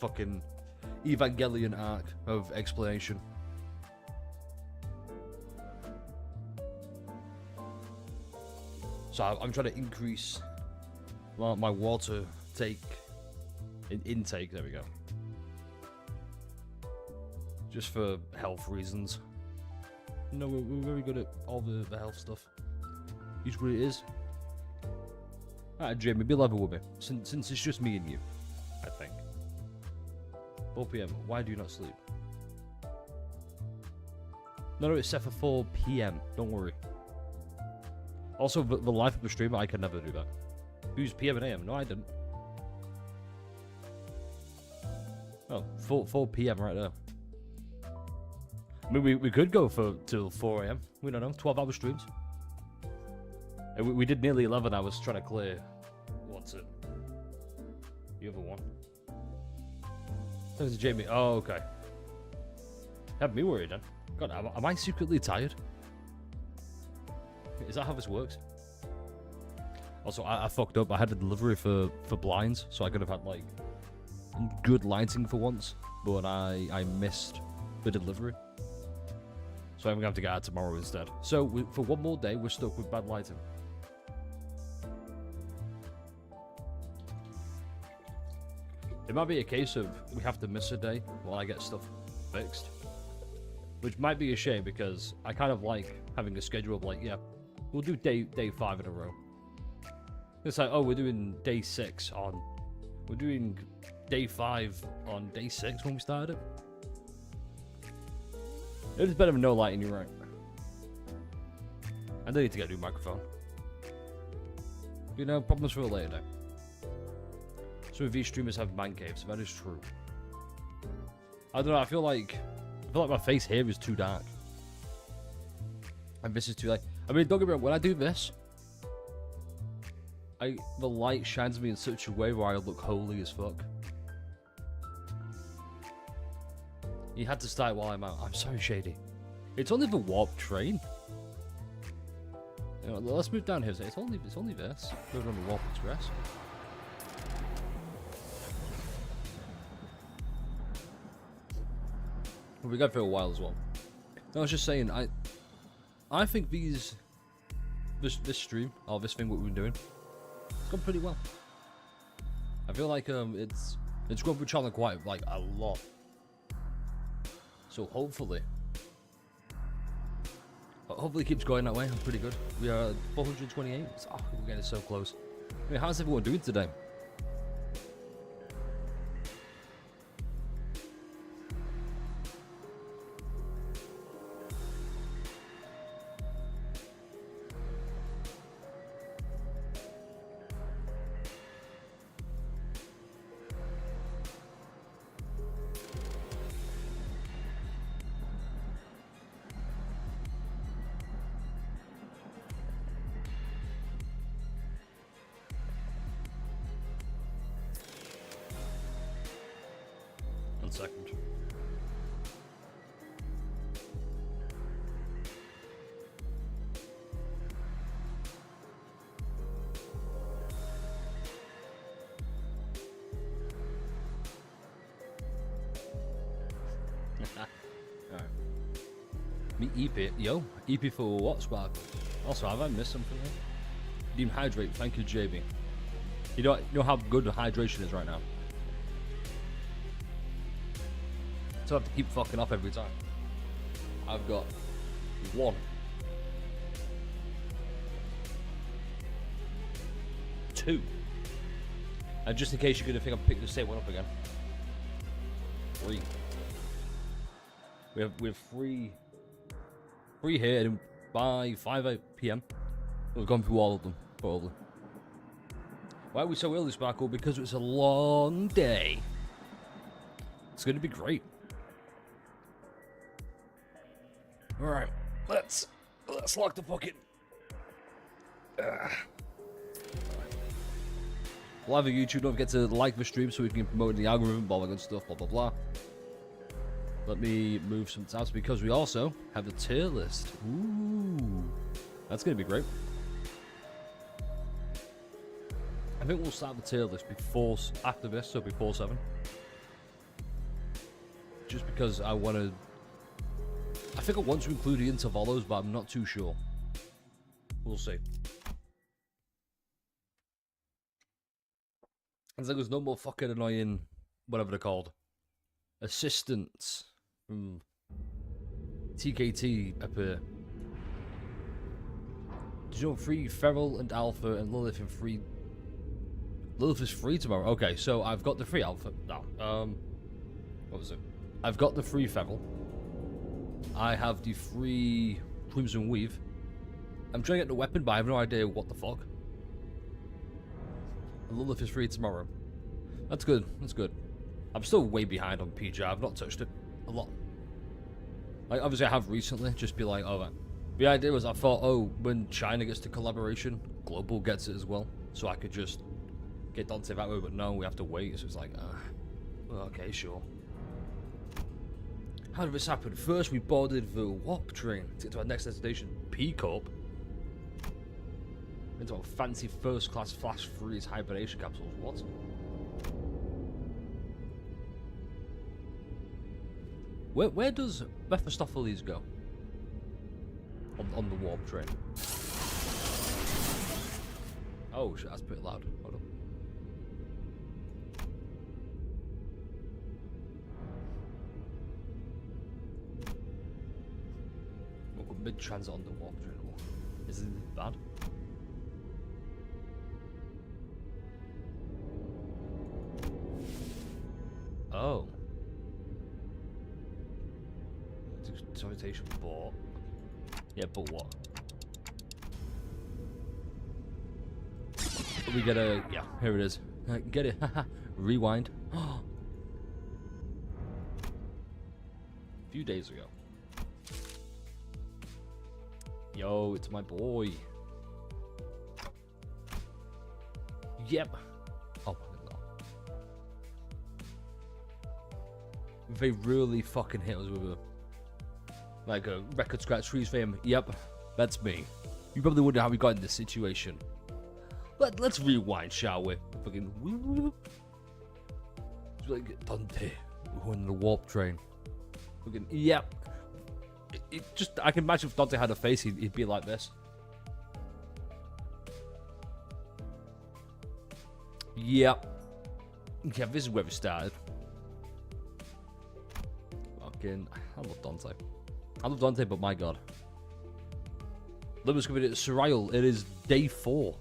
fucking Evangelion arc of explanation. So I'm trying to increase my water intake. There we go. Just for health reasons. No, we're very good at all the health stuff. It's what it is. Alright, Jamie, be level with me. Since it's just me and you, I think. 4 PM. Why do you not sleep? No, it's set for 4 PM. Don't worry. Also, the life of the streamer, I can never do that. Who's PM and AM? No, I didn't. Oh, 4 PM right there. I mean, we could go till 4 AM. We don't know. 12-hour streams. And we did nearly 11 hours trying to clear. What's it? The other one. Thanks to Jamie. Oh, okay. Have me worried then. God, am I secretly tired? Is that how this works? Also, I fucked up. I had a delivery for blinds, so I could have had like good lighting for once, but I missed the delivery. So I'm gonna have to get out tomorrow instead. So for one more day, we're stuck with bad lighting. It might be a case of we have to miss a day while I get stuff fixed, which might be a shame because I kind of like having a schedule of like, yeah, we'll do day 5 in a row. It's like, oh, we're doing day 6 on, we're doing day 5 on day 6 when we started. It is better than no lighting, you're right. I do need to get a new microphone. You know, problems for a later day. Some of these streamers have man caves, that is true. I don't know, I feel like my face here is too dark. And this is too light. I mean, don't get me wrong, when I do this, the light shines me in such a way where I look holy as fuck. You had to start while I'm out. I'm sorry, Shady. It's only the warp train. You know, let's move down here. It's only this. Moving on the warp express. We got for a while as well. I was just saying, I think this stream or this thing what we've been doing, it's gone pretty well. I feel like it's gone through challenge quite like a lot. So hopefully it keeps going that way. I'm pretty good. We are 428. Oh, we're getting so close. I mean, how's everyone doing today? Second. Alright. Me EP. Yo, EP for what, Spark? Also, have I missed something here? Deem hydrate, thank you, JB. You know how good the hydration is right now. So I have to keep fucking up every time. I've got 1, 2, and just in case you're gonna think I'm picking the same one up again, 3. We have 3 here, and by 5 PM, we've gone through all of them probably. Why are we so early, Sparkle? Because it's a long day. It's gonna be great. Alright, let's lock the fucking live on YouTube. Don't forget to like the stream so we can promote the algorithm, all that good stuff, blah blah blah. Let me move some tabs because we also have the tier list. Ooh, that's gonna be great. I think we'll start the tier list after this, so before 7. just because I want to. I think I want to include the intervalos, but I'm not too sure. We'll see. It's like there's no more fucking annoying, whatever they're called, assistants from TKT up here. Did you know free Feral and Alpha and Lilith and free? Lilith is free tomorrow. Okay, so I've got the free Alpha. No, what was it? I've got the free Feral. I have the free Crimson Weave. I'm trying to get the weapon, but I have no idea what the fuck. And Lilith is free tomorrow. That's good. That's good. I'm still way behind on PJ. I've not touched it a lot. Like, obviously, I have recently. Just be like, oh, man. The idea was I thought, oh, when China gets to collaboration, Global gets it as well. So I could just get Dante that way, but no, we have to wait. So it's like, well, okay, sure. How did this happen? First, we boarded the warp train to get to our next destination, P Corp. Into a fancy first-class flash freeze hibernation capsules. What? Where does Mephistopheles go? On the warp train. Oh shit, that's pretty loud. Hold on. We'll go mid-transit on the warp train. Isn't it bad? Oh. Salutation, but... Yeah, but what? We get a... Yeah, here it is. Get it. Rewind. A few days ago. Yo, it's my boy. Yep. Oh my god. They really fucking hit us with a... Like a record scratch freeze for him. Yep, that's me. You probably wonder how we got in this situation. Let's rewind, shall we? Fucking whoop. It's like Dante, we're on the warp train. Fucking yep. It just I can imagine if Dante had a face, he'd be like this. Yep. Yeah, this is where we started. Fucking, I love Dante. I love Dante, but my god. Limbus coming in Surreal. It is day 4.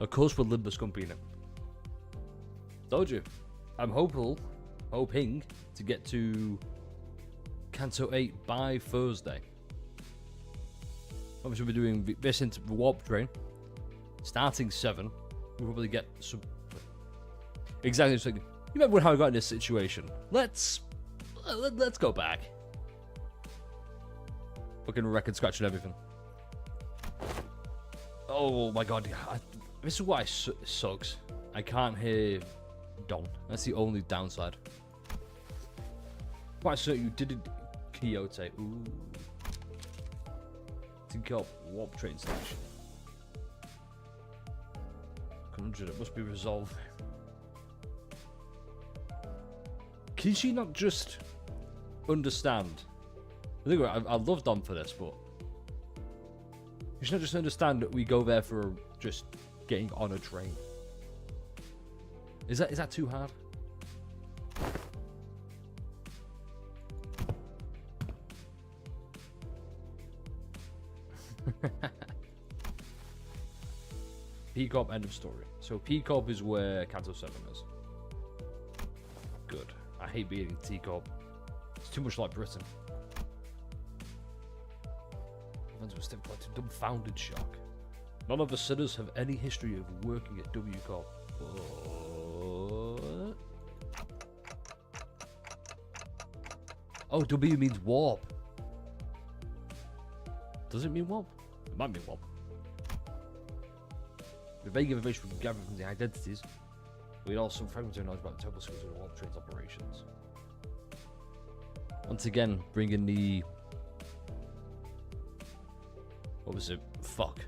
Of course, with Limbus competing. Told you. I'm hoping to get to Canto 8 by Thursday. Obviously, we're doing this into the warp train. Starting 7. We'll probably get some. Exactly. Just like, you remember how I got in this situation? Let's go back. Fucking record scratch and everything. Oh my god, this is why it sucks. I can't hear Don. That's the only downside. Quite certain you did it, Quixote. Ooh. Think up warp train station. Conjure, it must be resolved. Can she not just understand? I love Dom for this, but you should not just understand that we go there for just getting on a train. Is that too hard? P-Corp, end of story. So P-Corp is where Canto 7 is. Good. I hate being T-Corp. It's too much like Britain. Were still quite dumbfounded shock. None of the sinners have any history of working at W Corp. Oh, W means warp. Does it mean warp? It might mean warp. The vague information we gather from the identities, we had also fragmentary knowledge about the terrible skills of the warp train's operations. Once again, bringing the... What was it? Fuck.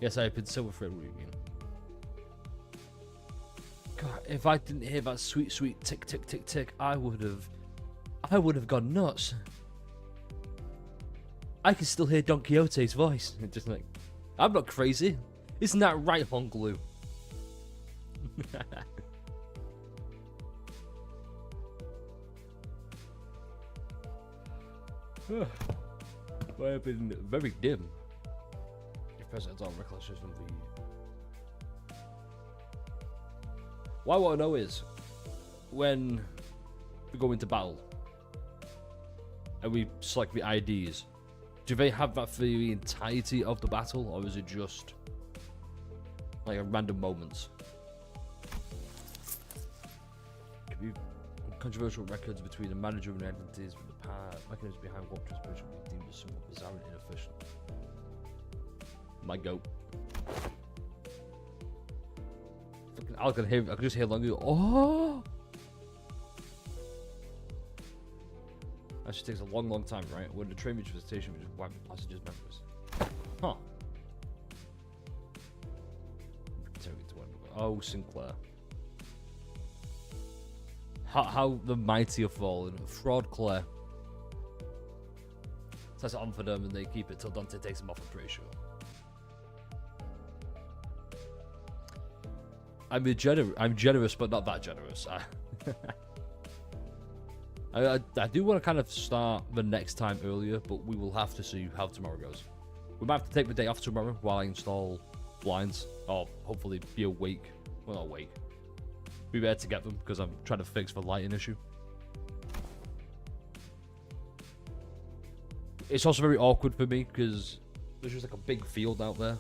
Yes, I have been silver thread. What do you mean? God, if I didn't hear that sweet, sweet tick, tick, tick, tick, I would have gone nuts. I can still hear Don Quixote's voice. Just like, I'm not crazy. Isn't that right, Honglu? I have been very dim. If presidents aren't recollections from the... What I want to know is, when we go into battle, and we select the IDs, do they have that for the entirety of the battle, or is it just like a random moments? Could be controversial records between the manager and entities with the mechanisms behind what transmission would be deemed as somewhat bizarre and inefficient. My goat. I could just hear longer. Oh! That just takes a long, long time, right? When the train reaches the station, we just wipe the passengers' memories. Huh. Oh, Sinclair. How the mighty have fallen. Fraud Claire. Sets it on for them and they keep it till Dante takes them off, I'm pretty sure. I'm generous, but not that generous. I do want to kind of start the next time earlier, but we will have to see how tomorrow goes. We might have to take the day off tomorrow while I install blinds, or hopefully be awake. Well, not awake. Be there to get them, because I'm trying to fix the lighting issue. It's also very awkward for me, because there's just like a big field out there.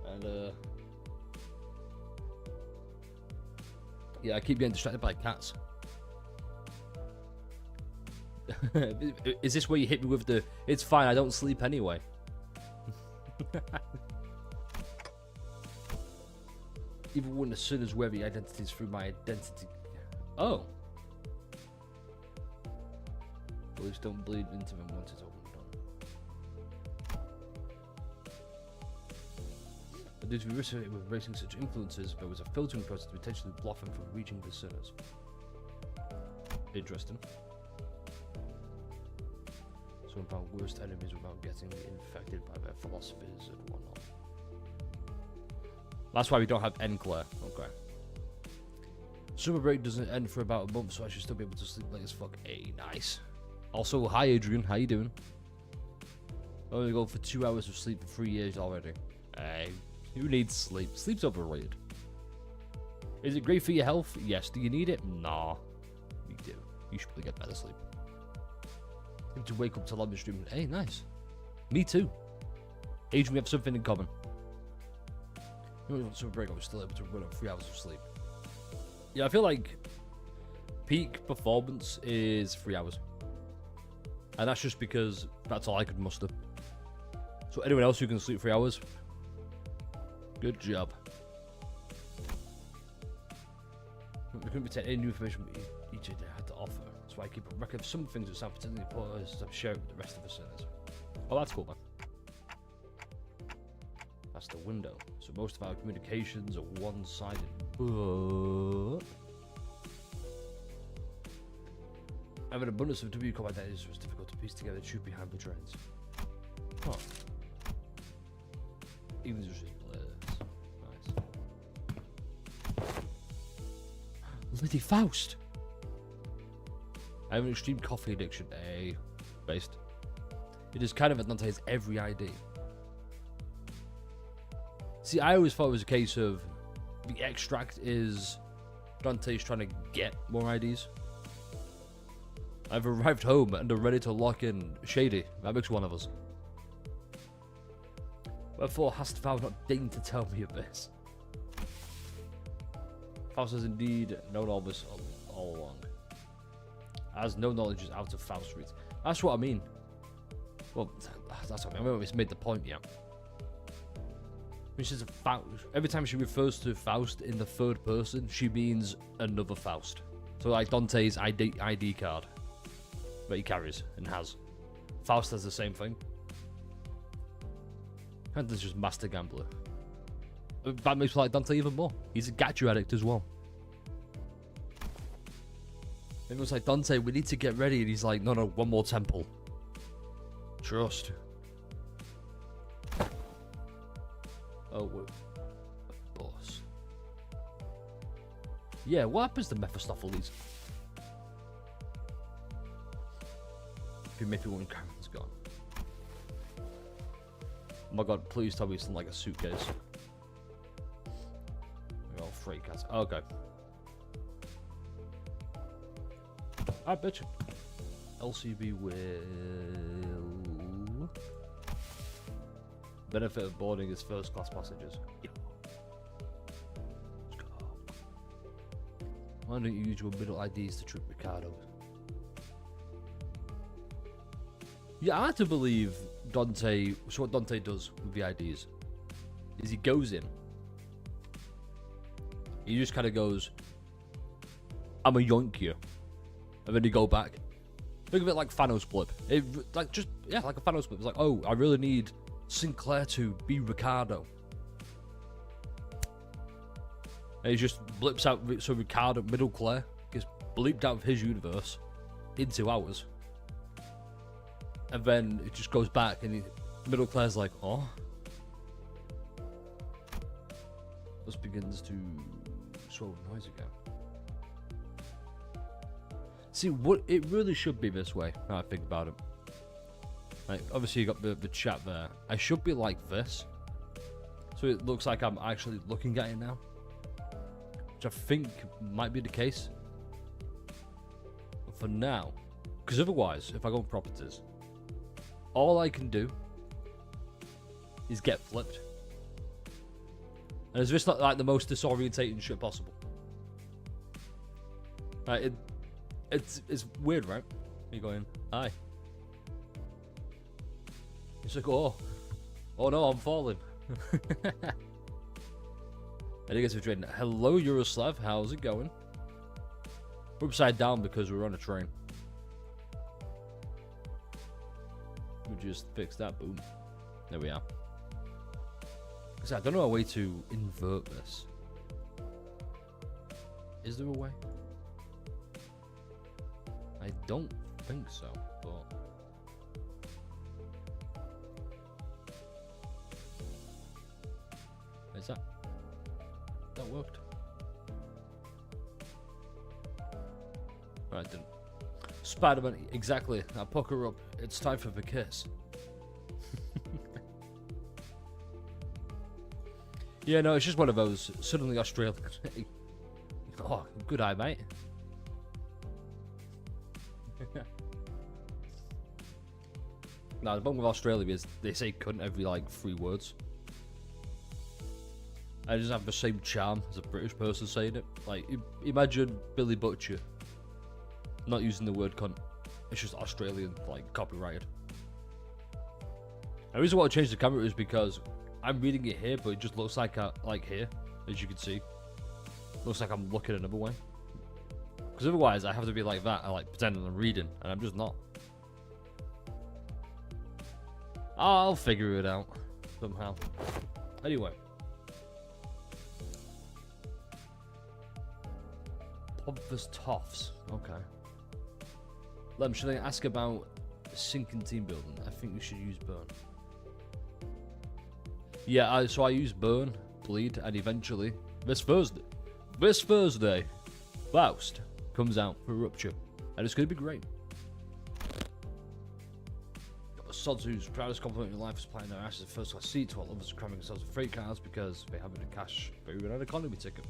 And, yeah, I keep getting distracted by cats. Is this where you hit me with the, it's fine, I don't sleep anyway? Even when as soon as wear the identities through my identity. Oh. Police don't bleed into them once it's all done. But due to the risk of embracing such influences, there was a filtering process to potentially block them from reaching the sinners. Interesting. So about worst enemies without getting infected by their philosophies and whatnot. That's why we don't have Claire. Okay. Summer break doesn't end for about a month, so I should still be able to sleep late as fuck. Hey, nice. Also, hi Adrian, how you doing? I'm only going for 2 hours of sleep for 3 years already. Hey, who needs sleep? Sleep's overrated. Is it great for your health? Yes. Do you need it? Nah. You do. You should probably get better sleep. Need to wake up to Limbus stream. Hey, nice. Me too. Adrian, we have something in common. You know, summer break, I was still able to run up 3 hours of sleep. Yeah, I feel like peak performance is 3 hours. And that's just because that's all I could muster. So anyone else who can sleep 3 hours, good job. We couldn't pretend any new information each day had to offer. That's why I keep a record of some things that sound particularly important as I share it with the rest of the sinners. Oh, that's cool, man. That's the window. So most of our communications are one-sided. But having an abundance of WCOM identities was difficult to piece together the truth behind the trends. Huh. Even just blurs. Nice. Lady Faust! I have an extreme coffee addiction. Based. It is kind of at Dante's every ID. See, I always thought it was a case of the extract is Dante's trying to get more IDs. I've arrived home and are ready to lock in. Shady, that makes one of us. Wherefore hast thou not deigned to tell me of this? Faust has indeed known all this all along. As no knowledge is out of Faust's reach. That's what I mean. Well, that's what I mean. I haven't always made the point yet. When she says Faust, every time she refers to Faust in the third person, she means another Faust. So like Dante's ID card that he carries and has. Faust has the same thing. Canto's just master gambler. That makes me like Dante even more. He's a gacha addict as well. Everyone's like, Dante, we need to get ready. And he's like, no, one more temple. Trust. Oh, wait. Boss. Yeah, what happens to Mephistopheles? Maybe when Karen's gone. Oh my god, please tell me it's in like a suitcase. Oh, freight cats. Okay. I bet you. LCB will. Benefit of boarding is first class passengers. Let's go. Why don't you use your middle IDs to trick Ricardo? Yeah, I have to believe Dante. So what Dante does with the IDs is he goes in. He just kind of goes, "I'm a yoink you," and then he go back. Think of it like Thanos blip. Like a Thanos blip. It's like, oh, I really need Sinclair to be Ricardo. And he just blips out, so Ricardo, Middle Claire, gets bleeped out of his universe into ours. And then it just goes back, and Middle Claire's like, oh. This begins to swell with noise again. See, what it really should be this way, now I think about it. Like, obviously, you got the chat there. I should be like this. So it looks like I'm actually looking at it now. Which I think might be the case. But for now, because otherwise, if I go on properties, all I can do is get flipped. And it's just like the most disorientating shit possible. Like, it's weird, right? You're going, hi. It's like, oh no, I'm falling. And he gets betrayed. Hello, Yuroslav, how's it going? We're upside down because we're on a train. We just fix that, boom. There we are. So I don't know a way to invert this. Is there a way? I don't think so, but... Is that? That worked. Right, didn't. Spider-Man, exactly. Now pucker up. It's time for the kiss. Yeah, no, it's just one of those. Suddenly Australia. Oh, good eye, mate. No, the problem with Australia is they say cunt every like 3 words. I just have the same charm as a British person saying it. Like, imagine Billy Butcher not using the word cunt. It's just Australian, like, copyrighted. The reason why I changed the camera is because I'm reading it here, but it just looks like here, as you can see. Looks like I'm looking another way. Because otherwise, I have to be like that. I like pretending I'm reading, and I'm just not. I'll figure it out somehow. Anyway. Pompous Toffs. Okay. Lem, should I ask about sinking team building? I think we should use burn. Yeah, so I use burn, bleed, and eventually this Thursday, Faust comes out for Rupture, and it's going to be great. Sods whose proudest compliment in life is playing their asses first class seats while others are cramming themselves with freight cars because they haven't a cash food and an economy ticket.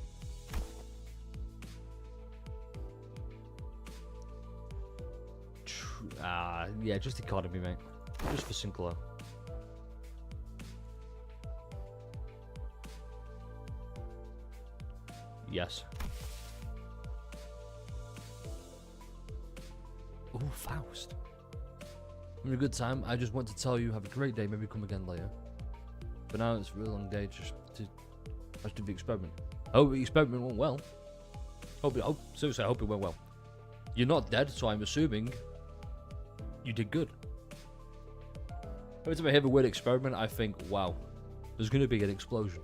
Yeah, just economy, mate. Just for Sinclair. Yes. Oh, Faust. Having a good time. I just want to tell you, have a great day. Maybe come again later. But now it's a really long day just to do the experiment. I hope the experiment went well. Seriously, I hope it went well. You're not dead, so I'm assuming you did good. Every time I hear the word experiment, I think, wow, there's going to be an explosion.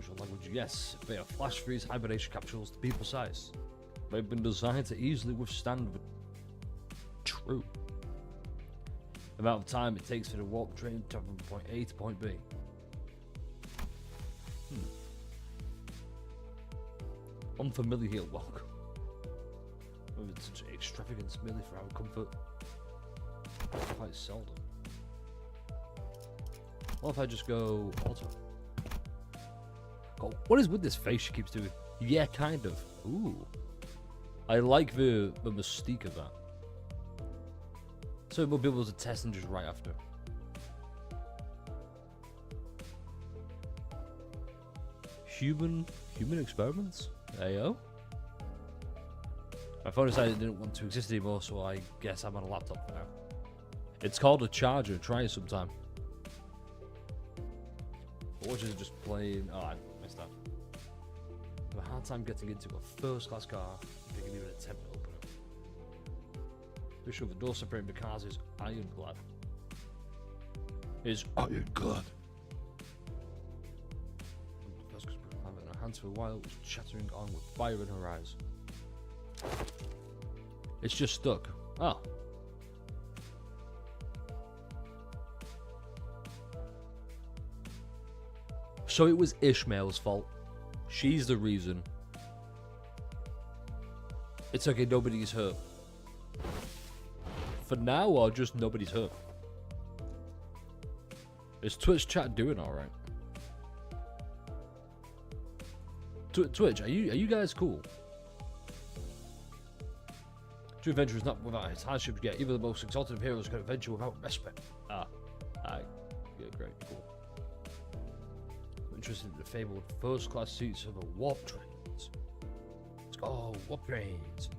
unusual language, yes. They are flash freeze hibernation capsules to be precise. They've been designed to easily withstand the true amount of time it takes for the warp train to from point A to point B. Unfamiliar welcome. With such extravagance merely for our comfort. Quite seldom. What if I just go auto? Oh, what is with this face she keeps doing? Yeah, kind of. Ooh. I like the mystique of that. So we'll be able to test them just right after. Human experiments? Ayo. My phone decided it didn't want to exist anymore, so I guess I'm on a laptop for now. It's called a charger. Try it sometime. Or just playing. Oh, I messed up. I have a hard time getting into a first-class car if you can even attempt to open it. Be sure the door separating the cars is ironclad. Is ironclad. In her hands for a while, was chattering on with fire in her eyes. It's just stuck. Oh. So it was Ishmael's fault. She's the reason. It's okay, nobody's hurt. For now, or just nobody's hurt? Is Twitch chat doing alright? Twitch, are you guys cool? True adventure is not without its hardships yet. Even the most exalted of heroes can adventure without respite. Yeah, great, cool. I'm interested in the fabled first-class seats of the warp trains. Let's go, warp trains.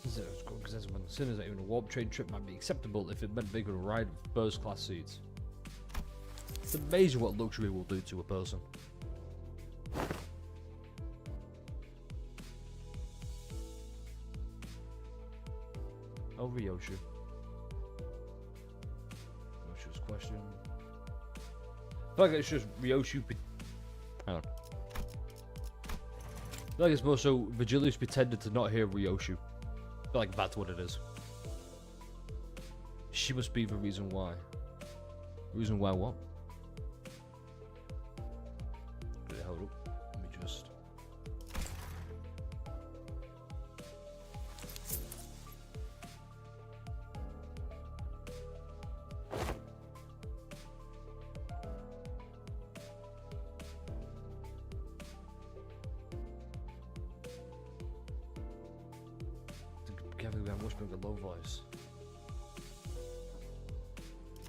Because when sinners that even a warp train trip might be acceptable if it meant they could ride with first-class seats. It's amazing what luxury will do to a person. Oh, Ryoshu. Ryoshu's question. I feel like it's just Ryoshu. Hang on. I feel like it's more so Vigilius pretended to not hear Ryoshu. I feel like that's what it is. She must be the reason why. Reason why what? Hold up. Let me just. Carefully, I'm whispering a low voice.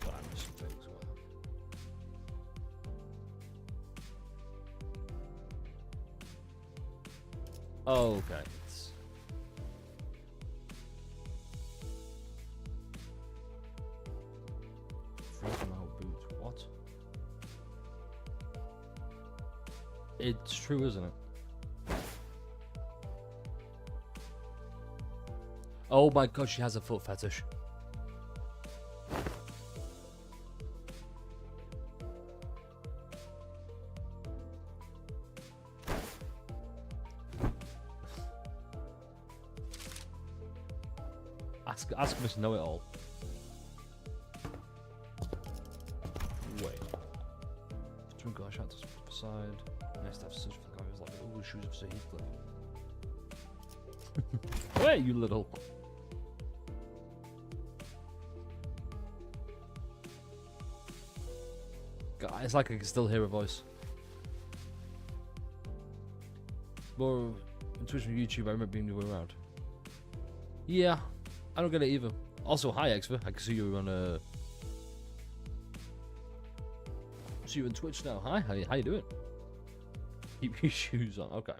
But I missed some things. Oh, okay. It's... Freaking out boots. What? It's true, isn't it? Oh my god, she has a foot fetish. Ask Miss Know-It-All. Wait. Twinkle, I shout to the side. Nice to have such for the guy who's like the old shoes of Sir Heathcliff. Where you little? God, it's like I can still hear a voice. More on Twitch and YouTube, I remember being the way around. Yeah, I don't get it either. Also, hi Exver, I can see you on see you on Twitch now. Hi, how you doing? Keep your shoes on. Okay.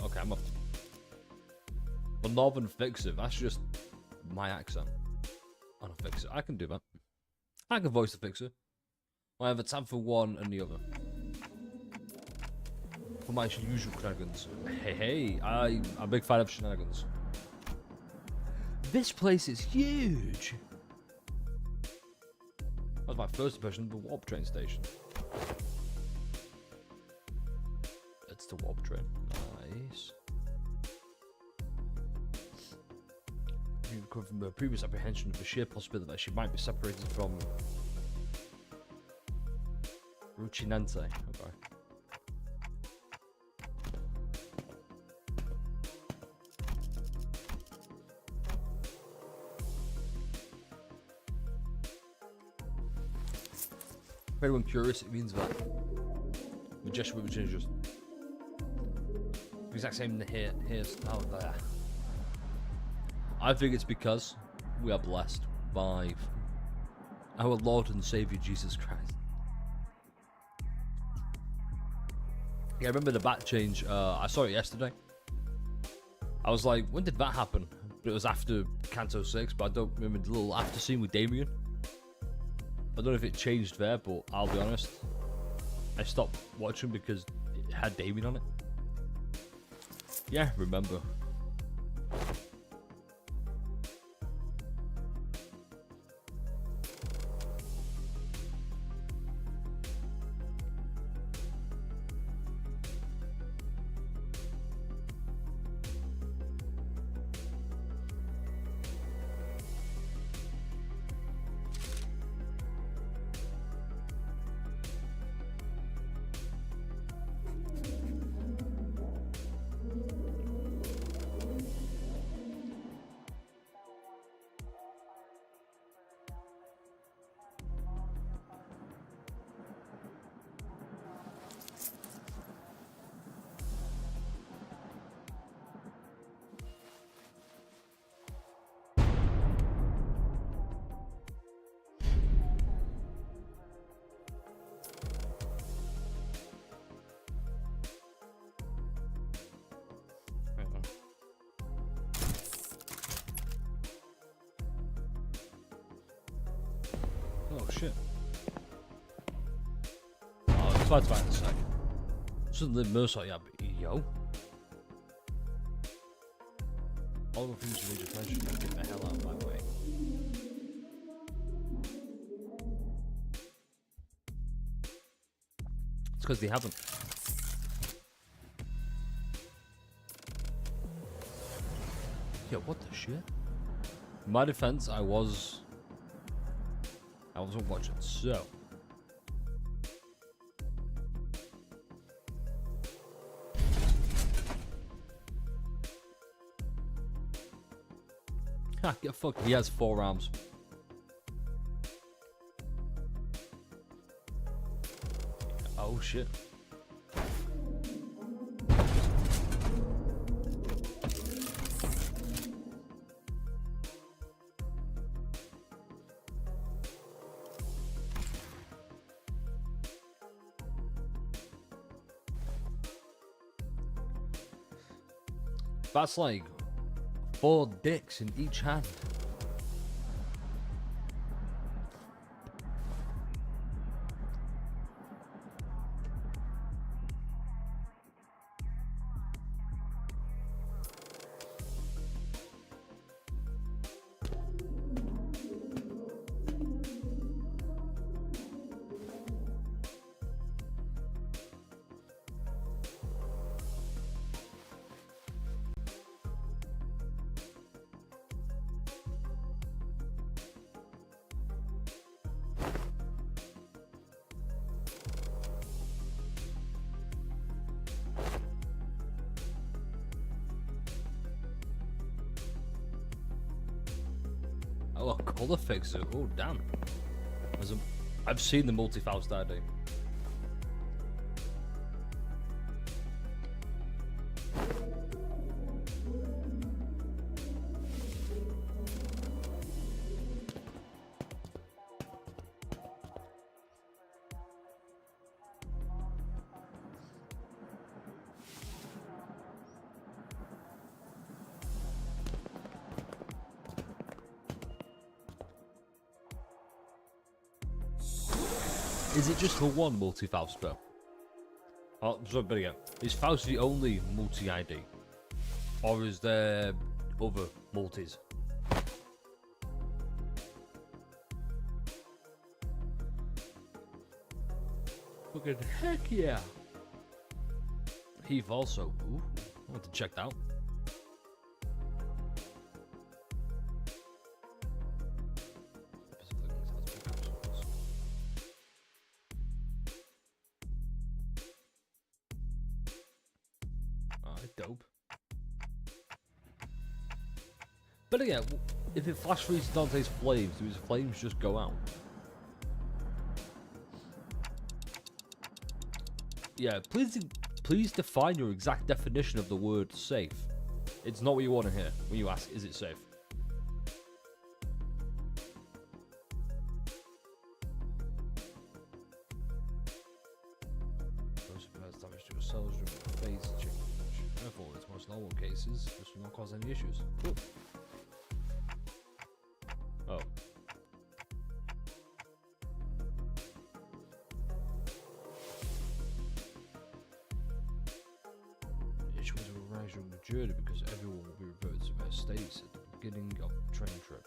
Okay, I'm off. The Northern Fixer, that's just my accent. on a fixer. I can do that. I can voice the fixer. I have a tab for one and the other. For my usual shenanigans. Hey, I'm a big fan of shenanigans. This place is huge. That was my first impression of the warp train station. It's the warp train. Nice. You recovered from her previous apprehension of the sheer possibility that she might be separated from Rucinante. Okay. For anyone curious, it means that the gesture which is just the exact same here's out there. I think it's because we are blessed by our Lord and Savior Jesus Christ. Yeah, I remember the bat change. I saw it yesterday. I was like, when did that happen? But it was after Canto 6, but I don't remember the little after scene with Damien. I don't know if it changed there, but I'll be honest, I stopped watching because it had Damien on it. Yeah, remember. Oh shit. Oh, it's fine in a sec. Shouldn't live Mercer, yeah, but yo. All the things you need attention to get the hell out of my way. It's because they haven't. Yo, what the shit? In my defense, I wasn't watching, so. Ha, get fucked. He has 4 arms. Oh shit. That's like 4 dicks in each hand. Oh, a color fixer. Oh, damn. I've seen the multi-Faust ID. Is it just for one multi-Faust though? Oh, sorry, better yet. Is Faust the only multi-ID? Or is there other multis? Fucking heck yeah! Heath also. Ooh, I want to check that out. Dope. But again, if it flash freezes Dante's flames, do his flames just go out? Yeah, please define your exact definition of the word safe. It's not what you want to hear when you ask, is it safe? Damage to your cells during the phase change. Therefore, it's most normal cases, this will not cause any issues. Cool. Oh. Issues will arise during the journey because everyone will be reverted to their states at the beginning of the train trip.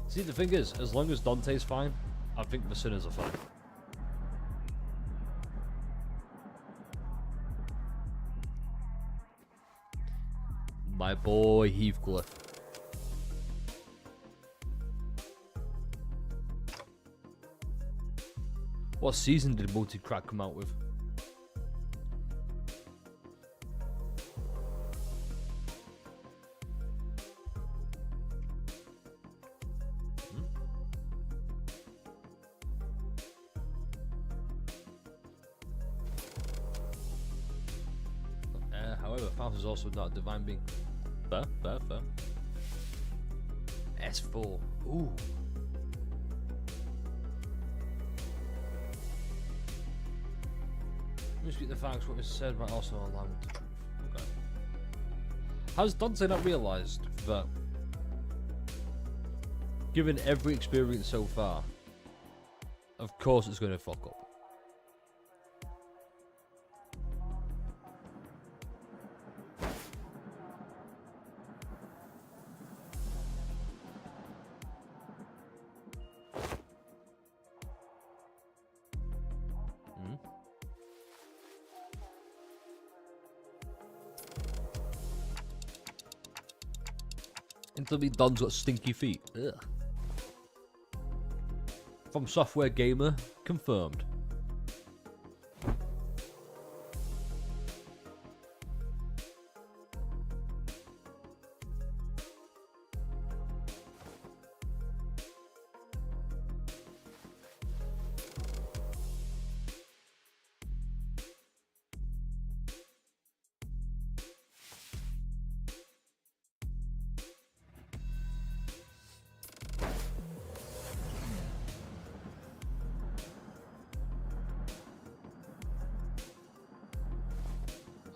See, the thing is, as long as Dante's fine, I think the sinners are fine. My boy Heathcliff. What season did Multi-Crack come out with? However, Faust is also not a divine being. Fair. S4. Ooh. Must the facts what was said, but also align with the truth. Okay. Has Dante not realised that, given every experience so far, of course it's going to fuck up? Until me Don's got stinky feet. Ugh. From Software Gamer, confirmed.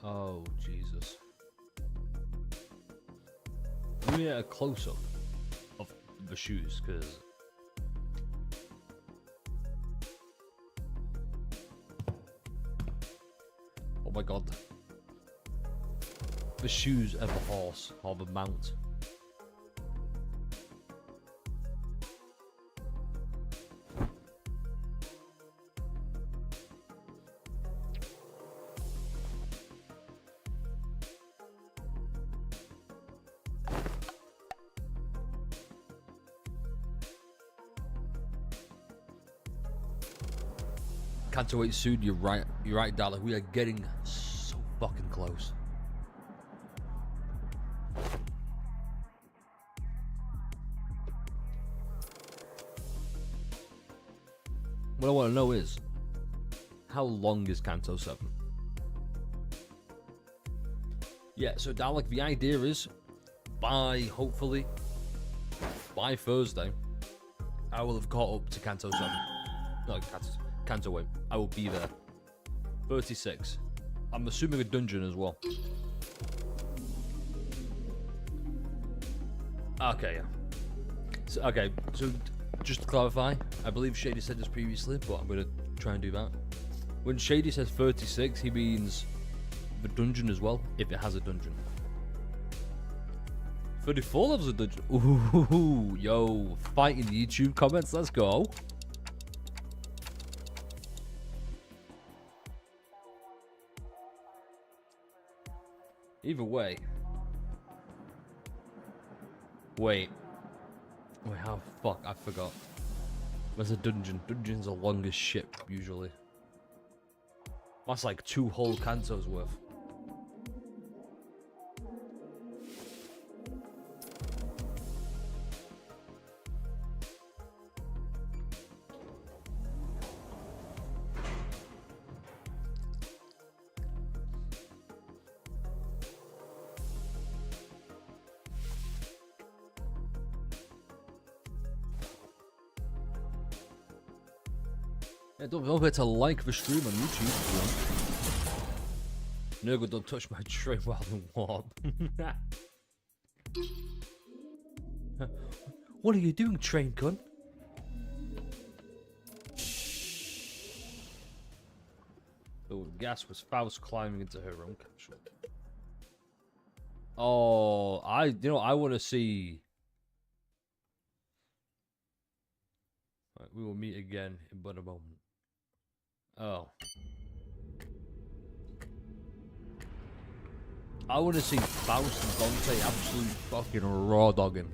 Oh, Jesus. We need a close-up of the shoes, because... Oh my god. The shoes of the horse, or the mount. Canto wait soon, you're right, darling. We are getting so fucking close. What I want to know is, how long is Canto 7? Yeah, so Dalek, the idea is, hopefully, by Thursday, I will have caught up to Canto 7. No, Canto wait. I will be there. 36. I'm assuming a dungeon as well. Okay, yeah. So Just to clarify, I believe Shady said this previously, but I'm going to try and do that. When Shady says 36, he means the dungeon as well, if it has a dungeon. 34 levels of dungeon. Ooh, yo, fighting YouTube comments, let's go. Either way. Wait, how fuck, I forgot. There's a dungeon. Dungeons are long as shit, usually. That's like 2 whole Cantos worth. Yeah, don't forget to like the stream on YouTube. Nurgle, don't touch my train while in warp. What are you doing, train cunt? Oh, gas was Faust climbing into her own capsule. Oh, I want to see. Right, we will meet again in but a moment. Oh. I want to see Faust and Dante absolute fucking raw dogging.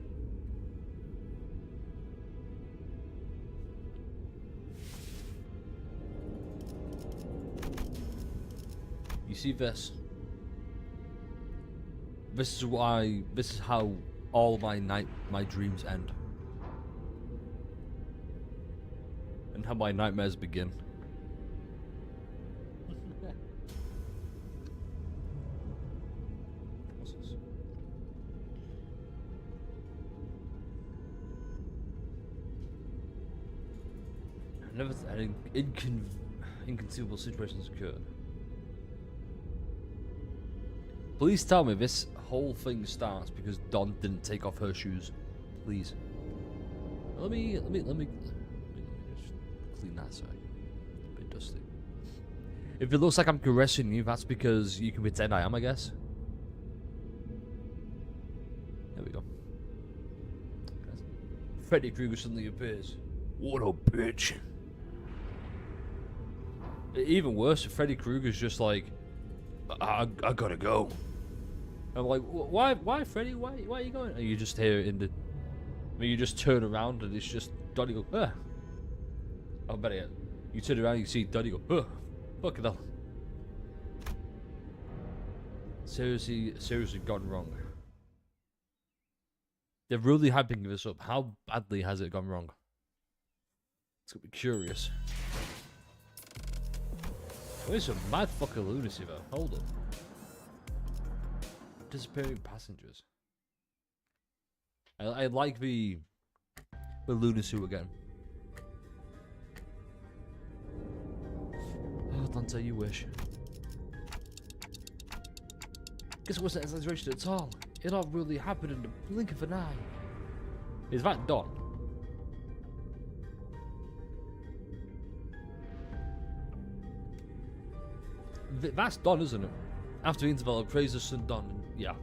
You see this? This is how all my dreams end. And how my nightmares begin. What's this? Never had inconceivable situations occurred. Please tell me this whole thing starts because Dawn didn't take off her shoes. Please. Let me just clean that side. A bit dusty. If it looks like I'm caressing you, that's because you can pretend I am, I guess. There we go. Freddy Krueger suddenly appears. What a bitch. Even worse, Freddy Krueger's just like, I gotta go. I'm like, why, Freddy? Why are you going? And you just hear it in the. I mean, you just turn around and it's just Donnie go, ah. Oh, better yet, you turn around and you see Donnie go, ah. Fucking hell. Seriously gone wrong. They're really hyping this up. How badly has it gone wrong? It's gonna be curious. There's some mad fucking lunacy though. Hold on. Disappearing passengers. I like the lunacy again. Oh, Dante, you wish. Guess it wasn't an exaggeration at all. It all really happened in the blink of an eye. Is that Don? That's Don, isn't it? After the interval, praise the sun, Don. Yeah.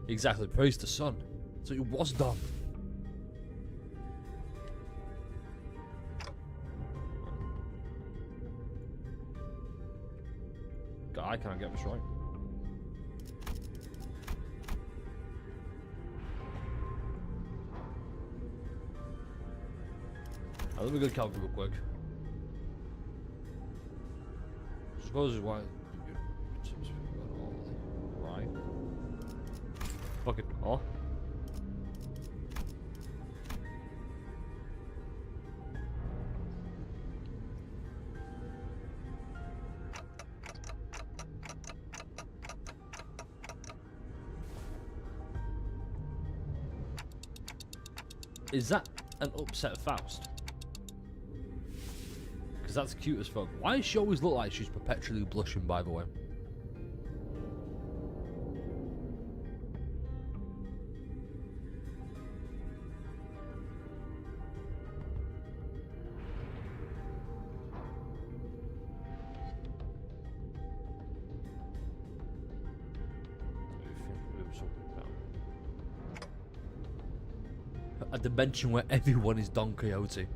Exactly, praise the sun. So it was Don. God, I can't get this right. Let me go count real quick. Suppose is why. Right. Fuck it. Oh. Is that an upset Faust? Because that's cute as fuck. Why does she always look like she's perpetually blushing, by the way? a dimension where everyone is Don Quixote.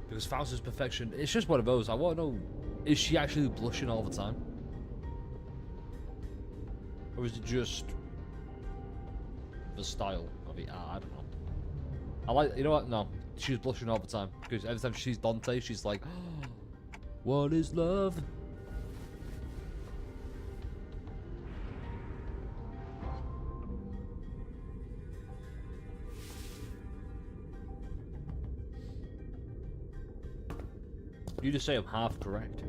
Because Faust's perfection, it's just one of those. I want to know, is she actually blushing all the time? Or is it just the style of it? I don't know. I like, you know what? No, she's blushing all the time. Because every time she sees Dante, she's like, oh, what is love? You just say I'm half correct.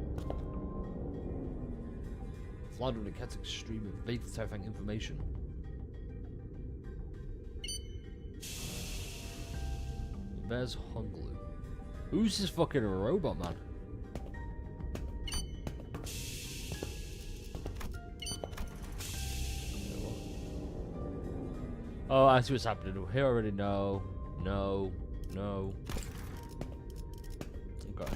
Flooded with a cat's extreme and vague terrifying information. There's Hunglu. Who's this fucking robot man? Oh, I see what's happening. Here I already know. No. No. Okay.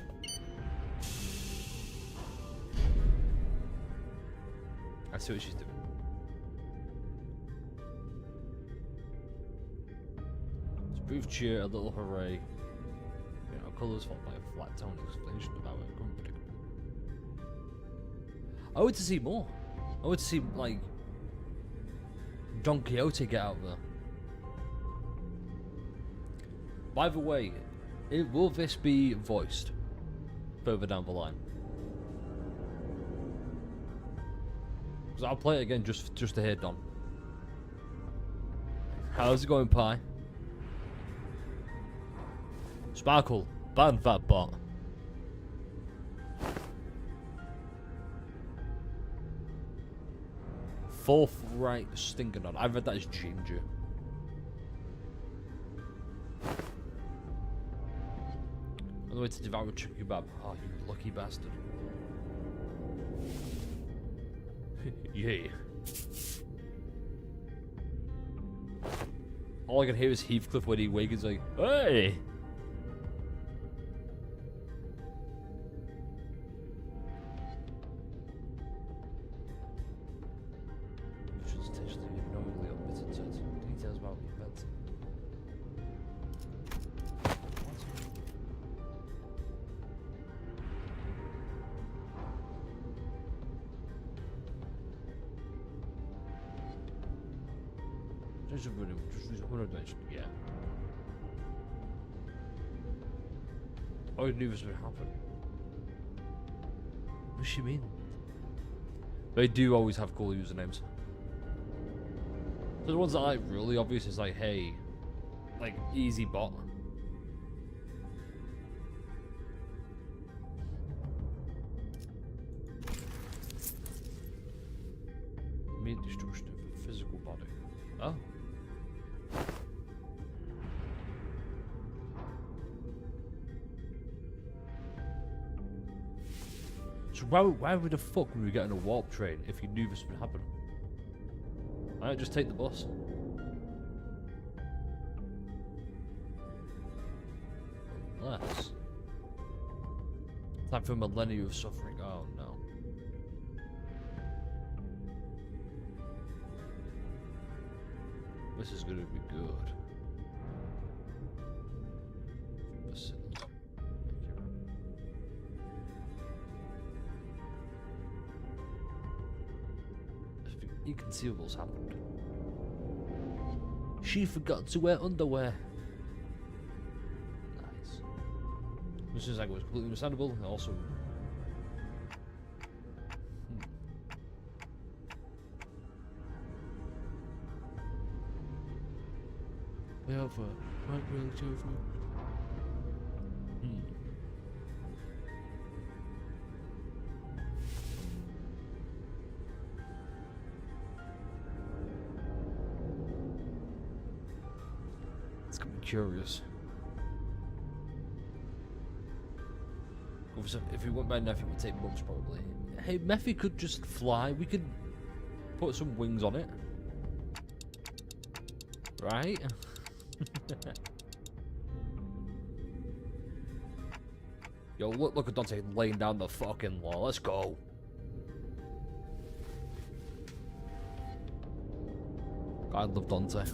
I see what she's doing. It's brief cheer, a little hooray. You know, colours followed by a flat tone explanation about it. Unpredictable. I want to see more. I want to see, like, Don Quixote get out there. By the way, will this be voiced further down the line? Because I'll play it again just to hear Don. How's it going, Pie? Sparkle, ban that bot. Fourth right stinking on. I read that as ginger. On the way to devour a chicken kebab. Oh, you lucky bastard. Yeah. All I can hear is Heathcliff when he wakens like, hey! Details about the event. Yeah. I knew this would happen. What does she mean? They do always have cool usernames. So the ones that are like really obvious is like, hey, like easy bot. Immediate destruction of the physical body. Oh. So why would the fuck would we get on a warp train if you knew this would happen? Why not just take the bus? Unless... Time for a millennia of suffering. Oh no. This is gonna be good. Inconceivable's happened. She forgot to wear underwear. Nice. This seems like it was completely understandable, and also... We have quite really terrifying. Curious. If we went by Neffy, we'd take months probably. Hey, Meffy could just fly. We could put some wings on it, right? Yo, look at Dante laying down the fucking law. Let's go. I love Dante.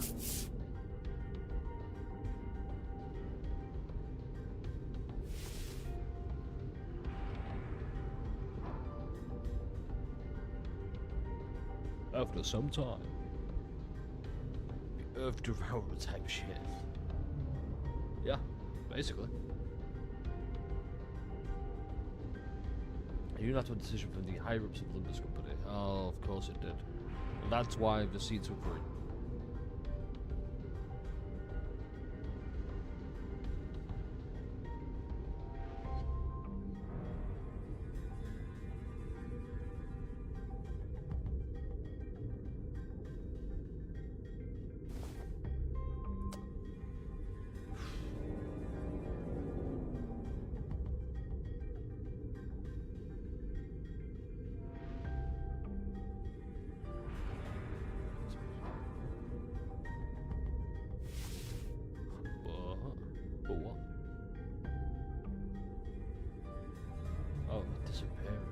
After some time. The Earth Devourer type shit. Yeah, basically. You have to have a decision from the higher-ups of Limbus Company. Oh, of course it did. That's why the seats were free. But what? Oh, disappearing.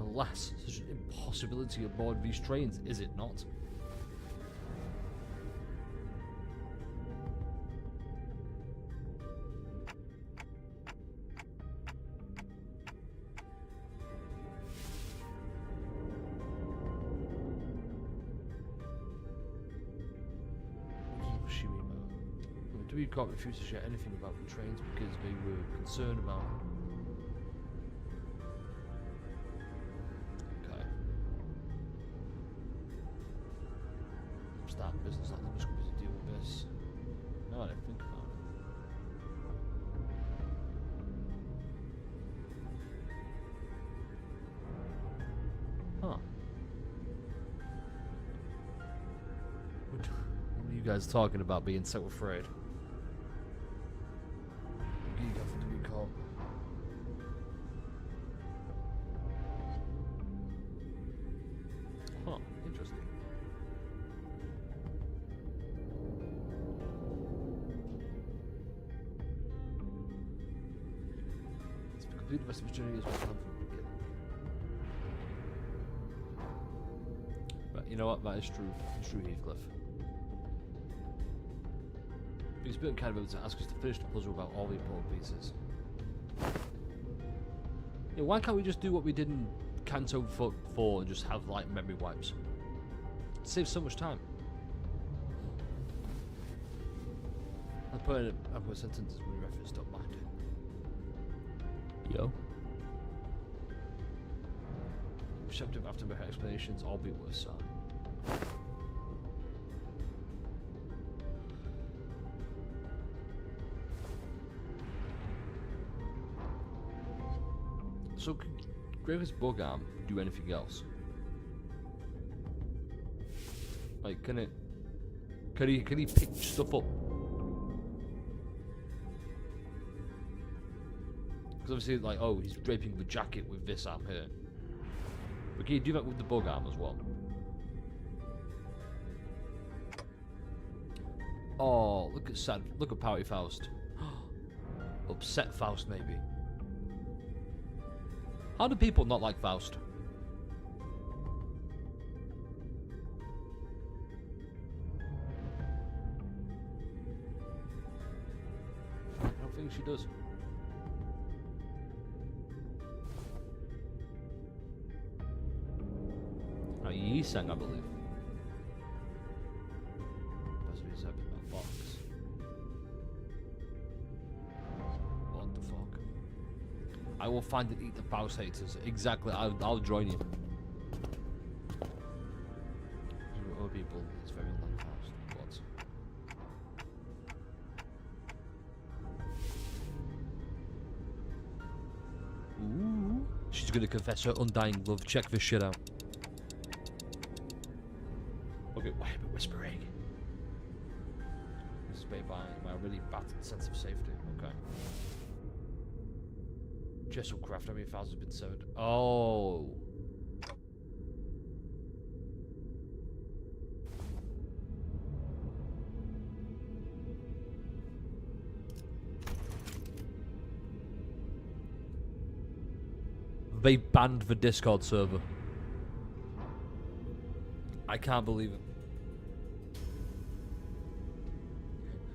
Alas, such an impossibility aboard these trains, is it not? We can't refuse to share anything about the trains because they were concerned about. Okay. Start business like Limbus Company to deal with this. No, I didn't think about it. Huh. What are you guys talking about being so afraid? Huh, interesting. It's to complete the rest of the journey as we plan from the beginning. But you know what? That is true. It's true, Heathcliff. Because Burton kind of able to ask us to finish the puzzle about all the important pieces. Yeah, why can't we just do what we did in Canto 4 and just have like memory wipes? It saves so much time. I'll put a sentence as we reference, don't mind it. Yo. Receptive after her explanations, albeit worse side. So, could Gravis bug arm do anything else? Like, can he pick stuff up? Because obviously, like, oh, he's draping the jacket with this arm here. But can you do that with the bug arm as well? Oh, look at Pouty Faust. Upset Faust, maybe. How do people not like Faust? I don't think she does. Yi sang, I believe. That's what he said about Fox. What the fuck? I will find and eat the Faust haters. Exactly, I'll join you. Other people, it's very unlike Faust. What? Ooh. She's gonna confess her undying love. Check this shit out. Okay, why am I whispering? This is made by my really battered sense of safety. Okay. Jesselcraft, how many files have been severed? Oh. They banned the Discord server. I can't believe it.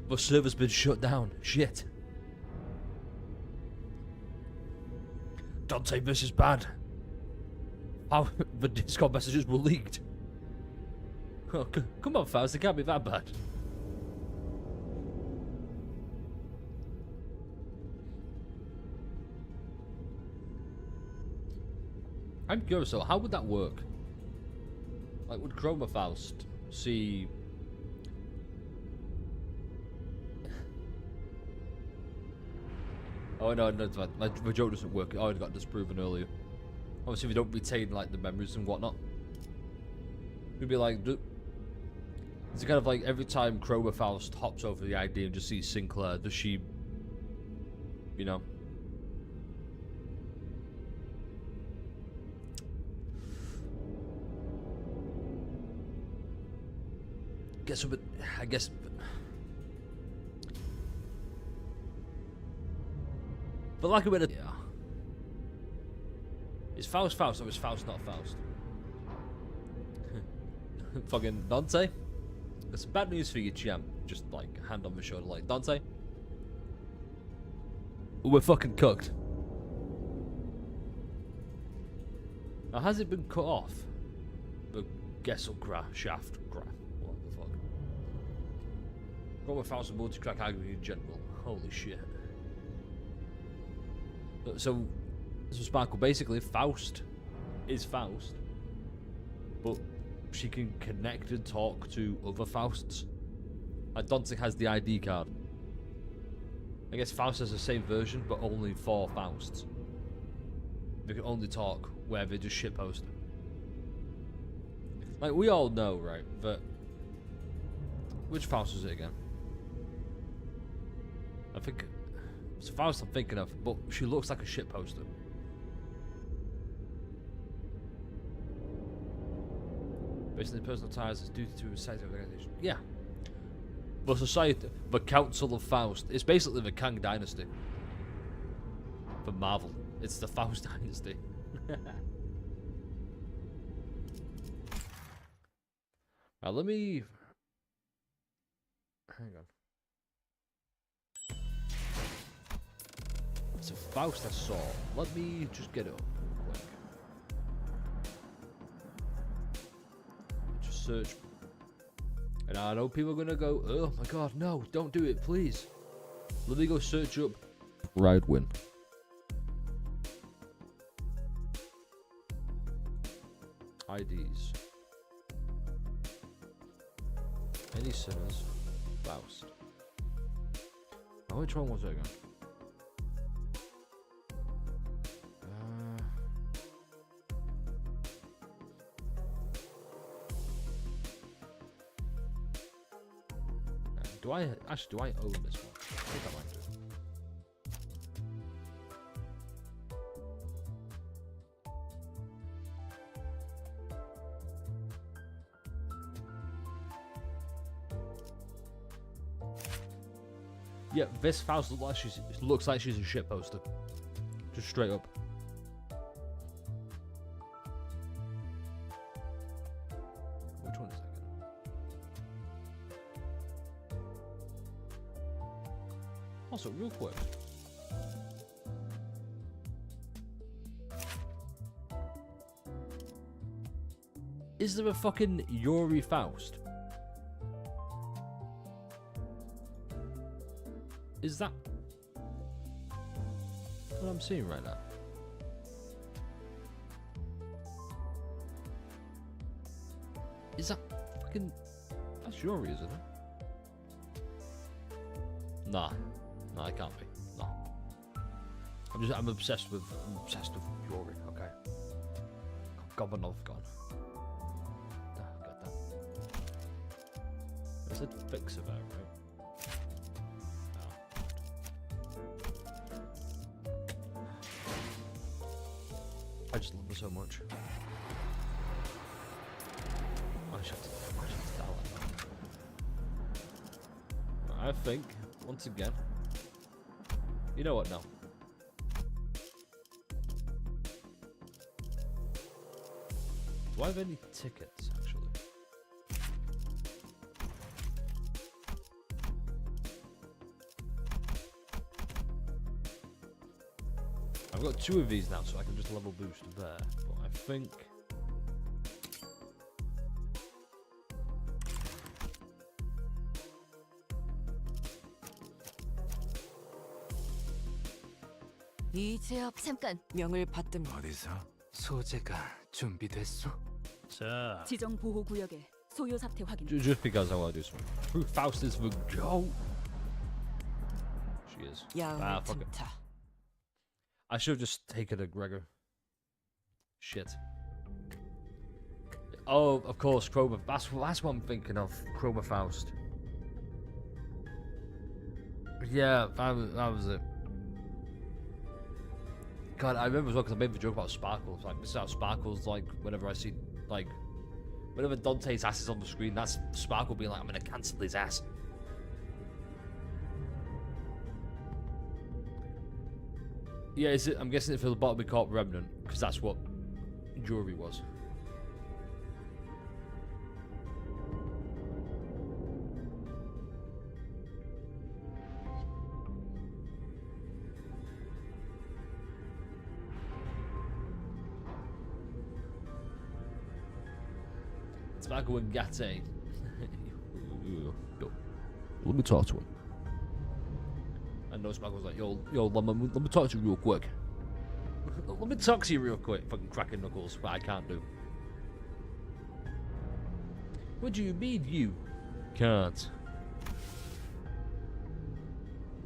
The server's been shut down. Shit. Dante, this is bad. How the Discord messages were leaked. Oh, come on, Faust, it can't be that bad. I'm curious though, how would that work? Like, would Chroma Faust see... Oh no, no, my joke doesn't work. I already got disproven earlier. Obviously, we don't retain like the memories and whatnot. We'd be like, it's kind of like every time Chroma Faust hops over the ID and just sees Sinclair, does she, you know? Guess what? I guess. But like a bit of, yeah. Is Faust Faust or is Faust not Faust? Fucking Dante? Got some bad news for you, champ. Just like hand on the shoulder, like Dante. We're fucking cooked. Now, has it been cut off? The Gesselgra shaft graph. What the fuck? Got with Faust and multi-crack argument in general. Holy shit. So Sparkle, basically, Faust is Faust, but she can connect and talk to other Fausts. Like Dante has the ID card. I guess Faust has the same version, but only for Fausts. They can only talk where they just shitpost. Like, we all know, right, that... Which Faust was it again? I think... It's the Faust I'm thinking of, but she looks like a shitposter. Basically, personal ties is due to a society organization. Yeah. The society, the Council of Faust. It's basically the Kang Dynasty. For Marvel. It's the Faust Dynasty. Now, let me... Hang on. It's a Faust I saw. Let me just get it up quick. Just search. And I know people are gonna go, oh my god, no, don't do it, please. Let me go search up Ride-Win. IDs. Any sinners? Faust. Oh, which one was it again? Do I own this one? I think I might do. Yeah, this Faust looks like she's a shit poster. Just straight up. Which one is that? Also, real quick. Is there a fucking Yuri Faust? Is that what I'm seeing right now? Is that fucking... That's Yuri, isn't it? Nah. No, I can't be. No. I'm obsessed with Yuri, okay? Gobanov gone. Got that. I said fix it there, right? I just love her so much. I should have to tell her. I think, once again, you know what, no. Do I have any tickets, actually? I've got 2 of these now, so I can just level boost there. But I think... 잠깐 명을 받듭. 어디서? 소재가 준비됐어? 자, 지정 보호 구역에 소요 사태 확인. Just because I want to do something. Faust is the goat. She is. 야외 Fuck it. 틈타. I should have just taken a Gregor. Shit. Oh, of course, Chroma. That's what I'm thinking of. Chroma Faust. Yeah, that was it. God, I remember as well because I made the joke about Sparkles. Like, this is how Sparkles, like, whenever I see, like, whenever Dante's ass is on the screen, that's Sparkle being like, I'm gonna cancel his ass. Yeah, is it? I'm guessing it for the bottom of Corp Remnant, because that's what Jury was. Sparkle and Gate. Yo, let me talk to him. I know Sparkle's like, yo, let me talk to you real quick. Let me talk to you real quick. Fucking cracking knuckles, but I can't do. What do you mean you can't?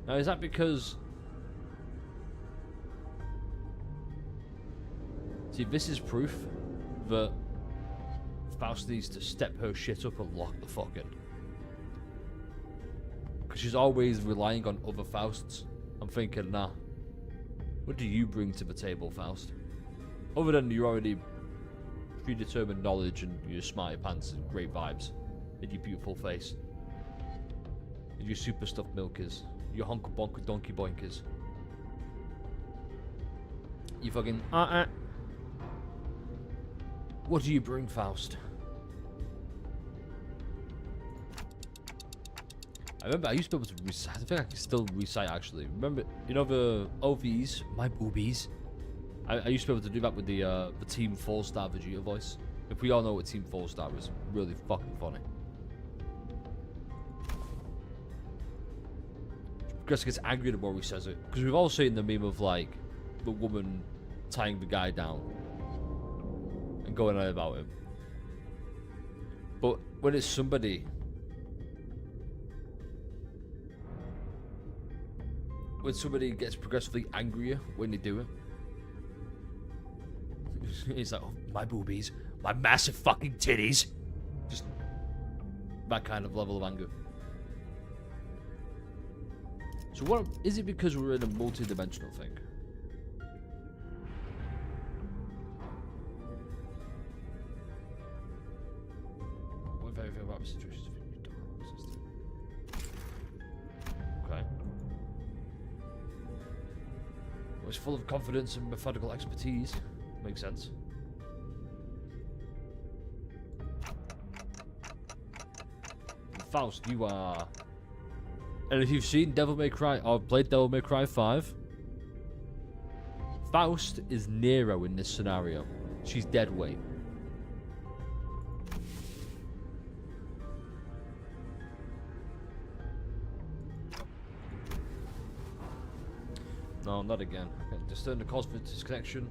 Now is that because... See, this is proof that Faust needs to step her shit up and lock the fuck in. Because she's always relying on other Fausts. I'm thinking, nah. What do you bring to the table, Faust? Other than your already predetermined knowledge and your smarty pants and great vibes. And your beautiful face. And your super stuffed milkers. Your honka bonka donkey boinkers. You fucking... What do you bring, Faust? I remember I used to be able to recite. I think I can still recite actually. Remember, you know the OVs, my boobies. I used to be able to do that with the Team 4-star Vegeta voice. If we all know what Team 4-star is, really fucking funny. Chris gets angry the more he says it, because we've all seen the meme of like the woman tying the guy down and going on about him. But when it's somebody. When somebody gets progressively angrier when they do it. He's like, oh, my boobies, my massive fucking titties. Just that kind of level of anger. So what, is it because we're in a multi-dimensional thing? What if everything about the situation is okay. Well, it's full of confidence and methodical expertise. Makes sense. Faust, you are... And if you've seen Devil May Cry or played Devil May Cry 5, Faust is Nero in this scenario. She's dead weight. No, not again. Okay, discern the cause for disconnection.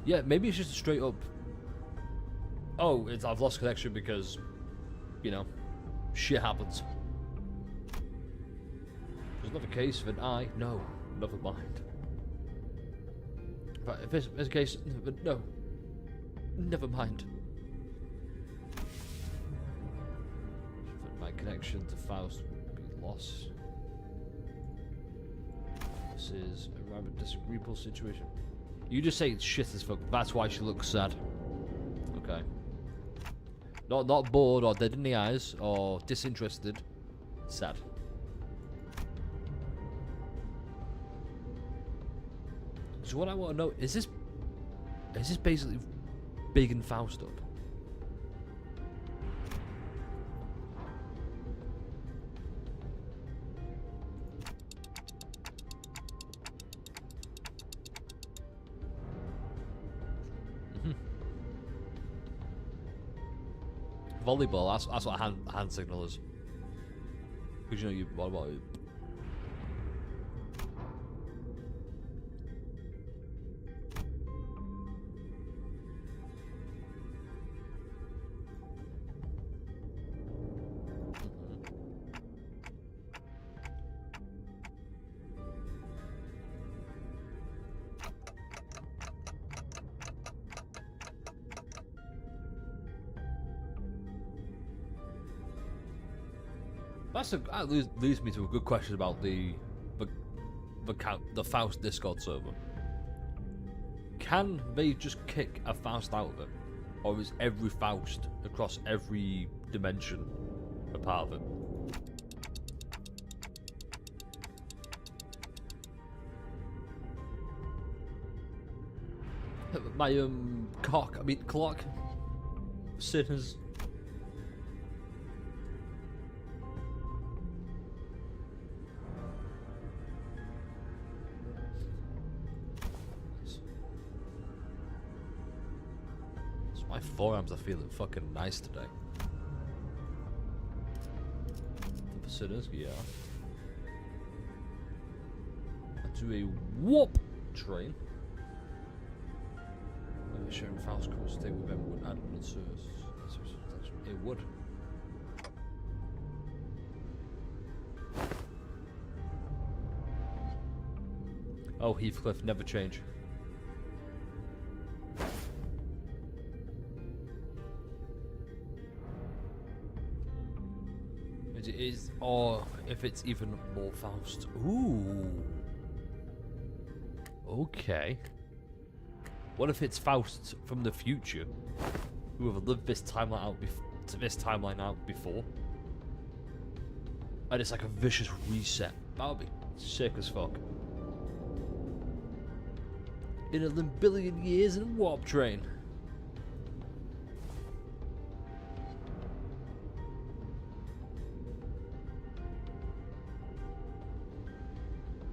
Yeah, maybe it's just a straight up. Oh, I've lost connection because, you know, shit happens. There's not a case of an eye. No, never mind. But if it's a case, but no, never mind. My connection to Faust would be lost. This is a rather disagreeable situation. You just say shit as fuck. That's why she looks sad. Okay. Not bored or dead in the eyes or disinterested. Sad. So what I want to know is this basically big and Faust up? Volleyball. That's what a hand signal is. Because you know you volleyball. That leads me to a good question about the Faust Discord server. Can they just kick a Faust out of it, or is every Faust across every dimension a part of it? My clock sinners. My forearms are feeling fucking nice today. The Pacific, yeah. To a warp train. Sharing Faust could stay with them would add an source. It would. Oh, Heathcliff, never change. It is, or if it's even more Faust. Ooh. Okay. What if it's Faust from the future, who have lived this timeline out before, and it's like a vicious reset? That would be sick as fuck. In a billion years in a warp train.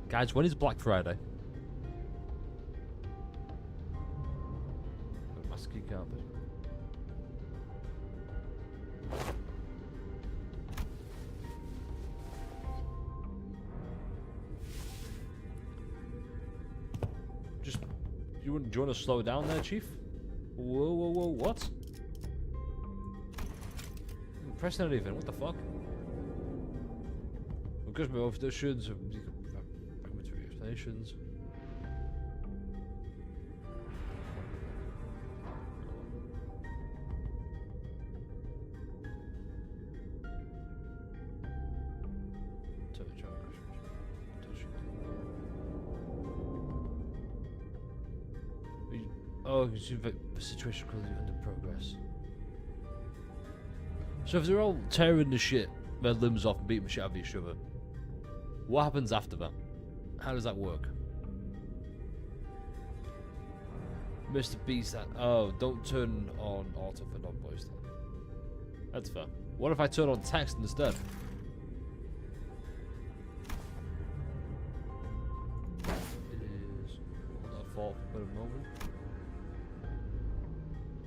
Guys, when is Black Friday? Masky carpet. Just, do you want to slow down there, Chief? Whoa, whoa, whoa, what? I'm pressing anything, what the fuck? Because my overstations, explanations. Oh, you see the situation currently under progress. So if they're all tearing the shit, their limbs off and beating the shit out of each other, what happens after that? How does that work? Mr. Beast, oh, don't turn on auto for non-voice then. That's fair. What if I turn on text instead? It is on that fault for a moment.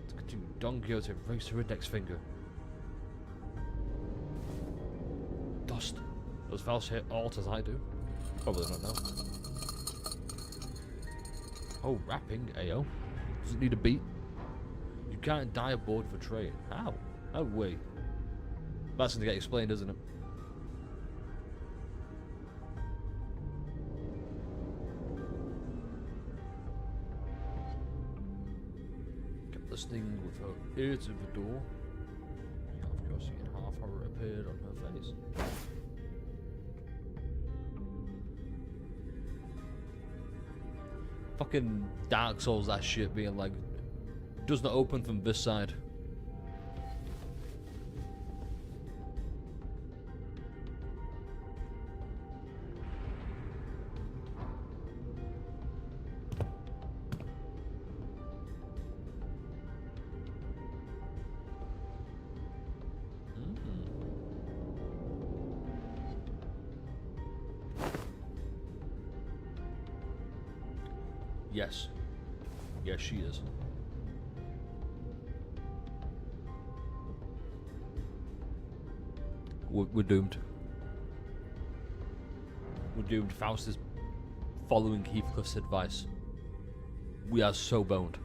To continue, Don Quixote raised her index finger. Dust. Those Faust hit alt as I do. Probably not now. Oh, rapping, AO. Does it need a beat? You can't die aboard of a train. How? No way. That's gonna get explained, isn't it? Kept listening with her ear to the door. Of course, half horror appeared on her face. Fucking Dark Souls, that shit being like, does not open from this side. Yes. Yes, she is. We're doomed. We're doomed. Faust is following Heathcliff's advice. We are so boned.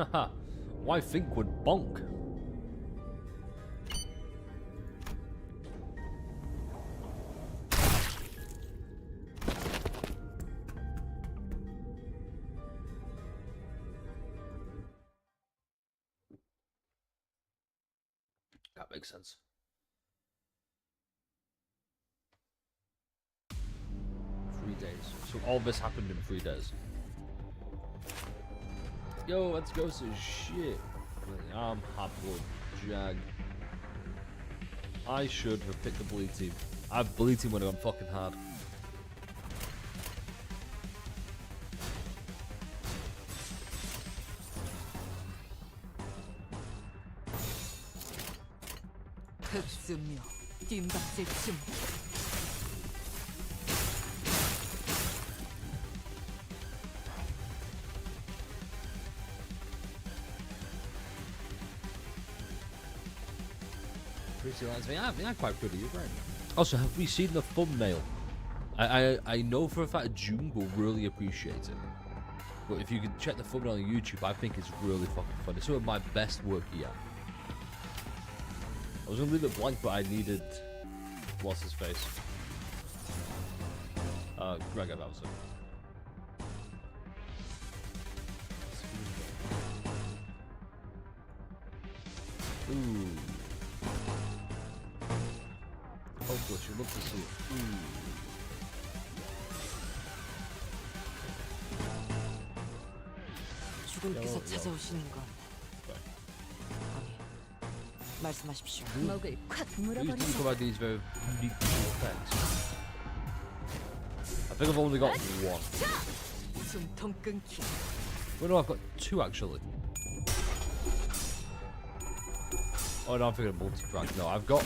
Haha. Why think would bonk? That makes sense. 3 days. So all this happened in 3 days. Yo, let's go some shit. I'm hot blood jag. I should have picked the bleed team. I bleed team would have gone fucking hard. 흡수며 뒷박질 춤. Pretty lines. Yeah, quite pretty. You're right. Also, have we seen the thumbnail? I know for a fact June will really appreciate it. But if you could check the thumbnail on YouTube, I think it's really fucking funny. It's some of my best work yet. I was gonna leave it blank, but I needed what's his face? Gregor, that was it. Ooh. Hopeless, you love to see it. Ooh. 주군께서 찾아오시는 건 아니, 말씀하십시오. 먹을 콱 Please think 물어버리자. about these very unique visual effects. I think I've only got one. 숨통 끊기. Well, no, I've got 2 actually. Oh no, I'm thinking of multi-crack. No, I've got.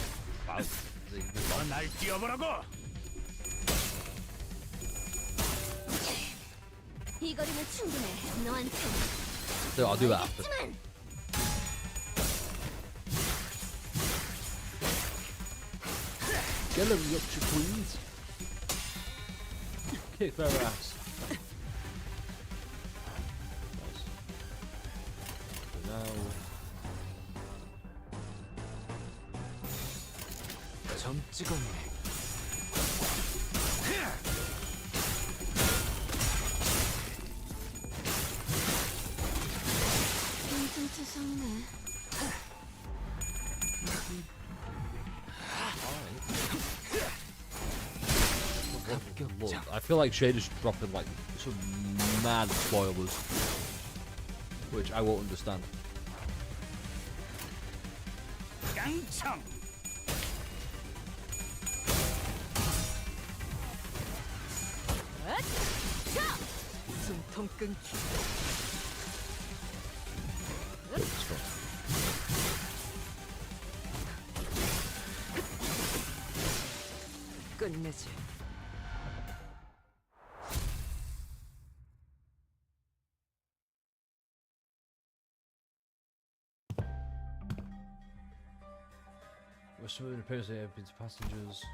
날 뛰어보라고. 이 거리면 충분해. 너한테. No, I'll do that after. 하지만 Get them, Yorkshire Queens. Kick their ass. Nice. So now. 점 찍었네. 괜찮지 상네. Look, I feel like Shader's dropping like some mad spoilers, which I won't understand. 깡총. 숨통 끊기. 끝내지. We're swimming appears they have been passengers.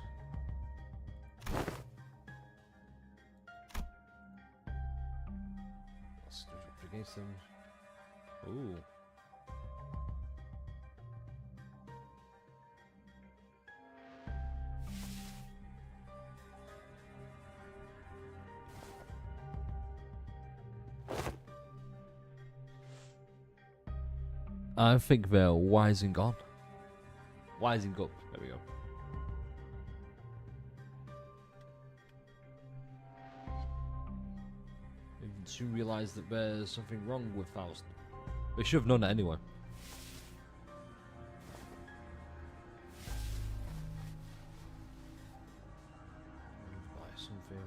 Let's do it against them. Ooh. I think they're wising on. Wising up. There we go. They soon realise that there's something wrong with Faust. They should have known it anyway. Buy something.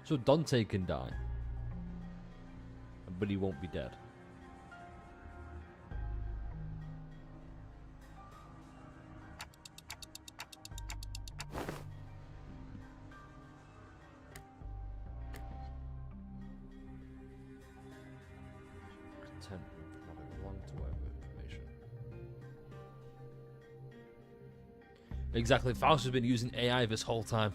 So Dante can die, but he won't be dead. Content having long to whatever information. Exactly. Faust has been using AI this whole time.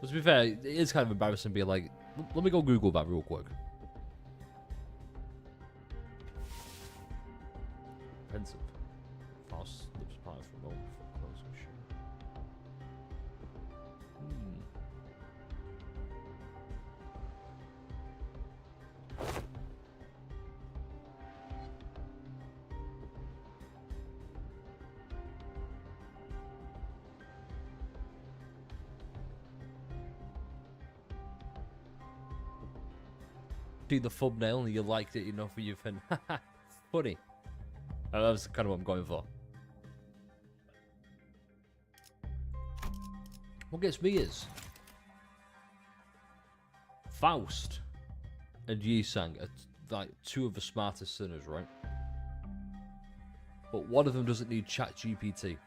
But to be fair, it is kind of embarrassing being like, let me go Google that real quick. Pensive. Faust lips parted for a moment before closing shut. See the thumbnail and you liked it enough where you've been funny. That's kind of what I'm going for. What gets me is Faust and Yi-Sang are like two of the smartest sinners, right? But one of them doesn't need ChatGPT.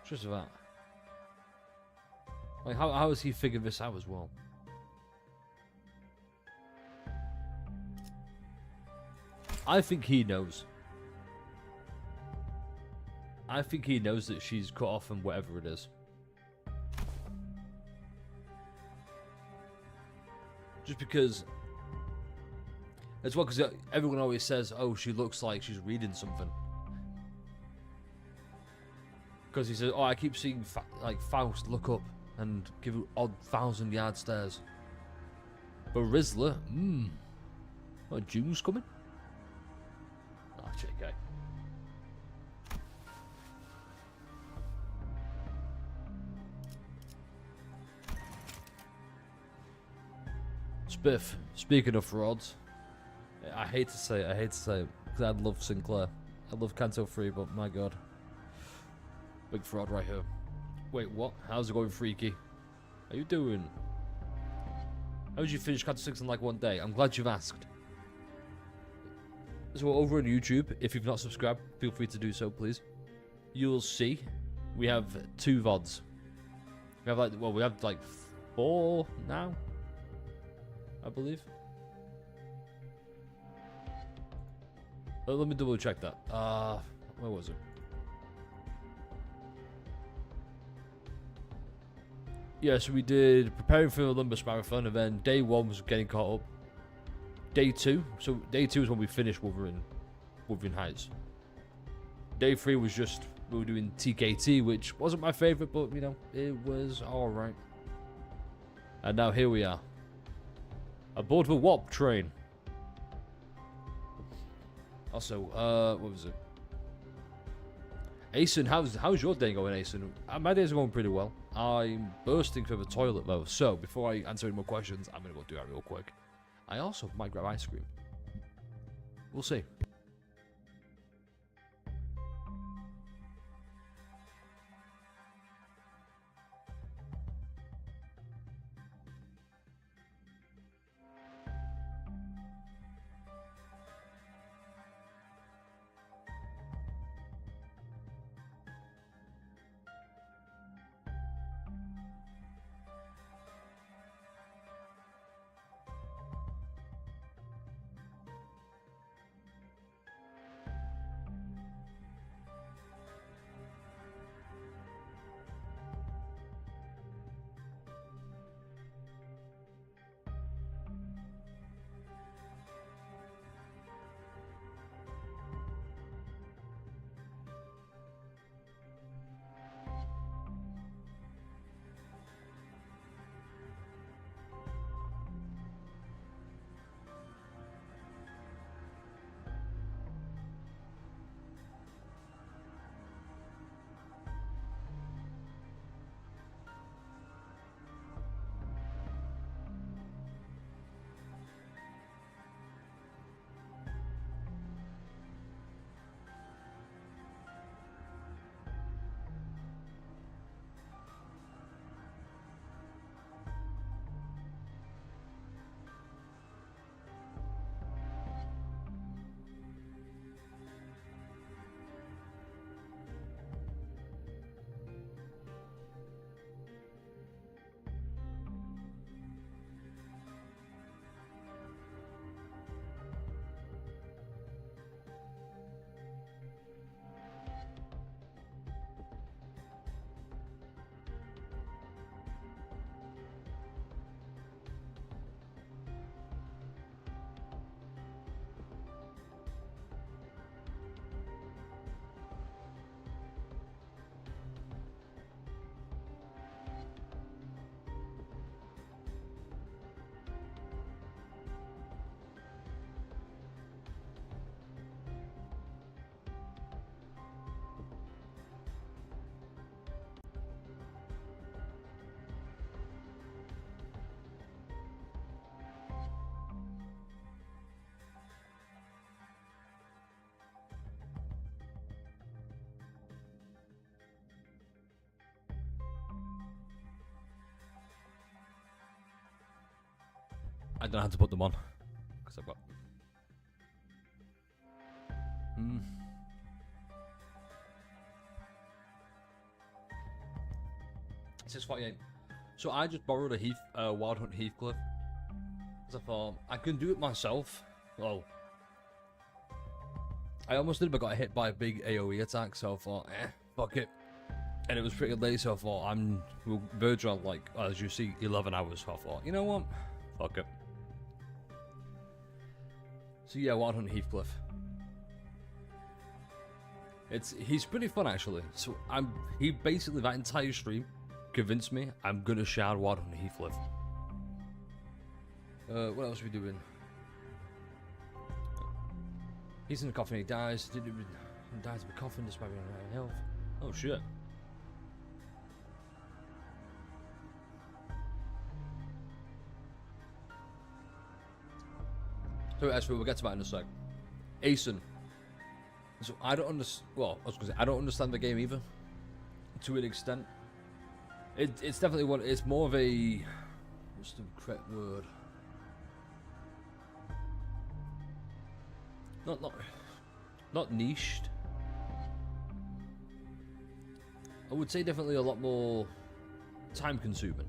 Just that. Like, how has he figured this out as well? I think he knows. I think he knows that she's cut off and whatever it is. Just because... As well, because everyone always says, oh, she looks like she's reading something. Because he says, oh, I keep seeing like Faust look up and give odd 1,000-yard stares. But Rizzler, what, June's coming? Ah, JK. Spiff, speaking of frauds, I hate to say it, because I love Sinclair. I love Canto 3, but my god. Big fraud right here. Wait, what? How's it going, Freaky? How you doing? How did you finish Canto 6 in like one day? I'm glad you've asked. So over on YouTube, if you've not subscribed, feel free to do so, please. You'll see we have 2 VODs. We have like 4 now, I believe. Let me double check that. Where was it? Yeah, so we did preparing for the Limbus marathon, and then day 1 was getting caught up. Day 2, so day 2 is when we finished Wuthering Heights. Day 3 was just, we were doing TKT, which wasn't my favourite, but, you know, it was alright. And now here we are. Aboard the Warp train. Also, what was it? Asen, how's your day going, Asen? My days are going pretty well. I'm bursting for the toilet, though, so before I answer any more questions, I'm going to go do that real quick. I also might grab ice cream. We'll see. I don't know how to put them on because I've got. It says 48. So I just borrowed a Wild Hunt Heathcliff. Because I thought I can do it myself. Well, I almost did, but got hit by a big AoE attack. So I thought, fuck it. And it was pretty late, so I thought we'll verge on, like, as you see, 11 hours. So I thought, you know what? Fuck it. So yeah, Wild Hunt Heathcliff. He's pretty fun actually. So he basically that entire stream convinced me I'm gonna shard Wild Hunt Heathcliff. What else are we doing? He's in the coffin. He dies. He dies of a coffin despite being in health. Oh shit. So actually, we'll get to that in a sec. Asen. So I don't understand. Well, I was gonna say I don't understand the game either, to an extent. It's definitely one. It's more of a. What's the correct word? Not niched. I would say definitely a lot more time consuming.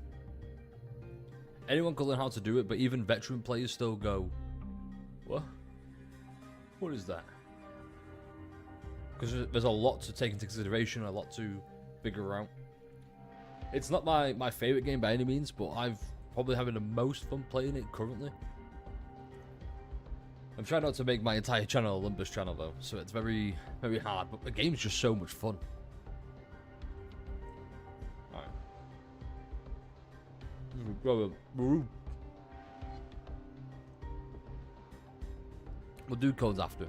Anyone can learn how to do it, but even veteran players still go, what? What is that? Because there's a lot to take into consideration, a lot to figure out. It's not my favorite game by any means, but I've probably having the most fun playing it currently. I'm trying not to make my entire channel a Limbus channel though, so it's very, very hard, but the game's just so much fun. Alright. We'll do codes after.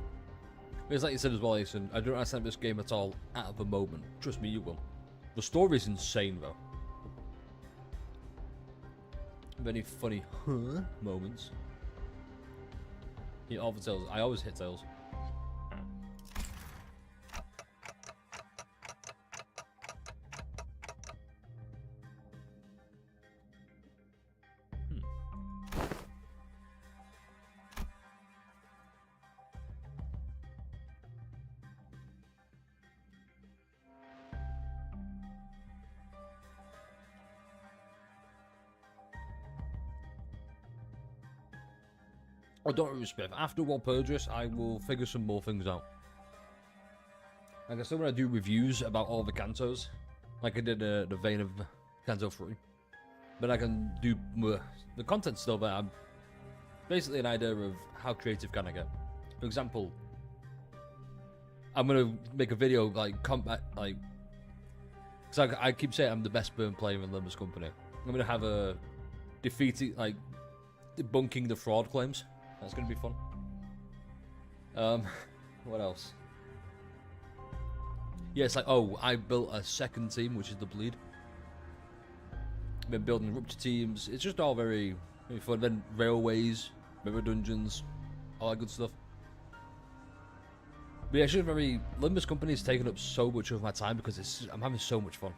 It's like you said as well, Asen, I don't understand this game at all at the moment. Trust me, you will. The story's insane though. Many funny moments. Hit all the tails. I always hit tails. Oh, don't worry, Spiff. After World Purchase, I will figure some more things out. Like I said, when I do reviews about all the Cantos, like I did the vein of Canto 3, but I can do the content still there. I'm basically an idea of how creative can I get. For example, I'm gonna make a video like combat, like, because I keep saying I'm the best burn player in Limbus Company. I'm gonna have a defeating, like, debunking the fraud claims. That's gonna be fun. What else? Yeah, it's like, oh, I built a second team, which is the Bleed. Been building rupture teams. It's just all very, very fun. Then railways, mirror dungeons, all that good stuff. But yeah, it's just very. Limbus Company has taken up so much of my time because I'm having so much fun.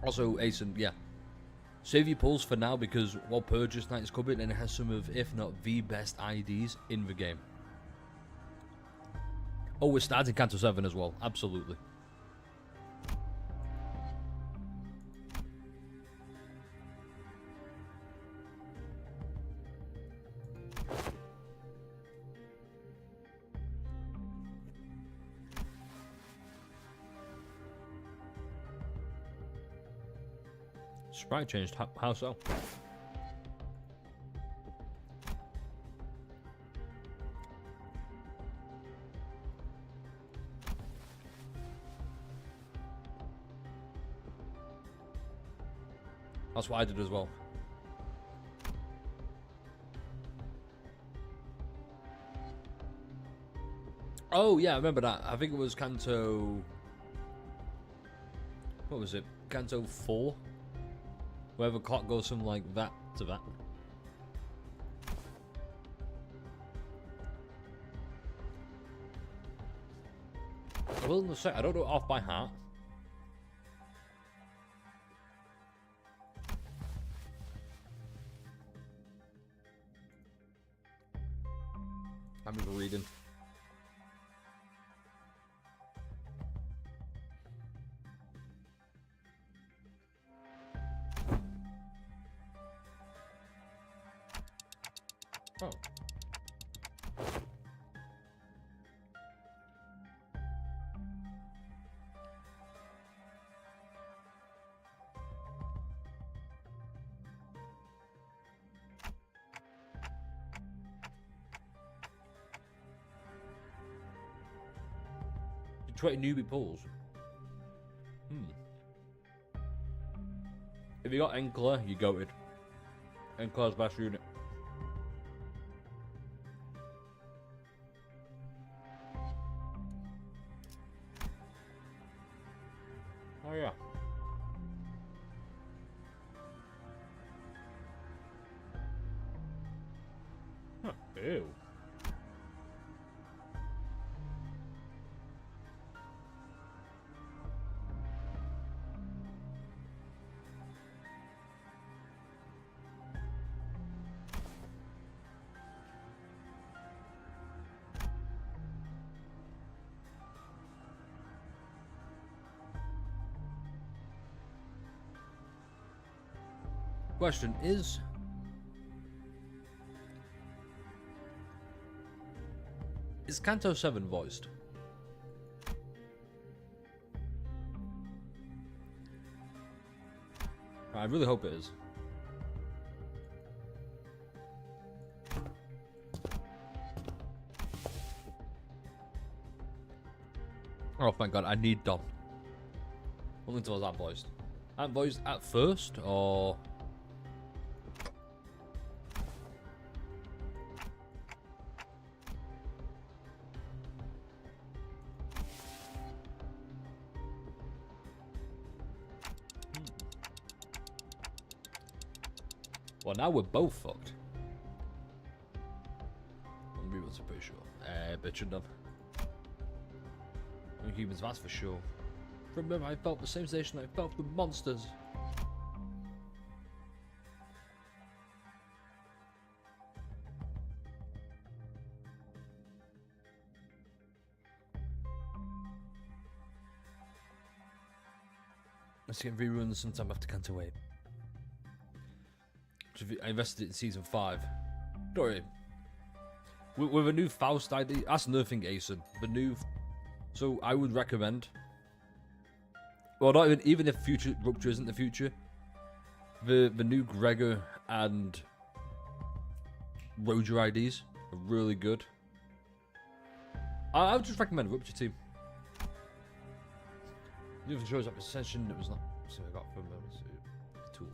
Also, Asen, yeah. Save your pulls for now because World Purchase Night is coming and it has some of, if not the best IDs in the game. Oh, we're starting Canto 7 as well. Absolutely. Sprite changed. How so? That's what I did as well. Oh yeah, I remember that. I think it was Canto. What was it? Canto 4? Where the clock goes from like that to that. I will in a sec. I don't know it off by heart. I'm just reading. Oh. Detroit newbie pulls. If you got Enclair, you goated. Enclair's best unit. Oh yeah. Huh. Ew. Question is Canto 7 voiced? I really hope it is. Oh thank god, I need Dom. Only until that voiced. And voiced at first, or... Well, now we're both fucked. I'm pretty sure. Bitchin' done. No humans, that's for sure. Remember, I felt the same sensation I felt with monsters. Let's get reruns sometime after Canto 8. I invested it in season 5. Don't worry. With a new Faust ID, that's another thing, Asen. The new, so I would recommend. Well, not even if future Rupture isn't the future. The new Gregor and Roger IDs are really good. I would just recommend Rupture team. The other shows up Ascension. It was not. So I got from the tool.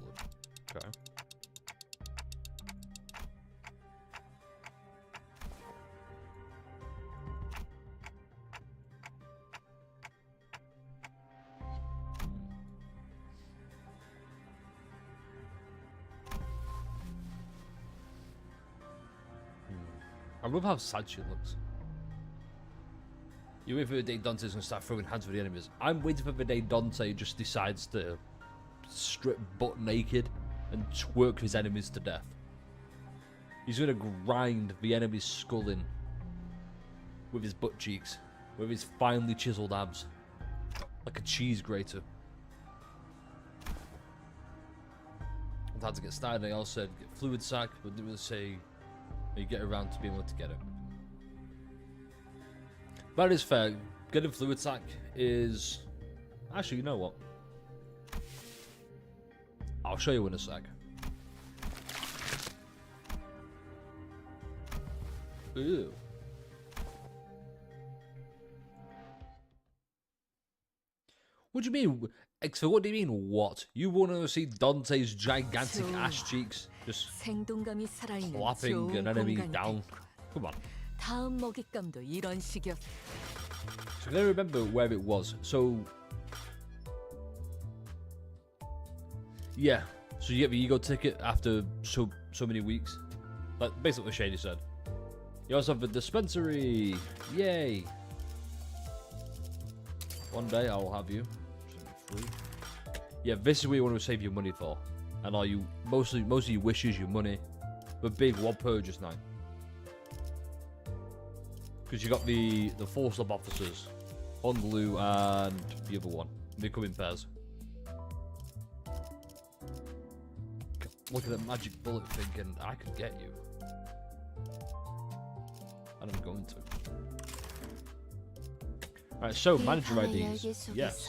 Okay. I love how sad she looks. You wait for the day Dante's gonna start throwing hands for the enemies. I'm waiting for the day Dante just decides to strip butt naked and twerk his enemies to death. He's gonna grind the enemy's skull in with his butt cheeks, with his finely chiseled abs, like a cheese grater. I'm had to get started. I also said get fluid sac, but didn't really say you get around to being able to get it. That is fair. Getting fluid sac is... Actually, you know what? I'll show you in a sec. Ew. What do you mean? Exo, what do you mean, what? You want to see Dante's gigantic ass cheeks just 생동감이 살아있는 slapping 좋은 an enemy 공간이 down? 됐군. Come on. 다음 먹잇감도 이런 식이었어. So can I remember where it was? So... Yeah. So you get the ego ticket after so many weeks. Like, basically what Shady said. You also have the dispensary. Yay. One day I'll have you. Free. Yeah, this is where you want to save your money for. And all you most of your wishes, your money. But big one purchase night. Because you got the 4 sub officers, Honolulu and the other one. They come in pairs. Look at the magic bullet thinking I could get you. And I'm going to. Alright, so manager IDs. Yes.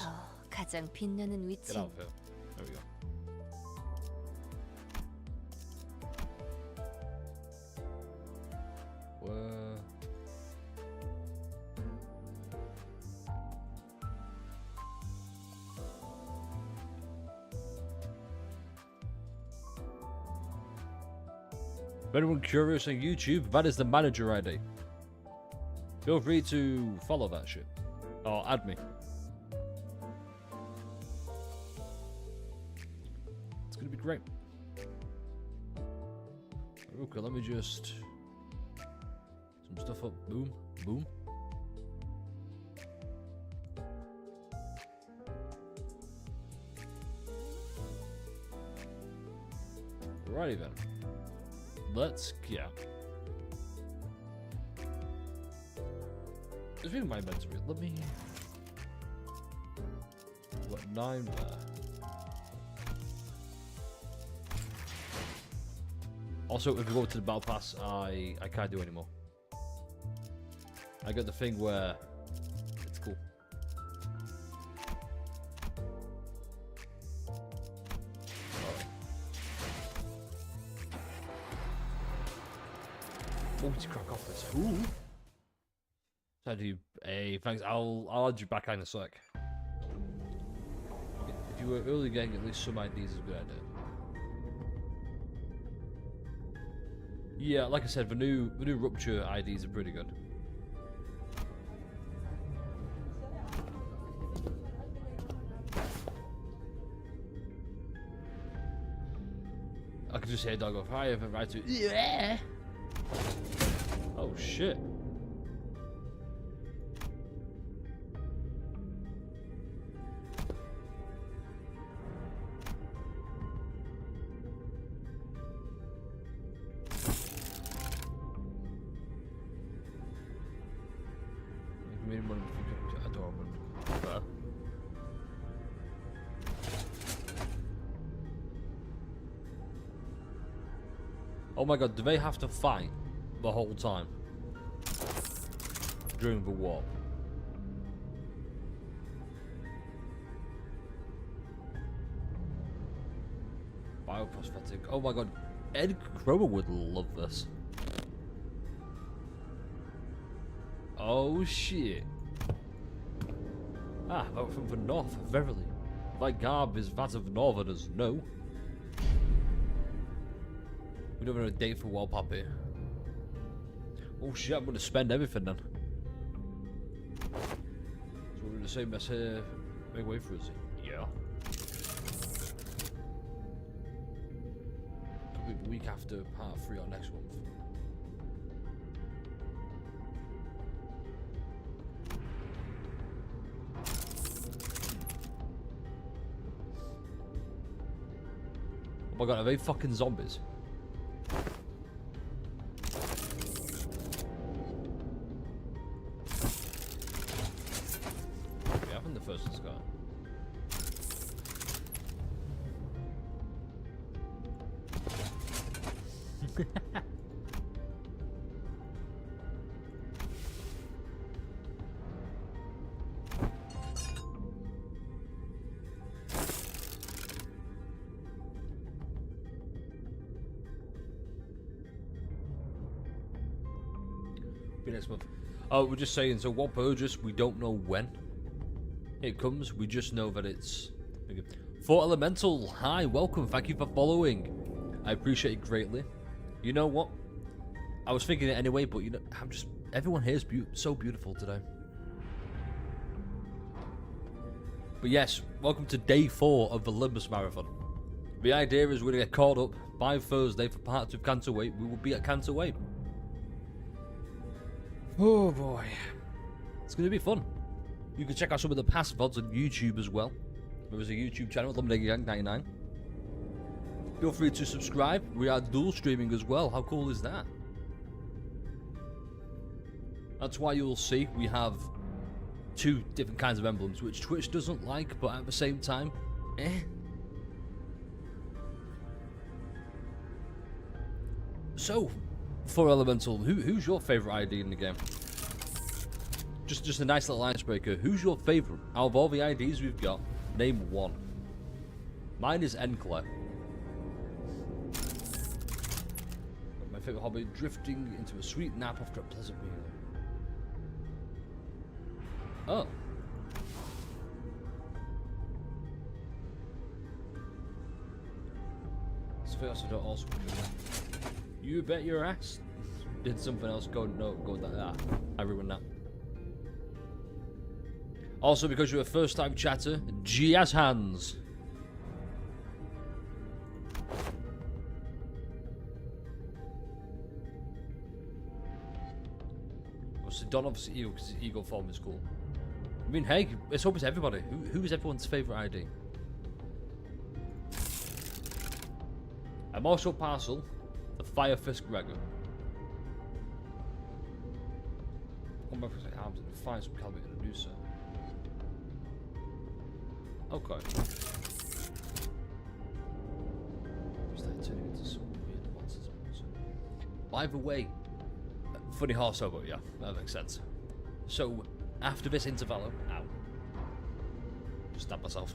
가장 빛나는 Get 위치. out of here. There we go. Where? If anyone curious on YouTube, that is the manager ID. Feel free to follow that shit. Or add me. It's gonna be great. Okay, let me just... some stuff up. Boom. Boom. Righty then. Let's get. There's really my inventory. Let me. What, 9 there? Also, if we go to the battle pass, I can't do anymore. I got the thing where it's cool. Multi-crack office. Ooh. So I do a thanks. I'll add you back in a sec. If you were early getting at least some ideas, is a good idea. Yeah, like I said, the new rupture IDs are pretty good. I could just hear a dog go, "Hi, if I right to." Yeah. Oh shit. Oh my god, do they have to fight the whole time during the war? Bioprosthetic. Oh my god, Ed Cromer would love this. Oh shit. Ah, vote from the north, verily. Thy garb is that of northerners, no. We don't have a date for wallpaper here. Oh shit, I'm gonna spend everything then. So we're in the same mess here. Make way for us. Yeah. Could be the week after part 3 or next month. Oh my god, are they fucking zombies? Next month. Oh, we're just saying, so what purchase, we don't know when it comes, we just know that it's... For Elemental, hi, welcome, thank you for following. I appreciate it greatly. You know what? I was thinking it anyway, but you know, everyone here is so beautiful today. But yes, welcome to day 4 of the Limbus Marathon. The idea is we're going to get caught up by Thursday for part 2 of Canto 8. We will be at Canto 8. Oh boy, it's going to be fun. You can check out some of the past VODs on YouTube as well. There is a YouTube channel, Gang99. Feel free to subscribe. We are dual streaming as well. How cool is that? That's why you'll see we have two different kinds of emblems, which Twitch doesn't like, but at the same time, eh. So, for Elemental, who's your favourite ID in the game? Just a nice little icebreaker. Who's your favourite? Out of all the IDs we've got, name one. Mine is Enclair. My favourite hobby, drifting into a sweet nap after a pleasant meal. Oh. Something else I don't also You bet your ass. Did something else go with that? Ah, I ruined that. Also, because you're a first-time chatter, G has hands. So Don obviously Eagle, because his Eagle form is cool. I mean, hey, let's hope it's everybody. Who is everyone's favourite ID? I'm also Parcel, the Fire Fist Gregor. One more arms and find some caliber to do so. Okay. Is that turning into some weird monsters? By the way, funny horse over, yeah, that makes sense. So, after this intervallo, ow, just stabbed myself.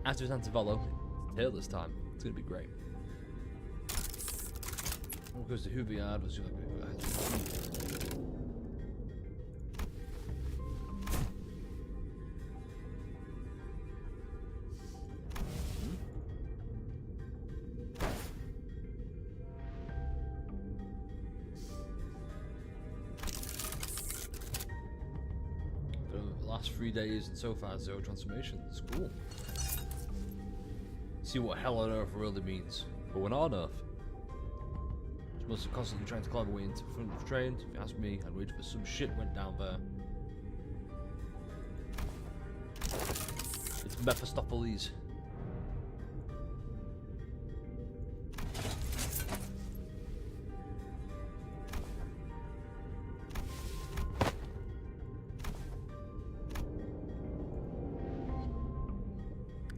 After this intervallo, tail this time, it's gonna be great. Because the Hubiyard was like, the last 3 days and so far 0 transformations. Cool. See what hell on earth really means. But when on earth, must have constantly trying to climb away into front of the train. If you ask me, I'd wait for some shit went down there. It's Mephistopheles.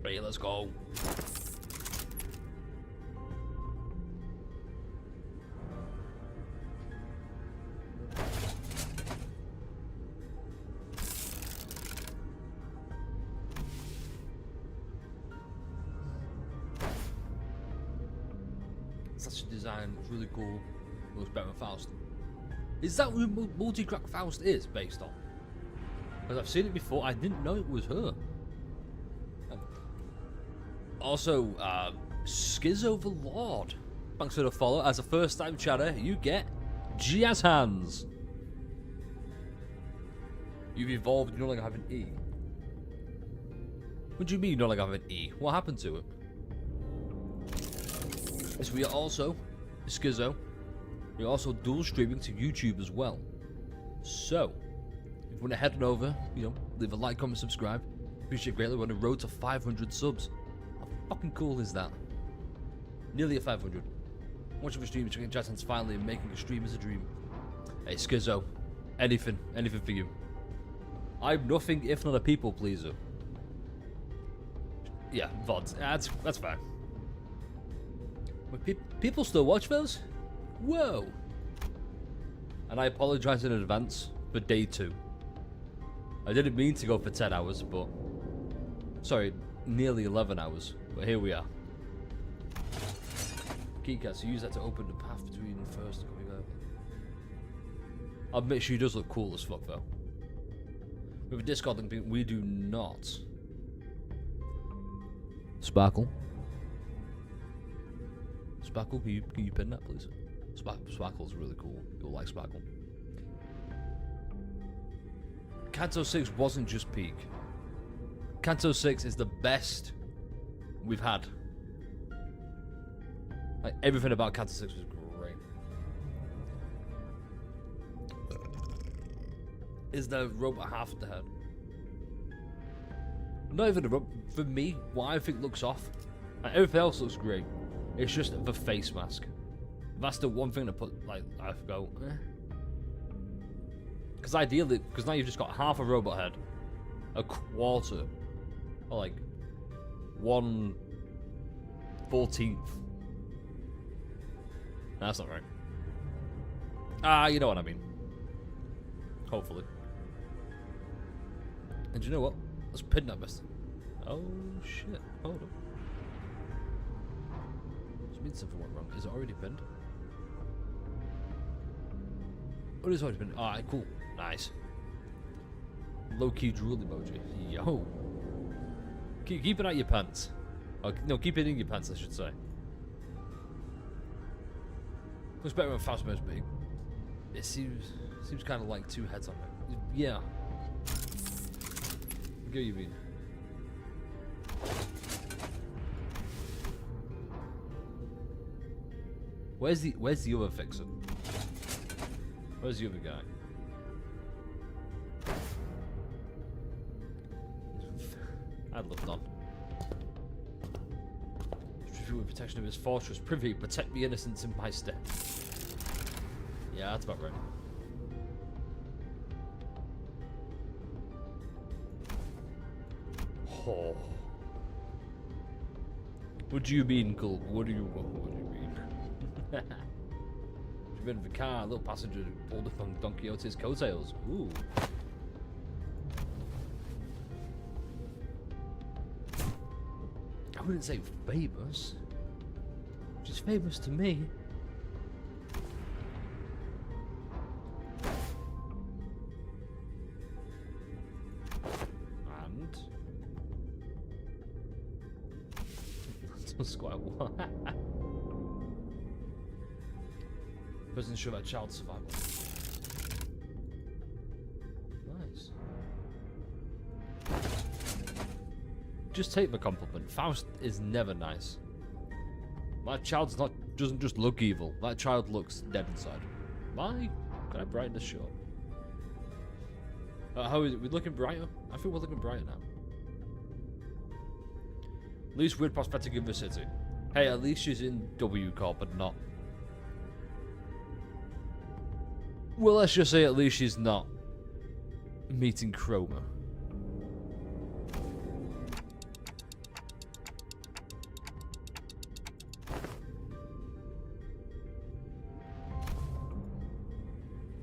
Right, let's go. Such a design, it's really cool. Looks better than Faust. Is that who Multi-Crack Faust is based on? Because I've seen it before, I didn't know it was her. Also, Schizo the Lord. Thanks for the follow. As a first time chatter, you get Jazz Hands. You've evolved, you no longer have an E. What do you mean you no longer have an E? What happened to it? Yes, we are also Schizo. We're also dual streaming to YouTube as well. So, if you want to head on over, leave a like, comment, subscribe. Appreciate it greatly. We're on the road to 500 subs. How fucking cool is that? Nearly at 500. Watching the stream, checking chat, and finally making a stream is a dream. Hey, Schizo. Anything for you. I'm nothing if not a people pleaser. Yeah, VODs. That's fine. But people still watch those? Whoa! And I apologize in advance for day 2. I didn't mean to go for 10 hours, but... Sorry, nearly 11 hours. But here we are. Keycard, so use that to open the path between the first and coming out. I'll admit she does look cool as fuck, though. With a Discord link, we do not. Sparkle. Sparkle, can you pin that, please? Sparkle's really cool. You'll like Sparkle. Canto 6 wasn't just peak. Canto 6 is the best we've had. Like, everything about Canto 6 was great. Is the robot half of the head? Not even the robot. For me, what I think looks off, like, everything else looks great. It's just the face mask. That's the one thing to put, like, I go, eh. Because ideally, because now you've just got half a robot head, a quarter, or like 1/14. That's not right. You know what I mean. Hopefully. And you know what? Let's pin that best. Oh shit. Hold on. This means something went wrong. Is it already pinned? Oh, it is already pinned. Alright, cool. Nice. Low-key drool emoji. Yo. Keep it out your pants. Oh, no, keep it in your pants, I should say. Looks better when Phasma's big. It seems kind of like two heads on it. Yeah. I get what you mean. Where's the other fixer? Where's the other guy? I'd love none. With protection of his fortress, privy, protect the innocents in my stead. Yeah, that's about right. Oh. What do you mean, Gulp? What do you mean? You've been in the car, a little passenger pulled up on Don Quixote's coattails. Ooh. I wouldn't say famous. She's famous to me. And that's quite what. Wasn't sure about child survival. Nice. Just take the compliment. Faust is never nice. That child's doesn't just look evil. That child looks dead inside. Why? Can I brighten the show? How is it? We're looking brighter? I think we're looking brighter now. Least weird prosthetic in the city. Hey, at least she's in W Corp, but not. Well, let's just say at least she's not meeting Chroma.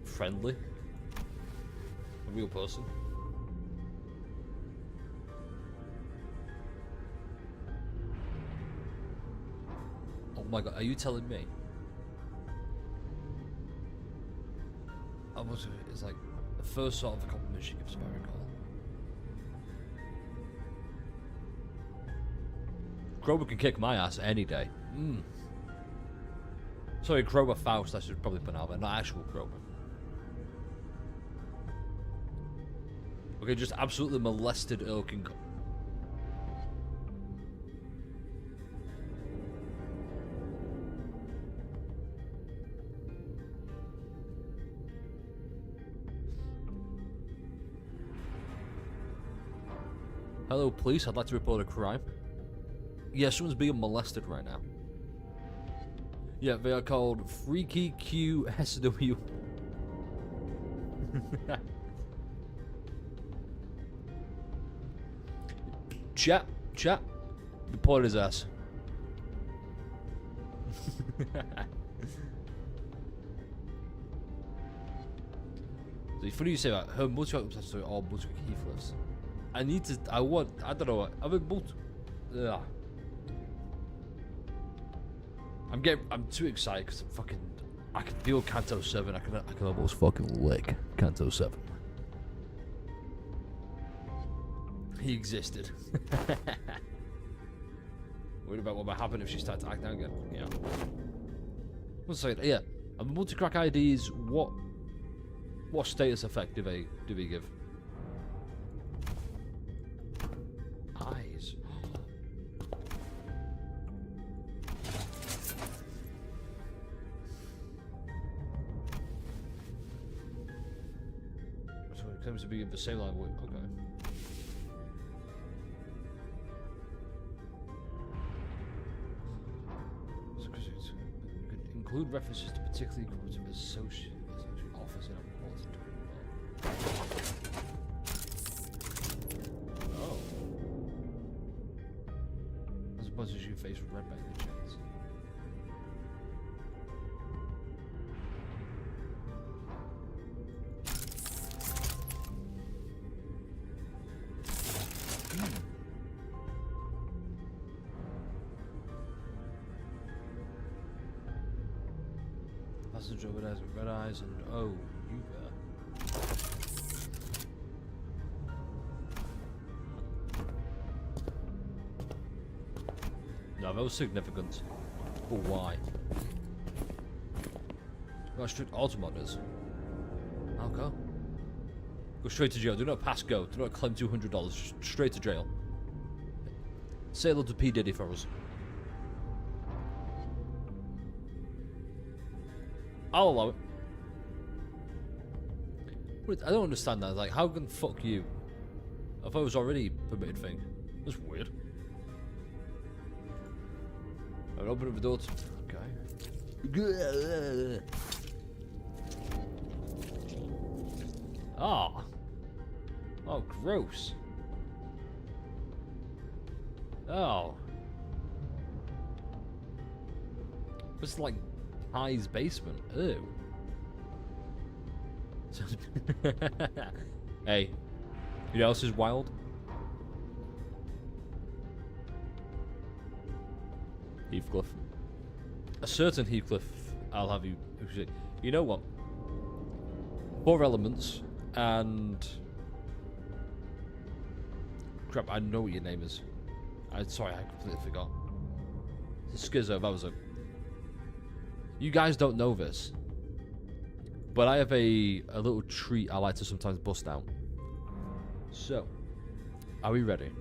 Friendly. A real person. Oh my god, are you telling me? It's like the first sort of compliment she gives, if I recall. Krober can kick my ass any day. Sorry, Krober Faust, I should probably put out there, not actual Krober. Okay, just absolutely molested Earl King. Hello, police. I'd like to report a crime. Yeah, someone's being molested right now. Yeah, they are called Freaky Q SW. Chat, report his ass. It's funny you say that. Her multi-track obsessed are all multi-track heathless. I don't know what. I'm too excited because I can feel Canto 7. I can almost fucking lick Canto 7. He existed. Worried about what might happen if she starts to act out again. Yeah. One second. Yeah. And the multi-crack IDs, what status effect do they give? Eyes. So it comes to be in the same line. Okay. Include references to particularly corruptive associate office in a report. face with red by any chance? Passenger with red eyes and oh, you there. No, that was significant. But why? Got strict automoders. I'll go. Go straight to jail. Do not pass go. Do not claim $200. Just straight to jail. Say hello to P. Diddy for us. I'll allow it. Wait, I don't understand that. Like, how can fuck you? I thought it was already a permitted thing. That's weird. I'll open up the door to... Okay. Ah. Oh, gross. Oh. It's like High's basement. Ew. Hey. You know what else is wild? Heathcliff. A certain Heathcliff, I'll have you... You know what? 4 elements, and... Crap, I know what your name is. Sorry, I completely forgot. Schizo, that was a... You guys don't know this. But I have a little treat I like to sometimes bust out. So, are we ready?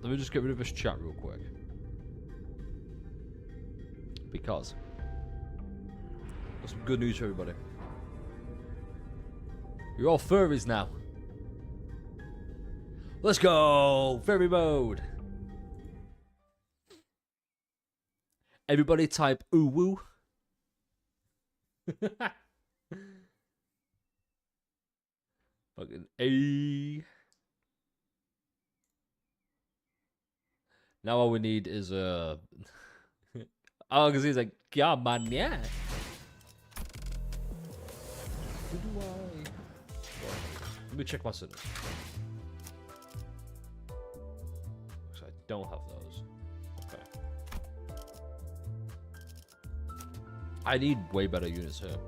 Let me just get rid of this chat real quick. Because got some good news for everybody. You're all furries now. Let's go! Furry mode! Everybody type ooh woo. Fucking A. Now all we need is a... Oh, because he's like, yeah, man, yeah. Who do I... Well, let me check my settings. Because I don't have those. Okay. I need way better units here.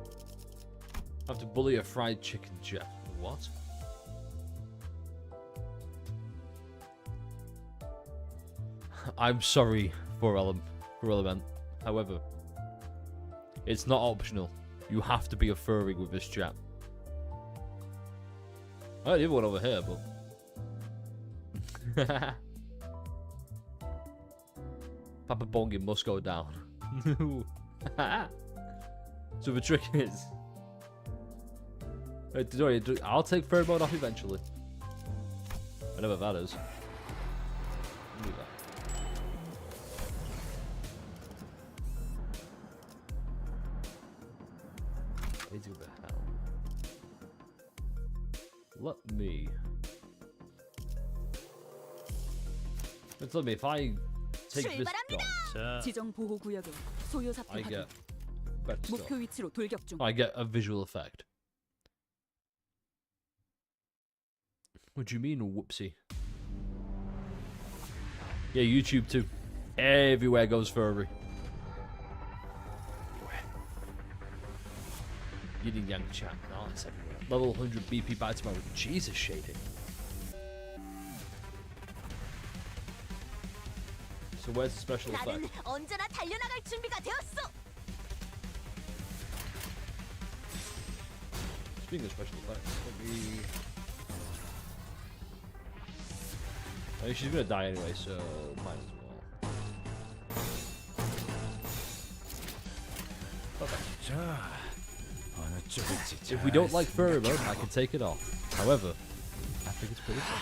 I have to bully a fried chicken jet. What? I'm sorry for element. However, it's not optional. You have to be a furry with this chat. I had the other one over here, but... Papa Bongi must go down. So the trick is... I'll take furry mode off eventually. Whenever that is. Do that. Into the hell. Let me. It's let me if I take this gun, 지정 보호 구역에 소요 사표 I 확인. get better stuff. 목표 위치로 돌격 중. I get a visual effect. What do you mean, whoopsie? Yeah, YouTube too. Everywhere goes furry. Yin Yang chat. No, it's everywhere. Level 100 BP by tomorrow. Jesus, shady. So where's the special effect? 나는 언제나 달려나갈 준비가 되었어. Speaking of special effects, let me... I mean, she's gonna die anyway, so might as well. If we don't like furry mode, I can take it off. However, I think it's pretty fun.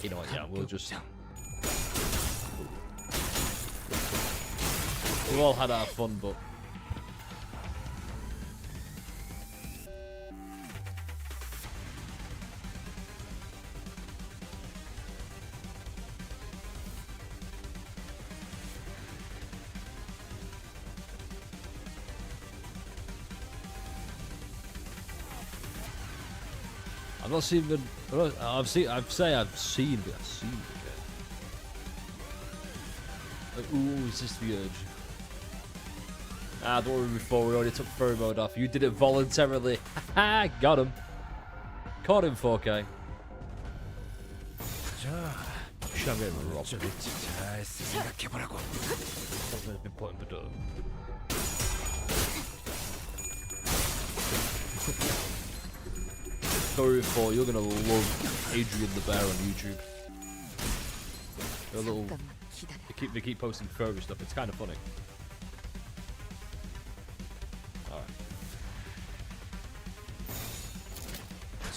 You know what, yeah, we'll just... We've all had our fun, but... I'm not seeing the. I've seen. I've seen it. I've seen it. Like, ooh, is this the urge? Ah, don't worry. Before we already took furry mode off. You did it voluntarily. Haha, got him. Caught him, 4K. Show me a rob. 잘 생각해보라고. Something's been put in the dirt. Furry 4, you're gonna love Adrian the Bear on YouTube. They're a little. They keep posting furry stuff. It's kind of funny. Alright.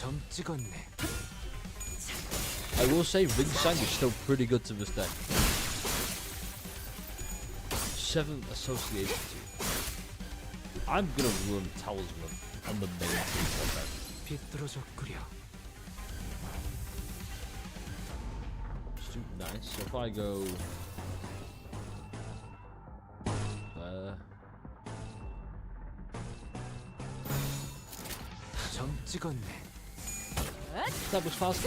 점 찍었네. I will say Ring Sang is still pretty good to this day. 7 association team. I'm gonna run Talisman on the main team. 비뚤어졌구려. Nice. So if I go 점 찍었네. that was fast.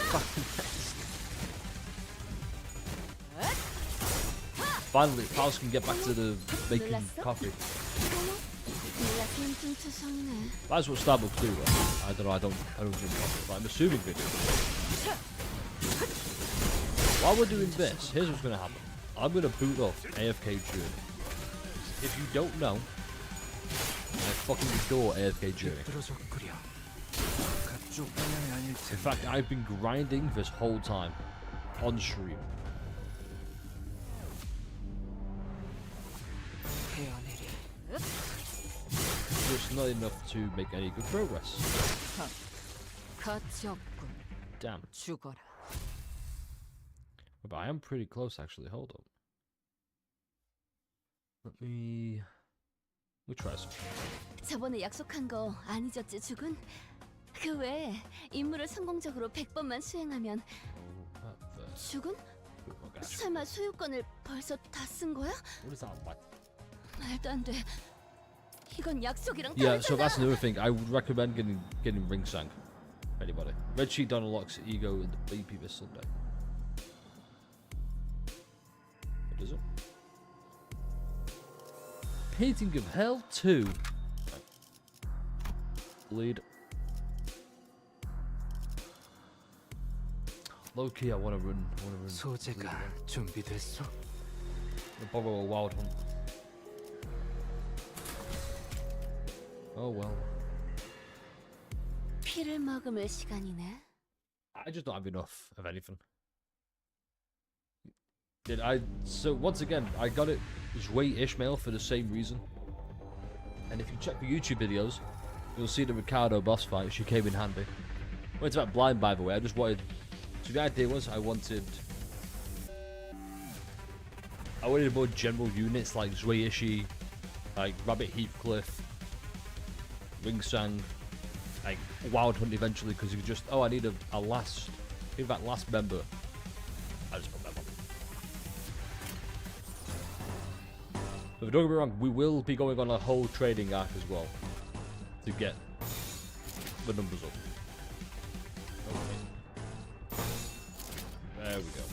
Finally, Faust can get back to the making coffee. That's what Starbucks do, right? I don't know. I don't drink coffee, but I'm assuming they do. While we're doing this, here's what's gonna happen. I'm gonna boot up AFK Journey. If you don't know, I fucking adore AFK Journey. 비뚤어졌구려. 그쪽 방향이 아닐 텐데. In fact, I've been grinding this whole time on stream. 헤어내리. Just not enough to make any good progress. 가치 없군. Damn. 죽어라. But I am pretty close, actually. Hold up. We'll try some. 저번에 약속한 거 안 잊었지, 죽은? 그 외에 임무를 성공적으로 100번만 수행하면 죽은? 설마 소유권을 벌써 다 쓴 거야? What is that like? 말도 안 돼. 이건 약속이랑 Yeah, 다르잖아. so that's another thing. I would recommend getting Ring Sang. Anybody? Red Sheet Don unlocks Ego in the BP this Sunday. What is it? Painting of Hell 2. Lead. Low key, I want to run. 소재가 준비됐어? Borrow a Wild Hunt. Oh well. 피를 머금을 시간이네. I just don't have enough of anything. So once again, I got it Zway Ishmael for the same reason. And if you check the YouTube videos, you'll see the Ricardo boss fight. She came in handy. Went about blind, by the way. I just wanted. So the idea was I wanted more general units like Zway Ishi, like Rabbit Heathcliff, Ring Sang, like Wild Hunt eventually, because you just I need a last, in fact last member. I just put them on. But don't get me wrong, we will be going on a whole trading arc as well to get the numbers up. Okay. There we go.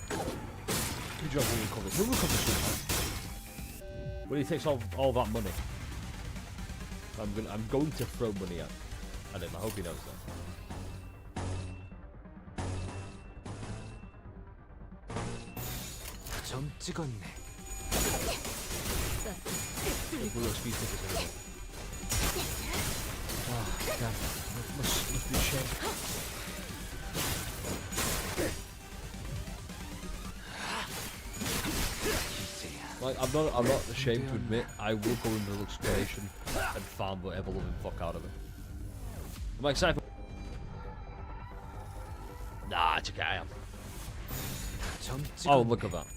Good job, we'll recover. We'll recover somehow. When he takes all that money, I'm going to throw money at him. I hope he knows that. 점 찍었네. We'll let speed tickets anyway. Ah, damn. Must be a shame. Like, I'm not ashamed to admit, I will go into exploration and farm whatever living fuck out of it. Am I excited? Nah, it's okay, I am. 점 Oh, 찍었네. look at that.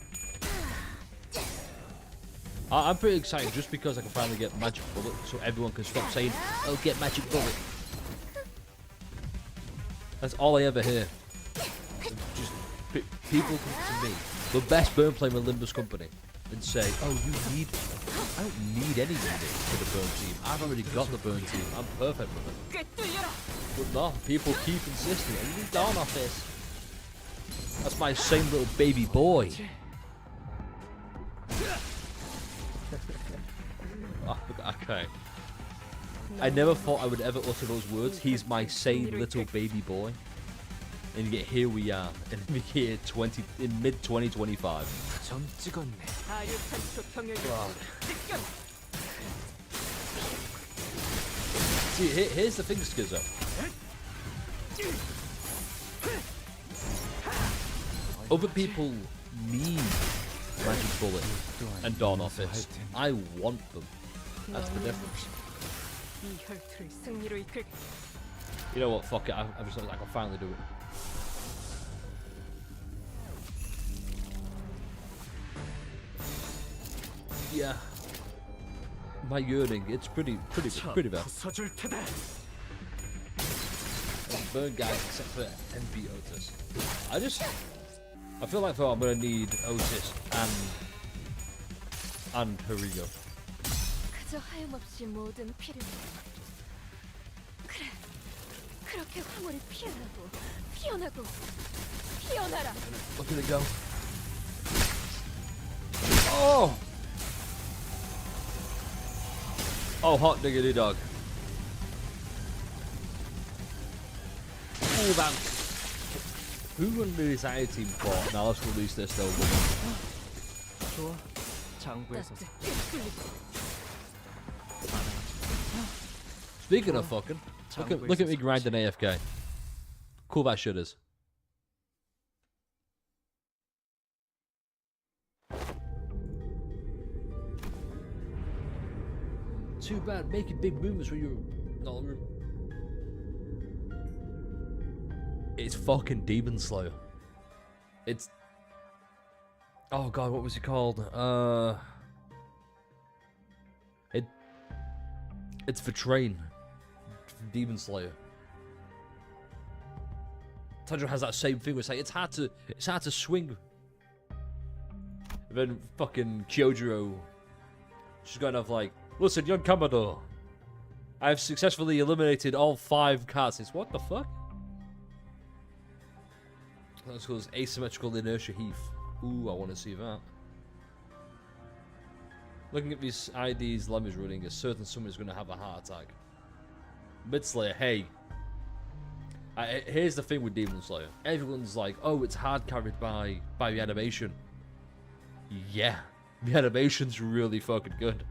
I'm pretty excited just because I can finally get Magic Bullet, so everyone can stop saying, "Oh, get Magic Bullet." That's all I ever hear. Just people come to me the best burn play with Limbus company and say, oh, you need... I don't need any unit for the burn team. I've already got the burn team. I'm perfect with it. But no, people keep insisting. You need Dawn off this. That's my same little baby boy. Okay. I never thought I would ever utter those words. He's my sane little baby boy. And yet here we are in mid 2025. 점 찍었네. See, here's the thing, Skizzo. Other people need Magic Bullet and Dawn Office. I want them. That's the difference. You know what? Fuck it. I just I can finally do it. Yeah. My yearning, it's pretty bad. 부숴줄 테다. Burn guys except for NB Otis. I feel like though I'm gonna need Otis and Harigo. 그저 하염없이 모든 피를. 그래. 그렇게 황홀히 피어나고 피어나고 피어나라. Look at it go. Oh! Oh, hot diggity dog. Oh, that. Who run the design team for? Now let's release this though. 좋아. 장부에서 Speaking of fucking, look at me grinding AFK. Cool that shit is. Too bad making big movements when you're not in the room. It's fucking Demon Slayer. It's... Oh god, what was it called? It's the train. Demon Slayer. Tanjiro has that same thing where it's like it's hard to swing. And then fucking Kyojiro, she's gonna have like, listen, young Commodore, I've successfully eliminated all 5 cards. It's what the fuck? That's called asymmetrical inertia heath. Ooh, I want to see that. Looking at these IDs Lemmy's running, a certain someone is going to have a heart attack. Mid-Slayer, hey. Here's the thing with Demon Slayer. Everyone's like, oh, it's hard carried by the animation. Yeah, the animation's really fucking good.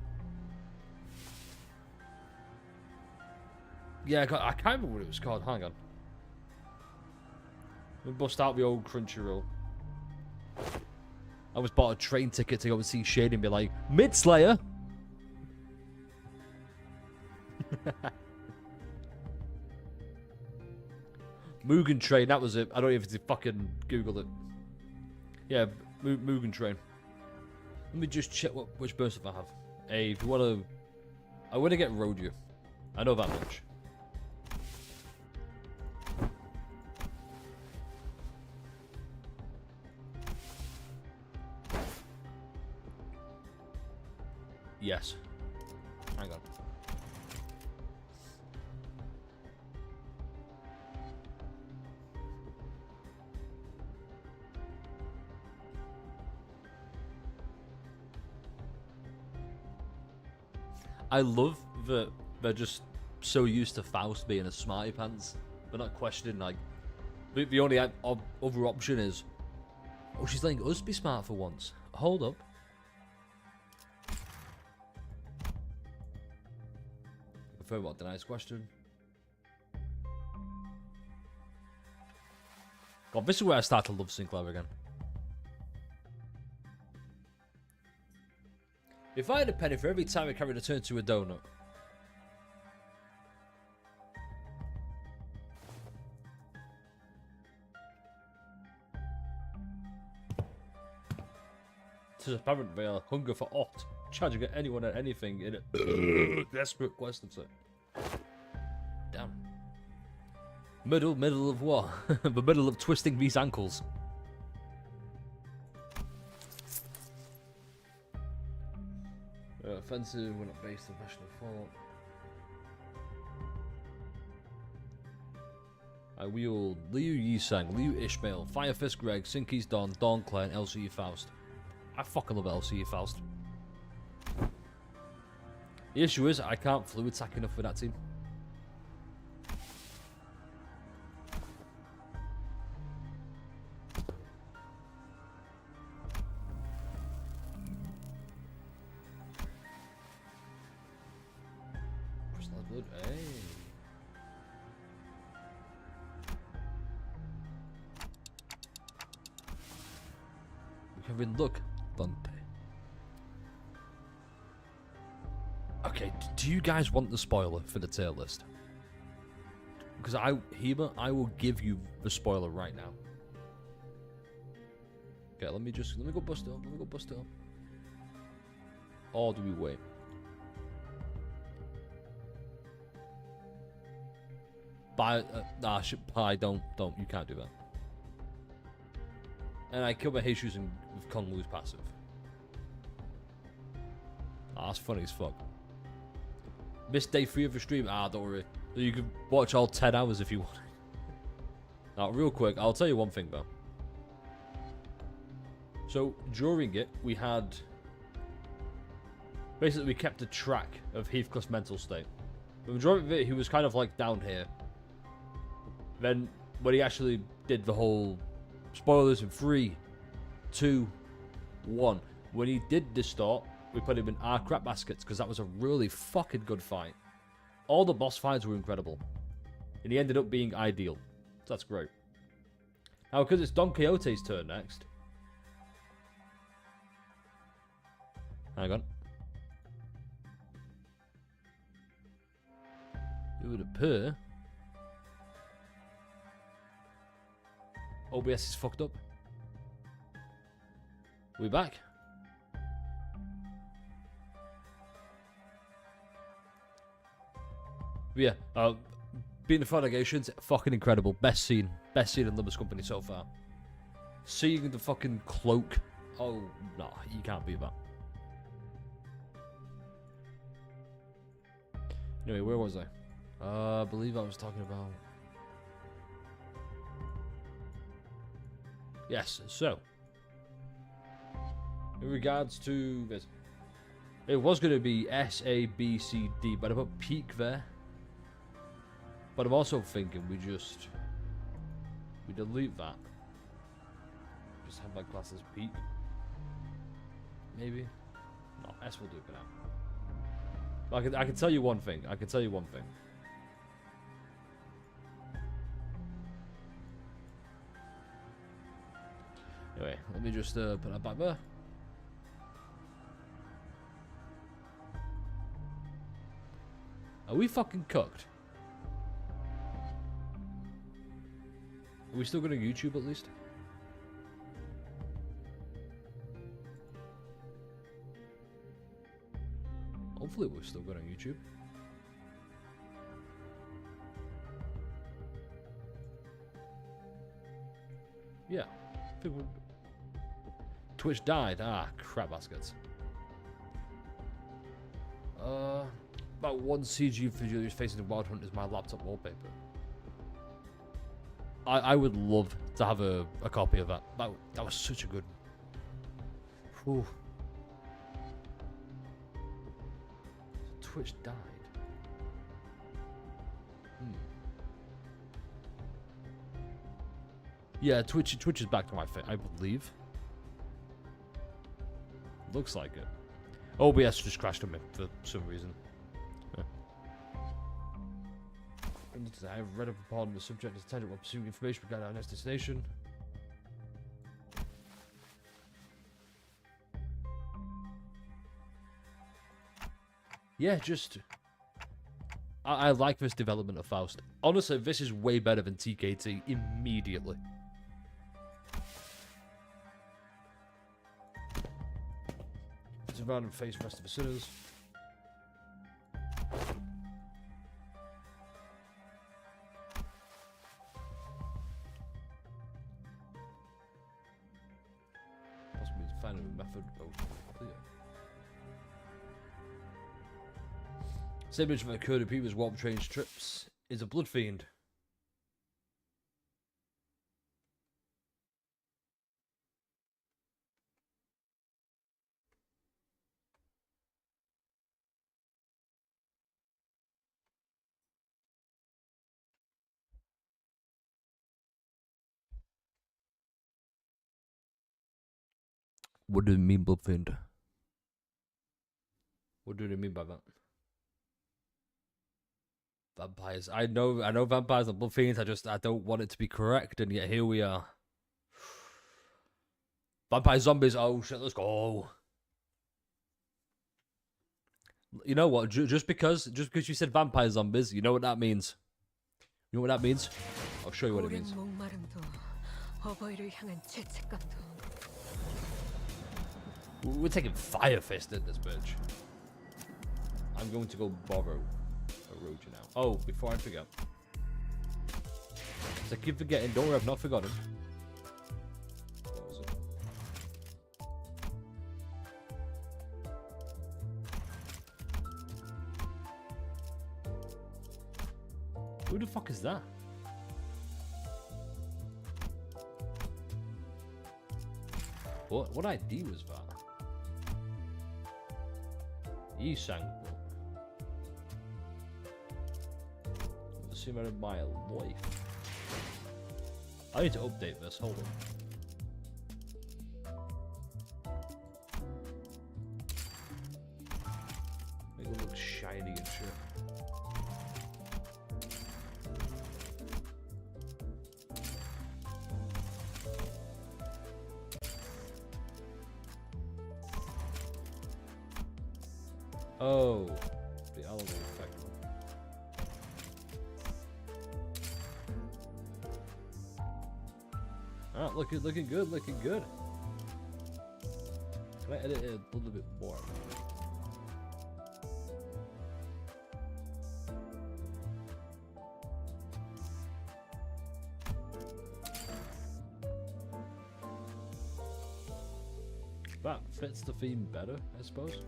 Yeah, I can't remember what it was called. Hang on. We bust out the old Crunchyroll. I was bought a train ticket to go and see Shady and be like, Mid-Slayer? Mugen Train, that was it. I don't even have to fucking Google it. Yeah, Mugen Train. Let me just check which burst I have. Hey, if you want to... I want to get Rodio. I know that much. Yes. Hang on. I love that they're just so used to Faust being a smarty pants. They're not questioning, like, the only other option is, oh, she's letting us be smart for once. Hold up. For what, the nice question? God, this is where I start to love Sinclair again. If I had a penny for every time I carried a turn to a donut. It is apparent they are hunger for aught, charging at anyone and anything in a desperate quest of it. Damn. Middle of what? The middle of twisting these ankles. offensive. We're not based on national fault. I wield Liu Yisang, Liu Ishmael, Firefist Greg, Sinky's Don, Dawn Claire, and LCE Faust. I fucking love LCE Faust. The issue is, I can't fluid sack enough for that team. Personalized blood, hey. We can win luck, Dante. Okay, do you guys want the spoiler for the tier list? Because I will give you the spoiler right now. Okay, let me go bust it up. Let me go bust it up. Or do we wait? Don't. You can't do that. And I kill my Jesus with Kung Lu's passive. That's funny as fuck. Missed day 3 of the stream. Don't worry. You can watch all 10 hours if you want. Now, real quick, I'll tell you one thing though. So, during it, we had... Basically, we kept a track of Heathcliff's mental state. The majority of it, he was kind of like down here. Then, when he actually did the whole spoilers in 3, 2, 1. When he did distort, we put him in our crap baskets because that was a really fucking good fight. All the boss fights were incredible. And he ended up being ideal. So that's great. Now, because it's Don Quixote's turn next. Hang on. It would appear OBS is fucked up. We back? Yeah, being the Allegations, fucking incredible. Best scene in Limbus Company so far. Seeing the fucking cloak. Oh, no, you can't beat that. Anyway, where was I? I believe I was talking about... Yes, so. In regards to this. It was going to be S, A, B, C, D, but I put peak there. But I'm also thinking we delete that. Just have my class as peak. Maybe. No, S will do it for now. I can tell you one thing. Anyway, let me just put that back there. Are we fucking cooked? Are we still going to YouTube at least? Hopefully we're still going on YouTube. Yeah. I think Twitch died. Crap baskets. About one CG video is facing the Wild Hunt is my laptop wallpaper. I would love to have a copy of that. That was such a good... Whew. Twitch died. Yeah, Twitch is back to my fit, I believe. Looks like it. OBS just crashed on me for some reason. Yeah. I have read up upon the subject as tangent while pursuing information regarding our next destination. Yeah, just... I like this development of Faust. Honestly, this is way better than TKT immediately. It's around and face the rest of the sinners. Possibly finding a method of clear. Same mission that occurred in previous warp train trips is a blood fiend. What do you mean, blood fiend? What do they mean by that? Vampires. I know vampires are blood fiends. I don't want it to be correct, and yet here we are. Vampire zombies. Oh shit, let's go. You know what? Just because you said vampire zombies, you know what that means. You know what that means? I'll show you what it means. We're taking Fire Fist in this bitch. I'm going to go borrow a road now. Oh, before I forget. I keep forgetting. Don't worry, I've not forgotten. What was it? Who the fuck is that? What ID was that? Yisang book. Never seen that in my life. I need to update this. Hold on. Make it look shiny and shit. Oh, the alleyway effect. Ah, looking good, looking good. Can I edit it a little bit more? That fits the theme better, I suppose.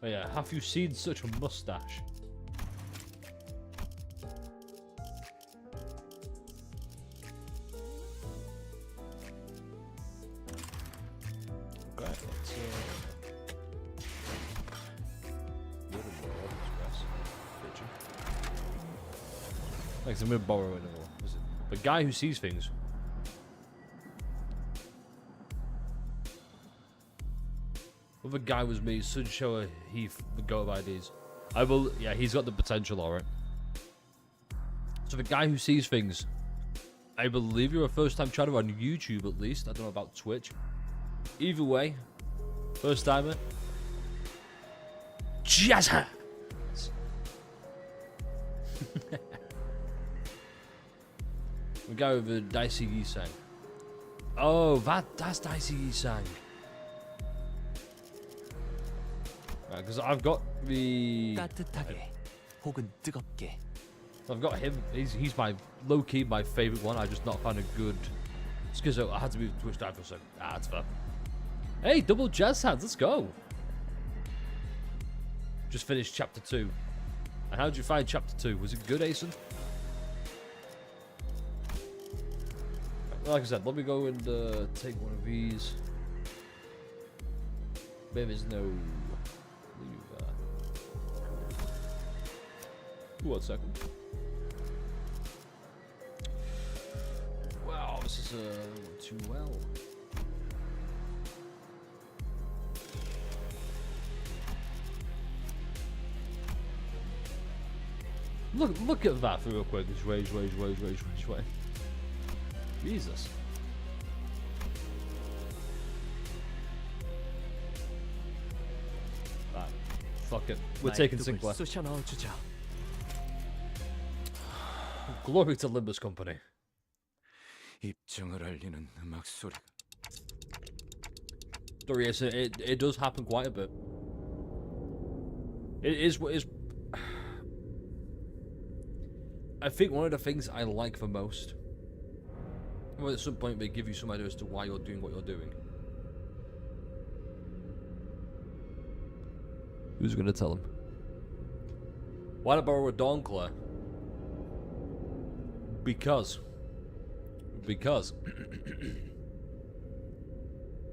Oh yeah, have you seen such a mustache? Okay, let's thanks, I'm gonna borrow another one. The guy who sees things. If a guy was me, should show a Heath the go of IDs. I will. Yeah, he's got the potential, alright. So the guy who sees things, I believe you're a first-time chatter on YouTube at least. I don't know about Twitch. Either way, first timer. Jazz hands. The guy with the Dicey Yisang. Oh, that's Dicey Yisang. Because I've got the. 따뜻하게 혹은 뜨겁게. I've got him. He's my low key my favorite one. I just not found a good. It's because I had to move Twitch down for a second. Ah, that's fair. Hey, double jazz hands. Let's go. Just finished chapter 2. And how did you find chapter 2? Was it good, Asen? Like I said, let me go and take one of these. Maybe there's no. One second. Wow, this is too well. Look at that for real quick. Just rage. Jesus. Right. Fuck it. We're taking Sinclair. Glory to Limbus Company. 입장을 알리는 음악 소리. Sorry, yes, it does happen quite a bit. It is what is. I think one of the things I like the most. Well, at some point they give you some idea as to why you're doing what you're doing. Who's gonna tell him? Why not borrow a Dawnclaw? Because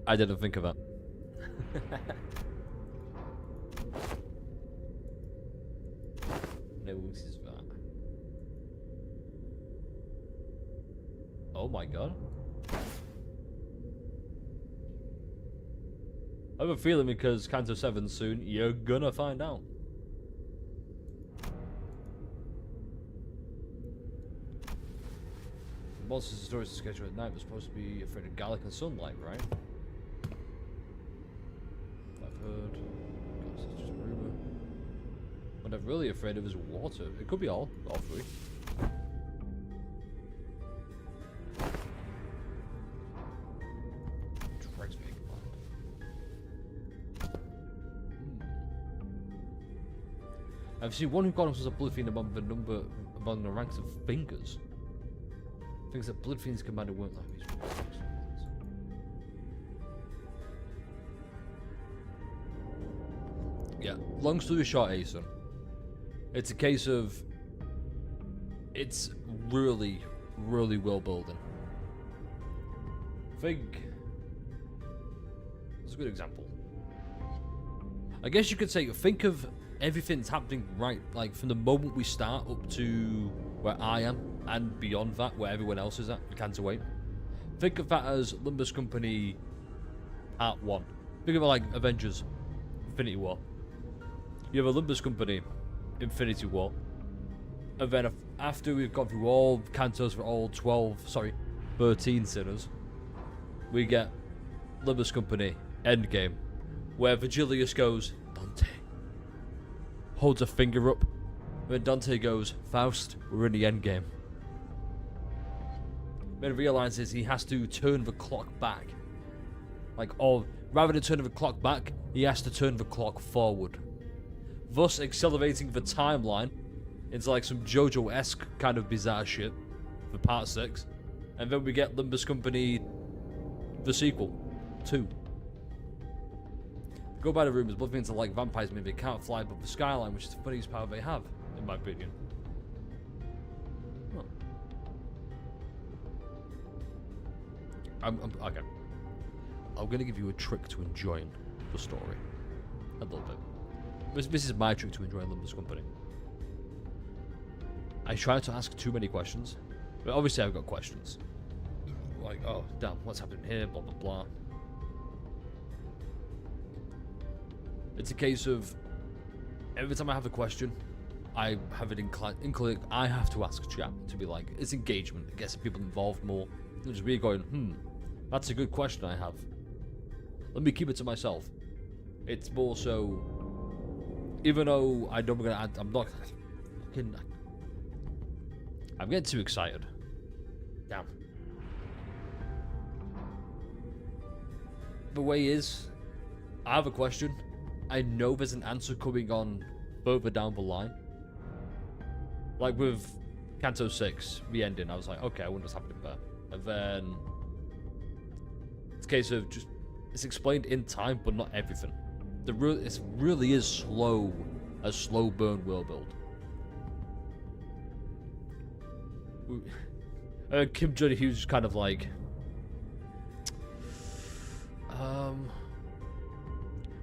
I didn't think of that. No, this is that. Oh my god. I have a feeling because Canto 7 soon, you're gonna find out. Monsters and stories scheduled at night was supposed to be afraid of garlic and sunlight, right? I've heard. Gosh, it's just rumor. What I'm really afraid of is water. It could be all three. Drags me blind. I've seen one who got himself a blood fiend among the ranks of fingers. Things that Blood Fiend's commander weren't like these. Yeah, long story short, Asen. It's a case of it's really, really well building. Think that's a good example. I guess you could say think of everything's happening right, like from the moment we start up to where I am, and beyond that, where everyone else is at. We can't wait. Think of that as Limbus Company Part 1. Think of it like Avengers Infinity War. You have a Limbus Company Infinity War, and then after we've gone through all Cantos for all 13 sinners, we get Limbus Company Endgame, where Vigilius goes, Dante, holds a finger up, when Dante goes, Faust, we're in the endgame. Then realizes he has to turn the clock back. Rather than turning the clock back, he has to turn the clock forward. Thus accelerating the timeline into like some JoJo-esque kind of bizarre shit for part 6. And then we get Limbus Company, the sequel, 2. Go by the rumors, both things are like vampires, maybe they can't fly above the skyline, which is the funniest power they have, in my opinion. Huh. Okay. I'm gonna give you a trick to enjoying the story. A little bit. This is my trick to enjoying Limbus Company. I try not to ask too many questions, but obviously I've got questions. Like, oh, damn, what's happening here, blah, blah, blah. It's a case of every time I have a question, I have an inkling. I have to ask chat to be like, it's engagement. It gets people involved more. And just me going, that's a good question I have. Let me keep it to myself. It's more so, even though I know I'm gonna add, I'm getting too excited. Damn. The way is, I have a question. I know there's an answer coming on further down the line. Like with Canto 6, the ending, I was like, okay, I wonder what's happening there. And then it's a case of just, it's explained in time, but not everything. It really is slow, a slow burn world build. Kim Jong Hughes kind of like,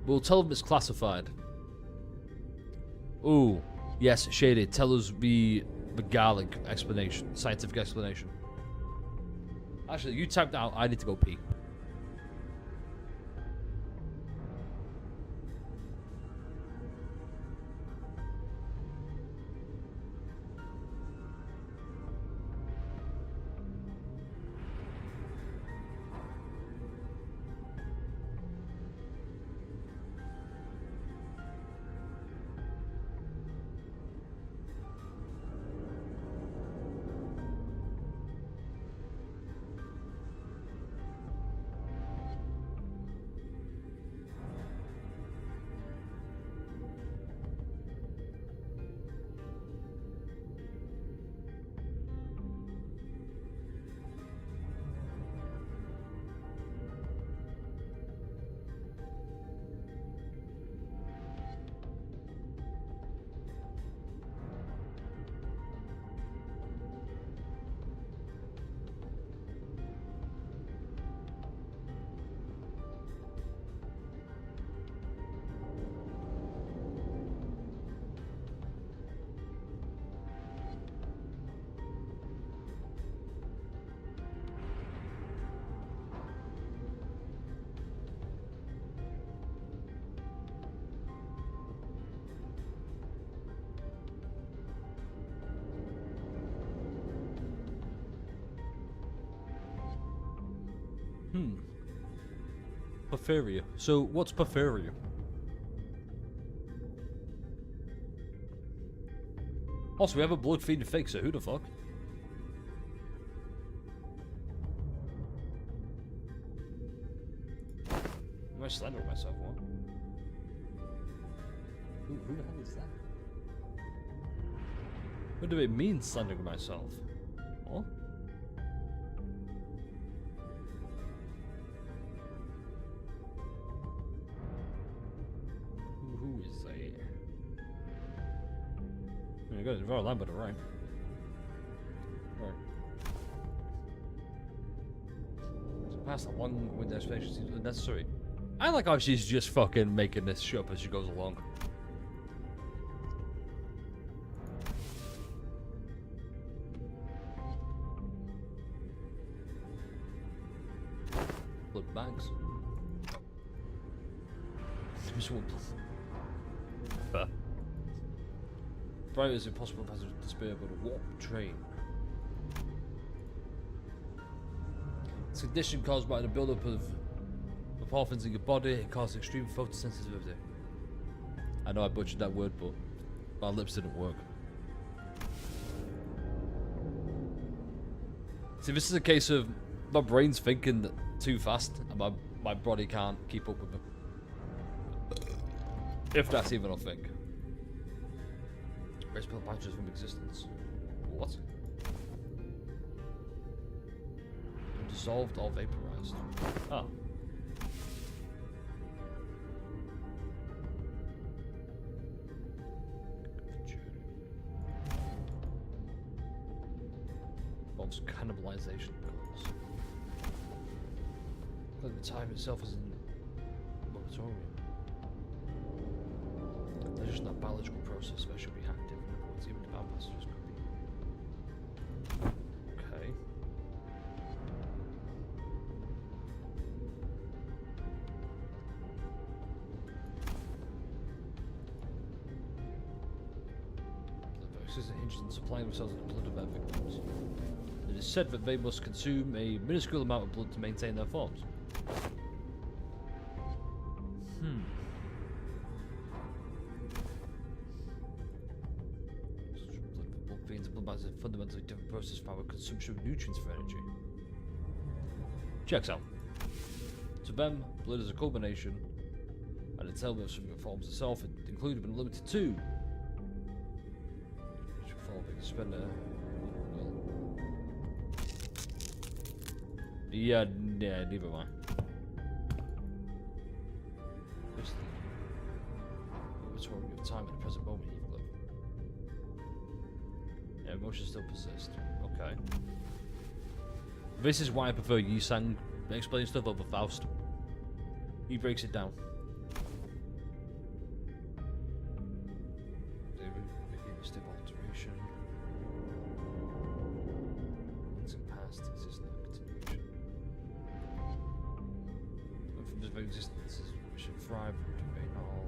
we'll tell them it's classified. Ooh, yes, Shady, tell us the garlic explanation, scientific explanation. Actually, you typed out, I need to go pee. Porphyria. So, what's Porphyria? Also, we have a blood-feeding fixer. Who the fuck? Am I slandering myself? What? Who the hell is that? What do it mean, slandering myself? What? Who is that? I got a line by the right. Right. So past a long-winded explanation seems unnecessary. I like how she's just fucking making this shit up as she goes along. Blood bags. There's one. Fair. Bright is impossible passage of despair, but a warp train. It's a condition caused by the buildup of orphans in your body. It causes extreme photosensitivity. I know I butchered that word, but my lips didn't work. See, this is a case of my brain's thinking too fast, and my body can't keep up with it. If that's even a thing. Race pill patches from existence. What? Dissolved or vaporized. Oh. Involves cannibalization goals. But the time itself is in moratorium. There's just not biological process that should be active. Even the bound passengers could be. Okay. The boxes are hinged on supplying themselves with the blood of their victims. It is said that they must consume a minuscule amount of blood to maintain their forms. Is a fundamentally different process from our consumption of nutrients for energy. Checks out. To them, blood is a culmination, and its elements from your forms itself, including but not limited to. Which involving spender. Yeah, neither mind. Just the overthrowing of time at the present moment, you live. Yeah, emotions still persist. Okay. This is why I prefer Yi-Sang explaining stuff over Faust. He breaks it down. Step alteration. Once in past existing continuation. But from this very existence, we should thrive and remain all.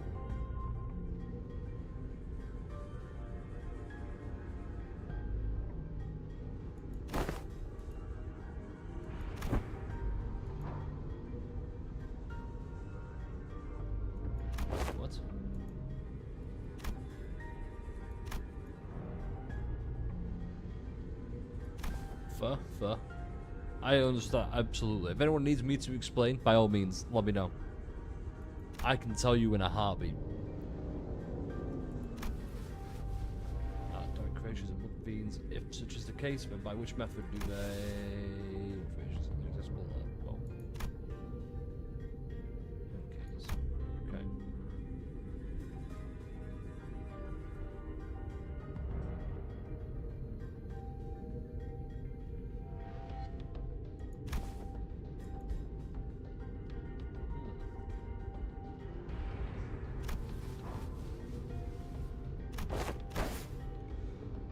Fair. I understand, absolutely. If anyone needs me to explain, by all means, let me know. I can tell you in a heartbeat. Dark creatures and wood fiends. If such is the case, then by which method do they... Creations are inaccessible. Well. Okay.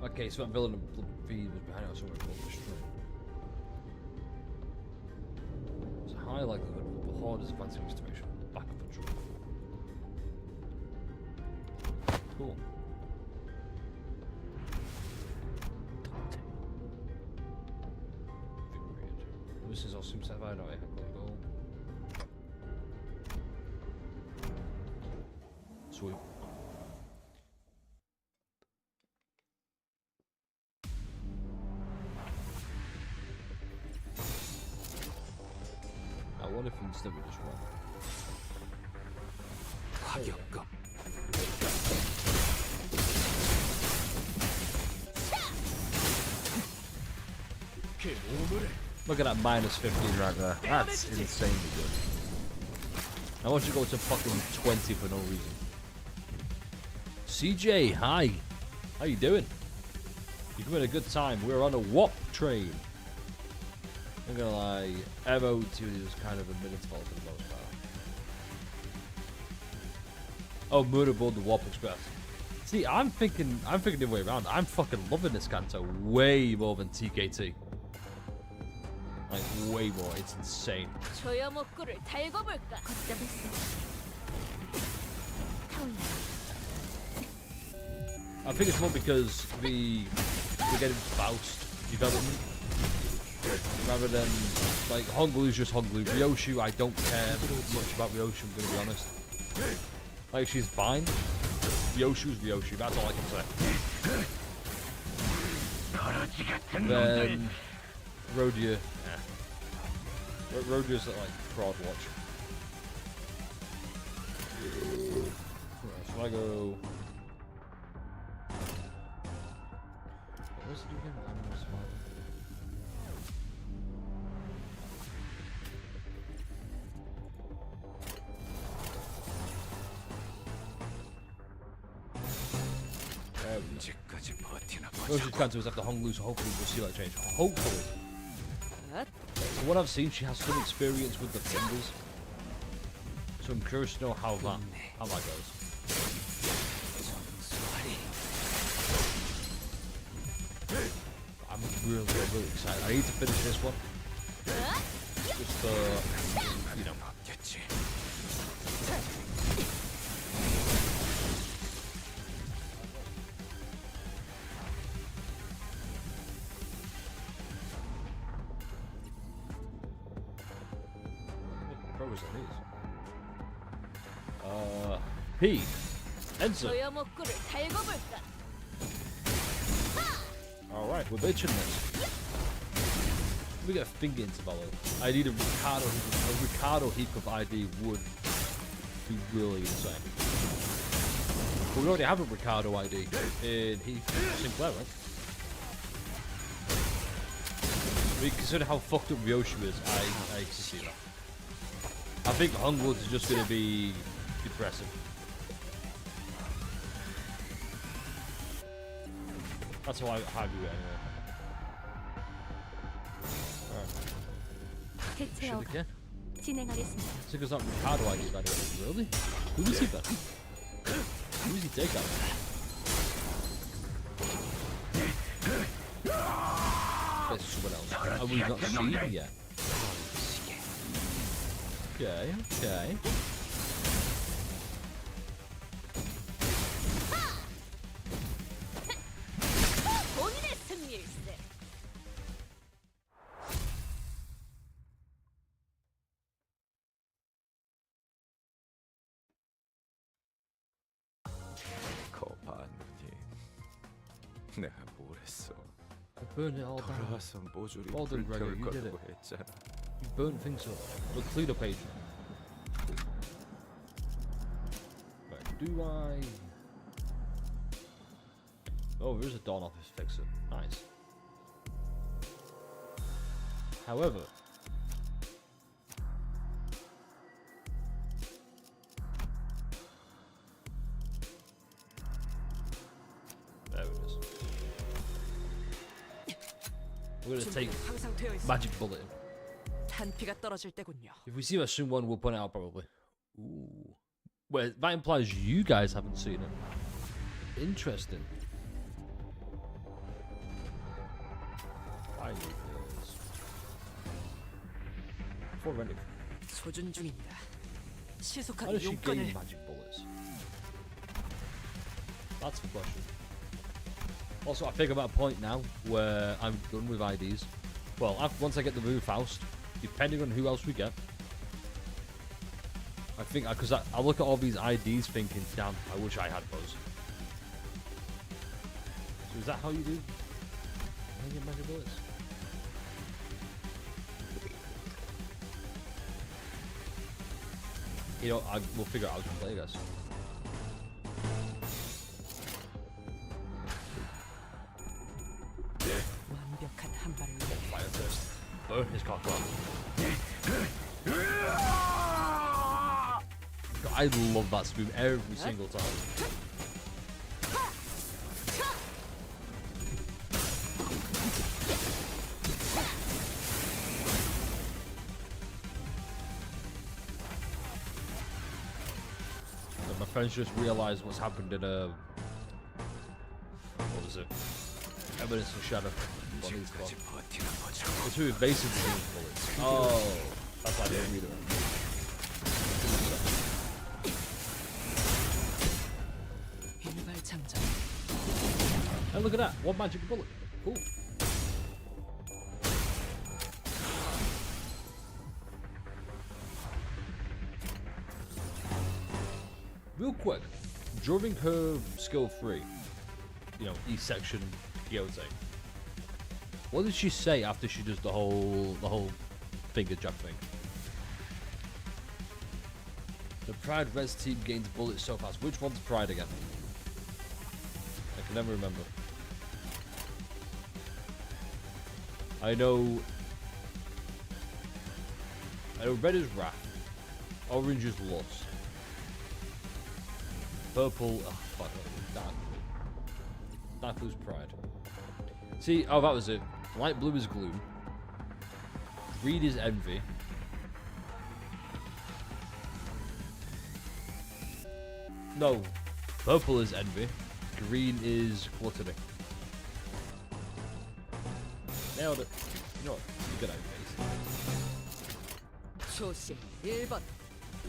Okay, so that villain of Blood Feed was behind us somewhere called Destroy. There's a high likelihood that the Horde is advancing in this direction from the back of the truck. Cool. This is all seems to have I know I have got to go. Sweet. I wonder if instead we just run. 타격감. Look at that minus 15 right there. That's insanely good. I want you to go to fucking 20 for no reason. CJ, hi. How you doing? You're having a good time. We're on a WAP train. I'm gonna lie, MO2 is kind of a minute fault for the most part. Oh, Motorboard the WAP Express. See, I'm thinking the way around. I'm fucking loving this Canto way more than TKT. Like way more. It's insane. 조여목구를 달궈볼까? 걷잡을 수 타올라. I think it's more because we're getting Faust development rather than like Honglu's just Honglu. Ryoshu, I don't care much about Ryoshu. I'm gonna be honest. Like she's fine. Ryoshu's Ryoshu. That's all I can say. Then Rodia. Rodia's like fraud watch. Shall I go? What's it again? 언제까지 버티나 Roshi's Canto was after Honglu, so hopefully we'll see that change. Hopefully. From what I've seen, she has some experience with the Limbus. So I'm curious to know how that goes. I'm really excited. I need to finish this one. Just you know. Progress on these. P. Enzo. 조여목구를 달궈볼까? Alright, we're bitching this. Let me get a finger interval. I need a Ricardo heap of ID would be really insane. But we already have a Ricardo ID in Heath Sinclair, right? I mean, consider how fucked up Ryoshu is, I can see that. I think Hungwoods is just going to be depressive. That's how I view it anyway. Alright. Should again. 진행하겠습니다. Because that Ricardo ID by the way. Really? Who is he then? Who does he take that? There's someone else. Oh, we've not seen him yet. Okay, okay. 본인의 승리일세. 거반니 내가 뭘 했어? Burn it all down. 돌아와서 모조리 Well done, Gregor, 불태울 you did 거라고 it. 했잖아. You burnt things up. Look, clear the page. Right, do I... Oh, there is a Dawn Office fixer. Nice. However... There it is. We're gonna take 항상 되어 있어. Magic Bullet. 탄피가 떨어질 때군요. If we see a soon one, we'll point it out probably. Ooh. Well, that implies you guys haven't seen it. Interesting. I need this. For running. 소준 중입니다. How 시속한 does she gain 용건을 magic bullets? That's the question. Also, I think I'm at a point now where I'm done with IDs. Well, once I get the move Faust, depending on who else we get, I think because I look at all these IDs thinking, damn, I wish I had those. So is that how you do? How you get magic bullets? You know, we'll figure out how to play, I guess. 완벽한 한 발을 위해 Fire first. Burn his cock off. I love that spoon every single time. And my friends just realized what's happened in what was it? Evidence and Shadow. What is it called? It's who evasive bullets. Oh, that's why I didn't read it. 일발 장전. And look at that, one magic bullet. Cool. Real quick, during her skill 3, you know, each section Gyote, what did she say after she does the whole finger jab thing? The Pride Res team gains bullets so fast. Which one's Pride again? I can never remember. I know red is wrath, orange is lust, purple, oh fuck, dark blue's pride. See, oh that was it. Light blue is gloom, green is envy, no, purple is envy, green is gluttony. Nailed it. You know what? Good idea. 초시 1번.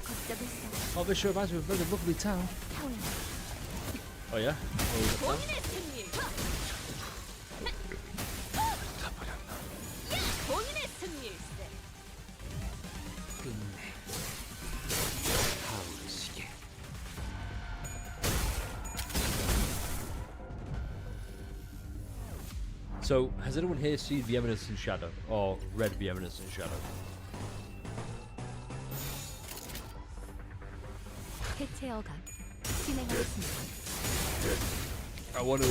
걷잡을 수 Oh, this show reminds me of a very lovely town. 타오르. Oh yeah? Oh, is it town? 본인의 승리. 본인의 승리일세. 끝내. 타오르시게. So, has anyone here seen The Eminence in Shadow? Or read The Eminence in Shadow? 해체어가 진행하겠습니다. I want to,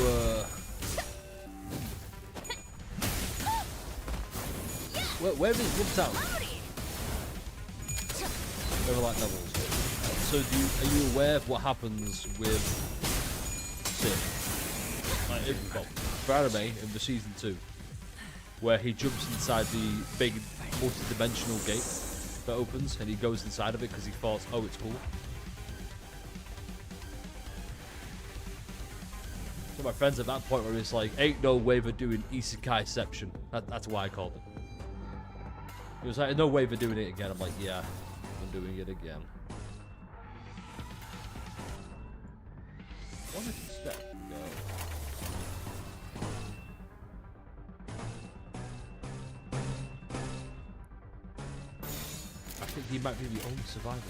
Where is Looktown? Never like levels. So, are you aware of what happens with Sid? Well, for anime in the season 2, where he jumps inside the big multi-dimensional gate that opens and he goes inside of it because he thought, oh, it's cool. So my friends at that point where it's like, ain't no way they're doing isekaiception. That's why I called it. He was like, no way they're doing it again. I'm like, yeah, I'm doing it again. What if instead go? I think he might be the only survivor.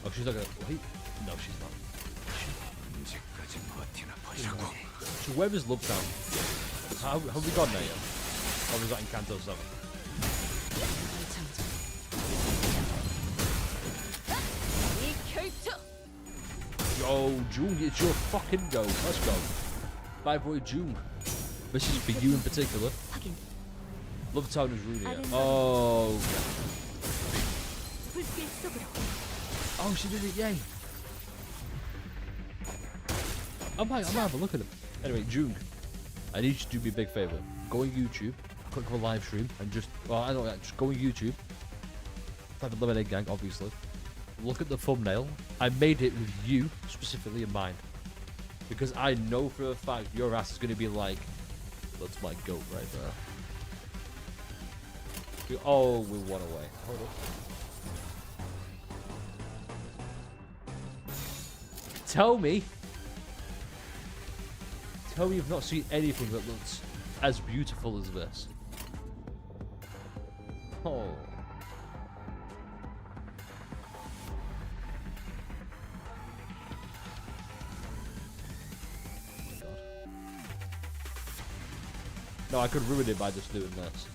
Oh, she's not gonna wait. No, she's not. 언제까지 버티나 보자고. So where is Lovetown? How have we gone there yet? Or was that in Canto 7? 일발 장전. 이 결투. Yo, Jung, it's your fucking go. Let's go. Bye boy Jung. This is for you in particular. 확인. Lovetown is ruining it. Oh. 불길 속으로. Oh, she did it, yay. I might have a look at him. Anyway, Jung, I need you to do me a big favor. Go on YouTube, click on live stream, and just, well, I don't know, just go on YouTube. Type in Lemonade Gang, obviously. Look at the thumbnail. I made it with you specifically in mind. Because I know for a fact your ass is going to be like, that's my goat right there. Oh, we won away. Hold up. Tell me you've not seen anything that looks as beautiful as this. Oh. No, I could ruin it by just doing this.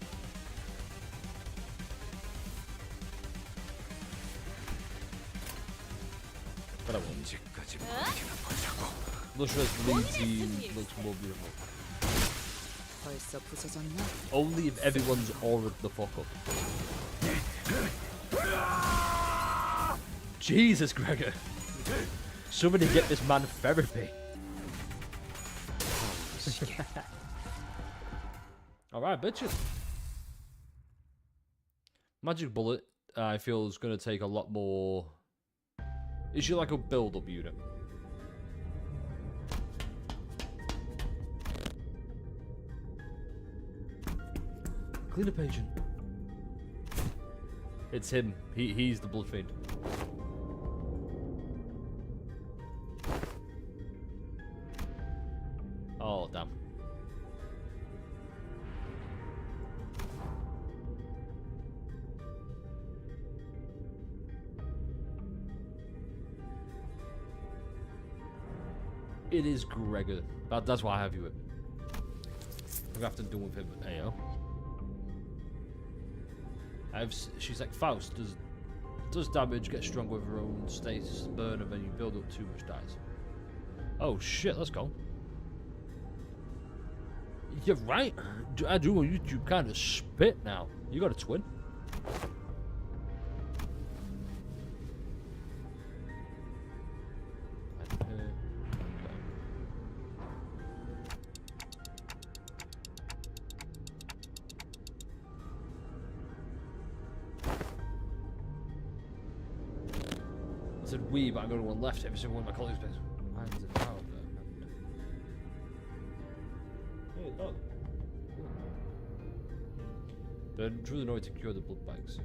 But I won't. 언제까지 어? 버티나 보자고. Lustra's lead team looks more beautiful. 벌써 부서졌나? Only if everyone's auraed the fuck up. Jesus, Gregor. Somebody get this man therapy. Alright, bitches. Magic Bullet, I feel, is going to take a lot more. Is she like a build-up unit? Clean up agent. It's him. He's the Blood Fiend. Oh, damn. It is Gregor. That's why I have you with. I'm gonna have to do with him. AO. She's like Faust. Does damage, get stronger with her own status, burn, and then you build up too much dice. Oh shit! Let's go. You're right. I do. You kind of spit now. You got a twin. I said we, but I'm going to one left. Every single one of my colleagues plays. Mine's a dog. Hey, dog. They're truly annoyed to cure the blood bags.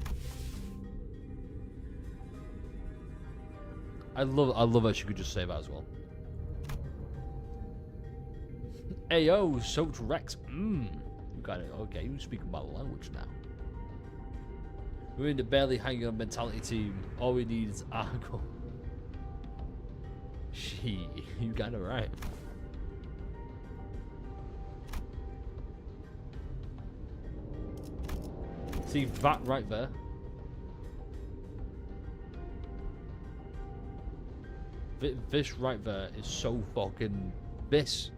I love how she could just say that as well. Ayo, soaked Rex. You got it. Okay, you speak my language now. We're in the barely hanging on mentality team. All we need is Argo. You got it right. See that right there? This right there is so fucking this.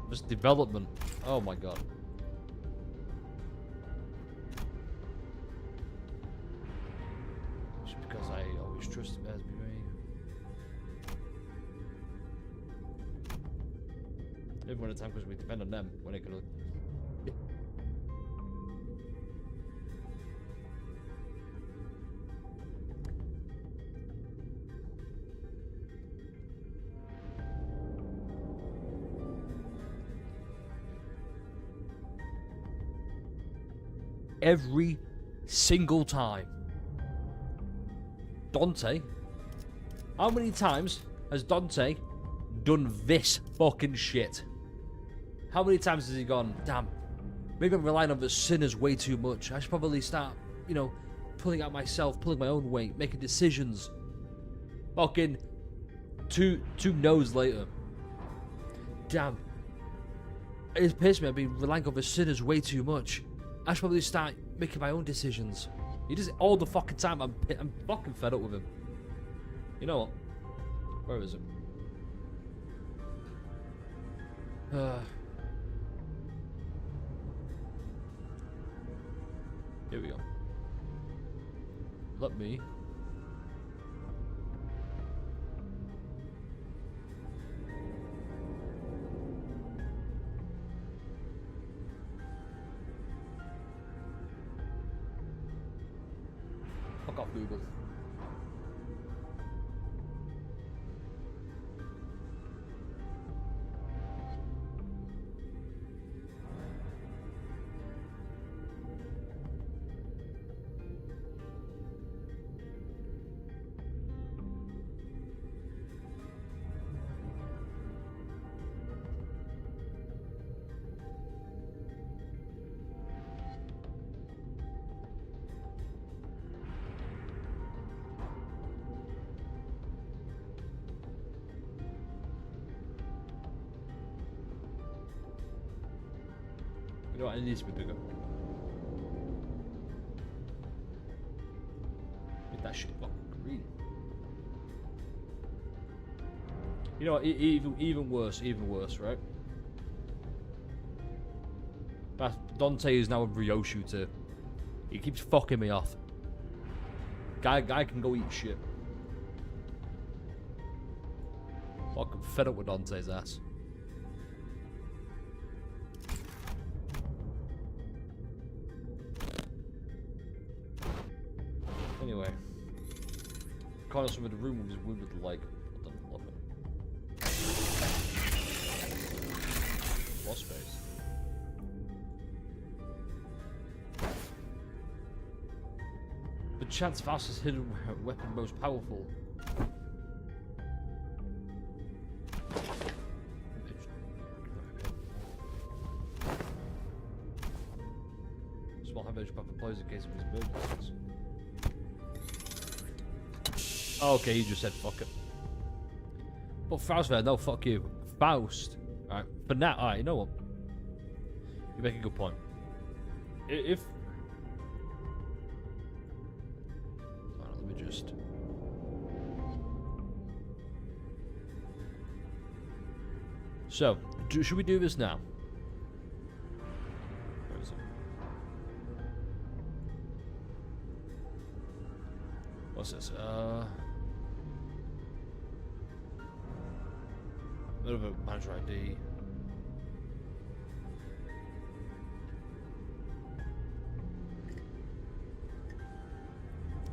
This development. Oh my god. Just because I always trust the bears be me. Everyone at time because we depend on them when it can. Every single time. Dante? How many times has Dante done this fucking shit? How many times has he gone, damn, maybe I'm relying on the sinners way too much. I should probably start, you know, pulling out myself, pulling my own weight, making decisions. Fucking two no's later. Damn. It's pissed me, I've been relying on the sinners way too much. I should probably start making my own decisions. He does it all the fucking time. I'm fucking fed up with him. You know what? Where is it? Here we go. Let me. Fuck off, Google. You know what? It needs to be bigger. Make that shit fucking green. You know what? Even worse, right? Dante is now a Rio shooter. He keeps fucking me off. Guy can go eat shit. Fucking fed up with Dante's ass. Anyway. Corner some of the room was with the like. What the fuck? More space. The chance fastest hidden weapon most powerful. Small damage buff applies in case of his movements. Okay, he just said fuck it. But Faust there, no, fuck you. Faust. Alright, but now, alright, you know what? You make a good point. If... Alright, let me just... So, should we do this now? Where is it? What's this? Bit of a manager ID.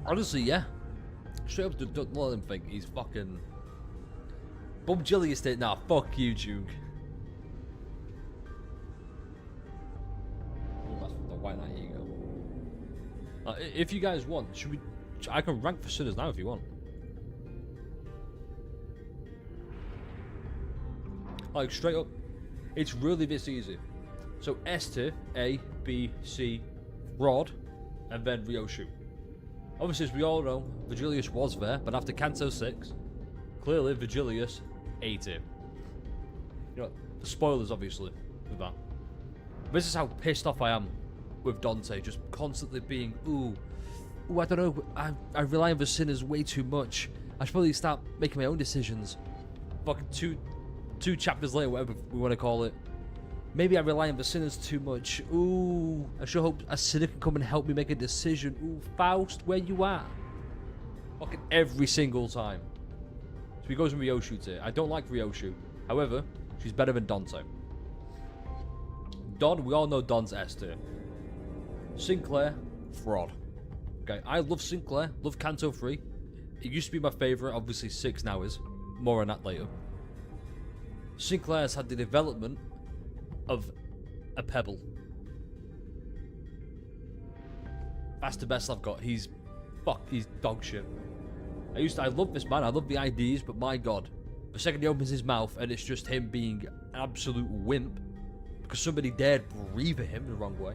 Honestly, yeah. Straight up, don't let him think he's fucking... Bum Jilly Estate. Nah, fuck you, Duke. Oh, that's the white knight, here you go. If you guys want, should we... I can rank for sinners now if you want. Like, straight up, it's really this easy. So, S tier, A, B, C, Rod, and then Ryoshu. Obviously, as we all know, Vigilius was there, but after Canto 6, clearly Vigilius, A tier. You know, spoilers, obviously, with that. This is how pissed off I am with Dante, just constantly being, ooh, I don't know, I rely on the sinners way too much. I should probably start making my own decisions. Fucking two chapters later, whatever we want to call it. Maybe I rely on the sinners too much. Ooh, I sure hope a sinner can come and help me make a decision. Ooh, Faust, where you at? Fucking every single time. So he goes with Ryoshu tier. I don't like Ryoshu. However, she's better than Dante. Don, we all know Don's S tier. Sinclair, fraud. Okay, I love Sinclair, love Canto 3. It used to be my favourite, obviously 6 now is. More on that later. Sinclair's had the development of a pebble. That's the best I've got. He's dog shit. I love this man, I love the ideas, but my god. The second he opens his mouth and it's just him being an absolute wimp because somebody dared breathe at him the wrong way.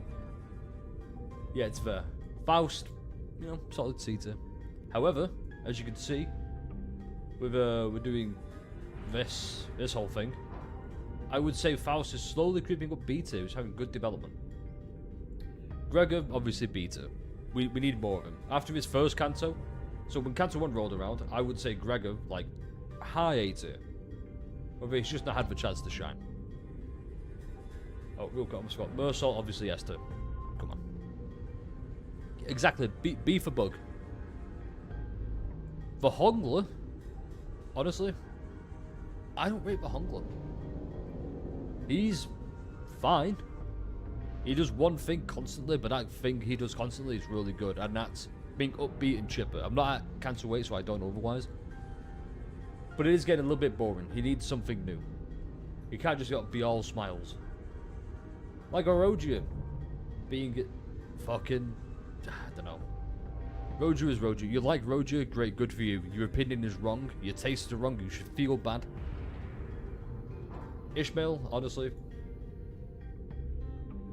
Yeah, it's there. Faust, you know, solid C tier. However, as you can see, we're doing this whole thing. I would say Faust is slowly creeping up B tier. He's having good development. Gregor, obviously B tier. We need more of him. After his first Canto, so when Canto 1 rolled around, I would say Gregor, like, high A tier. But he's just not had the chance to shine. Oh, real quick, almost forgot. Mersault, obviously S tier. Come on. Exactly, B for Bug. The Hongler, honestly, I don't rate the Hongler. He's fine. He does one thing constantly, but that thing he does constantly is really good, and that's being upbeat and chipper. I'm not at Cancer weight, so I don't know otherwise. But it is getting a little bit boring. He needs something new. He can't just be all smiles. Like Orogia being fucking, I don't know. Roger is Roger. You like Roger? Great, good for you. Your opinion is wrong. Your tastes are wrong. You should feel bad. Ishmael, honestly.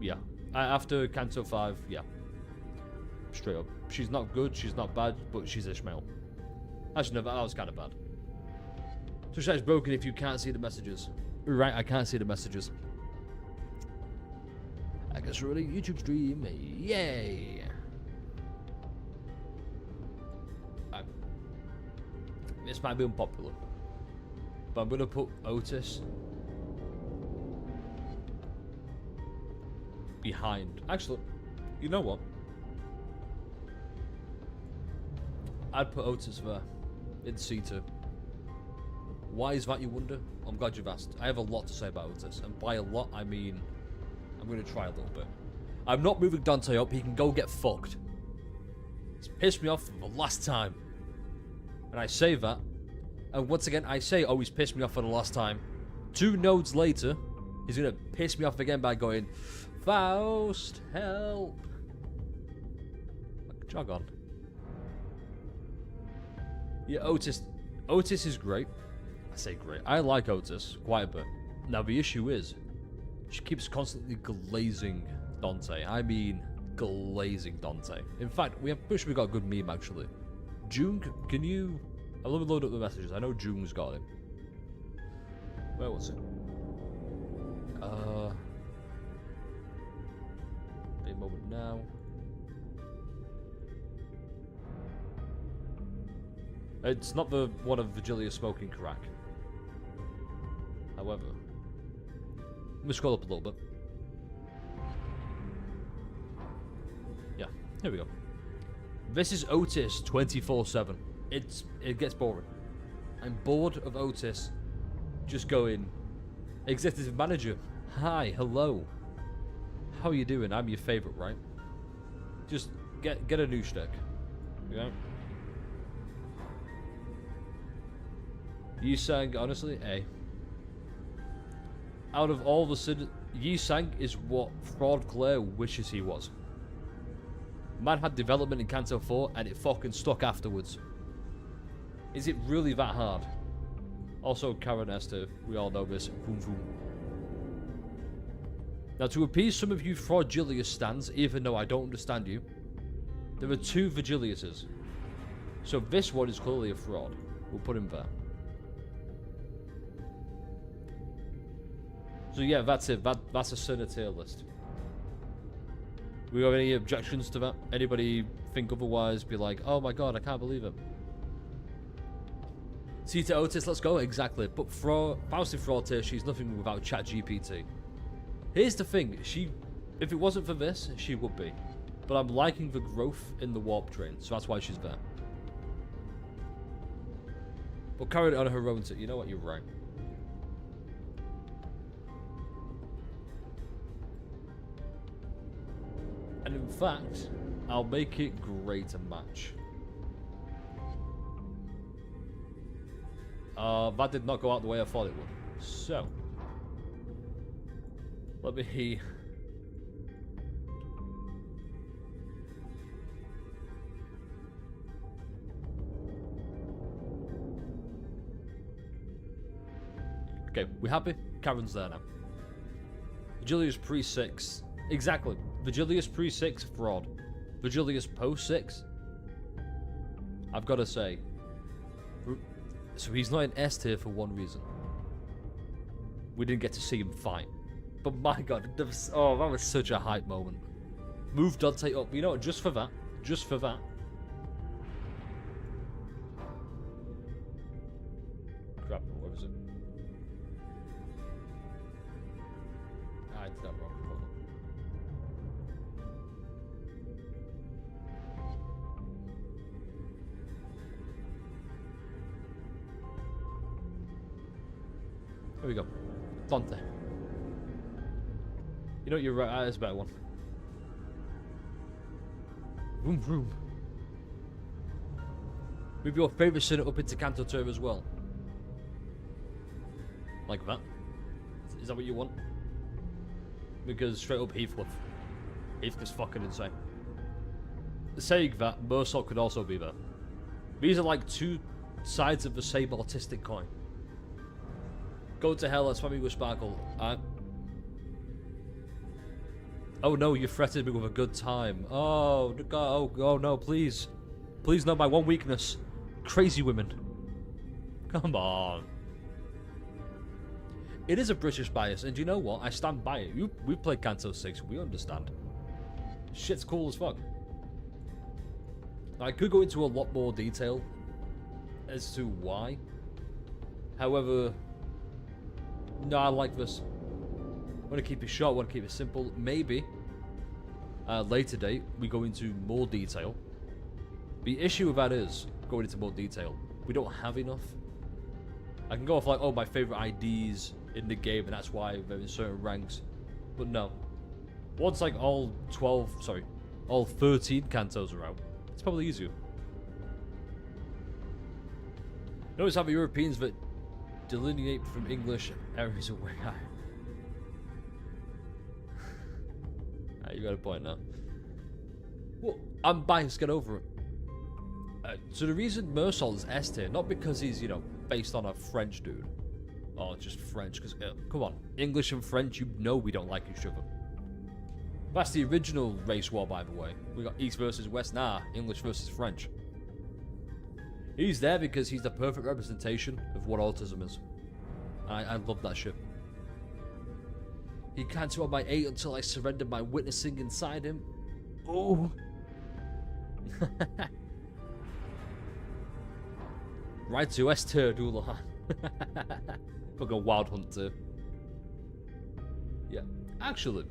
Yeah. After Canto 5, yeah. Straight up. She's not good, she's not bad, but she's Ishmael. Actually, no, that was kind of bad. So is broken if you can't see the messages. Right, I can't see the messages. I guess we're running a YouTube stream. Yay! This might be unpopular, but I'm gonna put Otis behind. Actually, you know what? I'd put Otis there in C2. Why is that, you wonder? I'm glad you've asked. I have a lot to say about Otis, and by a lot I mean I'm gonna try a little bit. I'm not moving Dante up. He can go get fucked. He's pissed me off for the last time. And I say that, and once again I say, oh, he's pissed me off for the last time. 2 nodes later, he's gonna piss me off again by going, Faust, help. Like, jog on. Yeah, Otis is great. I say great. I like Otis quite a bit. Now the issue is, she keeps constantly glazing Dante. I mean, glazing Dante. In fact, we got a good meme actually. June, can you... let me load up the messages. I know June's got it. Where was it? Big moment now. It's not the one of Virgilia smoking crack. However, let me scroll up a little bit. Yeah, here we go. This is Otis 24/7. It gets boring. I'm bored of Otis just going, executive manager, hi, hello. How are you doing? I'm your favorite, right? Just get a new stick. Yeah. Yi Sang, honestly, A. Out of all the Yi Sang is what Fraud Claire wishes he was. Man had development in Canto 4 and it fucking stuck afterwards. Is it really that hard? Also, Karen Esther, we all know this. Boom, boom. Now, to appease some of you Fraudilius stands, even though I don't understand you, there are 2 Vigiliuses. So this one is clearly a fraud. We'll put him there. So yeah, that's it. That's a Sinner tier list. We have any objections to that? Anybody think otherwise? Be like, oh my god, I can't believe it. See to Otis, let's go. Exactly. But Faustin Fraud tier, she's nothing without ChatGPT. Here's the thing. If it wasn't for this, she would be. But I'm liking the growth in the warp train, so that's why she's there. But carried it on her own tier. You know what? You're right. And in fact, I'll make it great a match. That did not go out the way I thought it would. So, let me... Okay, we happy? Karen's there now. Vigilius pre-6. Exactly. Vigilius pre-6, fraud. Vigilius post-6. I've got to say. So he's not in S tier for one reason. We didn't get to see him fight. But my god, that was such a hype moment. Move Dante up. You know what, just for that. Just for that. Crap, where was it? I did that wrong. Hold on. Here we go. Dante. You know what, you're right, that's a better one. Vroom vroom. Move your favourite sinner up into Canto tier as well. Like that. Is that what you want? Because straight up Heathcliff. Heathcliff's fucking insane. Saying that, Mersault could also be there. These are like 2 sides of the same autistic coin. Go to hell, that's why we with Sparkle. Oh no, you threatened me with a good time. Oh, God, oh no, please. Please, no, my one weakness. Crazy women. Come on. It is a British bias, and you know what? I stand by it. We played Canto 6, we understand. Shit's cool as fuck. I could go into a lot more detail as to why. However, no, I like this. I want to keep it short, I want to keep it simple. Maybe, later date, we go into more detail. The issue with that is, going into more detail, we don't have enough. I can go off like, oh, my favorite IDs in the game, and that's why they're in certain ranks. But no. Once like all 13 Cantos are out, it's probably easier. Notice how the Europeans that delineate from English areas away. You got a point now. Well, I'm biased, get over it. So the reason Mersault is S tier, not because he's, you know, based on a French dude. Or just French, because, come on. English and French, you know we don't like each other. That's the original race war, by the way. We got East versus West, nah, English versus French. He's there because he's the perfect representation of what autism is. I love that shit. He can't swallow my 8 until I surrendered my witnessing inside him. Oh. Right to S tier, Doulahan. Fucking Wild Hunter. Yeah. Actually,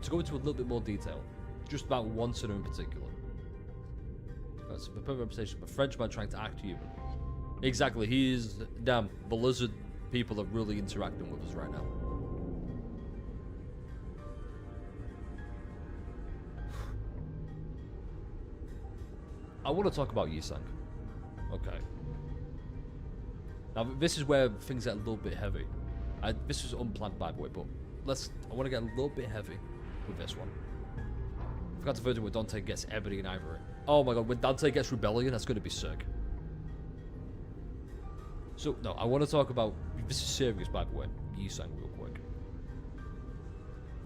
to go into a little bit more detail, just about one sinner in particular. That's the perfect representation of a Frenchman trying to act human. Exactly, he is. Damn, the lizard people are really interacting with us right now. I want to talk about Yisang. Okay. Now, this is where things get a little bit heavy. This was unplanned, by the way, but I want to get a little bit heavy with this one. I forgot to version where Dante gets ebony and ivory. Oh my god, when Dante gets rebellion, that's going to be sick. So, no, I want to talk about... This is serious, by the way. Yisang, real quick.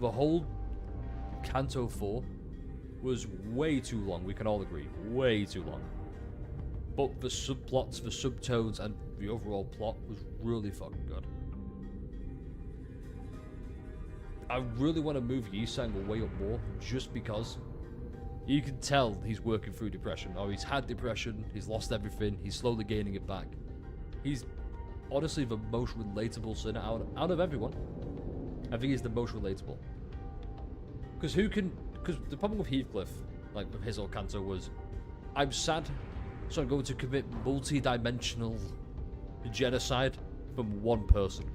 The whole Canto 4 was way too long, we can all agree. Way too long. But the subplots, the subtones, and the overall plot was really fucking good. I really want to move Yisang way up more, just because you can tell he's working through depression. Or he's had depression, he's lost everything, he's slowly gaining it back. He's honestly the most relatable sinner out of everyone. I think he's the most relatable. Because the problem with Heathcliff, like with his old Canto, was I'm sad, so I'm going to commit multi-dimensional genocide from one person.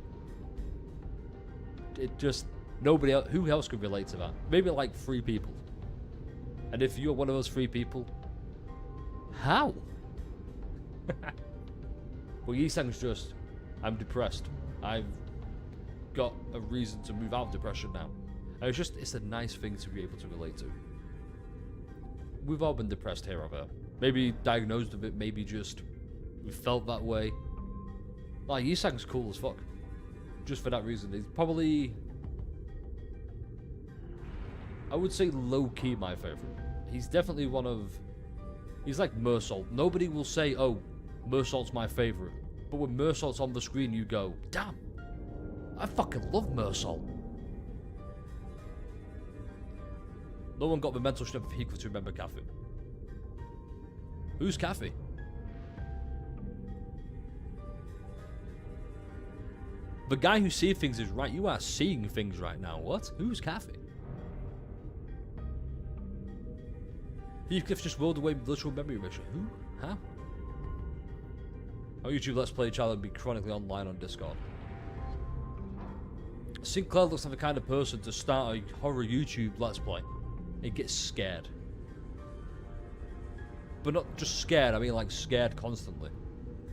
It just, nobody else, who else could relate to that? Maybe like 3 people. And if you're one of those 3 people, how? Well, Yisang's just, I'm depressed. I've got a reason to move out of depression now. And it's a nice thing to be able to relate to. We've all been depressed here or there. Maybe diagnosed with it, maybe just we felt that way. Like, Yisang's cool as fuck. Just for that reason. He's probably, I would say, low-key my favorite. He's definitely one of... He's like Mersault. Nobody will say, oh, Mersault's my favorite. But when Mersault's on the screen, you go, damn, I fucking love Mersault. No one got the mental strength of Heathcliff to remember Kathy. Who's Kathy? The guy who sees things is right. You are seeing things right now. What? Who's Kathy? Heathcliff just rolled away with literal memory erasure. Who? How? Our YouTube Let's Play channel will be chronically online on Discord. Sinclair looks like the kind of person to start a horror YouTube Let's Play. He gets scared. But not just scared, I mean like scared constantly.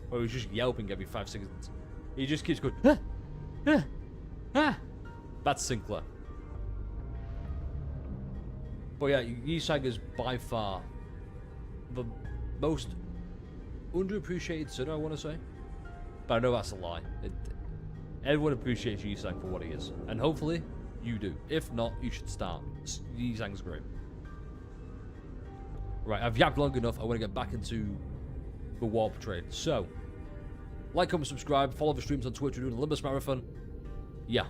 Or he's just yelping every 5 seconds. He just keeps going, ah, ah, ah. That's Sinclair. But yeah, Yisang is by far the most underappreciated sinner, I want to say. But I know that's a lie. Everyone appreciates Yisang for what he is. And hopefully, you do. If not, you should start. Yisang's great. Right, I've yapped long enough. I want to get back into the warp trade. So, like, comment, subscribe, follow the streams on Twitch. We're doing a Limbus marathon. Yeah.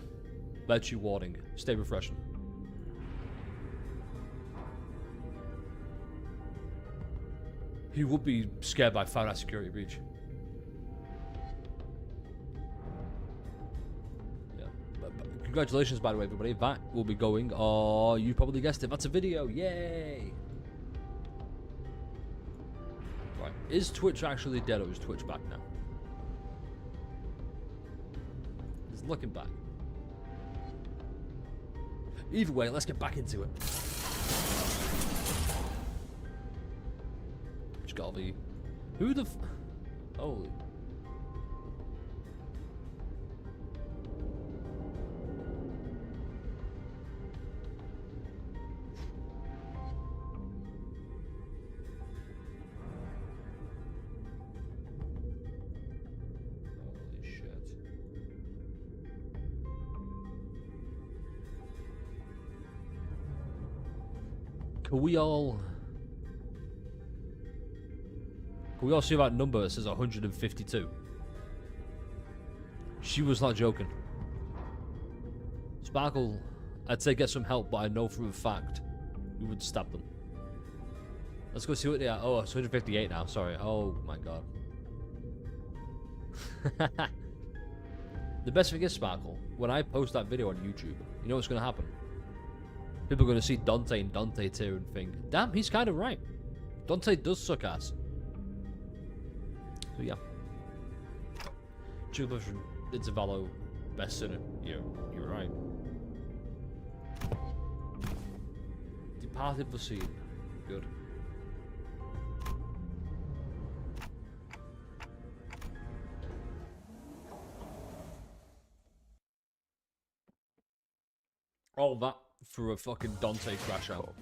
Virtue warning. Stay refreshing. He would be scared by fire security breach. Yeah. But congratulations, by the way, everybody. That will be going. Oh, you probably guessed it. That's a video. Yay! Right. Is Twitch actually dead, or is Twitch back now? Just looking back. Either way, let's get back into it. Just gotta be. Who the f. Holy. Holy shit. Can we all see that number that says 152? She was not joking. Sparkle, I'd say get some help, but I know for a fact we would stab them. Let's go see what they are. Oh, it's 158 now. Sorry. Oh my god. The best thing is, Sparkle, when I post that video on YouTube, you know what's going to happen? People are going to see Dante and Dante tier and think, damn, he's kind of right. Dante does suck ass. So yeah. Chupa from Intervallo, best sinner. You're right. Departed the scene. Good. All that for a fucking Dante crash out.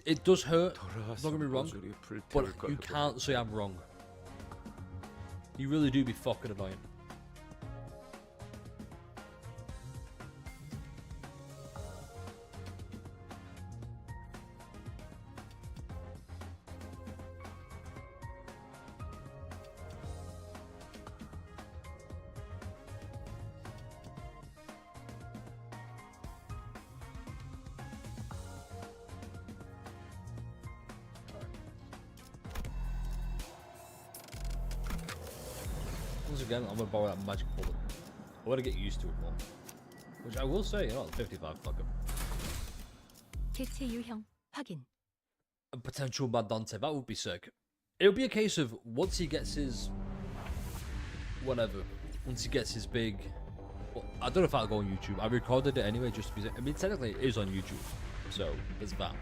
It does hurt, don't get me wrong, but you can't say I'm wrong. You really do be fucking annoying. Once again, I'm gonna borrow that magic bullet. I wanna get used to it more. Which I will say, you know, 55, fuck him. 개체 유형 확인. A potential Mad Dante, that would be sick. It would be a case of once he gets his whatever, once he gets his big. Well, I don't know if I'll go on YouTube. I recorded it anyway, just because. I mean, technically it is on YouTube, so there's that.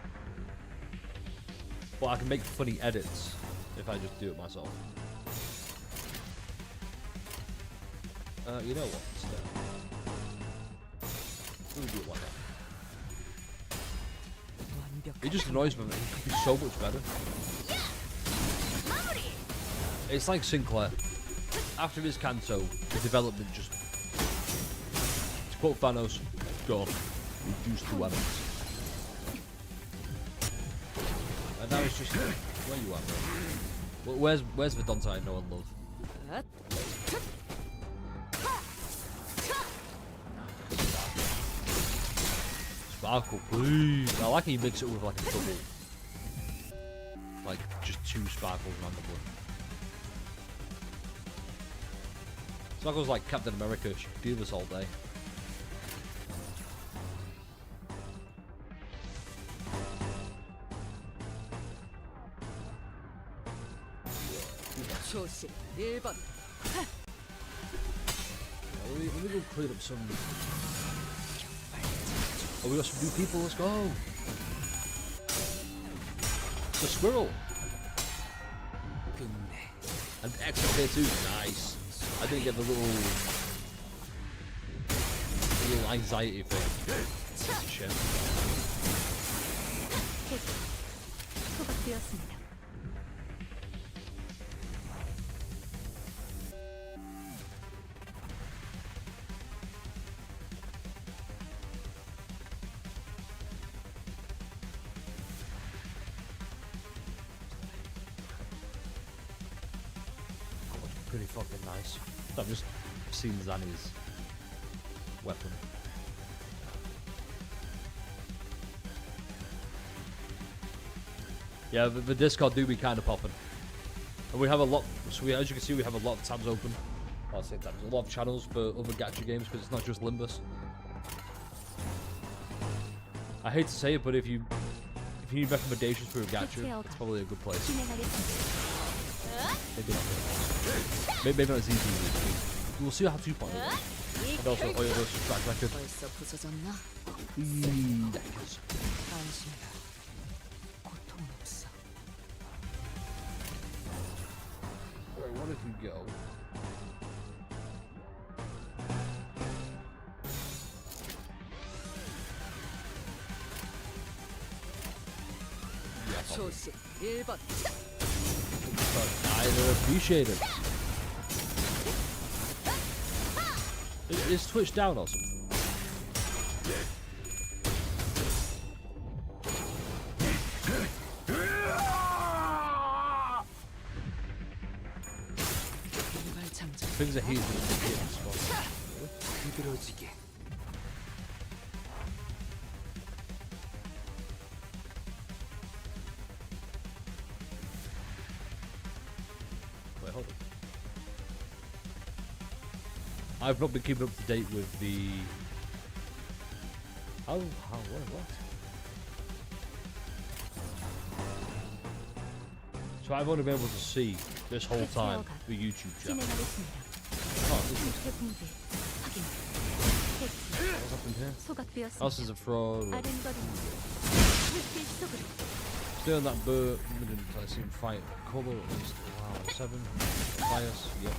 But I can make funny edits if I just do it myself. You know what? Instead, we'll do it like that. It just annoys me. It could be so much better. It's like Sinclair. After his Canto, the development just, to quote Thanos, gone, reduced to atoms. And now it's just, where you at, bro? Where's the Dante I know and love? Sparkle, please. I like how you mix it with like a double. Like just two sparkles randomly. Sparkle's like Captain America, she could do this all day. 조심 1번. Let me go clean up some. Oh, we got some new people, let's go! The squirrel! And extra here too, nice! I didn't get the little anxiety thing. Shit. 소각되었습니다. pretty fucking nice. I've just seen Zanny's weapon. Yeah, the Discord do be kind of popping. And we have a lot, so as you can see, we have a lot of tabs open. I'll say tabs, a lot of channels for other gacha games, because it's not just Limbus. I hate to say it, but if you need recommendations for a gacha, it's probably a good place. Maybe not. Maybe not as easy as it is. We'll see how 2.0 is. And also Oil versus track record. 벌써 부서졌나? Knackers. 안심해라. 고통은 없어. Alright, what if we go? 초식 1번. Either appreciate it. Is Twitch down or something? Things are heated in the hitting spot. 부드러지게. Wait, hold on. I've not been keeping up to date with the... what? So I've only been able to see this whole time the YouTube channel. Oh, this is... What's happened here? Else is a fraud. Still in that bird, I see him fight color at least. Wow, 7. Bias, yep.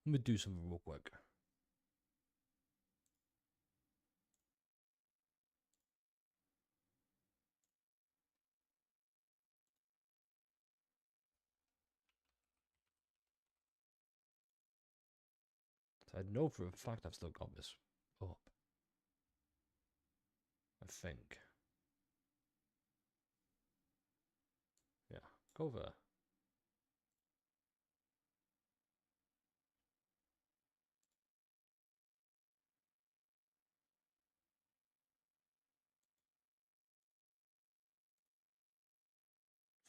Let me do something real quick. I know for a fact I've still got this up. I think. Yeah, go there.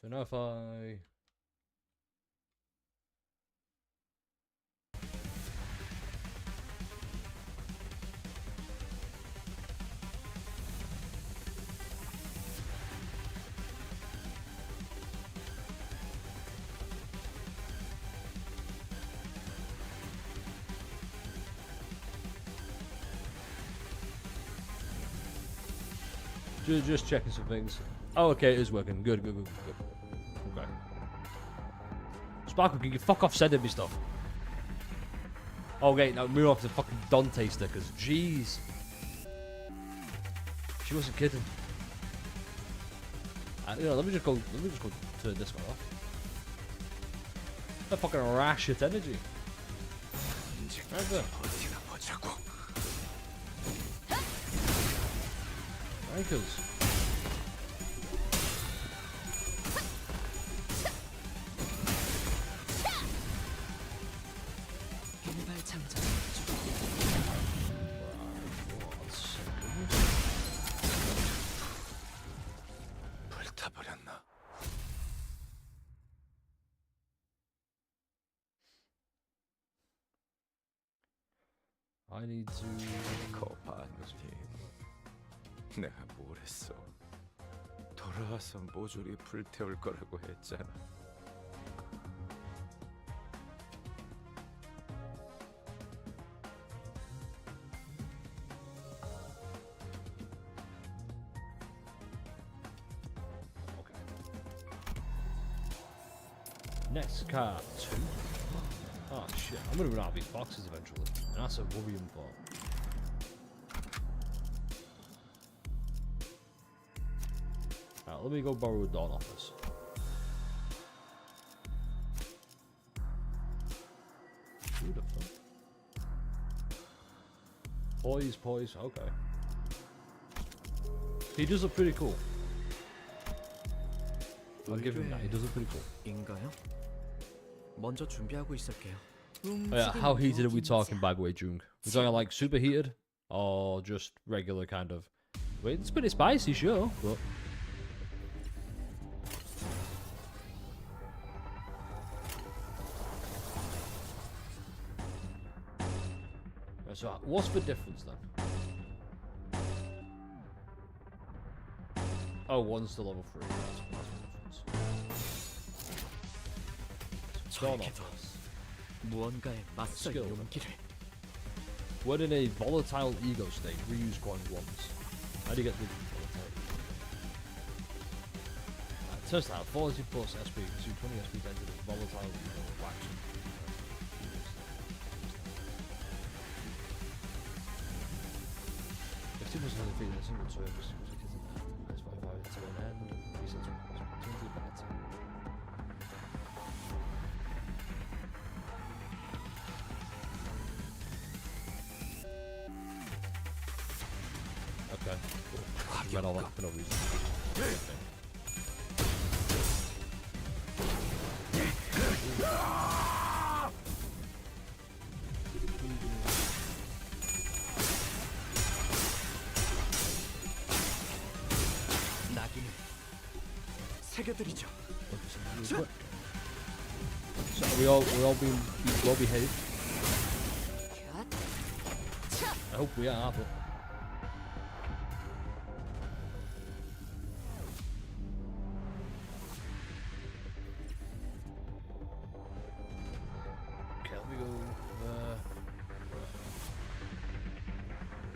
So now if I... Just checking some things. Oh, okay, it is working. Good. Okay. Sparkle, can you fuck off sending me stuff? Okay, now move off to fucking Dante stickers. Jeez. She wasn't kidding. Let me just go turn this one off. That fucking rash shit energy. Right there. Ankles. 불타버렸나? I need to... 거 봤지. 내가 뭘 했어? 돌아와서 모조리 불태울 거라고 했잖아. Next card, 2. Oh shit, I'm gonna run out of these boxes eventually. And that's a worrying thought. Alright, let me go borrow a Dawn Office. Who the fuck? Poise. Okay. He does look pretty cool. I'll give him that. He does look pretty cool. 인가요? 먼저 준비하고 있을게요. How heated are we talking, by the way, Jung? We're talking like super heated, or just regular kind of? Wait, it's pretty spicy, sure, but. So, what's the difference then? Oh, one's to level 3. That's the difference. 저에게도 무언가에 맞설 Skill. 용기를. When in a volatile ego state, reuse coin once. How do you get the volatile? Test out 40 plus SP, so 20 SP into the volatile ego wax. 50% of the defeat in a single turn, just that's 45 to an end, resets 20 minutes. Okay, cool. Read all that for no reason. 낙인을 새겨드리죠. So we all being well behaved. I hope we are, but okay, let me go.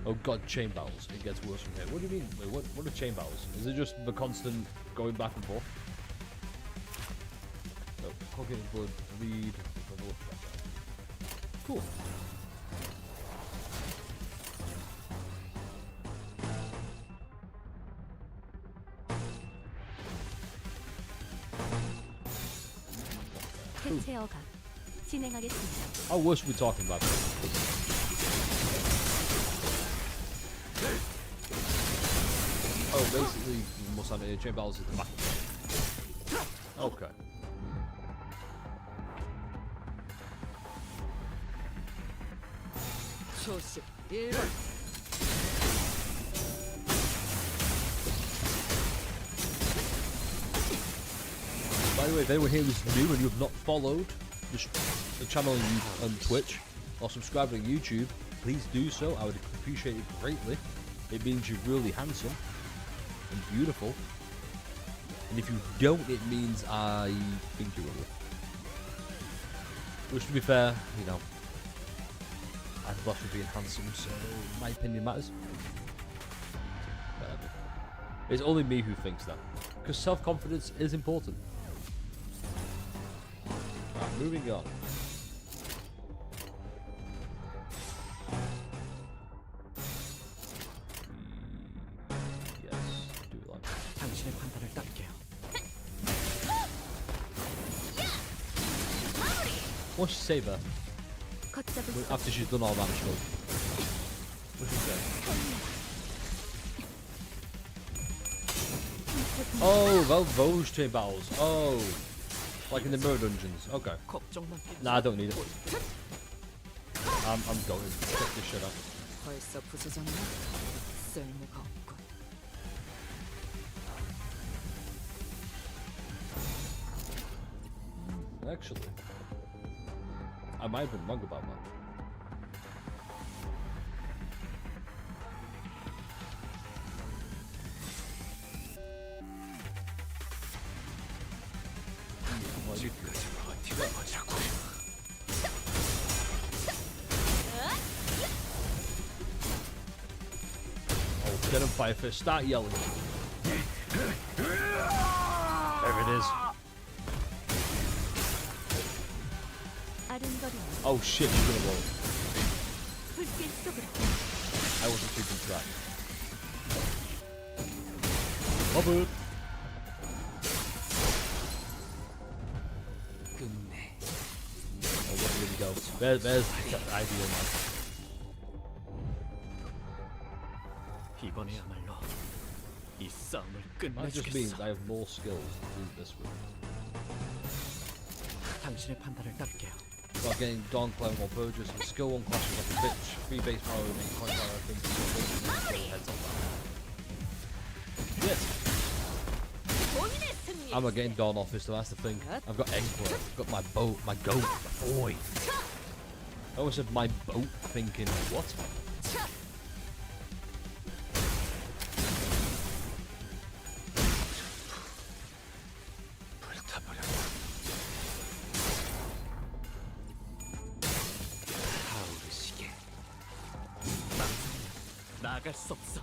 Oh god, chain battles. It gets worse from here. What do you mean? Wait, what are chain battles? Is it just the constant going back and forth? Oh, cooking blood, bleed. Cool. 체어가 진행하겠습니다. How worse are we talking about? Oh, basically, you must have a chain battles at the back. Okay. 초식 1번. By the way, if anyone here is new and you have not followed the channel on Twitch or subscribed on YouTube, please do so. I would appreciate it greatly. It means you're really handsome and beautiful. And if you don't, it means I think you're ugly. Which, to be fair, you know, I'm blessed with being handsome, so my opinion matters. Whatever. It's only me who thinks that. Because self-confidence is important. Right, moving on. Yes, do it like that. 당신의 판단을 따를게요. What's she say there? 걷잡을 After she's done all that, she goes. What's she say? Oh, those chain battles. Oh, like in the mirror dungeons. Okay. 걱정만 Nah, I don't need it. I'm going. Check this shit out. 벌써 부서졌나? 쓸모가 없군. Actually, I might have been wrong about that. 지금까지 버티고 보자고. Oh, get him, Firefist. Start yelling. There it is. 아른거리는 Oh shit, she's gonna roll. 불길 속으로 I wasn't keeping track. Bubble. 끝내. Oh, where did he go? There's the ideal man. 이번에야말로 이 싸움을 That just means 끝내주겠어. I have more skills to do this with. 당신의 판단을 따를게요. Like getting Dawn Clone or Purges and skill 1 clashes like a bitch, 3 base power and 8 point power, I think so heads on that. Yes! 본인의 승리. I'm not getting Dawn Office though, that's the thing. I've got Emperor, I've got my boat, my goat, my boy. I always said my boat, thinking, what? 불타버려. 타오르시게. 나갈 수 없어.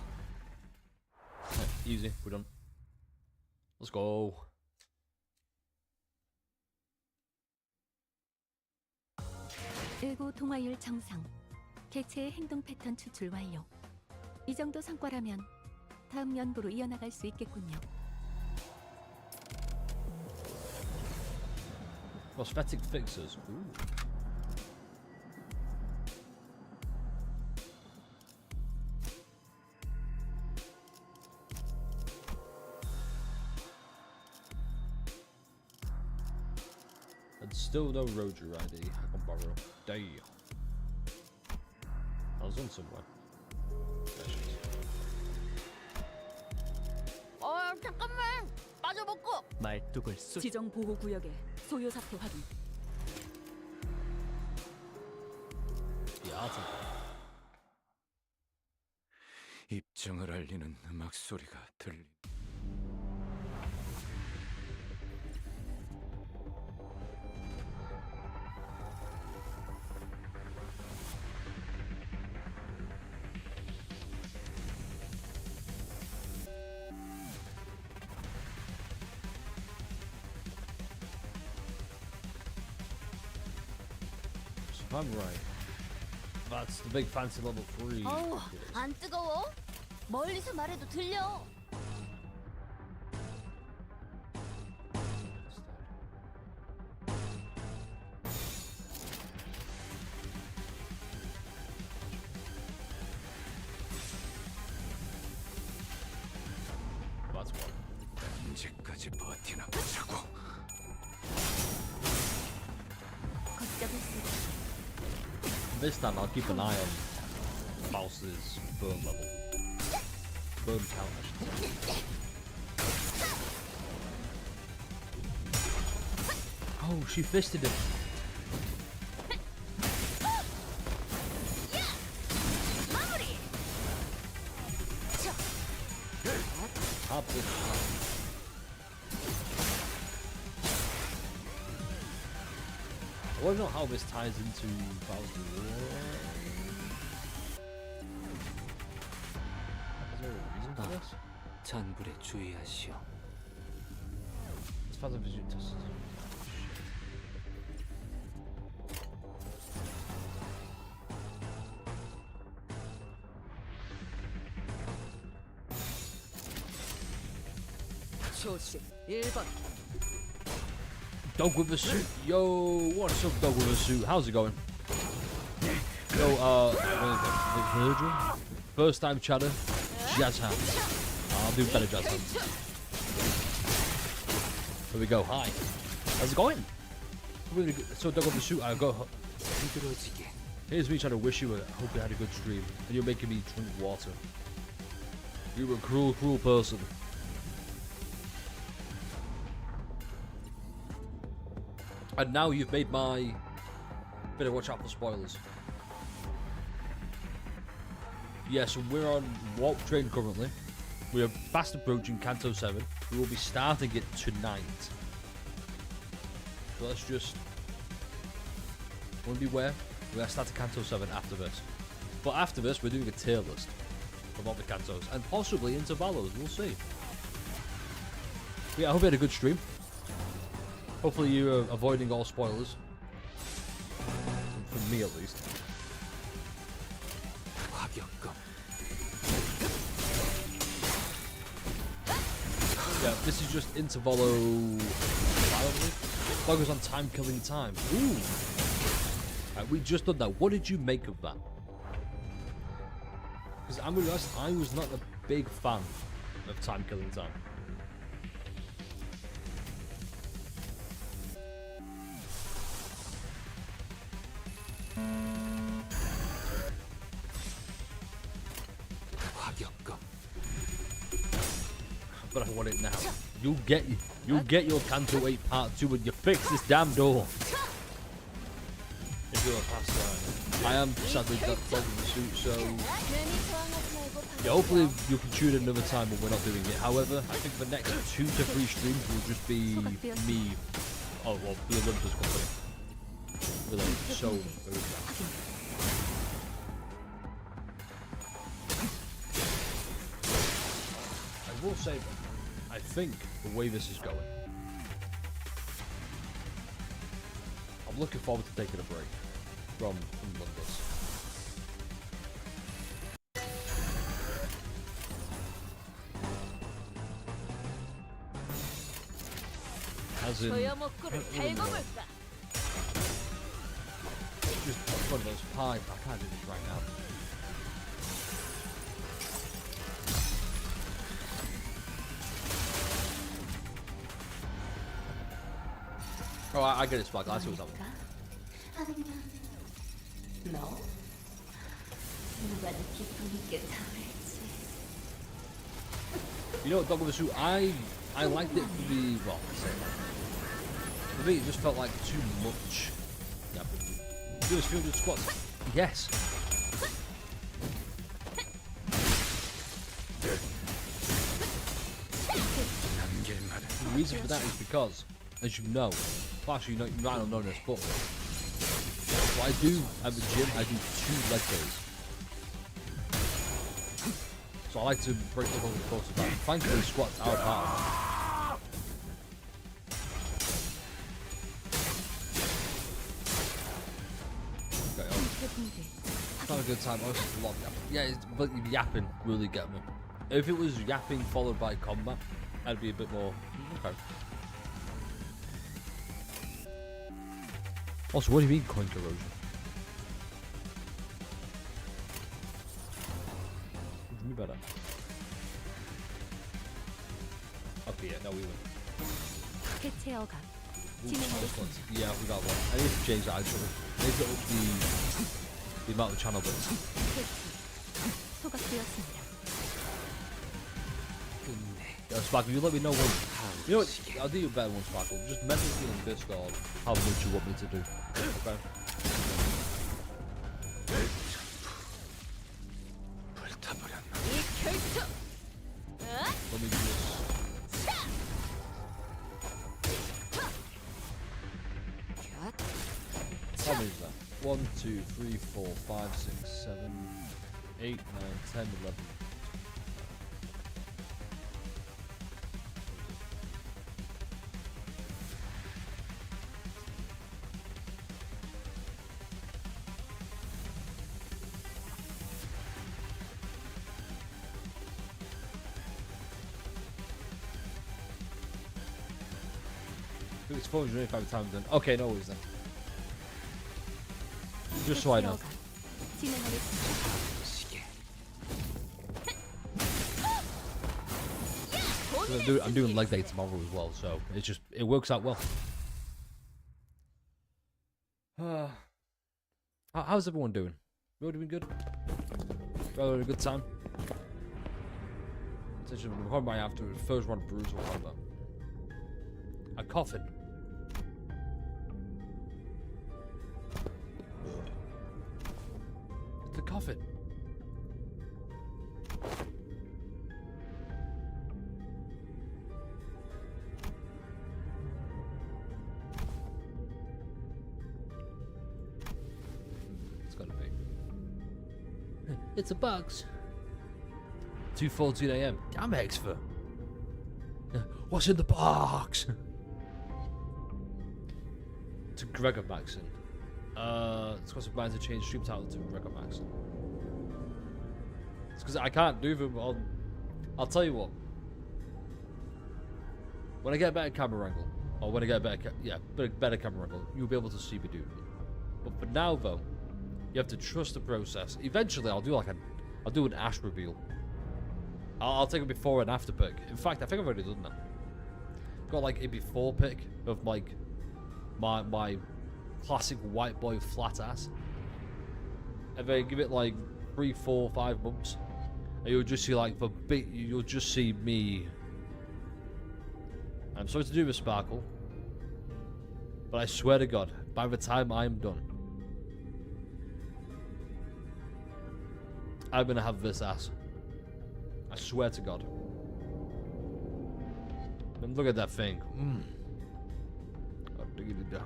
Easy, we're done. Let's go. 일구 동화율 정상. 개체의 행동 패턴 추출 완료. 이 정도 성과라면 다음 연구로 이어나갈 수 있겠군요. Prosthetic fixers. Ooh. And still no Roger ID. I can borrow. Damn. I was on somewhere. There she is. 잠깐만. 빠져먹고. 말뚝을 쏘. 지정 보호 구역에 소요 사표 확인. Yeah, I'll take that. 입증을 알리는 음악 소리가 들리. So if I'm right, that's the big fancy level 3. 어우, 안 뜨거워? 멀리서 말해도 들려. That's one. 언제까지 버티나 보자고. 걷잡을 수 있어. This time I'll keep an eye on Mouse's burn level. Burn count, I should say. Oh, she fisted him. Up this time. I don't know how this ties into Bowser's War. Is there a reason for this? 잔불에 주의하시오. It's part of vision test. 조심. 1번. Dog with a suit. Yo, what's up, dog with a suit? How's it going? Yo, what is it? Virgil? First time chatter. Jazz hands. I'll do better jazz hands. There we go. Hi. How's it going? Really good. So, dog with a suit. I got. 힘들어지게. Here's me trying to wish you. Hope you had a good stream, and you're making me drink water. You were a cruel, cruel person. And now you've made my... Better watch out for spoilers. Yeah, so we're on Warp Train currently. We are fast approaching Canto 7. We will be starting it tonight. So let's just... Want to beware? We're going to start Canto 7 after this. But after this, we're doing a tier list of all the Cantos. And possibly intervalos, we'll see. But yeah, I hope you had a good stream. Hopefully you're avoiding all spoilers. From me at least. 화격검. Yeah, this is just intervalo. Focus on time killing time. Ooh. Right, we just done that. What did you make of that? Because I'm gonna be honest, I was not a big fan of time killing time. But I want it now. You'll get your Canto 8 Part 2 when you fix this damn door. If you're a past I am sadly dog in the suit, so yeah, hopefully you can tune in another time when we're not doing it. However, I think the next 2 to 3 streams will just be me. Oh well, the Limbus company. We're like so very bad. I will say that I think the way this is going, I'm looking forward to taking a break from Limbus. As in, just one of those pipes. I can't do this right now. Oh, I get it, Spark. I see what's happening. You know what, Dog of a Suit, I liked it for the, well, I say that. For me, it just felt like too much. Yeah, but do 300 squats. Yes. The reason for that is because, as you know, well, actually, you might not know this, but what I do at the gym, I do 2 leg days. So I like to break the whole course of that. Thankfully, squats are part of it. Okay, it's not a good time. Also, a lot of yapping. Yeah, but yapping really get me. If it was yapping followed by combat, I'd be a bit more okay. Also, what do you mean coin corrosion? What do you mean by that? Okay, yeah, no, we win. 해체 어각. Ooh, 진행하겠습니다. yeah, we got one. I need to change that actually. I need to up the amount of channel bits. 해체. 소각되었습니다. Yo, Sparkle, you let me know when. You know what? I'll do you a better one, Sparkle. Just message me on Discord how much you want me to do. Okay? Let me just. How many is that? 1, 2, 3, 4, 5, 6, 7, 8, 9, 10, 11. It's 485 times then. Okay, no worries then. Just so I know. I'm doing leg day tomorrow as well, so it works out well. How's everyone doing? You all doing good? You all having a good time? Essentially, I'm recording my after the first round of bruisal combat. A coffin. It's a coffin. It's gotta be. It's a box. 2:14 a.m. Damn Exfer. What's in the box? To Gregor Maxon. It's because of mine to change stream title to Gregor Maxon. It's because I can't do them on. I'll tell you what. When I get a better camera angle, or when I get a better camera angle, you'll be able to see me do them. But for now, though, you have to trust the process. Eventually, I'll do an Ash reveal. I'll take a before and after pic. In fact, I think I've already done that. Got like a before pic of like my classic white boy flat ass. And then give it like 3, 4, 5 months, and you'll just see like you'll just see me. I'm sorry to do with Sparkle, but I swear to God, by the time I'm done, I'm gonna have this ass. I swear to God. And look at that thing. Oh, diggity dog.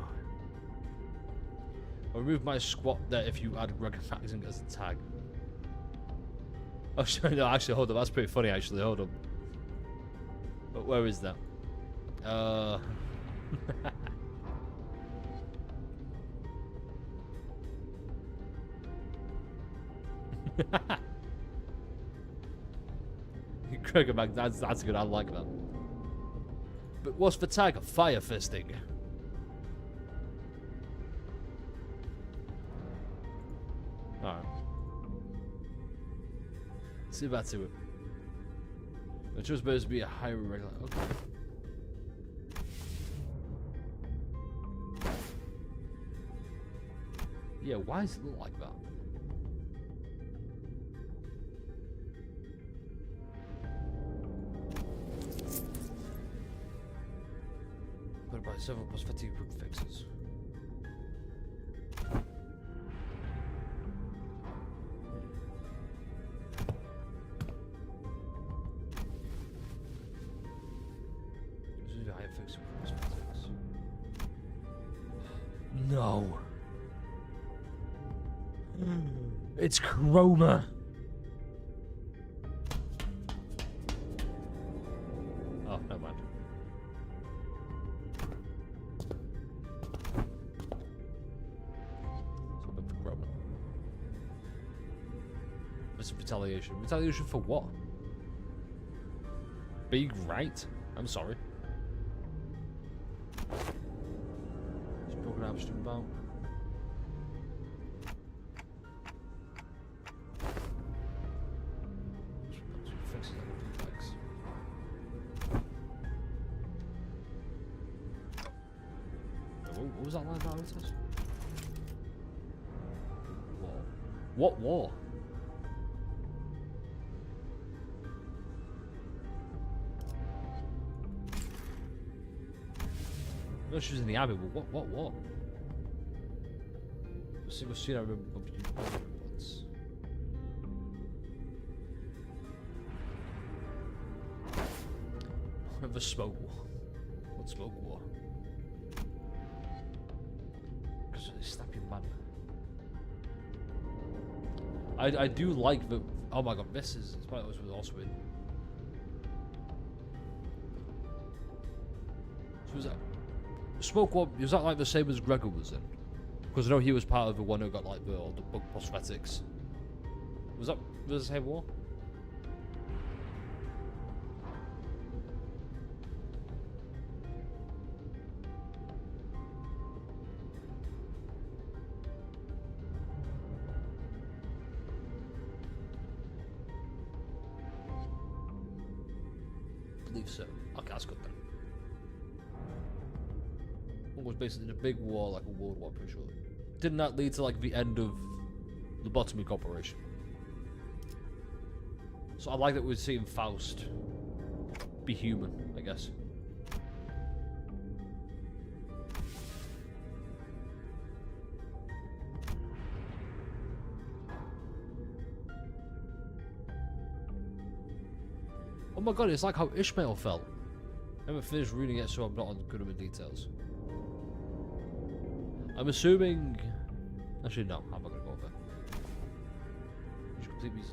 I'll remove my squat there if you add Greg Maxing as a tag. Oh, sorry, no, actually, hold on. That's pretty funny, actually. Hold on. But where is that? Gregor Mag, that's good. I like that. But what's the tag? Fire fisting. Alright. See that to it. It's just supposed to be a higher regular. Okay. Yeah, why does it look like that? But about 7 plus fatigue quick fixes. No. It's Chroma. Oh, never mind. So for Chroma. It's retaliation. Retaliation for what? Big right? I'm sorry. Spoken Abston about. What was that line about? War. What war? No, she was in the army, but what war? Let's see what scene I remember once. The smoke war. What smoke war? Because they snap your man. I do like the. Oh my god, this is. It's probably was also in. So was that smoke war? Was that like the same as Gregor was in? Because I know he was part of the one who got like all the bug prosthetics. Was that the same war? I believe so. Okay, that's good then. What was basically a big war, like a world war, pretty sure. Didn't that lead to like the end of the Lobotomy Corporation? So I like that we're seeing Faust be human, I guess. Oh my god, it's like how Ishmael felt. I haven't finished reading it, so I'm not on good with details. I'm assuming. Actually, no, I'm not gonna go over. You should complete these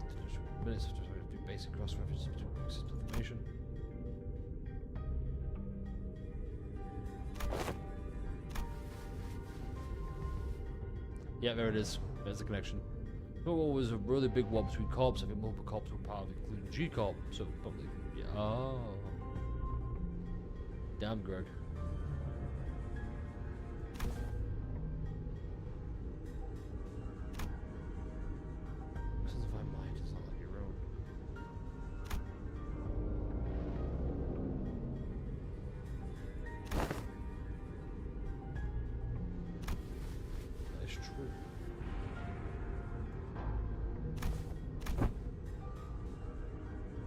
minutes to do basic cross references between existing information. Yeah, there it is. There's the connection. What was a really big war between corps? I think multiple corps were part of it, including G Corp. So probably, yeah. Oh, damn, Greg.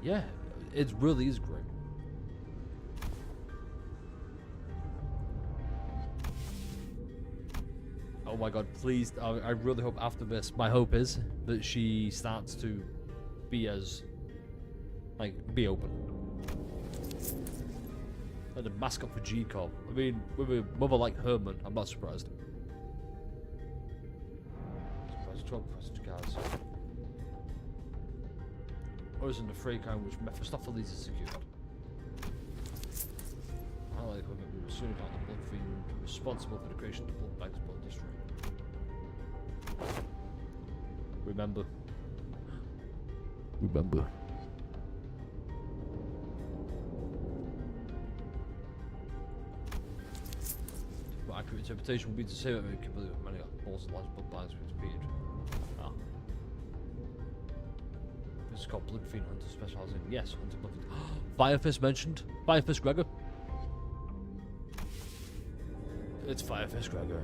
Yeah, it really is great. Oh my god, please, I really hope after this, my hope is that she starts to be as, like, be open. Like the mascot for G-Corp. I mean, with a mother like Herman, I'm not surprised. 12 passenger cars. Or isn't the freight car which Mephistopheles is secured? I like when we were soon found the blood fiend responsible for the creation of the blood bags blood district. Remember. What accurate interpretation would be to say that we can believe that many balls and large blood bags were disappeared. Ah. This is called Blood Fiend Hunter specializing. Yes, Hunter Blood Fiend. Firefist mentioned. Firefist Gregor. It's Firefist Gregor.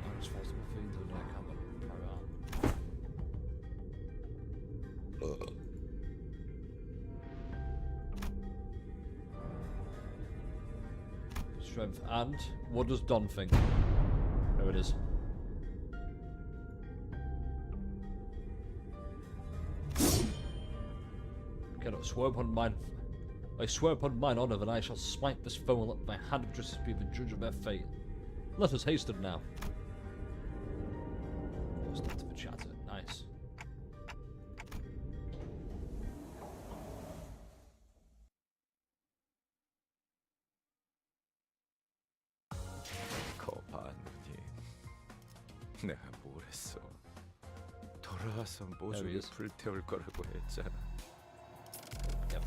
I'm responsible for into the camera. Strength. And what does Don think? There it is. Cannot swear upon mine. I swear upon mine honor that I shall smite this foe and let my hand of justice be the judge of their fate. Let us hasten now. Post it to the chatter. Nice. 거봤니? 내가 뭘 했어? 돌아와서 모조리 is. 불태울 거라고 했잖아. Yep.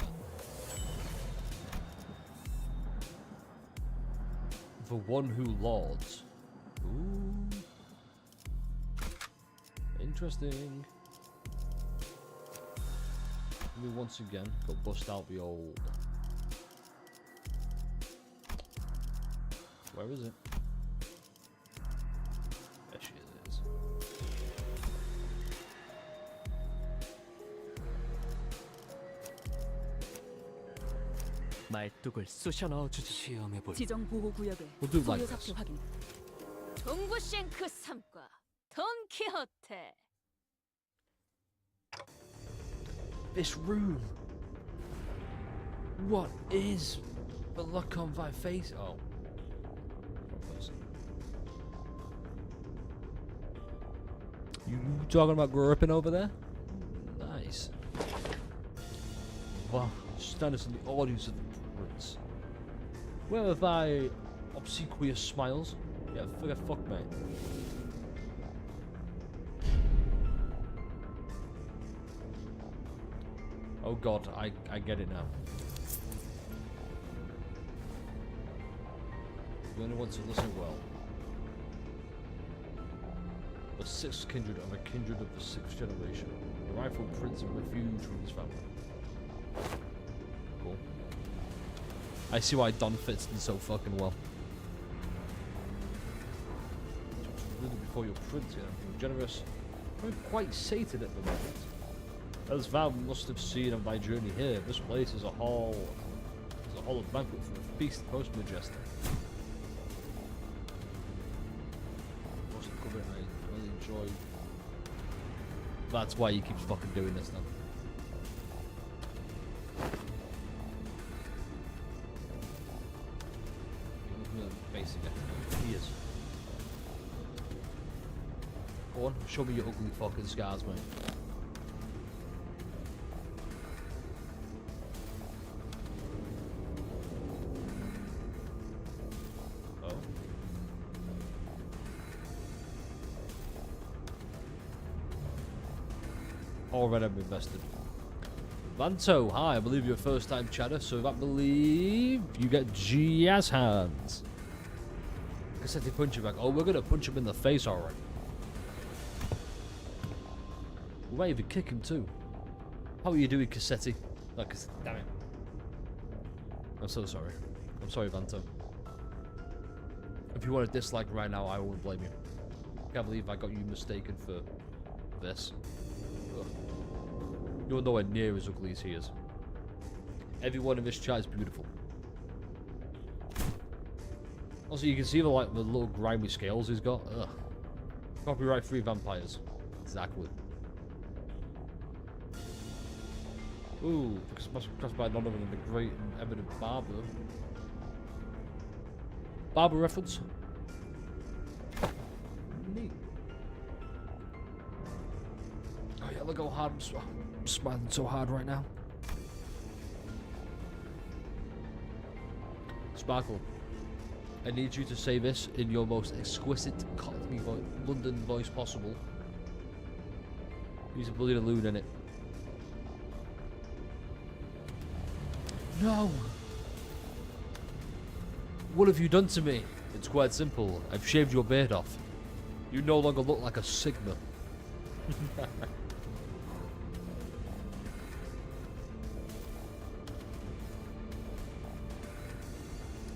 The one who lords. Ooh. Interesting. We once again got bust out the old. Where is it? There she is. 말뚝을 쑤셔 넣어주지. 시험해볼 지정 보호 구역에 We'll do it like 소요 this. 사표 확인. 동부쉔크 3과 돈키호테. This room. What is the look on thy face? Oh. You talking about gripping over there? Nice. Wow, stand us in the audience of the prince. Where are thy obsequious smiles? Yeah, fuck mate. Oh god, I get it now. You only want to listen well. The sixth kindred of a kindred of the sixth generation. The rightful prince of refuge from his family. Cool. I see why Don fits in so fucking well. Really before your prince, you're generous. I'm quite sated at the moment. As thou must have seen on my journey here, this place is a hall of banquet for a feast most majestic. Most of the I really enjoy. That's why he keeps fucking doing this now. Look at the basic. He is. Go on, show me your ugly fucking scars, mate. Already I'm invested. Vanto, hi, I believe you're a first time chatter, so I believe you get jazz hands. Cassetti punching back. Oh, we're gonna punch him in the face, alright. We might even kick him too. How are you doing, Cassetti? No, damn it. I'm so sorry. I'm sorry, Vanto. If you want to dislike right now, I won't blame you. Can't believe I got you mistaken for this. Ugh. You're nowhere near as ugly as he is. Everyone in this chat is beautiful. Also, you can see the little grimy scales he's got. Ugh. Copyright free vampires. Exactly. Ooh, crossed by none other than the great and eminent Barber. Barber reference. Neat. Oh yeah, look how hard I'm smiling so hard right now. Sparkle, I need you to say this in your most exquisite Cockney London voice possible. Use a bloody loon in it. No! What have you done to me? It's quite simple. I've shaved your beard off. You no longer look like a Sigma.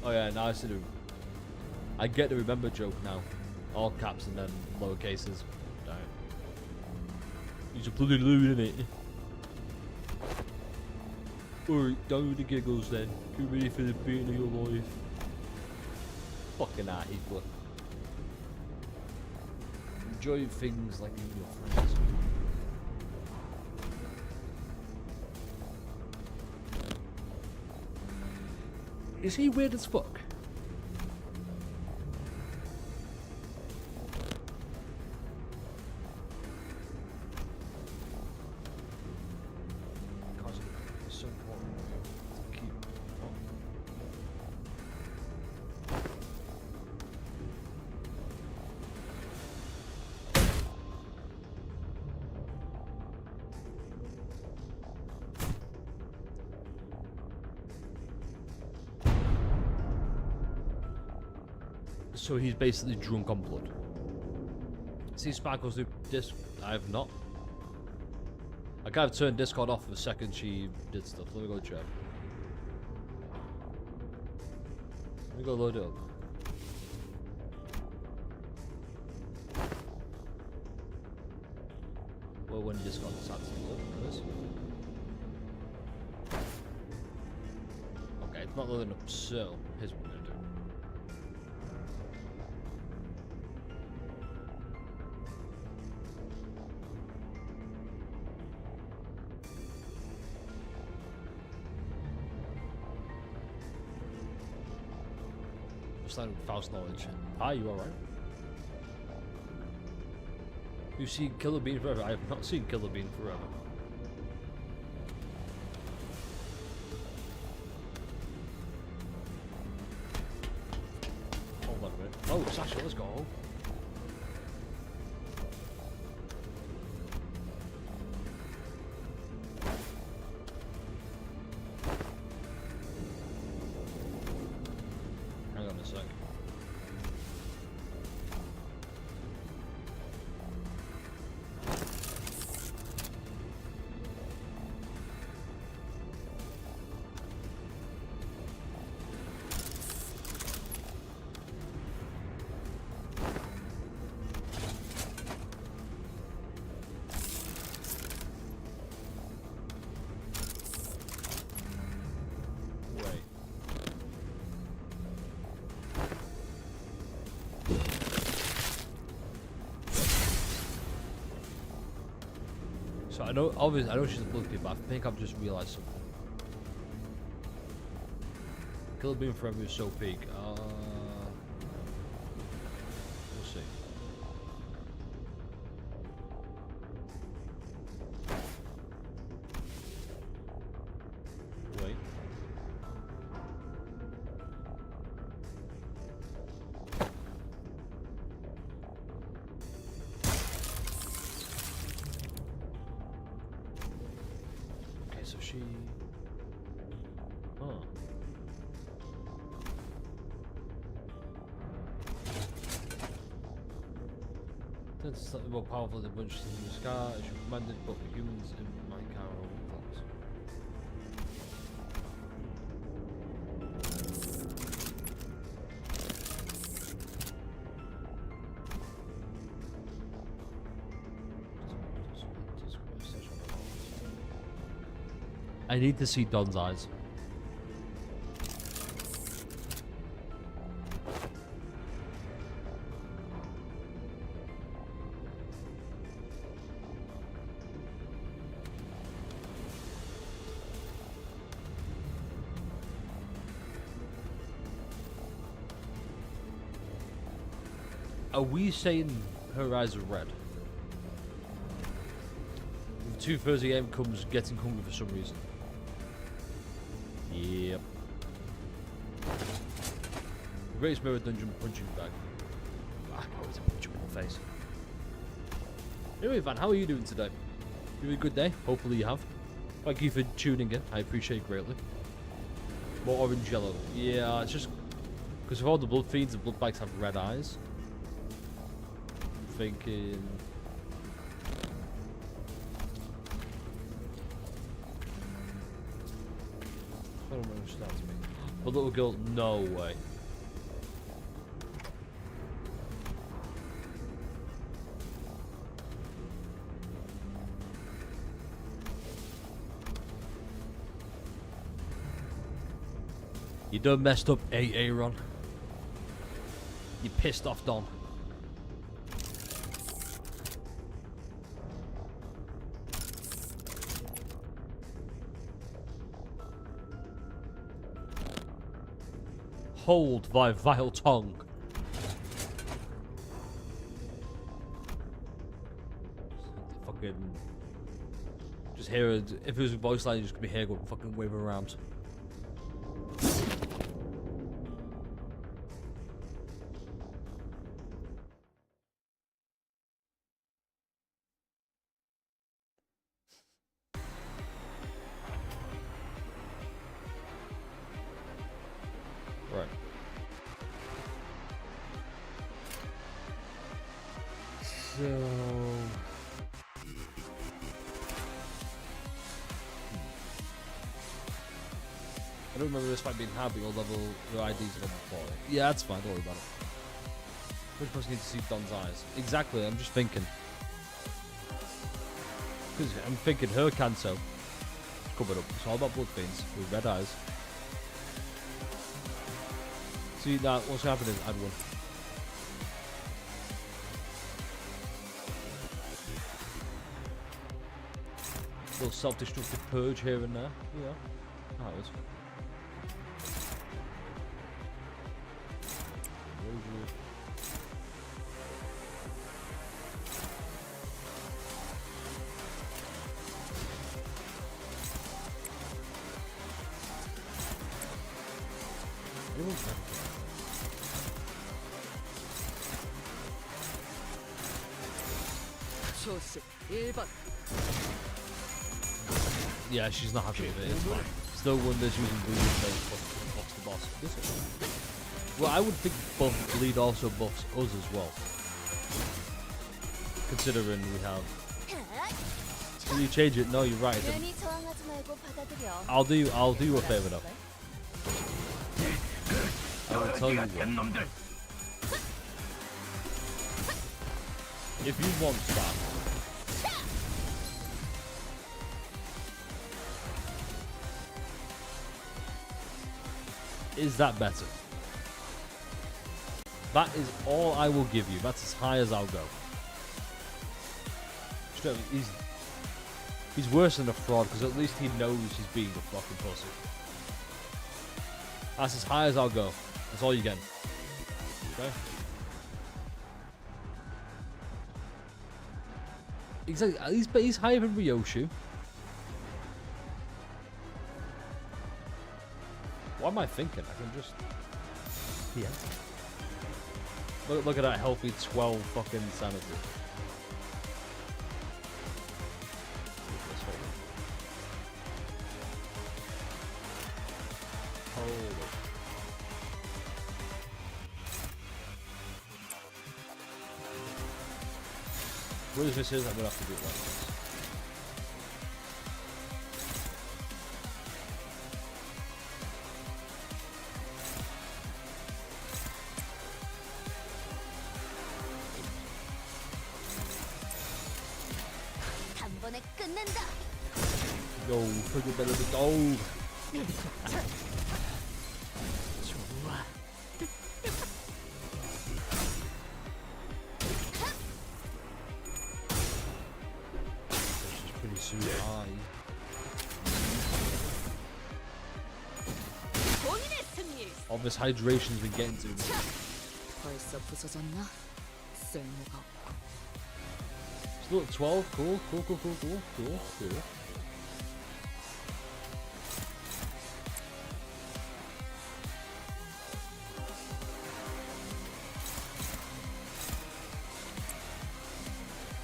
Oh yeah, now I get the remember joke now. All caps and then lower cases. Damn. Use a bloody loon in it. Alright, down with the giggles then. Get ready for the beating of your life. Fucking art equal. Enjoy things like you and your friends. Is he weird as fuck? It's so important to keep. So he's basically drunk on blood. See Sparkles do disc. I have not. I kind of turned Discord off the second she did stuff. Let me go check. Let me go load it up. Well, when Discord starts to load this. Okay, it's not loading up, so here's what we're gonna do. With false knowledge. Hi, you alright? You've seen Killer Bean forever. I have not seen Killer Bean forever. Hold on a minute. Oh, Sasha, let's go. Hang on a sec. So I know, obviously, I know she's a blood kid, but I think I've just realised something. Killer Bean Forever is so peak. We'll see. Wait. So she... Huh. That's slightly more powerful than bunches in the scar. She commanded both the humans in my car or fox. I need to see Don's eyes. Are we saying her eyes are red? The 2:30 AM comes getting hungry for some reason. Yep. Greatest mirror dungeon punching bag. I can always punch you in the face. Anyway, Van, how are you doing today? You having a good day? Hopefully you have. Thank you for tuning in. I appreciate it greatly. More orange yellow. Yeah, it's just because of all the blood fiends, the blood bags have red eyes. Thinking I don't understand me. But little girl, no way. You done messed up, Aaron. You pissed off Don. Hold thy vile tongue. Fucking. Just hear it. If it was a voice line, you just could be here going fucking waving around. Right. So I don't remember this fight being hard, but you'll level your IDs level 4. Yeah, that's fine, don't worry about it. Which person needs to see Don's eyes? Exactly, I'm just thinking. Because I'm thinking her Canto coming up. It's all about blood fiends with red eyes. See, now what's happening? Add one. Little self-destructive purge here and there. Yeah. That was. Yeah, she's not happy with it. It's fine. It's no wonder she's using bleed buffs the boss. Well, I would think buff bleed also buffs us as well. Considering we have. Will you change it? No, you're right. I'll do you a favor though. I will tell you what. If you want that. Is that better? That is all I will give you. That's as high as I'll go. He's worse than a fraud because at least he knows he's being a fucking pussy. That's as high as I'll go. That's all you get. Okay? Exactly. He's higher than Ryoshu. What am I thinking? I can just... Yeah. Look at that healthy 12 fucking sanity. Holy. Whereas this is, I'm gonna have to do it like this. Yo, pretty better than gold. 좋아. She's pretty sweet. 본인의 승리. All this hydration's been getting to me. 벌써 부서졌나? 쓸모가 없고. Still at 12. Cool.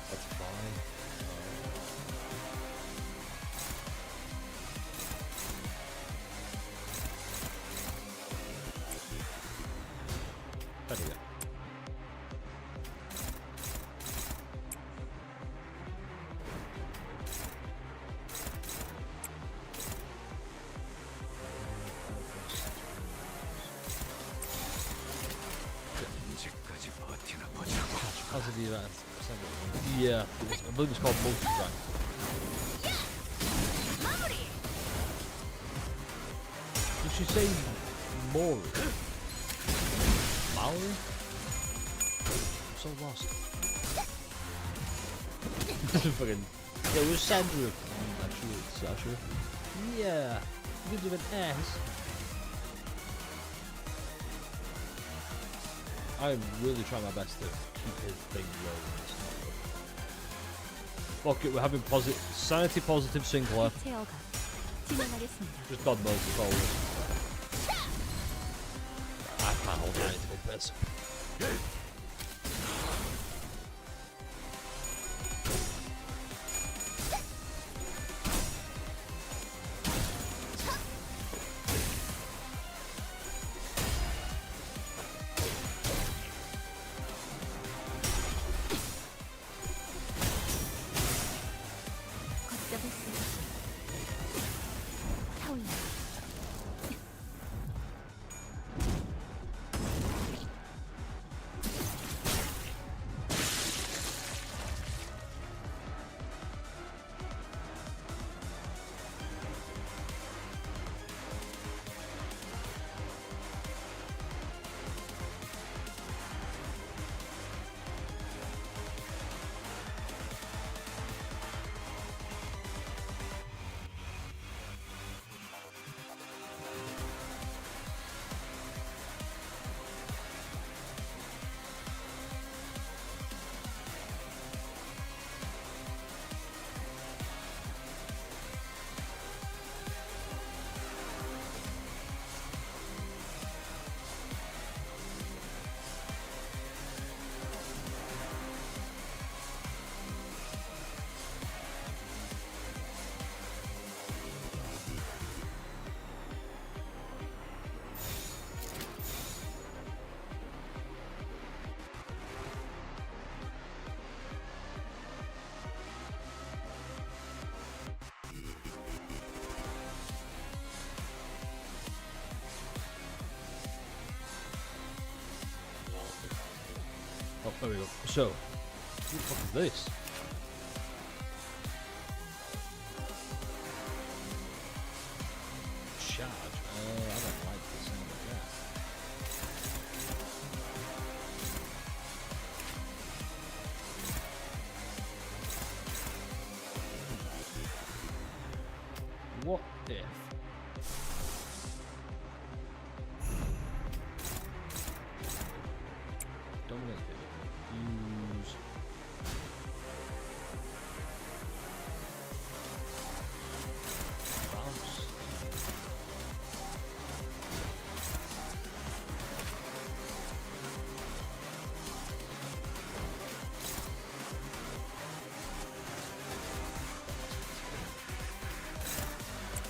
That's fine. There we go. 언제까지 버티나 보자고. Positive yeah, I believe it's called multi-track. Did she say Maori? Maori? I'm so lost. Fucking. Yeah, it was Sandra. Actually, it's Sasha. Yeah, gives him an ass. I'm really trying my best to keep his thing low. Fuck it, we're having sanity positive Sinclair. 체어가 진행하겠습니다. Just God knows it's always. I can't hold on to the piss. 걷잡을 수 없이 타올라. Oh, there we go. So, what the fuck is this? Charge. I don't like the sound of that. What if? Dominate it. Use. Bounce.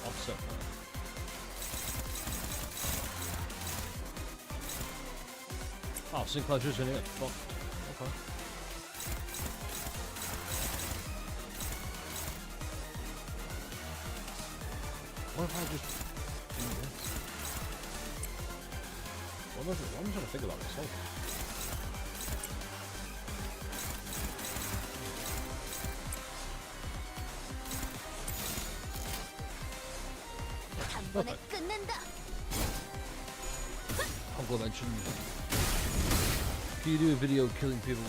Offset. Oh, Sinclair just in it. Fuck. Okay. What if I just do this? What am I trying to think about this? Hold on. 단번에 끝낸다. Uncle mentioned, can you do a video killing people?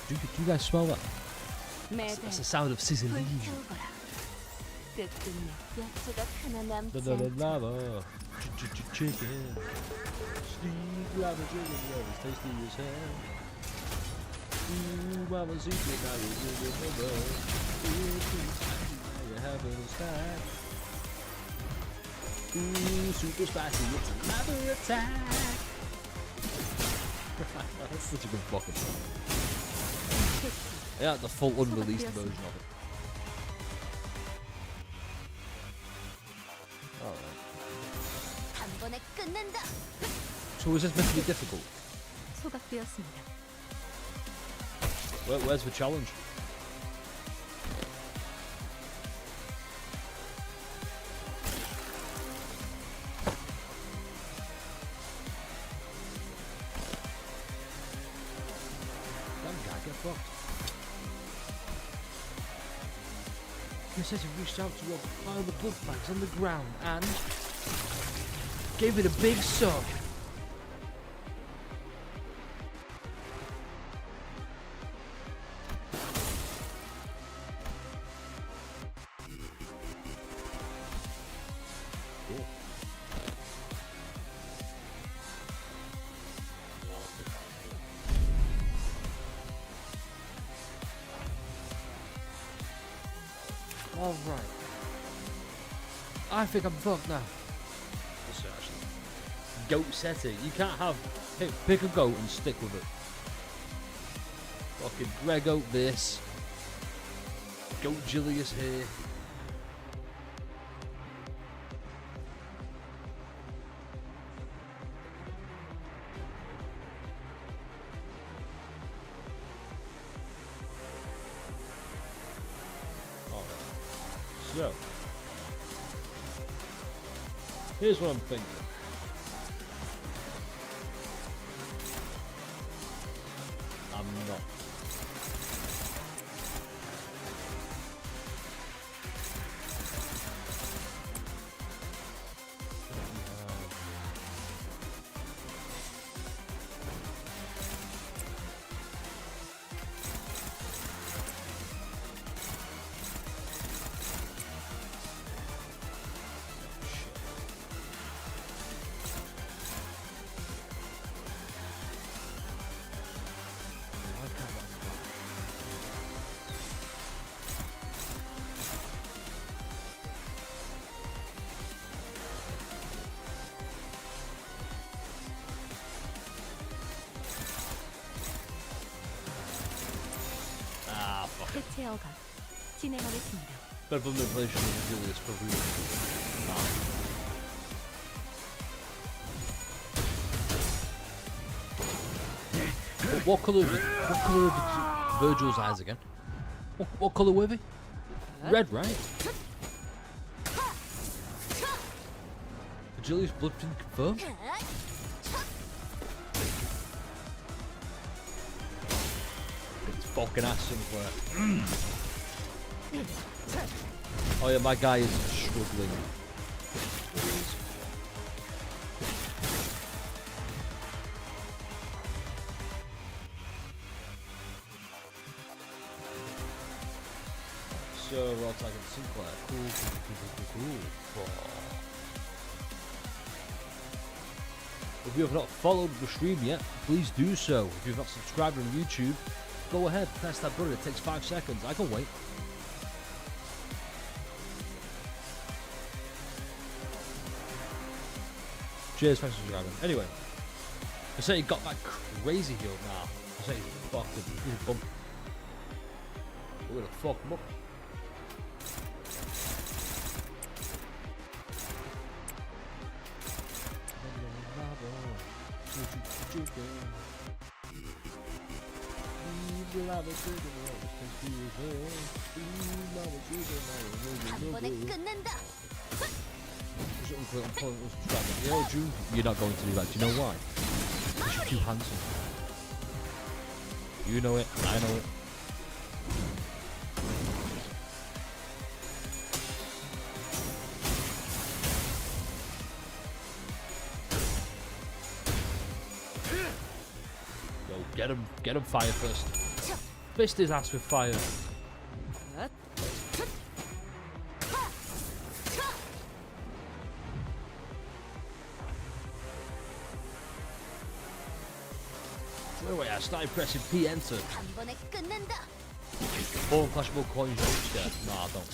Do you guys smell that? 매달 That's the sound of sizzling. 불태우거라. 끝끝내 몇 조각 하나 남지 The 않도록. lava. Chicken. Sweet lava chicken, yeah, it's tasty as hell. Ooh, mama secret, now you're living the love. Ooh, now you're having a snack. Ooh, super spicy, it's another attack. That's such a good fucking song. Yeah, the full unreleased version of it. Alright. 단번에 끝낸다. So is this meant to be difficult? 소각되었습니다. Where's the challenge? Damn guy, get fucked. He says he reached out to a pile of blood bags on the ground and gave it a big suck. Cool. All right. I think I'm fucked now. What's it actually? Goat setter. You can't have pick a goat and stick with it. Fucking Greg Oat this. Goat Julius here. So, here's what I'm thinking. I'm not. Ah, fuck it. 해체 허가 진행하겠습니다. Better manipulation of Julius for real. What colour are Virgil's eyes again? What colour were they? Red, right? Julius bloodprint confirmed? It's fucking ass somewhere. Oh yeah, my guy is struggling. So, Rod Tag and Sinclair. Cool. If you have not followed the stream yet, please do so. If you've not subscribed on YouTube, go ahead, press that button. It takes 5 seconds. I can wait. Cheers, thanks for subscribing. Anyway, I say he got that crazy healed now. I say he's fucking, he's a bump. We're gonna fuck him up. 단번에 끝낸다. You know, June, you're not going to do that. Do you know why? Because you're too handsome. You know it. I know it. Yo, get him fire first. Fist his ass with fire. Wait, I started pressing P enter. 한 번에 끝낸다. Four clashable coins, you're scared. Nah, I don't.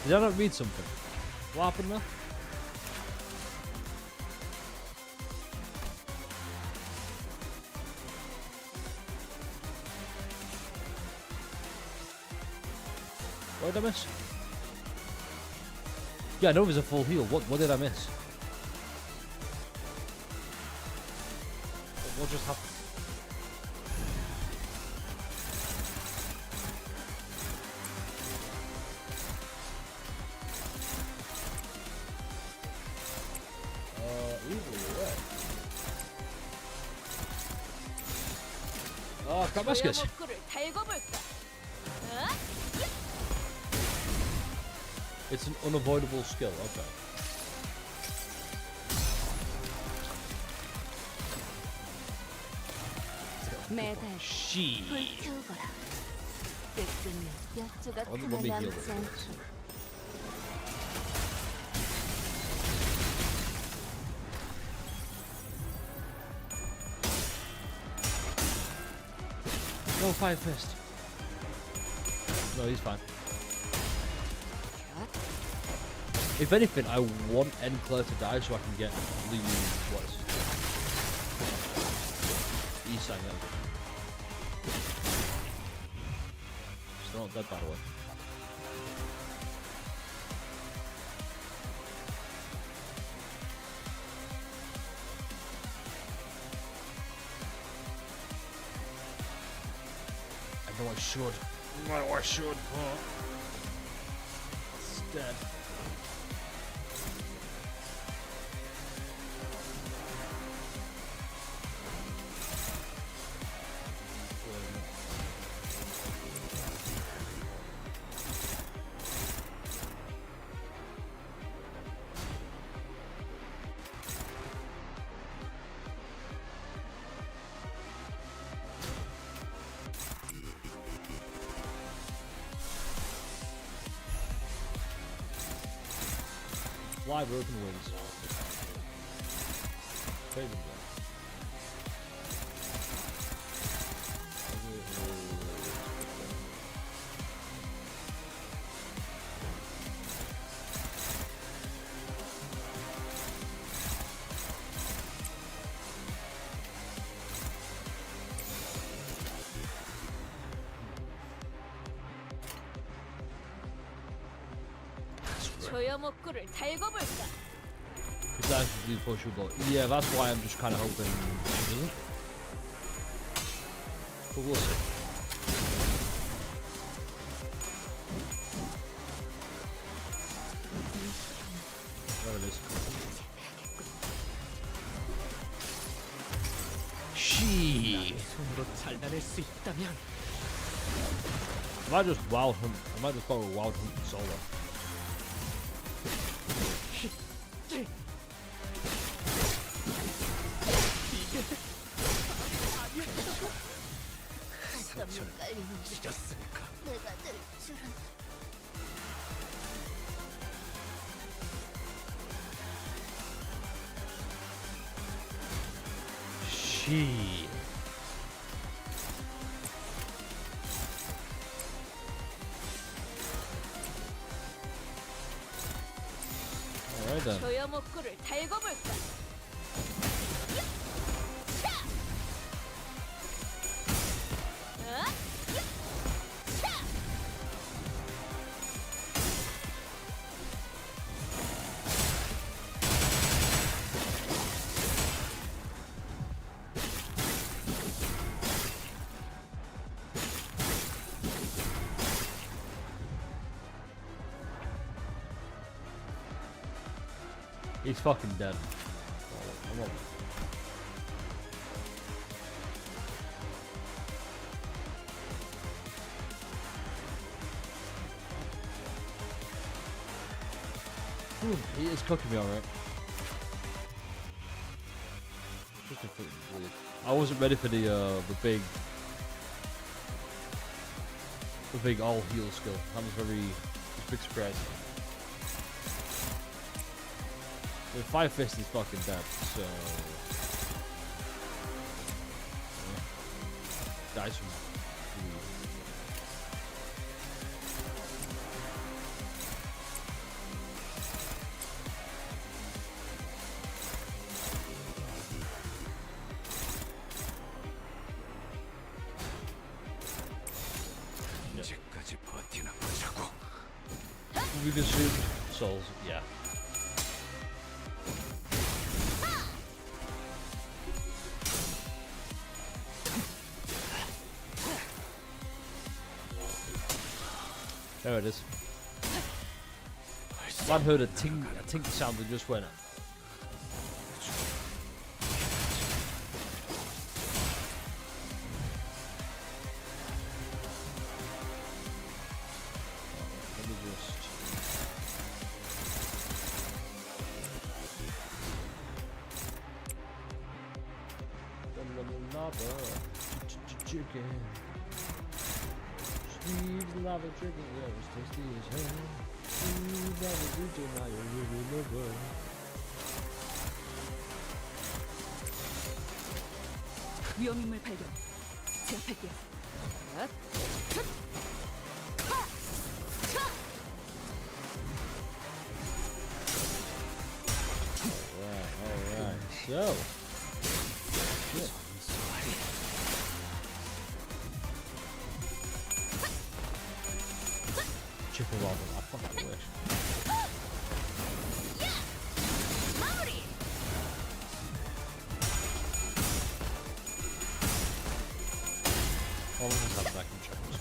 Did I not read something? What happened there? What did I miss? Yeah, I know it was a full heal. What did I miss? What just happened? Oh, Kabaskas. 목구를 달궈볼까? It's an unavoidable skill, okay. 매달 She. 불태우거라. 뜨끈히 약조가 어디 하나 몸이 남지 기억을 않게. No, fire fist. No, he's fine. If anything, I want Claire to die so I can get Liu what's Isang out. Still not dead, by the way. I know I should. I know I should. Oh. It's dead. Fly broken wings. Craven blade. 조여 목구를 달궈볼까? It's actually pushable. Yeah, that's why I'm just kind of hoping she doesn't. But we'll see. There it is. She. 손으로 잘라낼 수 있다면 I might just wild hunt. I might just go with wild hunt solo. 한땀 깔리는 게 찢었으니까 내가 될 줄은. She. Alright then. 조여 목구를 달궈볼까? He's fucking dead. Oh, I'm not. Ooh, he is cooking me alright. Just a fucking weird. I wasn't ready for the big all heal skill. That was very big surprise. The Fire Fist is fucking dead, so yeah. Dies from 언제까지 버티나 보자고. we consumed souls, yeah. There it is. I've heard a tink sound that just went. Let me just. Chicken. Steve's lava chicken, yeah, it's tasty as hell. Steve's lava chicken, I really love it. 위험인물 발견. 제압할게요. Alright, so. Shit. Chicken lava, I fucking wish. I'll just have back and check this.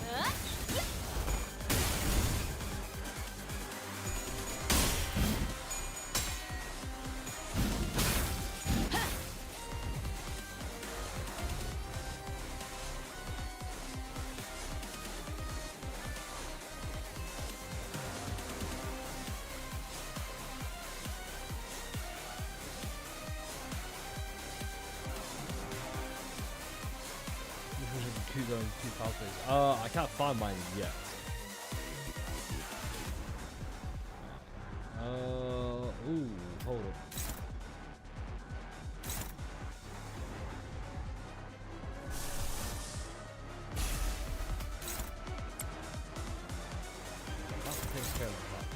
Two pathways. I can't find mine yet. Ooh, hold up. That takes care of that.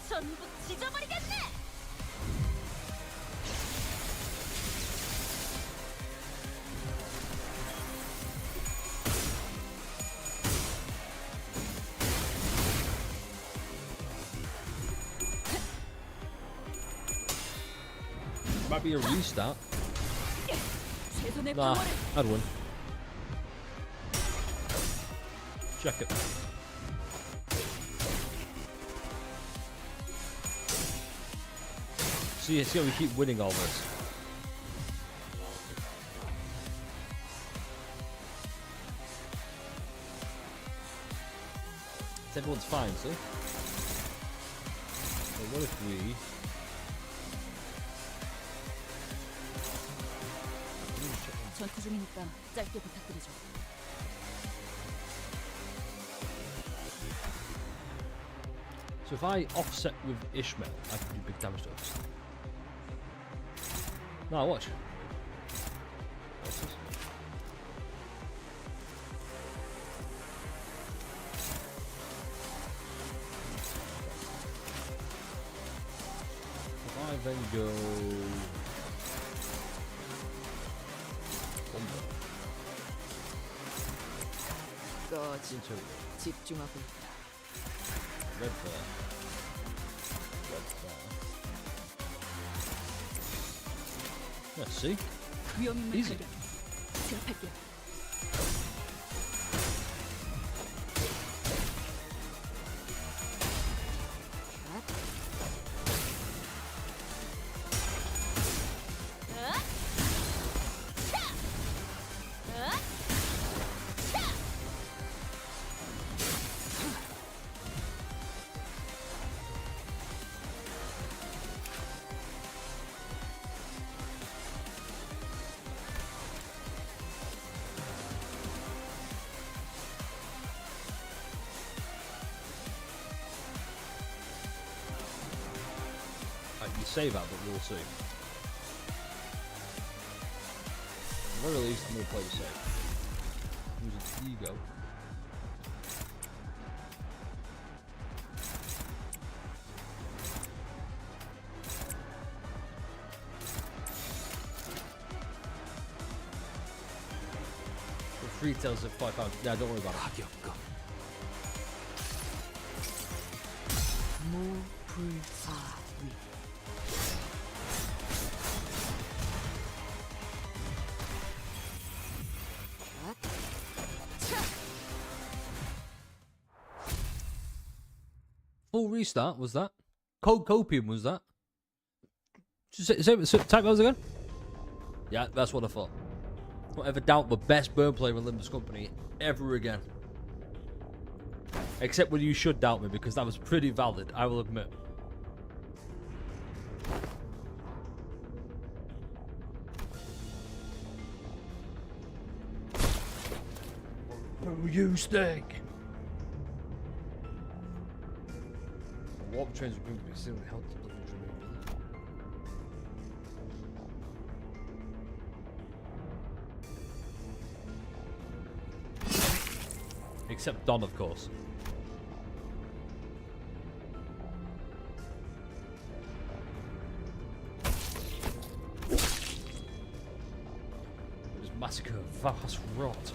전부 찢어버리겠네. Might be a restart. 최선의 Nah, 방어를 I'd win. Check it. See how we keep winning all this. Everyone's fine, see? So what if we... 전투 중이니까 짧게 부탁드리죠. So if I offset with Ishmael, I can do big damage to us. Now watch. What's this? If I then go. 꺼지. Into 집중하고 있다. red flare. Red flare. Let's see. 위험인물 Easy. 발견. 제압할게. You save out, but we'll see. At the very least, I'm going to play the save. Use its ego. The free tells at £5. Yeah, don't worry about it. 가격감. 무불사위. Full restart was that? Cold copium was that? Type those again? Yeah, that's what I thought. Don't ever doubt the best burn player in Limbus Company ever again. Except when you should doubt me, because that was pretty valid, I will admit. You stink! Warp trains are going to be considerably helped to deliver except Don, of course. Just massacre vast rot.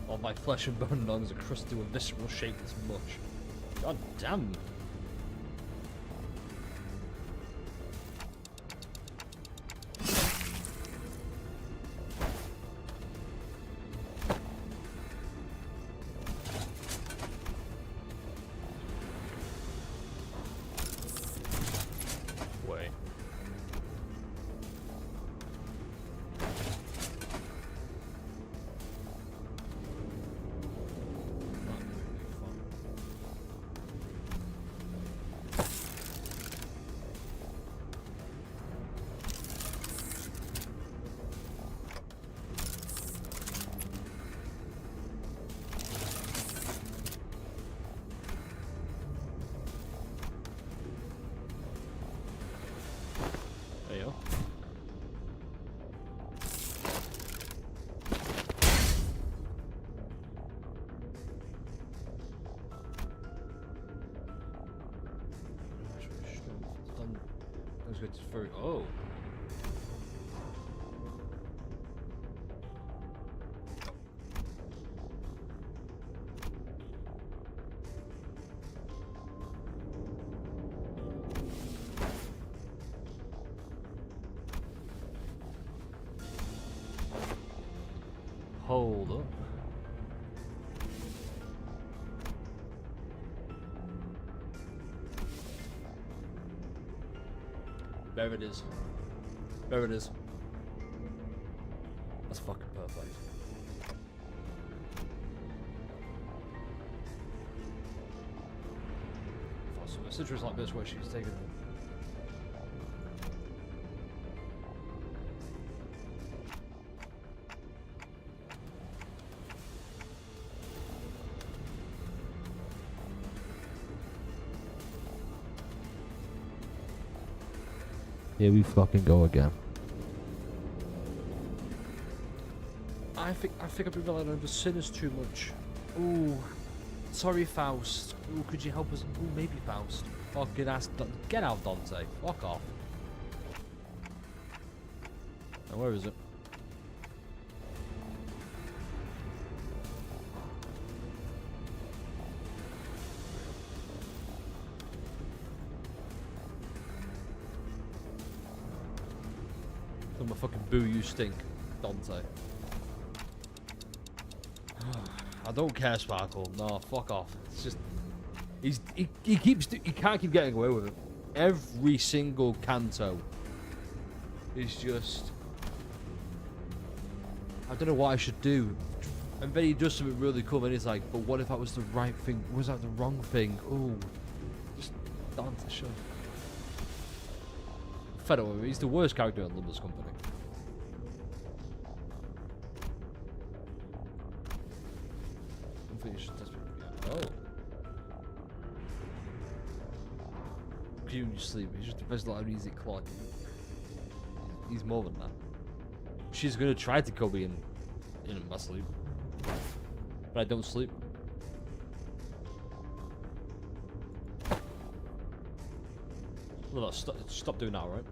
All my flesh and bone lungs are crusted to a visceral, shapeless mush. God damn. Wait. There you go. Let's go to very. Oh. Hold up. There it is. There it is. That's fucking perfect. So a situation like this where she's taken. Here we fucking go again. think I've been relying on the sinners too much. Ooh, sorry, Faust. Ooh, could you help us? Ooh, maybe Faust. Fucking ass. Get out, Dante. Fuck off. Now, where is it? I'm a fucking boo, you stink, Dante. I don't care, Sparkle. No, fuck off. It's just he can't keep getting away with it. Every single Canto is just. I don't know what I should do. And then he does something really cool, and he's like, "But what if that was the right thing? Was that the wrong thing?" Oh, just Dante, shut. Fed up with him. He's the worst character in Limbus Company. I don't think you should test me. Oh. You sleep. He's just a best like an easy clock. He's more than that. She's gonna try to kill me in my sleep, but I don't sleep. Well, stop doing that, right?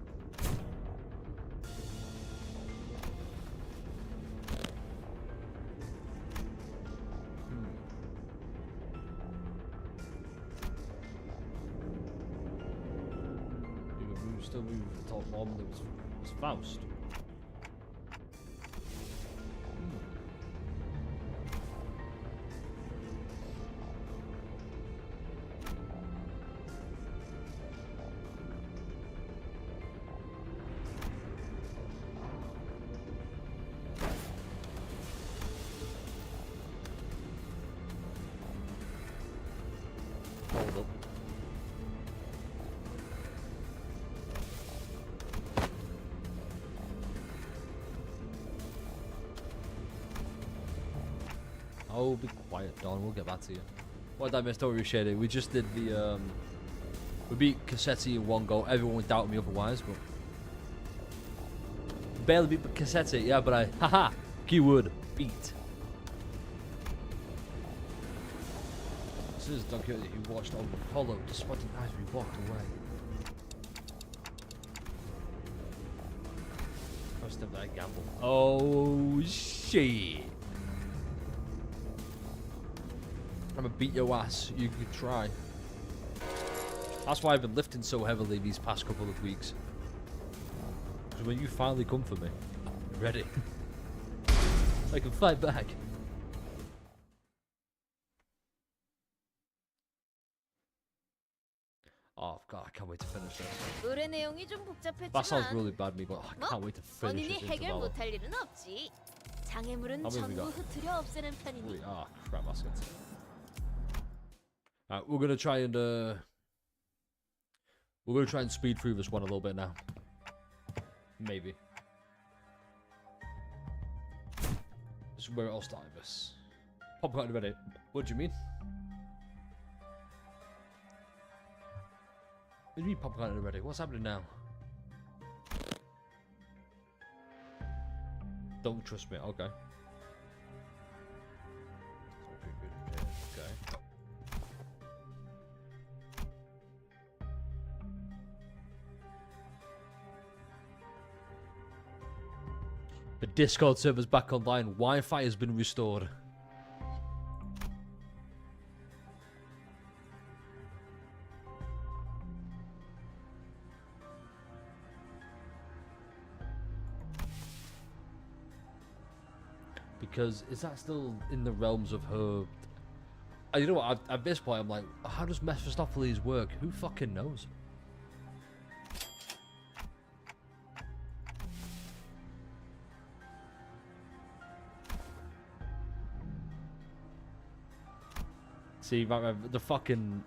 Still move the top bomb that was Faust. Hold up. Oh, be quiet, Don. We'll get back to you. What did I miss? Don't appreciate it. We just did the we beat Cassetti in one go. Everyone would doubt me otherwise, but barely beat Cassetti. Yeah, but I haha keyword beat. This is Don Quixote who watched over Apollo despite the night we walked away. First of that gamble. Oh shit. I'm gonna beat your ass. You can try. That's why I've been lifting so heavily these past couple of weeks. Because when you finally come for me, I'm ready. I can fight back. Oh god, I can't wait to finish this. 의뢰 내용이 좀 복잡했지만 That sounds really bad, me, but I can't wait to finish 본인이 this 해결 interval. 못할 일은 없지. 장애물은 How many we 전부 got? 흩트려 없애는 편이니. Ah, crap, that's it. Alright, we're gonna try and speed through this one a little bit now. Maybe. This is where I'll start this. Pop out ready. What do you mean? What do you mean pop out ready? What's happening now? Don't trust me, okay. Okay. The Discord server's back online. Wi-Fi has been restored. Because is that still in the realms of her? You know what? At this point, I'm like, how does Mephistopheles work? Who fucking knows? See, the fucking...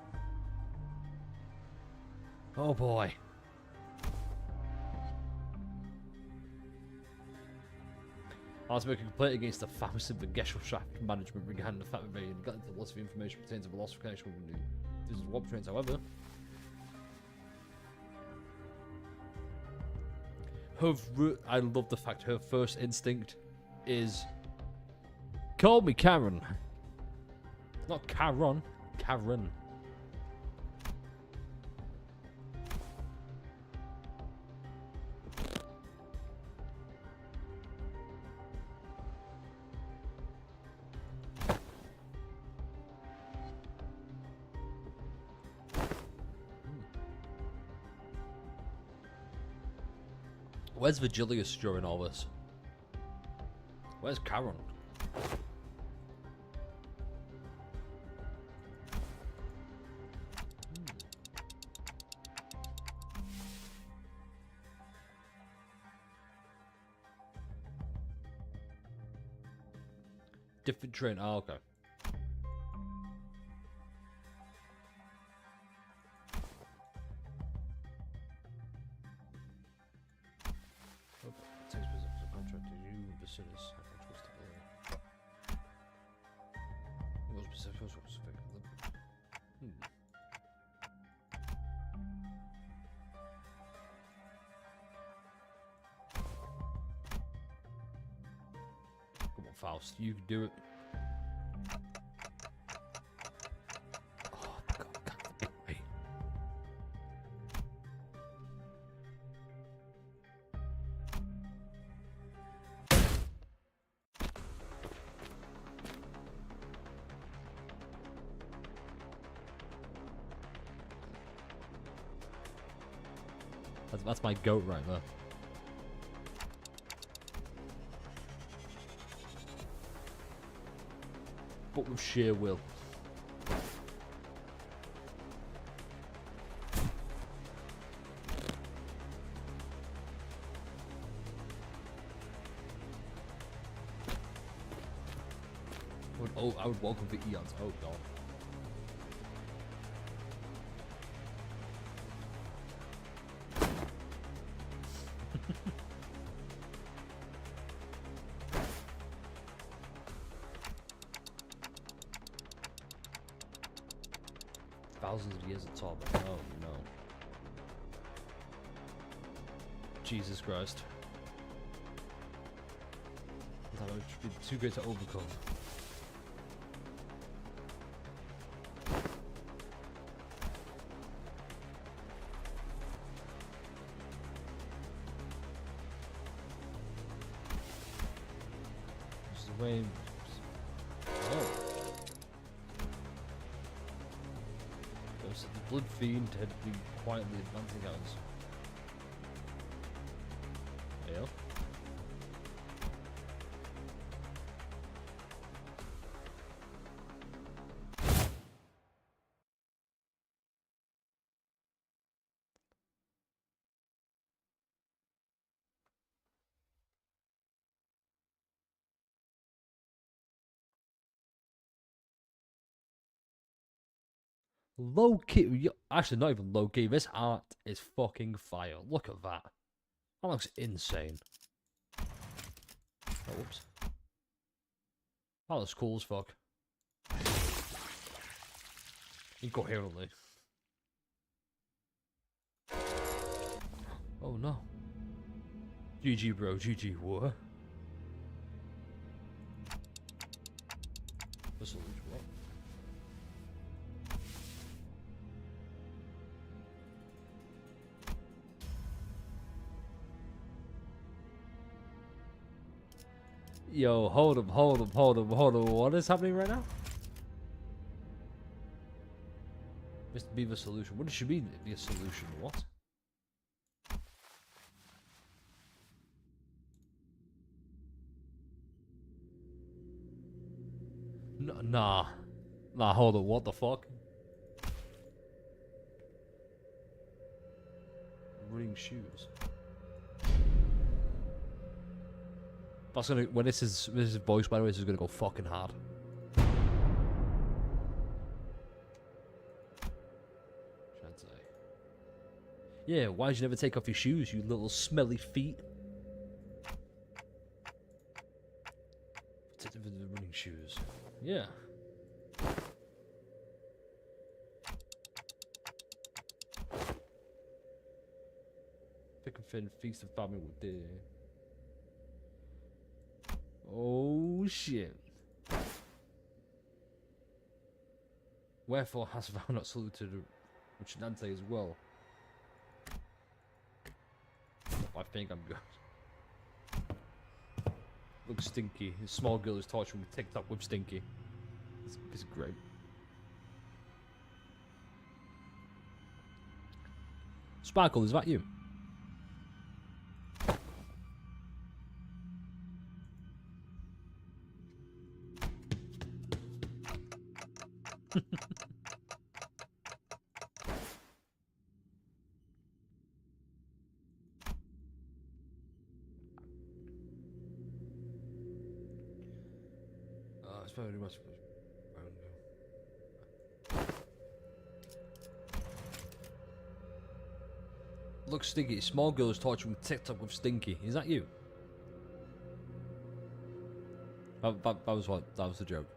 Oh boy. I was making a complaint against the famous of the Gesellschaft management regarding the fact that they got into lots of information pertaining to the loss of connection with the this is warp trains, however. I love the fact her first instinct is Call me Karen. Not Karen. Karen. Where's Vigilius during all this? Where's Karen? Different train. Oh, okay. Takes business of contract to you, Basilis. Was specific. Come on, Faust, you can do it. Oh my God, God, hey. That's my goat right there. But with sheer will. I would welcome the eons. Oh God. Thousands of years at top. Oh no. Jesus Christ. That would be too great to overcome. This is the way. Oh. So the Blood Fiend had been quietly advancing at us. Yeah. Low key, actually not even low key. This art is fucking fire. Look at that. That looks insane. Oh, whoops. That looks cool as fuck. Incoherently. Oh no. GG bro, GG what? This will reach what? Yo, hold up. What is happening right now? Mr. Beaver solution. What should be the solution? What? Nah, hold up. What the fuck? Running shoes. That's gonna, when this is voice, by the way, this is gonna go fucking hard. Shan't say. Yeah, why'd you never take off your shoes, you little smelly feet? Take the running shoes. Yeah. Thick and thin, feast of famine with the. Oh shit. Wherefore hast thou not saluted Dante as well? I think I'm good. Looks stinky. His small girl is torturing TikTok with Stinky. It's great. Sparkle, is that you? It's very much. Look, Stinky. Small girl is torturing TikTok with Stinky. Is that you? That was what? That was the joke.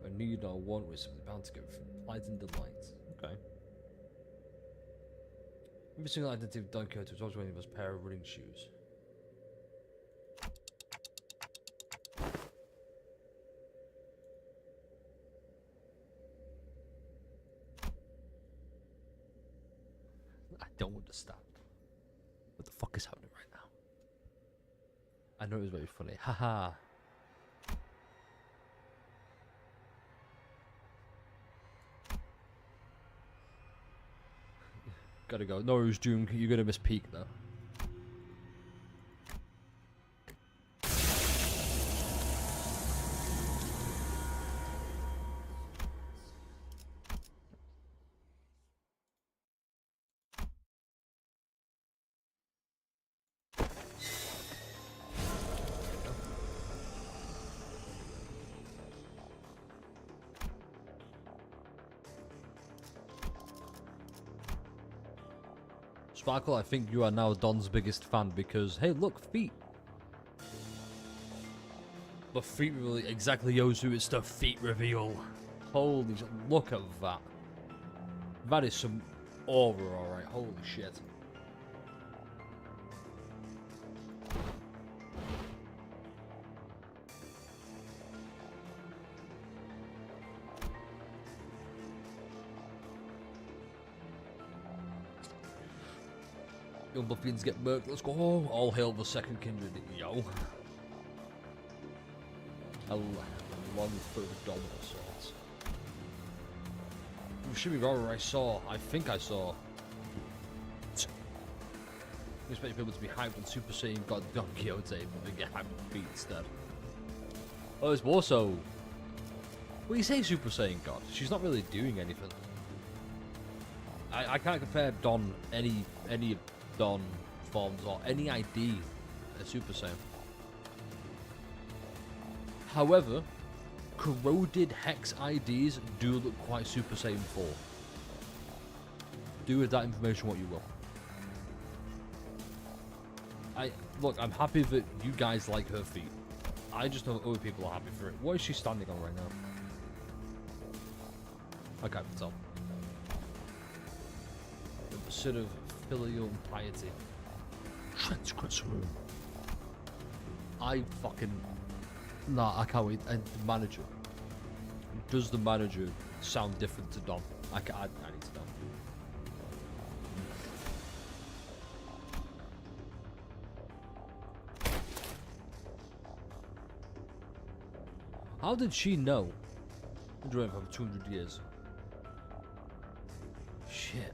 A need or want was simply bound to go from light and delight. Okay. Every single identity of Don Canto was always wearing a pair of running shoes. I don't understand. What the fuck is happening right now? I know it was very funny. Haha. Gotta go. Noru's Doom, you're gonna miss peak though. Sparkle, I think you are now Don's biggest fan because, hey, look, feet. The feet really exactly Yozu, it's the feet reveal. Holy shit, look at that. That is some aura, alright, holy shit. Young Buffins get murked, let's go. All hail the second kindred, yo. I love the foot of domino swords. Shimigara I think I saw. I expect people to be hyped when Super Saiyan got Don Quixote, but they get hyped with feet instead. Oh, it's more so. Well, you say Super Saiyan God, she's not really doing anything. I can't compare Don, any Don forms or any ID as Super Saiyan. However, corroded Hex IDs do look quite Super Saiyan 4. Do with that information what you will. Look, I'm happy that you guys like her feet. I just know other people are happy for it. What is she standing on right now? I can't tell. A sort of filial piety. Transgressor. I fucking... Nah, I can't wait. And the manager. Does the manager sound different to Dom? I need to know. How did she know? Been doing it for 200 years. Shit.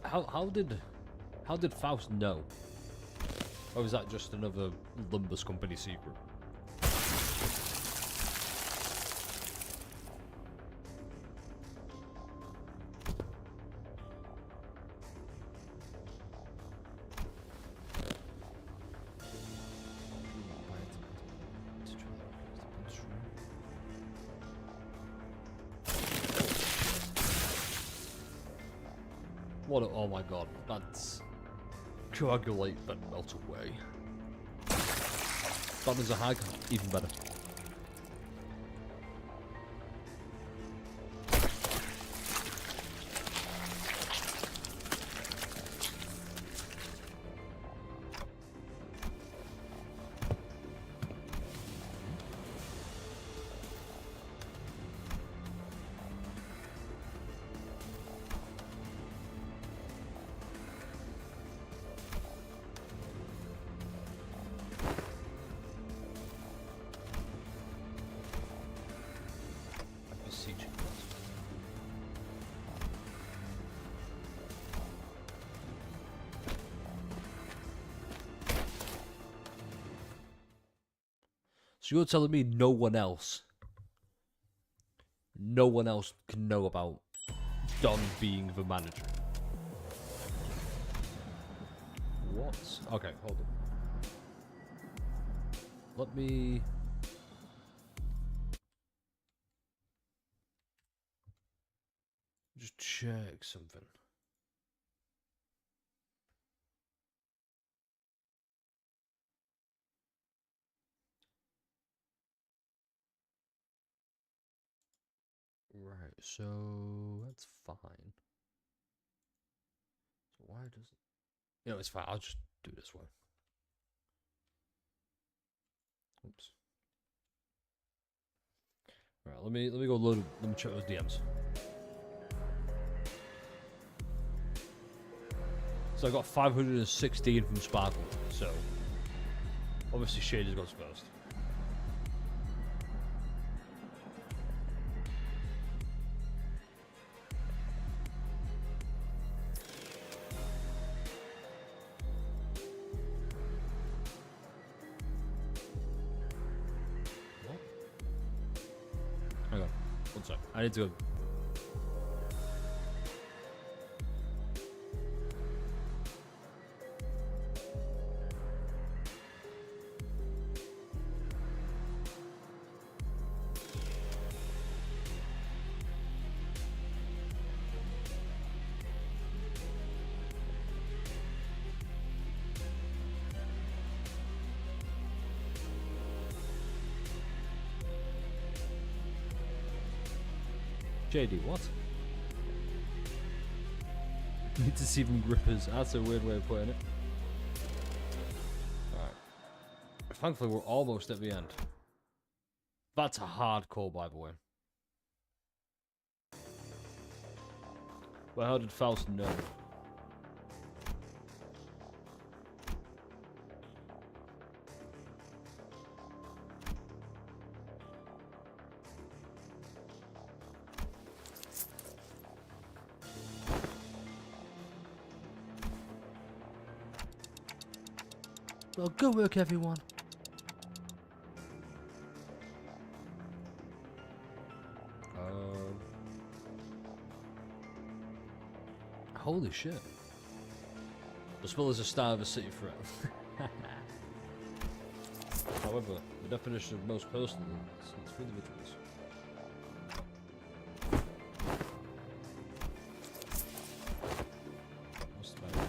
How did Faust know? Or was that just another Limbus company secret? What? Oh my god, that's coagulate then melt away. That is a hag, even better. So you're telling me no one else can know about Don being the manager? What? Okay, hold on. Let me... just check something. Right, so that's fine. So why does it... You know, it's fine. I'll just do it this way. Oops. Right, let me go load. Let me check those DMs. So I got 516 from Sparkle. So obviously Shaders goes first. What? Hang on. One sec. I need to go. JD, what? Need to see them grippers. That's a weird way of putting it. Alright. Thankfully, we're almost at the end. That's a hard call, by the way. Well, how did Faust know? Well, good work, everyone. Holy shit. The spell is a star of a city threat. However, the definition of most personal is it's for individuals. What's the matter?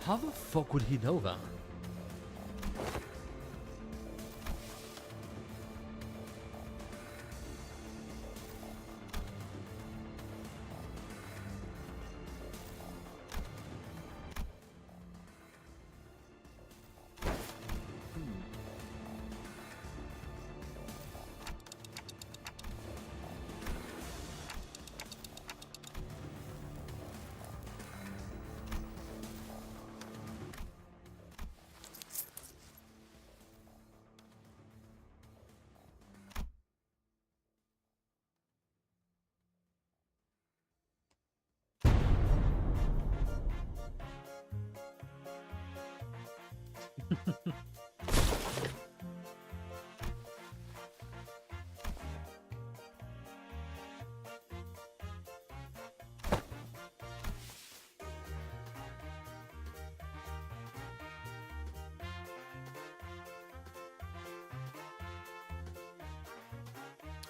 How the fuck would he know that?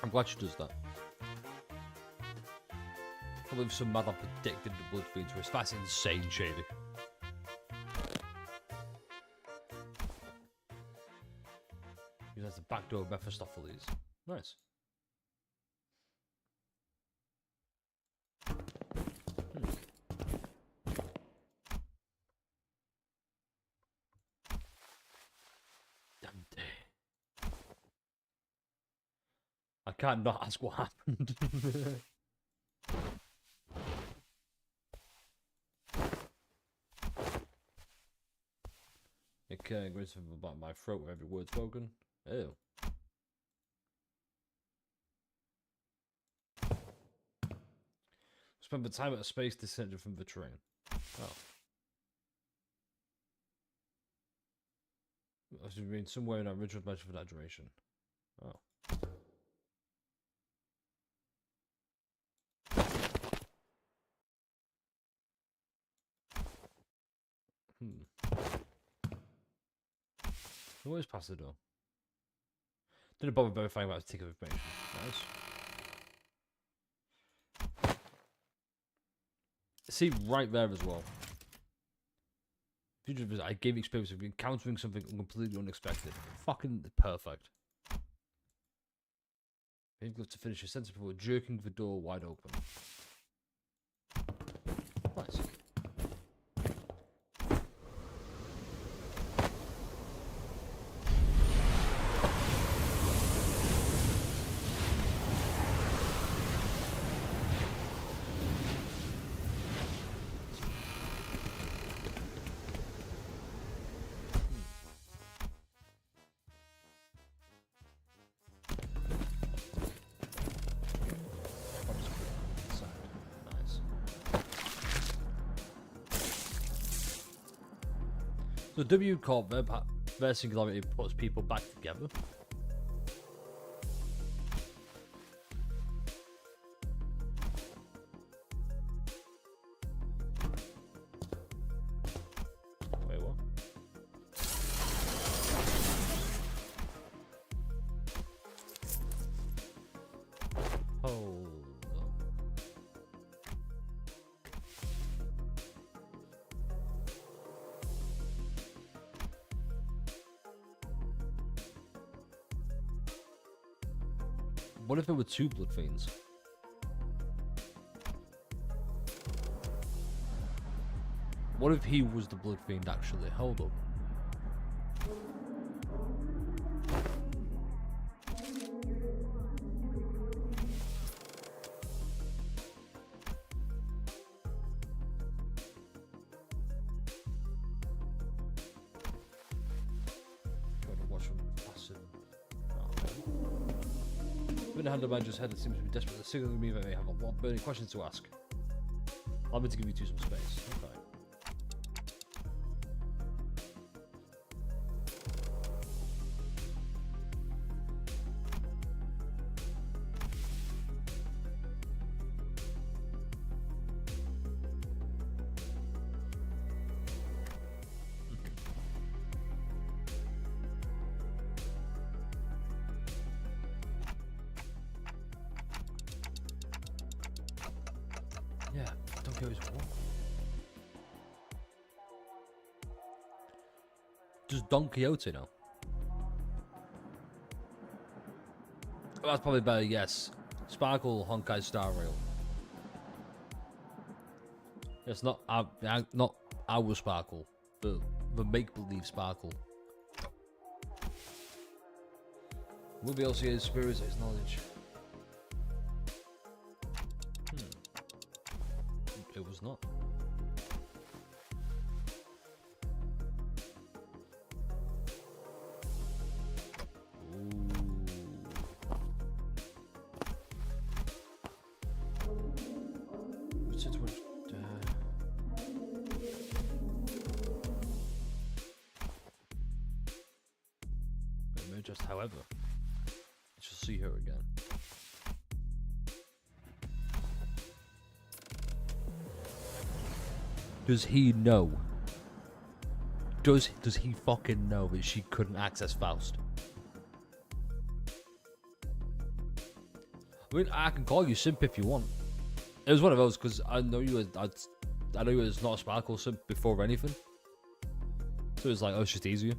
I'm glad she does that. I believe some mother predicted the blood feed twist. That's insane, Shady. He has the backdoor Mephistopheles. Nice. Dante. I can't not ask what happened. Okay, aggressive about my throat with every word spoken. Ew. Spend the time at a space descended from the train. Oh. I should mean somewhere in our original measure for that duration. Oh. Always past the door. Didn't bother verifying about the ticket of information. Nice. See, right there as well. Future visit, I gave experience of encountering something completely unexpected. Fucking perfect. Maybe to finish a sentence before jerking the door wide open. Nice. So W Corp, their singularity puts people back together. Wait, what? Hold on. What if there were two blood fiends? What if he was the blood fiend actually? Hold up. Gotta watch him passive. The hand of manager's head that seems to be desperately signaling me that they have a lot of burning questions to ask. Allow me to give you two some space. Okay. Yeah, Don Quixote's what? Just Don Quixote now. Oh, that's probably better, yes. Sparkle Honkai Star Rail. It's not our Sparkle, the make-believe Sparkle. We'll be able to see his spirits, his knowledge. It was not. Just however, let's just see her again. Does he know? Does he fucking know that she couldn't access Faust? I mean, I can call you simp if you want. It was one of those because I know you were. I know you was not a Sparkle simp before anything. So it's like, oh, it's just easier.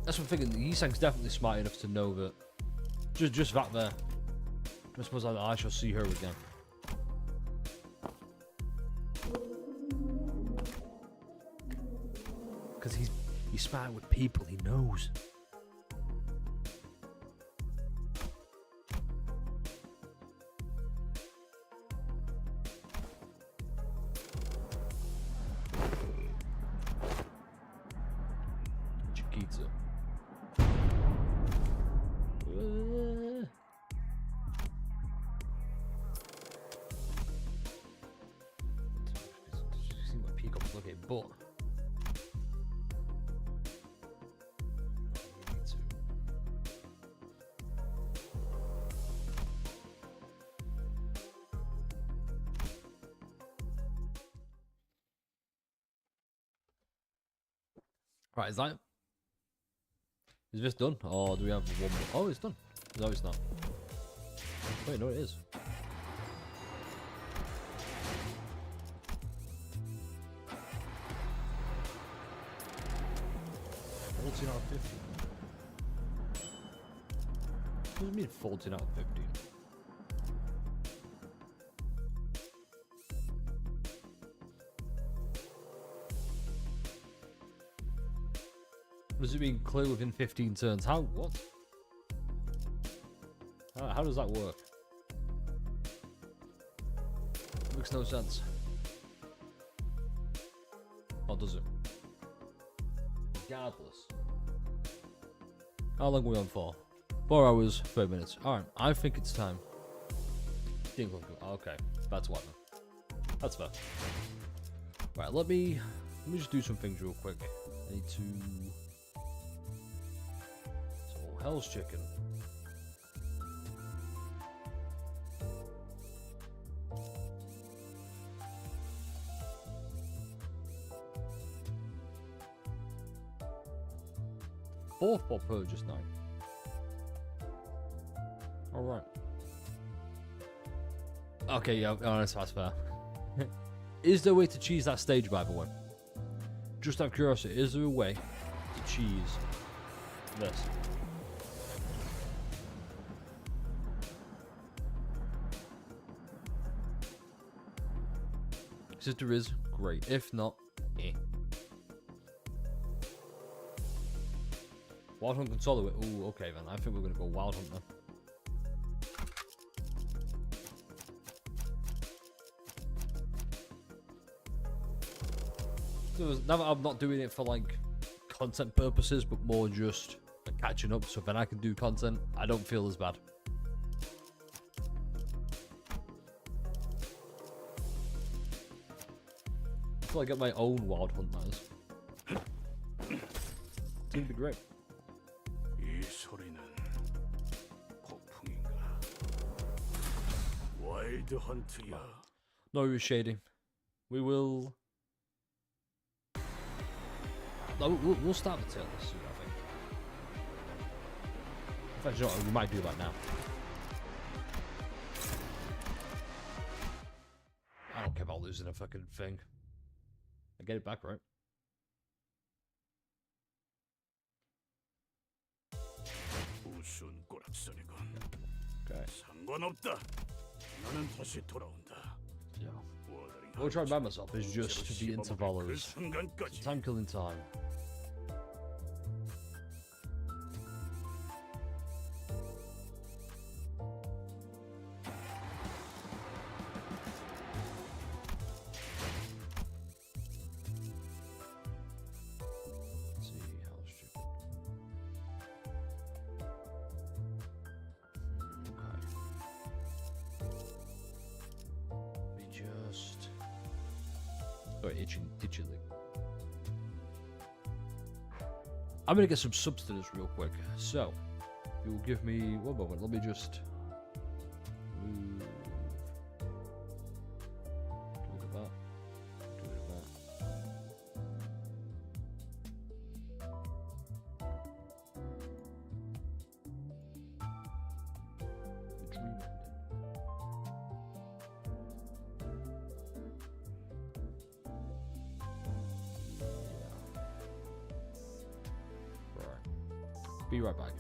That's what I'm thinking. Yisang's definitely smart enough to know that. Just that there. I suppose I shall see her again. Because he's smart with people he knows. Chiquita. but we need to. Right, is this done? Or do we have one more? Oh, it's done. No, it's not. Wait, no, it is. Out of 15. What does it mean 14 out of 15? Does it mean clear within 15 turns? How? What? How does that work? Makes no sense. Or does it? Regardless. How long are we on for? 4 hours, 30 minutes. Alright, I think it's time. Okay, that's what then. That's fair. Right, let me just do some things real quick. I need to. So, Hell's Chicken. Fourth bot purchase now. Alright. Okay, yeah, that's fair. Is there a way to cheese that stage, by the way? Just out of curiosity, is there a way to cheese this? If there is, great. If not, eh. Wild Hunt can solo it. Ooh, okay then. I think we're gonna go Wild Hunt then. Now that I'm not doing it for like content purposes, but more just catching up, so then I can do content, I don't feel as bad. I feel like I get my own Wild Hunt now. It's gonna be great. 이 소리는 폭풍인가? 와일드 헌트야. No, you're shading. We will. No, we'll start the tail soon, I think. In fact, you know what, we might do that now. I don't care about losing a fucking thing. I get it back, right? 우스운 꼬락서리건. Okay. 상관없다. 나는 다시 돌아온다. Yeah. What I try to remind myself is just the intervals. Time killing time. Let's see how stupid. Okay. We just. Sorry, itchy lip. I'm gonna get some substance real quick. So, you will give me 1 moment. Let me just move. Look at that. Look at that. The dream ended. Right. Be right back.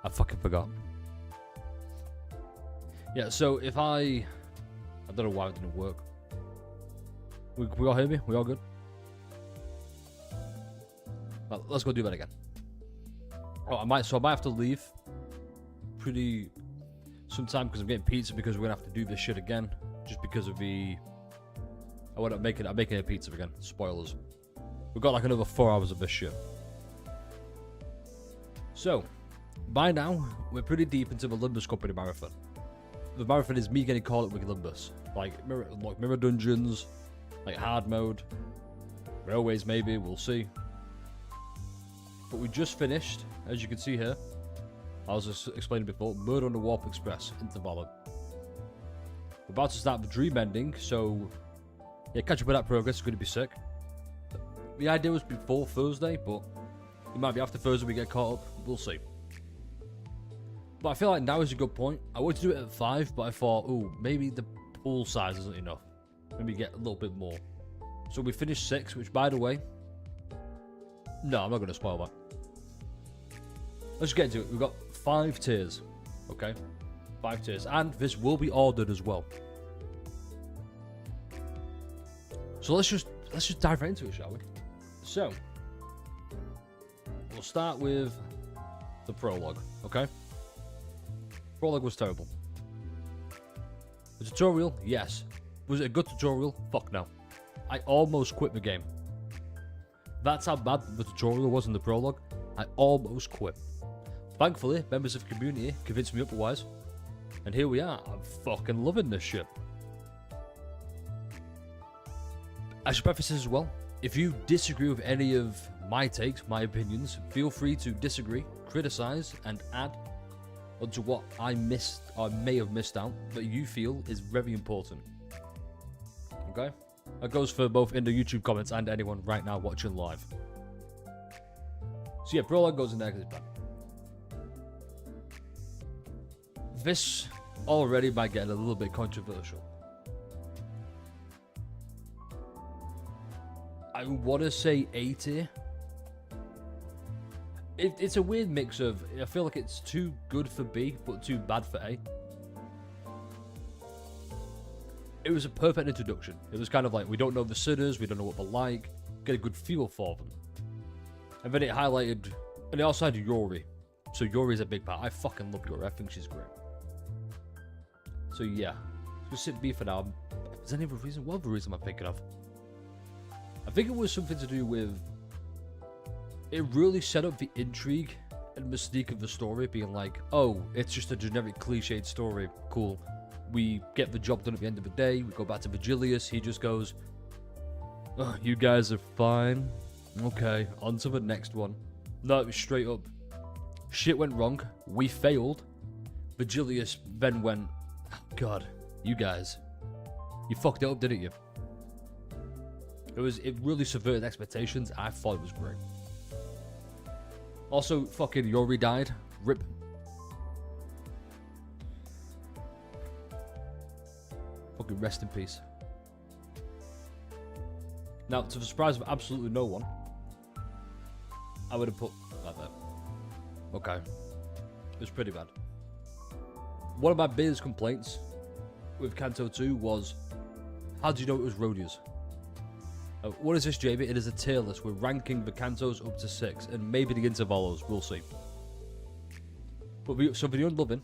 I fucking forgot. Yeah, so if I don't know why it didn't work. We all hear me? We all good? Well, let's go do that again. Oh, I might have to leave pretty sometime because I'm getting pizza because we're gonna have to do this shit again. Just because of the I'm making a pizza again. Spoilers. We've got like another 4 hours of this shit. So, by now, we're pretty deep into the Limbus Company marathon. The marathon is me getting caught up with Limbus. Like mirror dungeons, like hard mode, railways maybe, we'll see. But we just finished, as you can see here, I was just explaining before, Murder on the Warp Express into Valor. We're about to start the Dream Ending, so yeah, catch up with that progress, it's going to be sick. The idea was before Thursday, but it might be after Thursday we get caught up, we'll see. But I feel like now is a good point. I wanted to do it at 5, but I thought, ooh, maybe the pool size isn't enough. Maybe get a little bit more. So we finished 6, which by the way, no, I'm not going to spoil that. Let's get into it. We've got 5 tiers, okay? 5 tiers, and this will be ordered as well. So let's just dive right into it, shall we? So we'll start with the prologue, okay? Prologue was terrible. The tutorial, yes. Was it a good tutorial? Fuck no. I almost quit the game. That's how bad the tutorial was in the prologue. I almost quit. Thankfully, members of the community convinced me otherwise. And here we are. I'm fucking loving this shit. I should preface this as well. If you disagree with any of my takes, my opinions, feel free to disagree, criticize, and add onto what I missed or may have missed out that you feel is very important. Okay? That goes for both in the YouTube comments and anyone right now watching live. So yeah, prologue goes in there because it's bad. This already might get a little bit controversial. I want to say A tier. It's a weird mix of, I feel like it's too good for B, but too bad for A. It was a perfect introduction. It was kind of like, we don't know the sinners, we don't know what they're like, get a good feel for them. And then it highlighted, and it also had Yuri. So Yuri's a big part. I fucking love Yuri, I think she's great. So yeah, let's sit B for now. Is there any other reason? What other reason am I thinking of? I think it was something to do with, it really set up the intrigue and mystique of the story, being like, oh, it's just a generic cliched story, cool. We get the job done at the end of the day, we go back to Vigilius, he just goes, oh, you guys are fine, okay, on to the next one. No, it was straight up, shit went wrong, we failed, Vigilius then went, oh, God, you guys, you fucked it up, didn't you? It really subverted expectations. I thought it was great. Also, fucking Yuri died. Rip. Fucking rest in peace. Now, to the surprise of absolutely no one, I would have put that there. Okay. It was pretty bad. One of my biggest complaints with Canto 2 was, how do you know it was Rhodius? What is this, JB? It is a tier list. We're ranking the Cantos up to 6, and maybe the intervalos. We'll see. But so for the unloving,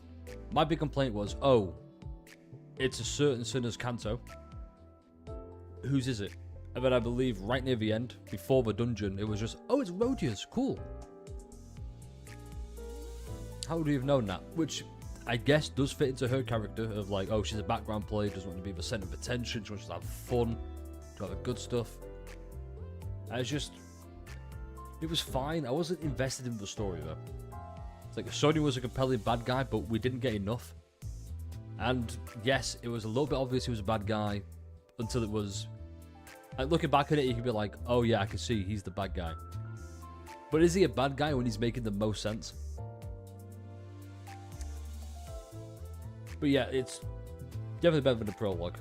my big complaint was, oh, it's a certain sinner's Canto. Whose is it? And then I believe right near the end, before the dungeon, it was just, oh, it's Rhodius. Cool. How would we have known that? Which I guess does fit into her character of like, oh, she's a background player, doesn't want to be the center of attention, she wants to have fun, to have the good stuff. And it's just, it was fine. I wasn't invested in the story though. It's like Sonya was a compelling bad guy, but we didn't get enough. And yes, it was a little bit obvious he was a bad guy until it was, like, looking back at it, you can be like, oh yeah, I can see he's the bad guy. But is he a bad guy when he's making the most sense? But yeah, it's definitely better than the prologue.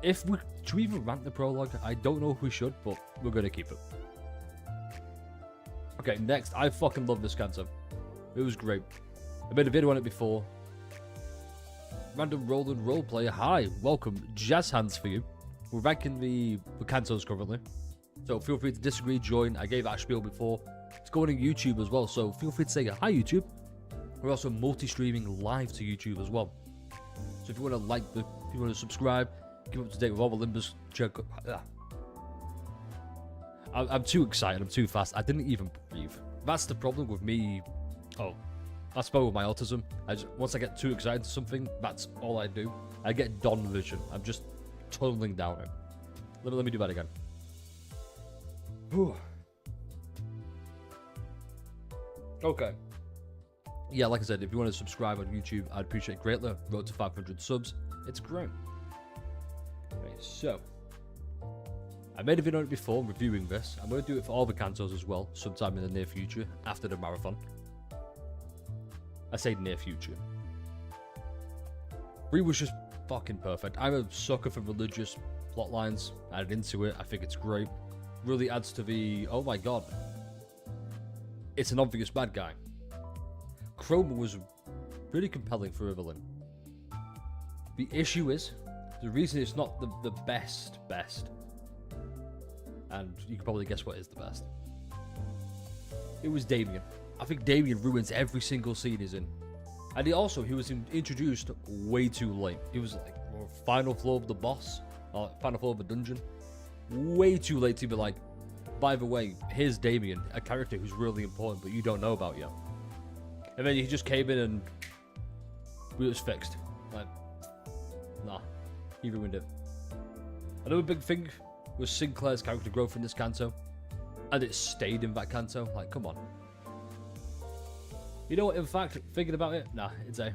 Should we even rank the prologue? I don't know if we should, but we're going to keep it. Okay, next. I fucking love this Canto. It was great. I made a video on it before. Random Roland roleplayer. Hi, welcome. Jazz hands for you. We're ranking the Cantos currently. So feel free to disagree, join. I gave that spiel before. It's going on YouTube as well, so feel free to say hi, YouTube. We're also multi-streaming live to YouTube as well. So if you want to like if you want to subscribe, keep up to date with all the Limbus. I'm too excited. I'm too fast. I didn't even breathe. That's the problem with me. Oh, that's probably with my autism. Once I get too excited to something, that's all I do. I get Don vision. I'm just tunneling down it. Let me do that again. Whew. Okay. Yeah, like I said, if you want to subscribe on YouTube, I'd appreciate it greatly. Road to 500 subs. It's great. Okay, so I made a video on it before reviewing this. I'm going to do it for all the Cantos as well, sometime in the near future, after the marathon. I say near future. 3 was just fucking perfect. I'm a sucker for religious plot lines. Added into it. I think it's great. Really adds to the, oh my god, it's an obvious bad guy. Chroma was really compelling for a villain. The issue is, the reason it's not the best, and you can probably guess what is the best. It was Damien. I think Damien ruins every single scene he's in. And he was introduced way too late. He was like final floor of the boss, or final floor of the dungeon. Way too late to be like, by the way, here's Damien, a character who's really important but you don't know about yet. And then he just came in and it was fixed. Like, nah, he ruined it. Another big thing was Sinclair's character growth in this Canto, and it stayed in that Canto. Like, come on. You know what, in fact, thinking about it, nah, it's A.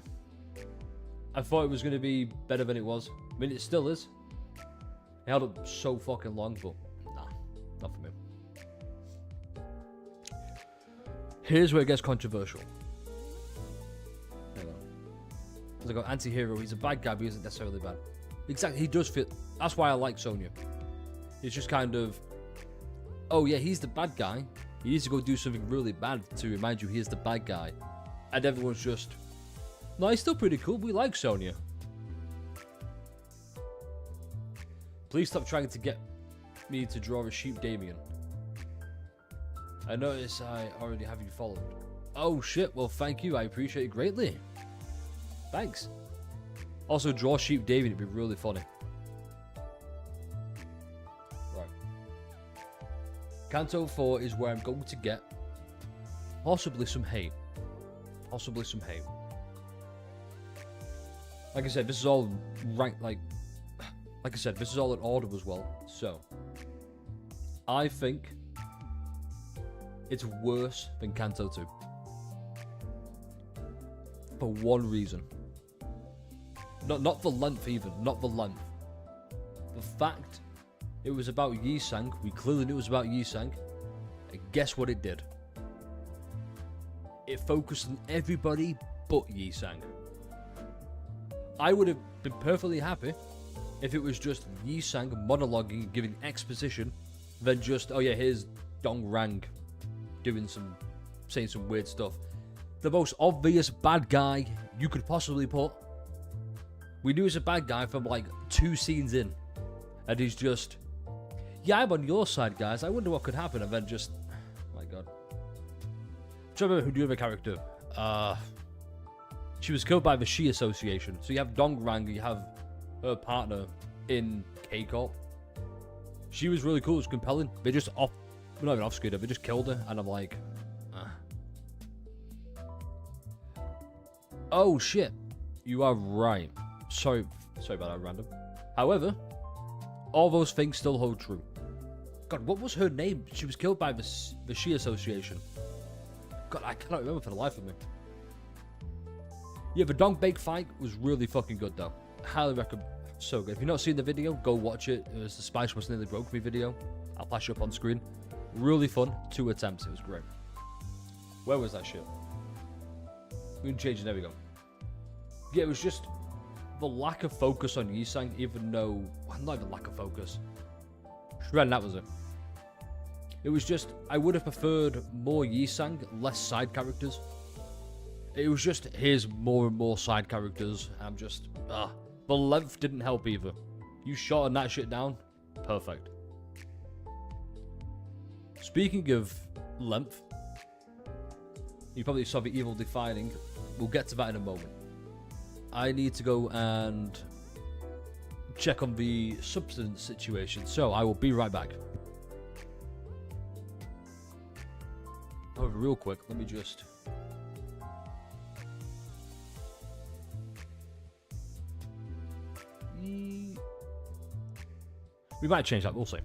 I thought it was going to be better than it was. I mean, it still is. It held up so fucking long, but nah, not for me. Here's where it gets controversial. Hang on. As I go, anti-hero, he's a bad guy, but he isn't necessarily bad. Exactly, he does fit. That's why I like Sonya. It's just kind of, oh yeah, he's the bad guy. He needs to go do something really bad to remind you he is the bad guy. And everyone's just, no, he's still pretty cool. We like Sonya. Please stop trying to get me to draw a sheep Damien. I notice I already have you followed. Oh shit, well thank you, I appreciate it greatly. Thanks. Also, draw sheep Damien, it'd be really funny. Right. Canto 4 is where I'm going to get possibly some hate. Possibly some hate. Like I said, this is all ranked, like I said, this is all in order as well. So, I think it's worse than Canto 2. For one reason. Not the length even, not the length. The fact it was about Yi Sang, we clearly knew it was about Yi Sang, and guess what it did? It focused on everybody but Yi Sang. I would have been perfectly happy if it was just Yi Sang monologuing, giving exposition, than just, oh yeah, here's Dong Rang saying some weird stuff. The most obvious bad guy you could possibly put. We knew he's a bad guy from like 2 scenes in. And he's just, yeah, I'm on your side, guys. I wonder what could happen. And then just, oh my god. Do you remember who the other character? She was killed by the Shi Association. So you have Dong Rang, you have her partner in K-Corp. She was really cool, it was compelling. They just not even off-screen her, they just killed her, and I'm like, oh shit, you are right. Sorry about that, random. However, all those things still hold true. God, what was her name? She was killed by the Shi Association. God, I cannot remember for the life of me. Yeah, the Dong Bake fight was really fucking good though. Highly recommend. So good. If you've not seen the video, go watch it. It was the Spice Was Nearly Broke Me video. I'll flash it up on screen. Really fun. 2 attempts. It was great. Where was that shit? We can change it. There we go. Yeah, it was just the lack of focus on Yi Sang, even though, well, not even lack of focus. Shred, that was it. It was just, I would have preferred more Yi Sang, less side characters. It was just his more and more side characters. I'm just, the length didn't help either. You shortened that shit down, perfect. Speaking of length, you probably saw the evil defining. We'll get to that in a moment. I need to go and check on the substance situation, so I will be right back. However, real quick, let me just... We might change that, we'll see.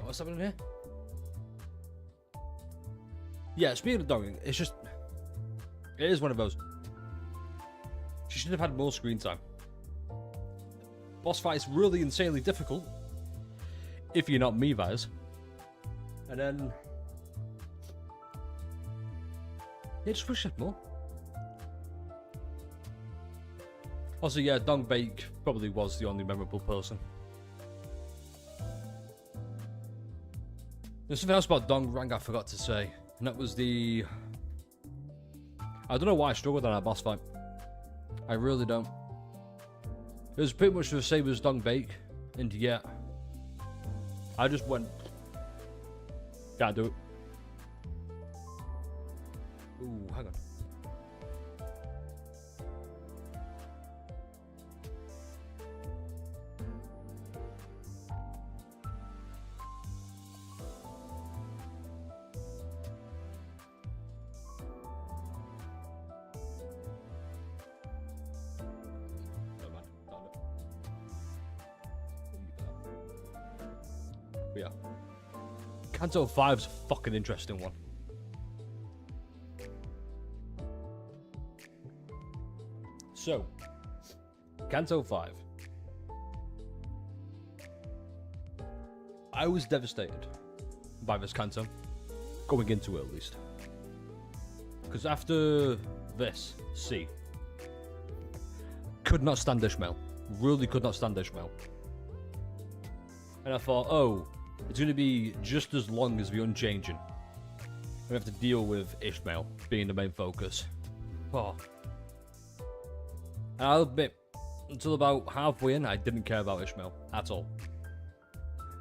What's happening here? Yeah, speaking of dogging, it's just... It is one of those. She should have had more screen time. Boss fight is really insanely difficult. If you're not me, Vaz. And then... Yeah, just wish it more. Also, yeah, Dong Bake probably was the only memorable person. There's something else about Dong Rang I forgot to say, and that was the... I don't know why I struggled on that boss fight. I really don't. It was pretty much the same as Dong Bake, and yet I just went, can't do it. Ooh, hang on. But yeah. Canto 5's a fucking interesting one. So, Canto 5. I was devastated by this Canto, going into it at least. Because after this, C, could not stand Ishmael. Really could not stand Ishmael. And I thought, oh, it's going to be just as long as the Unchanging. We have to deal with Ishmael being the main focus. Oh. And I'll admit, until about halfway in, I didn't care about Ishmael at all.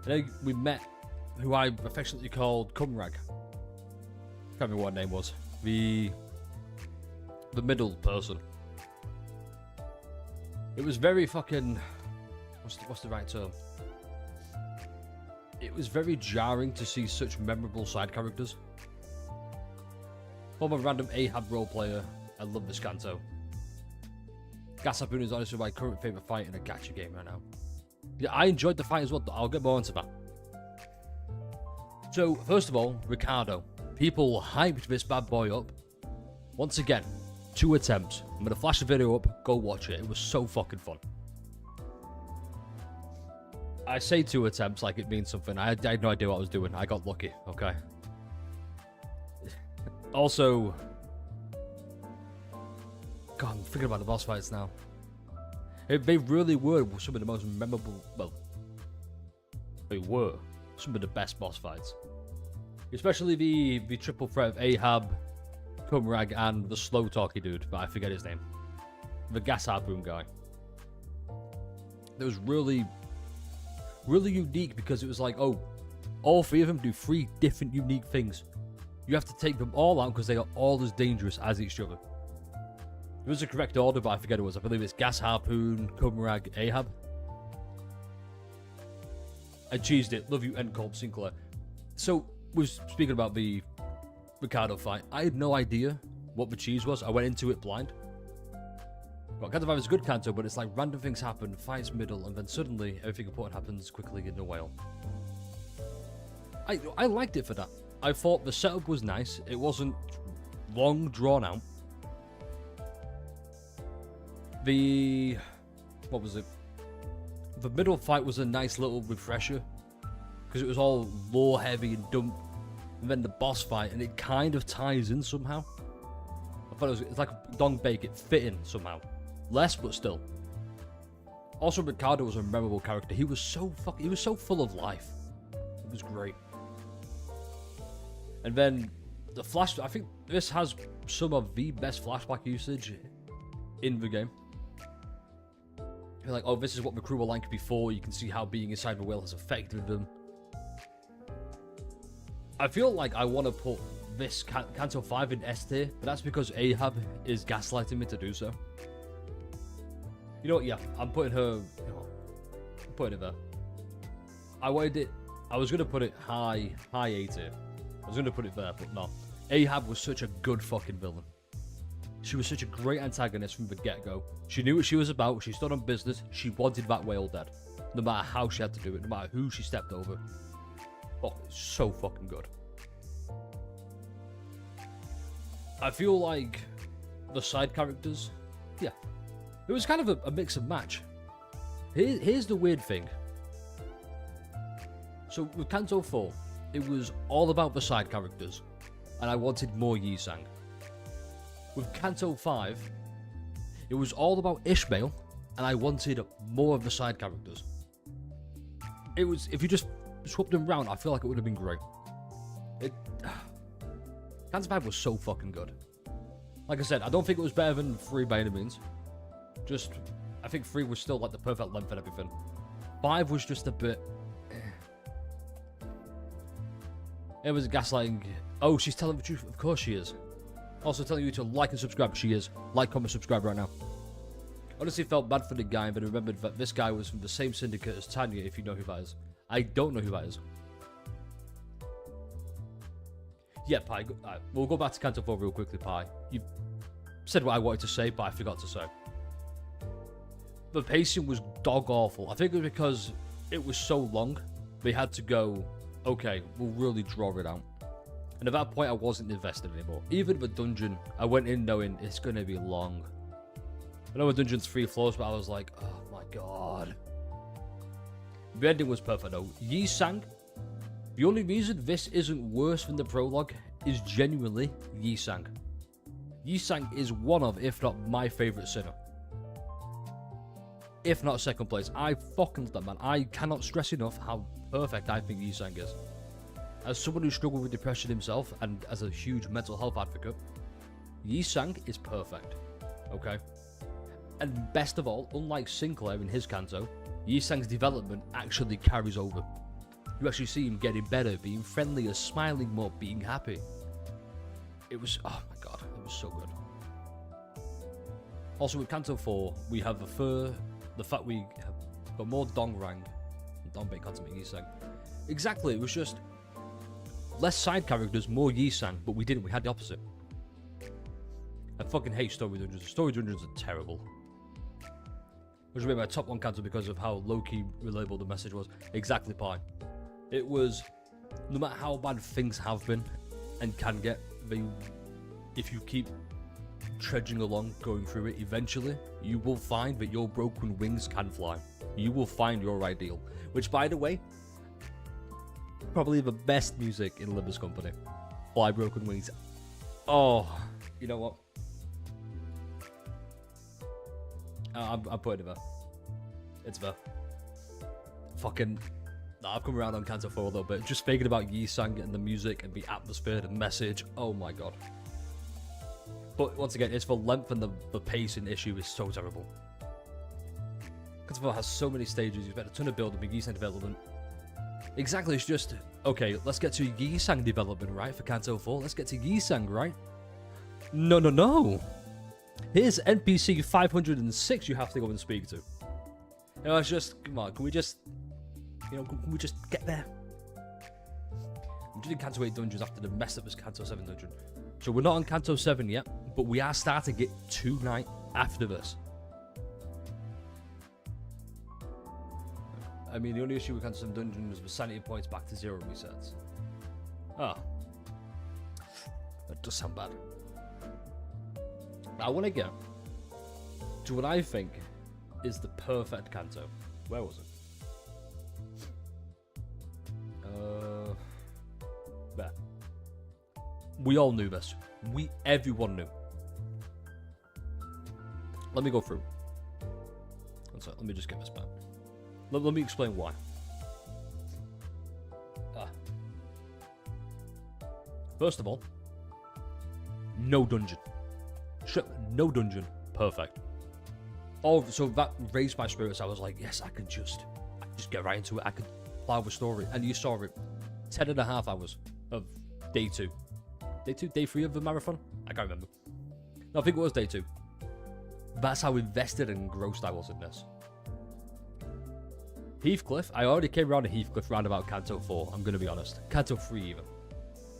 And then we met who I affectionately called Cumrag. Can't remember what her name was. The middle person. It was very fucking... What's the right term? It was very jarring to see such memorable side characters. From a random Ahab roleplayer, I love this Canto. Gasapun is honestly my current favourite fight in a gacha game right now. Yeah, I enjoyed the fight as well, I'll get more into that. So, first of all, Ricardo. People hyped this bad boy up. Once again, 2 attempts. I'm going to flash the video up, go watch it. It was so fucking fun. I say 2 attempts like it means something. I had no idea what I was doing. I got lucky, okay? Also... God, I'm thinking about the boss fights now. They really were some of the most memorable... Well, they were some of the best boss fights. Especially the triple threat of Ahab, Cumrag, and the slow talky dude, but I forget his name. The gas harpoon guy. It was really unique because it was like, oh, all 3 of them do 3 different unique things. You have to take them all out because they are all as dangerous as each other. It was the correct order, but I forget it was. I believe it's Gas Harpoon, Cumrag, Ahab. I cheesed it. Love you, N. Colb Sinclair. So, we were speaking about the Ricardo fight. I had no idea what the cheese was. I went into it blind. Well, Canto 5 is a good Canto, but it's like random things happen, fights middle, and then suddenly everything important happens quickly in a whale. I liked it for that. I thought the setup was nice. It wasn't long, drawn out. What was it? The middle fight was a nice little refresher because it was all lore heavy and dump, and then the boss fight, and it kind of ties in somehow. I thought it's like a Dong Bake, it fit in somehow. Less, but still. Also, Ricardo was a memorable character. He was so full of life. It was great. And then the flash. I think this has some of the best flashback usage in the game. You're like, oh, this is what the crew were like before. You can see how being inside the whale has affected them. I feel like I want to put this Canto 5 in S tier, but that's because Ahab is gaslighting me to do so. You know what? Yeah, I'm putting her. I'm putting it there. I was gonna put it high A tier. I was gonna put it there, but no. Ahab was such a good fucking villain. She was such a great antagonist from the get-go. She knew what she was about, she stood on business, she wanted that whale dead. No matter how she had to do it, no matter who she stepped over. Oh, so fucking good. I feel like the side characters, yeah. It was kind of a mix and match. Here's the weird thing. So with Canto 4, it was all about the side characters, and I wanted more Yi-Sang. With Canto 5, it was all about Ishmael, and I wanted more of the side characters. It was, if you just swapped them around, I feel like it would have been great. Canto 5 was so fucking good. Like I said, I don't think it was better than 3 by any means. Just, I think 3 was still like the perfect length and everything. 5 was just a bit... It was gaslighting. Oh, she's telling the truth. Of course she is. Also telling you to like and subscribe. She is. Like, comment, subscribe right now. Honestly felt bad for the guy, but I remembered that this guy was from the same syndicate as Tanya, if you know who that is. I don't know who that is. Yeah, Pi. We'll go back to Canto 4 real quickly, Pi. You said what I wanted to say, but I forgot to say. The pacing was dog awful. I think it was because it was so long, they had to go, okay, we'll really draw it out. And at that point, I wasn't invested anymore. Even the dungeon, I went in knowing it's going to be long. I know the dungeon's 3 floors, but I was like, oh my god. The ending was perfect though. Yi Sang, the only reason this isn't worse than the prologue is genuinely Yi Sang. Yi Sang is one of, if not my favourite sinner. If not second place. I fucking love that man. I cannot stress enough how perfect I think Yi Sang is. As someone who struggled with depression himself, and as a huge mental health advocate, Yi Sang is perfect. Okay? And best of all, unlike Sinclair in his Canto, Yi Sang's development actually carries over. You actually see him getting better, being friendlier, smiling more, being happy. It was, oh my god, it was so good. Also with Canto 4, we have the fact we have got more Dongrang, Dongbei content Yi Sang. Exactly, it was just less side characters, more Yi Sang, but we didn't, we had the opposite. I fucking hate story dungeons. Story dungeons are terrible. Which would be my top 1 Canto because of how low-key relatable the message was. Exactly, Pi. It was, no matter how bad things have been and can get, if you keep trudging along, going through it, eventually, you will find that your broken wings can fly. You will find your ideal. Which, by the way, probably the best music in Limbus Company. Fly Broken Wings. Oh, you know what? I'm putting it there. It's there. Fucking... Nah, I've come around on Canto 4 a little bit. Just thinking about Yi Sang and the music and the atmosphere, the message. Oh my god. But once again, it's the length and the pacing issue is so terrible. Canto 4 has so many stages. You've got a ton of building, Yi Sang development. Exactly, it's just... Okay, let's get to Yi Sang development, right? For Canto 4. Let's get to Yi Sang, right? No, no, no. Here's NPC 506 you have to go and speak to. You know, it's just... Come on, can we just... You know, can we just get there? I'm doing Canto 8 dungeons after the mess up was Canto 7 dungeon. So we're not on Canto 7 yet, but we are starting it tonight after this. I mean, the only issue with Canto 7 dungeon was the sanity points back to 0 resets. Oh. That does sound bad. I want to get to what I think is the perfect Canto. Where was it? There. We all knew this. Everyone knew. Let me go through. One sec, let me just get this back. Let me explain why. First of all, no dungeon. No dungeon. Perfect. Oh, so that raised my spirits. I was like, yes, I can just get right into it. I could plow the story. And you saw it. 10.5 hours of day 2. Day 2? Day 3 of the marathon? I can't remember. No, I think it was day 2. That's how invested and engrossed I was in this. Heathcliff. I already came around to Heathcliff round about Canto 4. I'm going to be honest. Canto 3 even.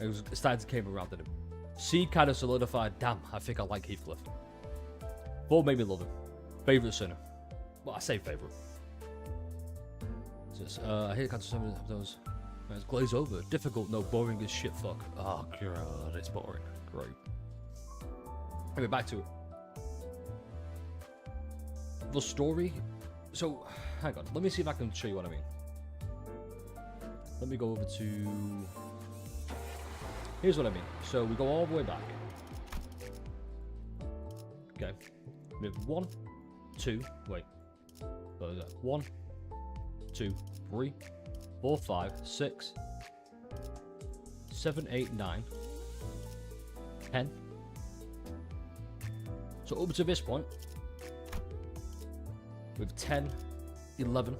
It started to came around to him. C kind of solidified. Damn, I think I like Heathcliff. 4 made me love him. Favourite sinner. Well, I say favourite. I hate Canto 7 those. It's glaze over. Difficult, no, boring as shit fuck. Oh god, it's boring. Great. Anyway, back to it. The story. So, hang on. Let me see if I can show you what I mean. Let me go over to... Here's what I mean. So, we go all the way back. Okay. We have 1, 2, wait. 1, 2, 3, 4, 5, 6, 7, 8, 9, 10. So up to this point, with 10, 11,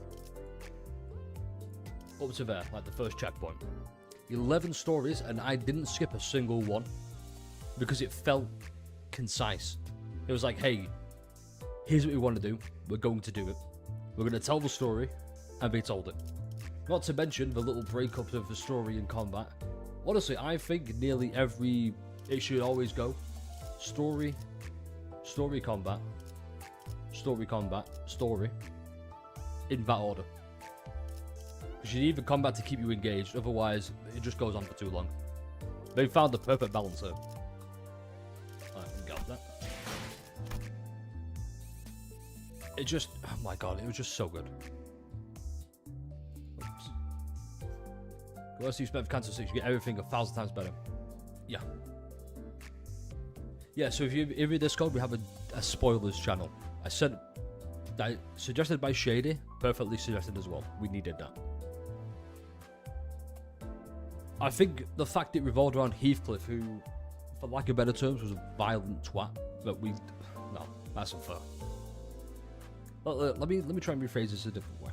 up to there, like the first checkpoint. 11 stories, and I didn't skip a single one because it felt concise. It was like, hey, here's what we want to do. We're going to do it. We're going to tell the story, and they told it. Not to mention the little breakups of the story and combat. Honestly, I think nearly every it should always go story, story, combat, story, combat, story, in that order. Because you need the combat to keep you engaged, otherwise it just goes on for too long. They found the perfect balance here. I got that. It just, oh my god, it was just so good. Oops. The less you spend for Canto 6, you get everything 1,000 times better. Yeah. Yeah, so if you're in Discord, we have a spoilers channel. I said, suggested by Shady, perfectly suggested as well. We needed that. I think the fact it revolved around Heathcliff, who, for lack of better terms, was a violent twat, but no, that's unfair. Let me try and rephrase this a different way.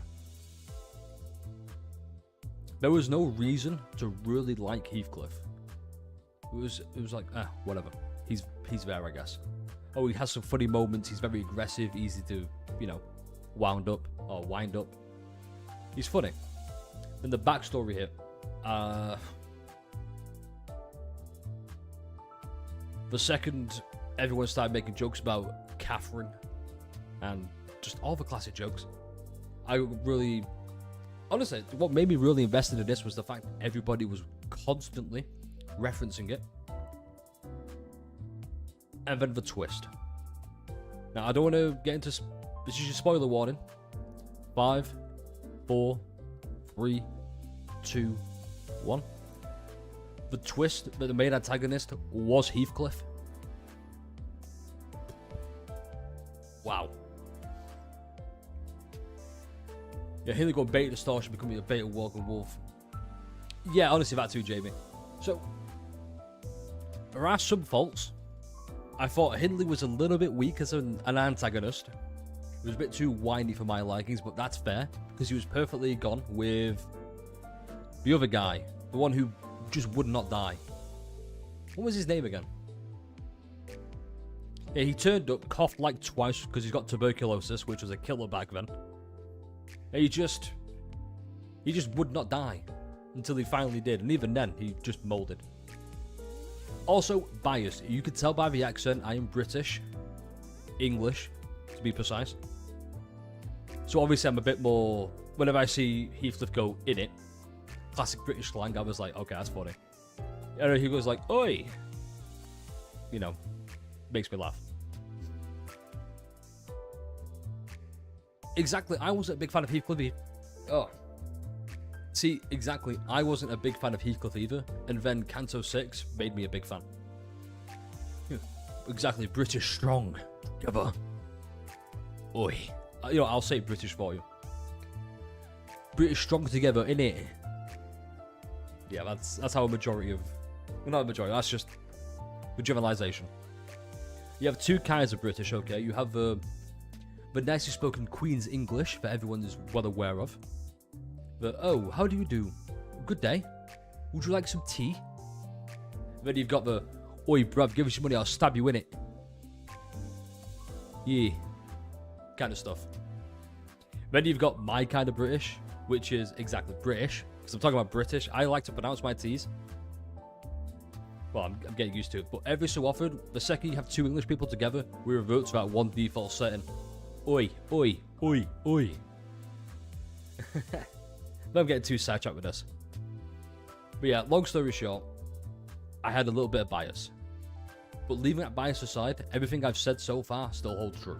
There was no reason to really like Heathcliff. It was like, whatever. He's there, I guess. Oh, he has some funny moments. He's very aggressive, easy to, wind up. He's funny. Then the backstory here. The second everyone started making jokes about Catherine and just all the classic jokes, I really, honestly, what made me really invested in this was the fact that everybody was constantly referencing it. And then the twist. Now, I don't want to get into, this is your spoiler warning. 5, 4, 3, 2, 1. The twist that the main antagonist was Heathcliff. Wow. Yeah, here they go, bait the Starship becoming a bait of Walking Wolf. Yeah, honestly, that too, Jamie. So, there are some faults. I thought Hindley was a little bit weak as an antagonist. He was a bit too whiny for my likings, but that's fair, because he was perfectly gone with the other guy, the one who just would not die. What was his name again? Yeah, he turned up, coughed like twice because he's got tuberculosis, which was a killer back then. And he just would not die until he finally did, and even then, he just molded. Also, biased. You could tell by the accent I am British. English, to be precise. So obviously I'm a bit more... Whenever I see Heathcliff go in it, classic British slang, I was like, okay, that's funny. And he goes like, oi! Makes me laugh. Exactly, I wasn't a big fan of Heathcliff. See, exactly, I wasn't a big fan of Heathcliff either, and then Canto 6 made me a big fan. Yeah, exactly, British strong. Together. Oi. I'll say British for you. British strong together, innit? Yeah, that's how a majority of... Well, not a majority, that's just the generalization. You have two kinds of British, okay? You have the nicely spoken Queen's English that everyone is well aware of. Oh, how do you do? Good day. Would you like some tea? Then you've got the, oi bruv, give us your money, I'll stab you in it. Yeah. Kind of stuff. Then you've got my kind of British, which is exactly British. Because I'm talking about British. I like to pronounce my T's. Well, I'm getting used to it. But every so often, the second you have two English people together, we revert to that one default setting. Oi, oi, oi, oi. I'm getting too sidetracked with this. But yeah, long story short, I had a little bit of bias. But leaving that bias aside, everything I've said so far still holds true.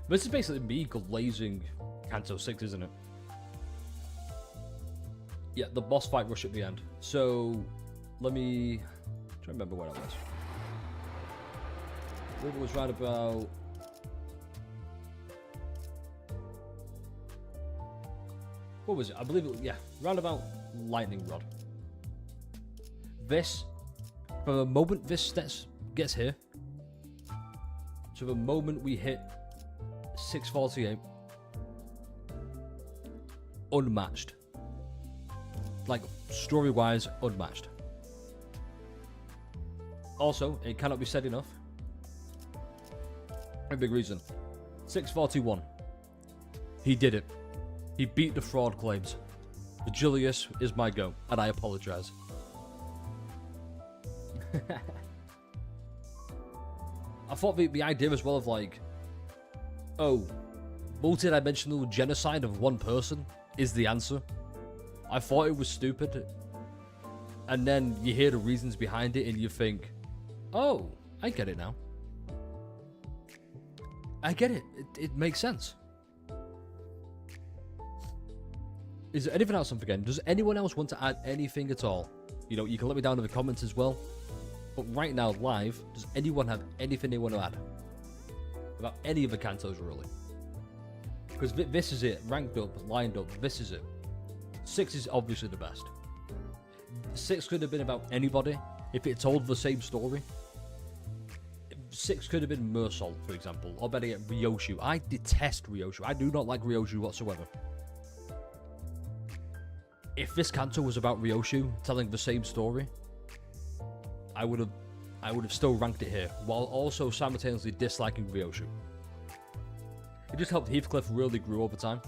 This is basically me glazing Canto 6, isn't it? Yeah, the boss fight rush at the end. So, let me try to remember where I was. River was right about... What was it? I believe it was, yeah, round about Lightning Rod. This, from the moment this gets here, to the moment we hit 648, unmatched. Like, story-wise, unmatched. Also, it cannot be said enough. A big reason. 641. He did it. He beat the fraud claims. Julius is my go, and I apologize. I thought the idea as well of like, oh, multi-dimensional genocide of one person is the answer. I thought it was stupid. And then you hear the reasons behind it and you think, oh, I get it now. I get it. It makes sense. Is there anything else I'm forgetting? Does anyone else want to add anything at all? You know, you can let me down in the comments as well. But right now, live, does anyone have anything they want to add? About any of the Cantos, really? Because this is it. Ranked up, lined up, this is it. 6 is obviously the best. 6 could have been about anybody if it told the same story. 6 could have been Mursol, for example, or better yet, Ryoshu. I detest Ryoshu. I do not like Ryoshu whatsoever. If this Canto was about Ryoshu telling the same story, I would have still ranked it here, while also simultaneously disliking Ryoshu. It just helped Heathcliff really grow over time.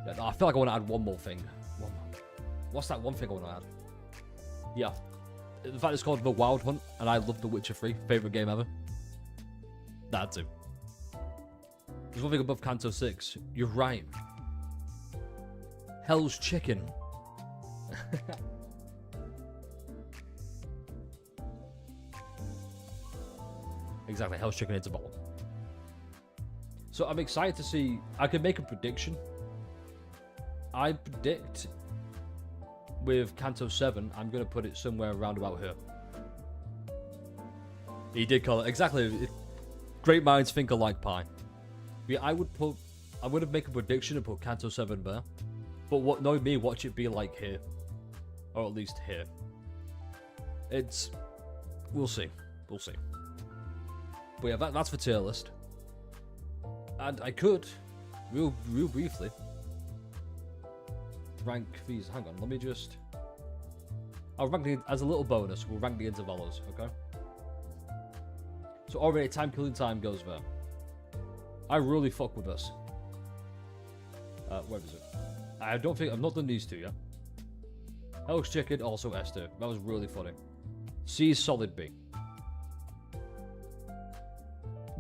Yeah, I feel like I want to add one more thing. One more. What's that one thing I want to add? Yeah. The fact it's called The Wild Hunt, and I love The Witcher 3, favourite game ever. That too. There's one thing above Canto 6. You're right. Hell's Chicken. Exactly, Hell's Chicken hits a bottom. So I'm excited to see. I can make a prediction. I predict with Canto 7, I'm going to put it somewhere around about here. He did call it. Exactly. Great minds think alike pie. Yeah, I would make a prediction and put Canto 7 there. But what knowing me, watch it be like here. Or at least here. We'll see. We'll see. But yeah, that's for tier list. And I could, real briefly, rank these. Hang on, let me just... I'll rank it as a little bonus. We'll rank the intervalos, okay? So already time killing time goes there. I really fuck with this. Where is it? I don't think... I've not done these two yet. Hell's Chicken, also S tier. That was really funny. C is solid B.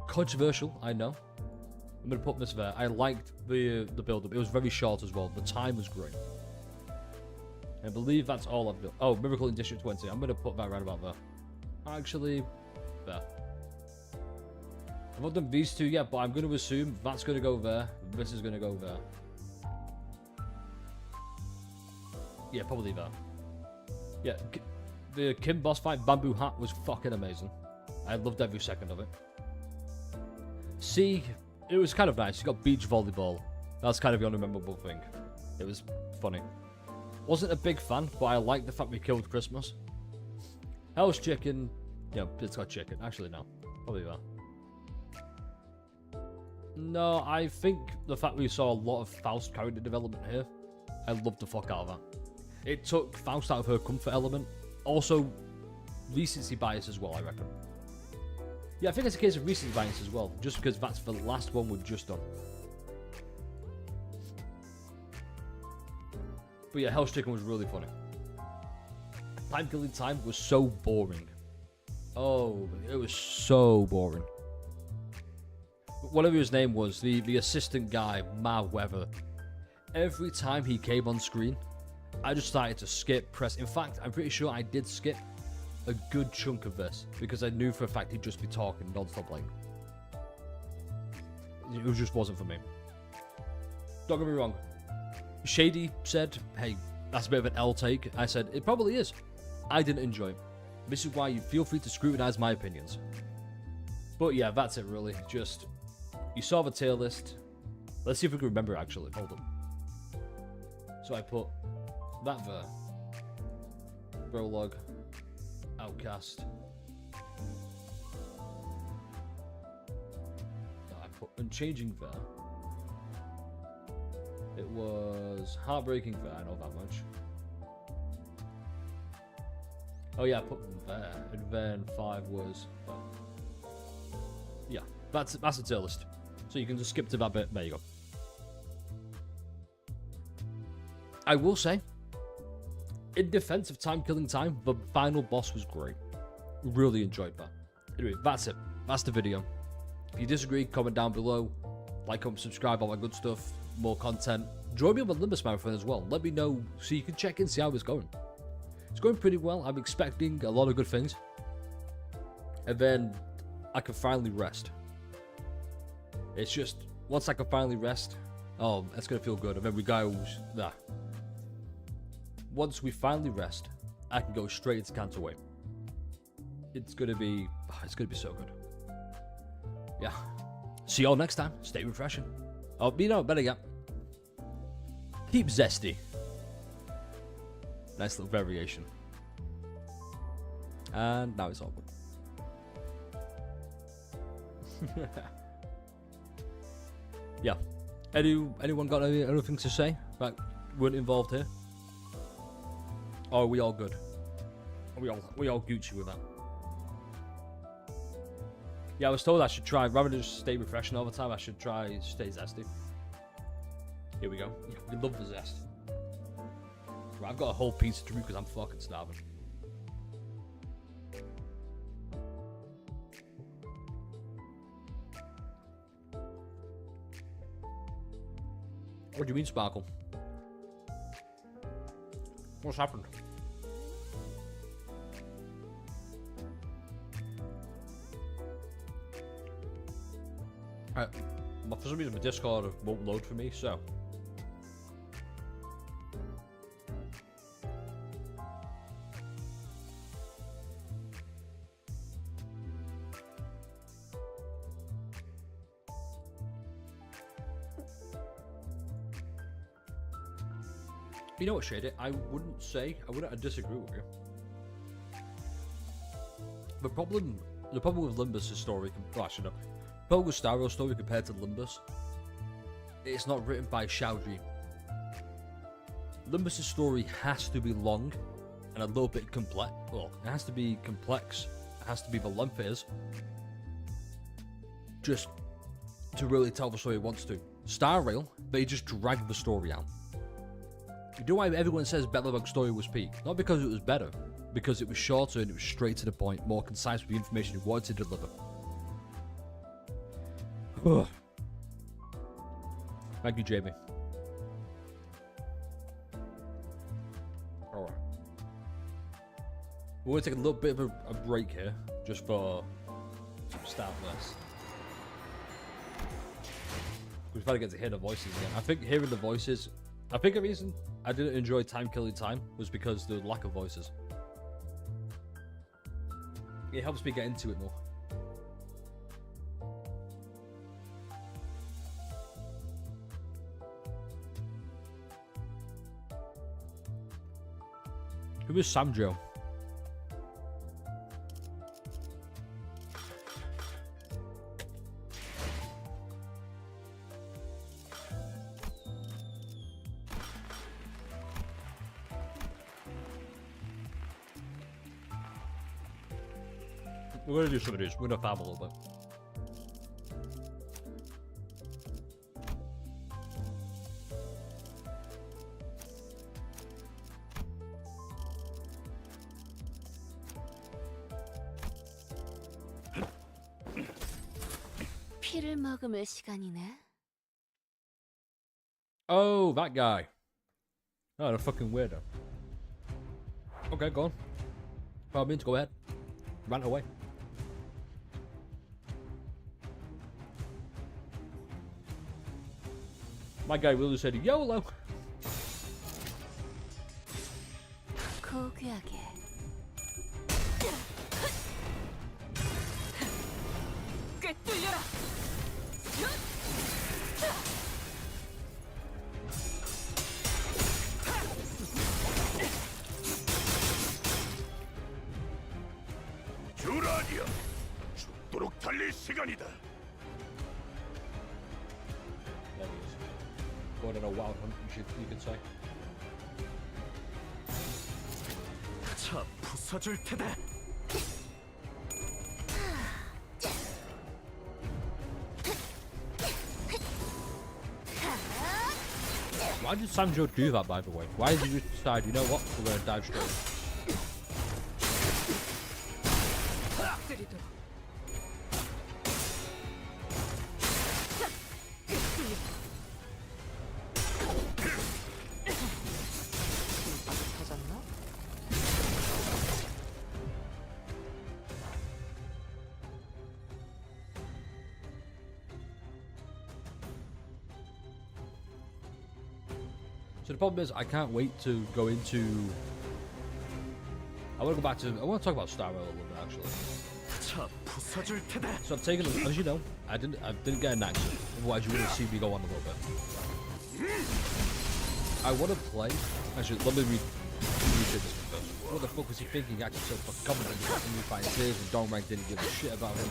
Controversial, I know. I'm gonna put this there. I liked the build-up. It was very short as well. The time was great. I believe that's all I've done. Oh, Miracle in District 20. I'm gonna put that right about there. Actually, there. I've not done these two yet, but I'm gonna assume that's gonna go there. This is gonna go there. Yeah, probably there. Yeah, the Kim boss fight Bamboo Hat was fucking amazing. I loved every second of it. C, it was kind of nice. You got beach volleyball. That's kind of the only memorable thing. It was funny. Wasn't a big fan, but I liked the fact we killed Christmas. Hell's Chicken. Yeah, it's got chicken. Actually, no. Probably that. No, I think the fact we saw a lot of Faust character development here, I loved the fuck out of that. It took Faust out of her comfort element. Also, recency bias as well, I reckon. Yeah, I think it's a case of recency bias as well, just because that's the last one we've just done. But yeah, Hell's Chicken was really funny. Time Killing Time was so boring. Oh, it was so boring. Whatever his name was, the assistant guy, Ma Weather. Every time he came on screen, I just started to skip, press. In fact, I'm pretty sure I did skip a good chunk of this because I knew for a fact he'd just be talking non-stop like. It just wasn't for me. Don't get me wrong. Shady said, hey, that's a bit of an L take. I said, it probably is. I didn't enjoy it. This is why you feel free to scrutinize my opinions. But yeah, that's it really. Just, you saw the tier list. Let's see if we can remember it actually. Hold on. So I put that there. Prologue. Outcast. I put Unchanging there. It was Heartbreaking there, I know that much. Oh yeah, I put them there. And then 5 was there. Yeah, that's a tier list. So you can just skip to that bit. There you go. I will say, in defense of Time Killing Time, the final boss was great. Really enjoyed that. Anyway, that's it. That's the video. If you disagree, comment down below. Like, comment, subscribe, all that good stuff. More content. Join me on the Limbus marathon as well. Let me know so you can check in, see how it's going. It's going pretty well. I'm expecting a lot of good things. And then I can finally rest. It's just, once I can finally rest, oh, that's going to feel good. And then we go, nah. Once we finally rest, I can go straight into Canto way. It's going to be so good. Yeah. See y'all next time. Stay refreshing. Oh, you know, better yet. Keep zesty. Nice little variation. And now it's all good. Yeah. Anyone got anything to say that weren't involved here? Or are we all good? Are we all Gucci with that? Yeah, I was told I should try, rather than just stay refreshing all the time, I should try stay zesty. Here we go. We love the zest. Right, I've got a whole pizza to do because I'm fucking starving. What do you mean, Sparkle? What's happened? For some reason, my Discord won't load for me, so. You know what, Shady? I wouldn't disagree with you. The problem with Limbus' story, well, actually no. The problem with Starro's story compared to Limbus, it's not written by Xiaoji. Limbus' story has to be long and a little bit complex. Well, it has to be complex. It has to be the length it is. Just to really tell the story it wants to. Star Rail, they just dragged the story out. You know why everyone says Belobog's story was peak? Not because it was better, because it was shorter and it was straight to the point, more concise with the information it wanted to deliver. Thank you, Jamie. Alright. We're going to take a little bit of a break here, just for some staff less. We've got to get to hear the voices again. I think hearing the voices, I think the reason I didn't enjoy Time Killing Time was because the lack of voices. It helps me get into it more. Who is Samjo? We're gonna do some of these. We're gonna farm a little bit. 피를 머금을 시간이네. Oh, that guy. Oh, the fucking weirdo. Okay, go on. By all means, go ahead. Rant away. My guy Willie said YOLO. 고귀하게. 꿰뚫려라. 듀라니아, 죽도록 달릴 시간이다. There he is. Going on a wild hunt, you could say. 차 부숴줄 테다. Why did Sanjo do that, by the way? Why did you decide, you know what, we're going to dive straight? 쓰리도록. 터졌나? So the problem is, I can't wait to go into... I want to go back to... I want to talk about Star Rail a little bit, actually. 차 부숴줄 테다. So I've taken, as you know, I didn't get an accent. Otherwise, you wouldn't see me go on a little bit. I want to play. Actually, let me read this one first. What the fuck was he thinking? He acted so fucking confident. He got me fighting tears, and Don Rank didn't give a shit about him.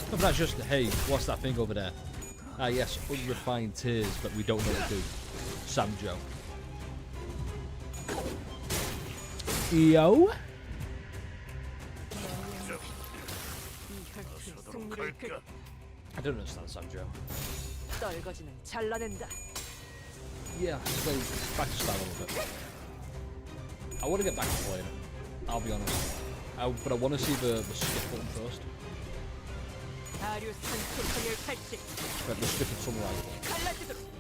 No, but that's just, hey, what's that thing over there? Ah, yes, unrefined tears, but we don't know what to do. Samjo. Yo. 이 혈투의 승리를 그 I don't understand Samjo. 떨거지는 잘라낸다. Yeah, so back to Star a little bit. I want to get back to playing it. I'll be honest. But I want to see the skip button first. 아류 산소성의 발식. But the skip and sunrise. 갈라지도록.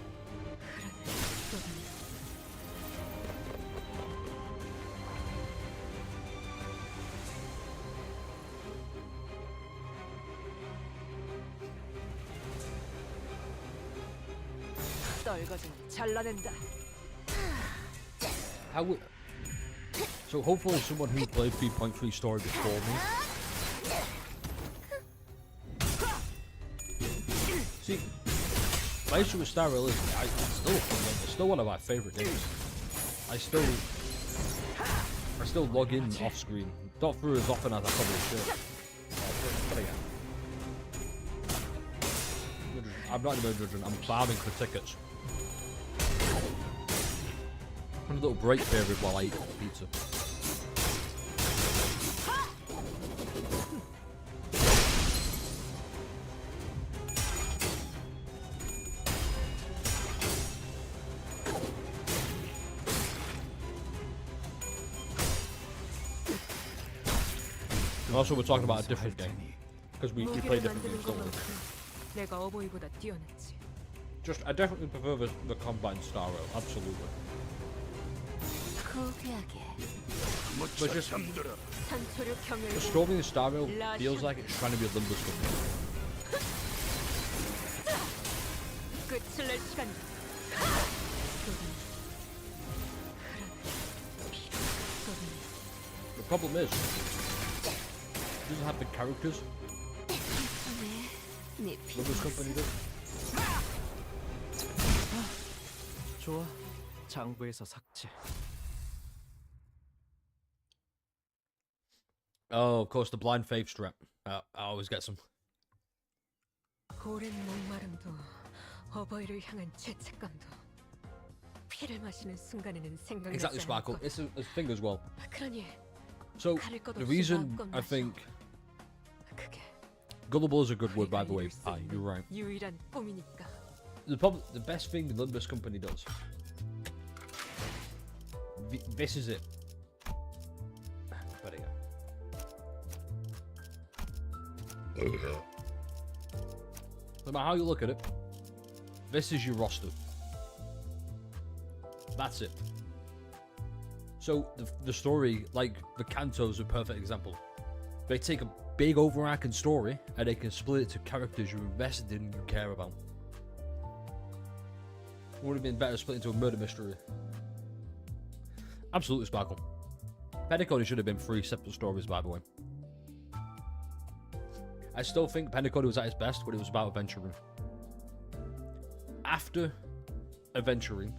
떨거지는 잘라낸다. How would... So hopefully someone who played 3.3 story before me. See, my issue with Star Rail is it's still a fun game. It's still one of my favourite games. I still log in off screen. Not through as often as I probably should. But again. I'm not even judging, I'm farming for tickets. A little break period while I eat pizza. And also we're talking about a different game. Because we play different games, don't we? 내가 어버이보다 뛰어났지. Just, I definitely prefer the combat in Star Rail, absolutely. 고귀하게. But just, 잠들어. 산소류 the 경혈. story in Star Rail feels like it's trying to be a Limbus company. 끝을 낼 시간이다. The problem is, it doesn't have the characters 네 Limbus company does. 좋아. 장부에서 삭제. Oh, of course, the blind faith strap. I always get some. 오랜 목마름도 어버이를 향한 죄책감도 피를 마시는 순간에는 생각나지 Exactly, Sparkle. 않았거든. It's a thing as well. 그러니 So, the reason I think 그게 gullible is a good word, by the way. 이룰 수 Ah, 있는 you're right. 유일한 꿈이니까. The best thing the Limbus company does. This is it. But again. No matter how you look at it, this is your roster. That's it. So the story, like the Canto's a perfect example. They take a big overarching story and they can split it to characters you're invested in and you care about. Would have been better split into a murder mystery. Absolutely, Sparkle. Petticoat should have been 3 separate stories, by the way. I still think Pentecoda was at its best when it was about adventuring. After adventuring,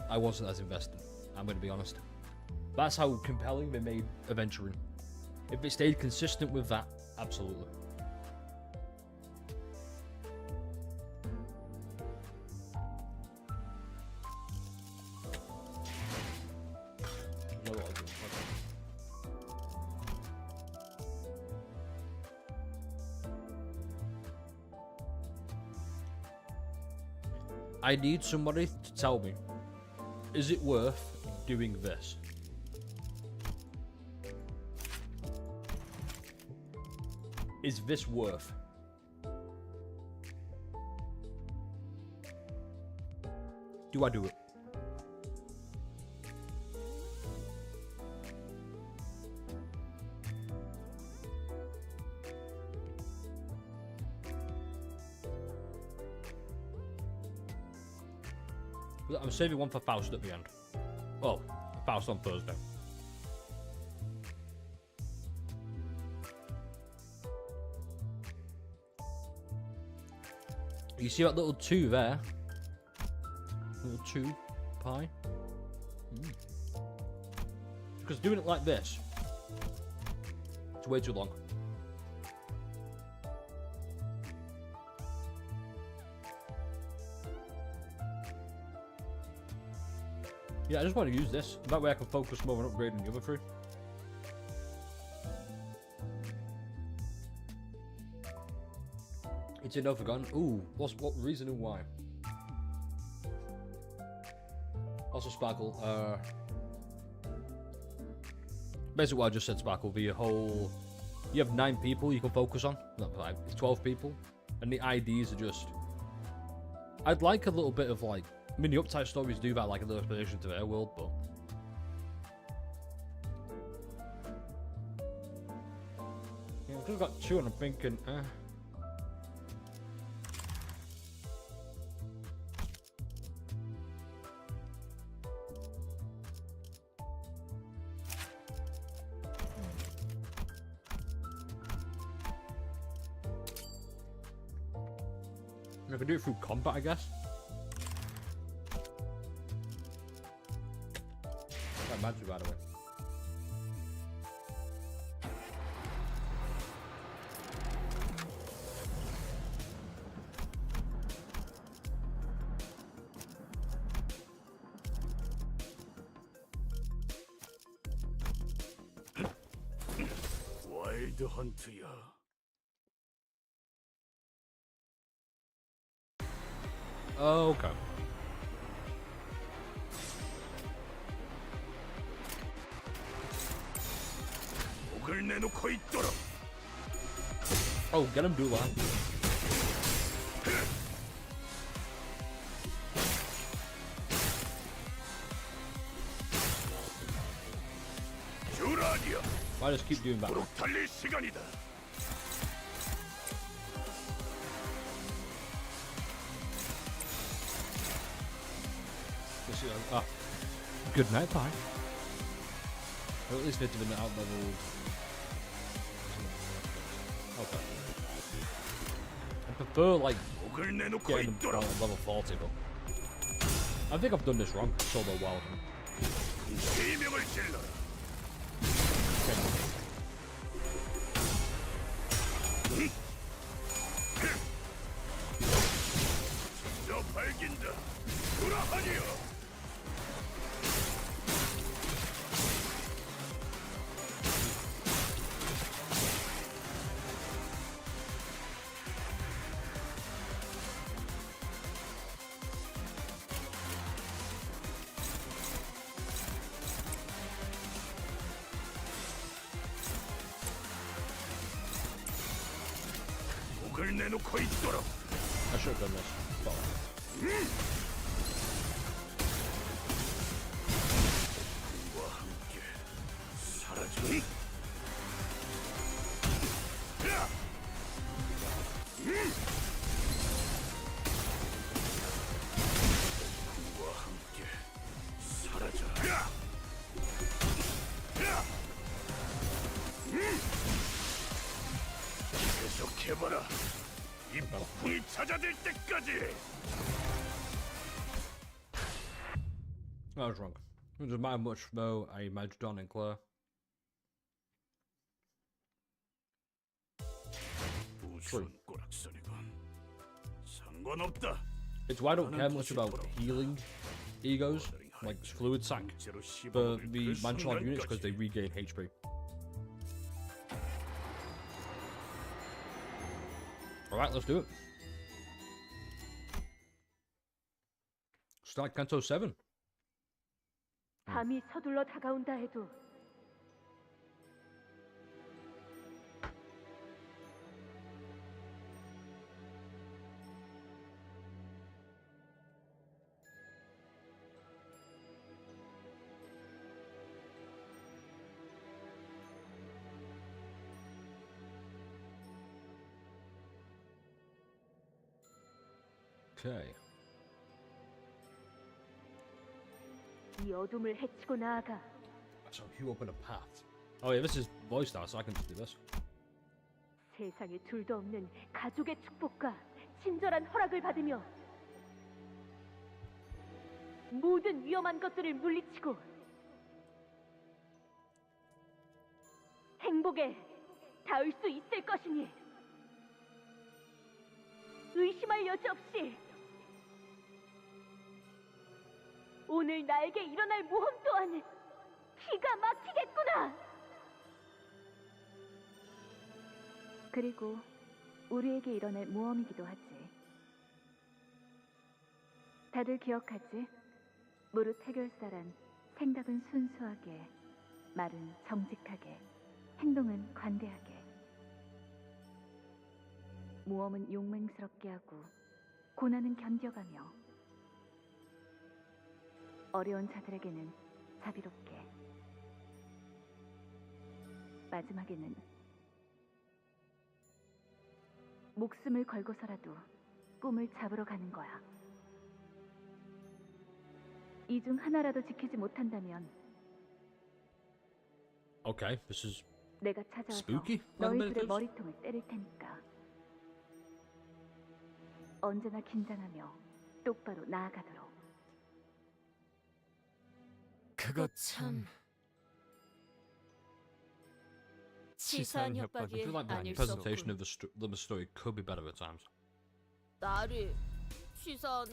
I wasn't as invested. I'm going to be honest. That's how compelling they made adventuring. If it stayed consistent with that, absolutely. No, I need somebody to tell me, is it worth doing this? Is this worth? Do I do it? I'm saving one for Faust at the end. Oh, Faust on Thursday. You see that little 2 there? Little 2 pie. Because doing it like this, it's way too long. Yeah, I just want to use this. That way I can focus more on upgrading the other 3. It's another gun. Ooh, what reason and why? Also Sparkle. Basically what I just said, Sparkle. The whole... You have 9 people you can focus on. Not 5, it's 12 people. And the IDs are just... I'd like a little bit of like... I mean, the Uptight stories do that, like a little explanation to their world, but... Yeah, I've just got 2 and I'm thinking, I could do it through combat, I guess. Magic, by the way. 와일드 헌트야. Oh, okay. Oh, get him, Dula. Why just keep doing that? Good night, bye. Or at least they've been out leveled. Okay. I prefer like getting them down at level 40, but I think I've done this wrong solo well. I should have done this. 찾을 때까지. I was wrong. It doesn't matter much though. I imagined Don and Claire. 우스운 꼬락서리건. 상관없다. It's why I don't care much about healing egos, like fluid sac, for the Manchal units because they regain HP. Alright, let's do it. Start Canto 7. 밤이 서둘러 다가온다 해도 Okay. 이 어둠을 헤치고 나아가 So you open a path. Oh yeah, this is voice now, so I can just do this. 세상에 둘도 없는 가족의 축복과 친절한 허락을 받으며 모든 위험한 것들을 물리치고 행복에 닿을 수 있을 것이니 의심할 여지 없이 오늘 나에게 일어날 모험 또한 기가 막히겠구나. 그리고 우리에게 일어날 모험이기도 하지. 다들 기억하지? 무릇 해결사란 생각은 순수하게, 말은 정직하게, 행동은 관대하게. 모험은 용맹스럽게 하고 고난은 견뎌가며 어려운 자들에게는 자비롭게 마지막에는 목숨을 걸고서라도 꿈을 잡으러 가는 거야. 이 중 하나라도 지키지 못한다면 Okay, this is 내가 찾아와서 spooky. 너희들의 머리통을 때릴 테니까 언제나 긴장하며 똑바로 나아가도록. 그것 참 치사한 치사한 I 협박이 feel like the 아닐 수 presentation 없군. of the Limbus story could be better at times. 나리 치사하네.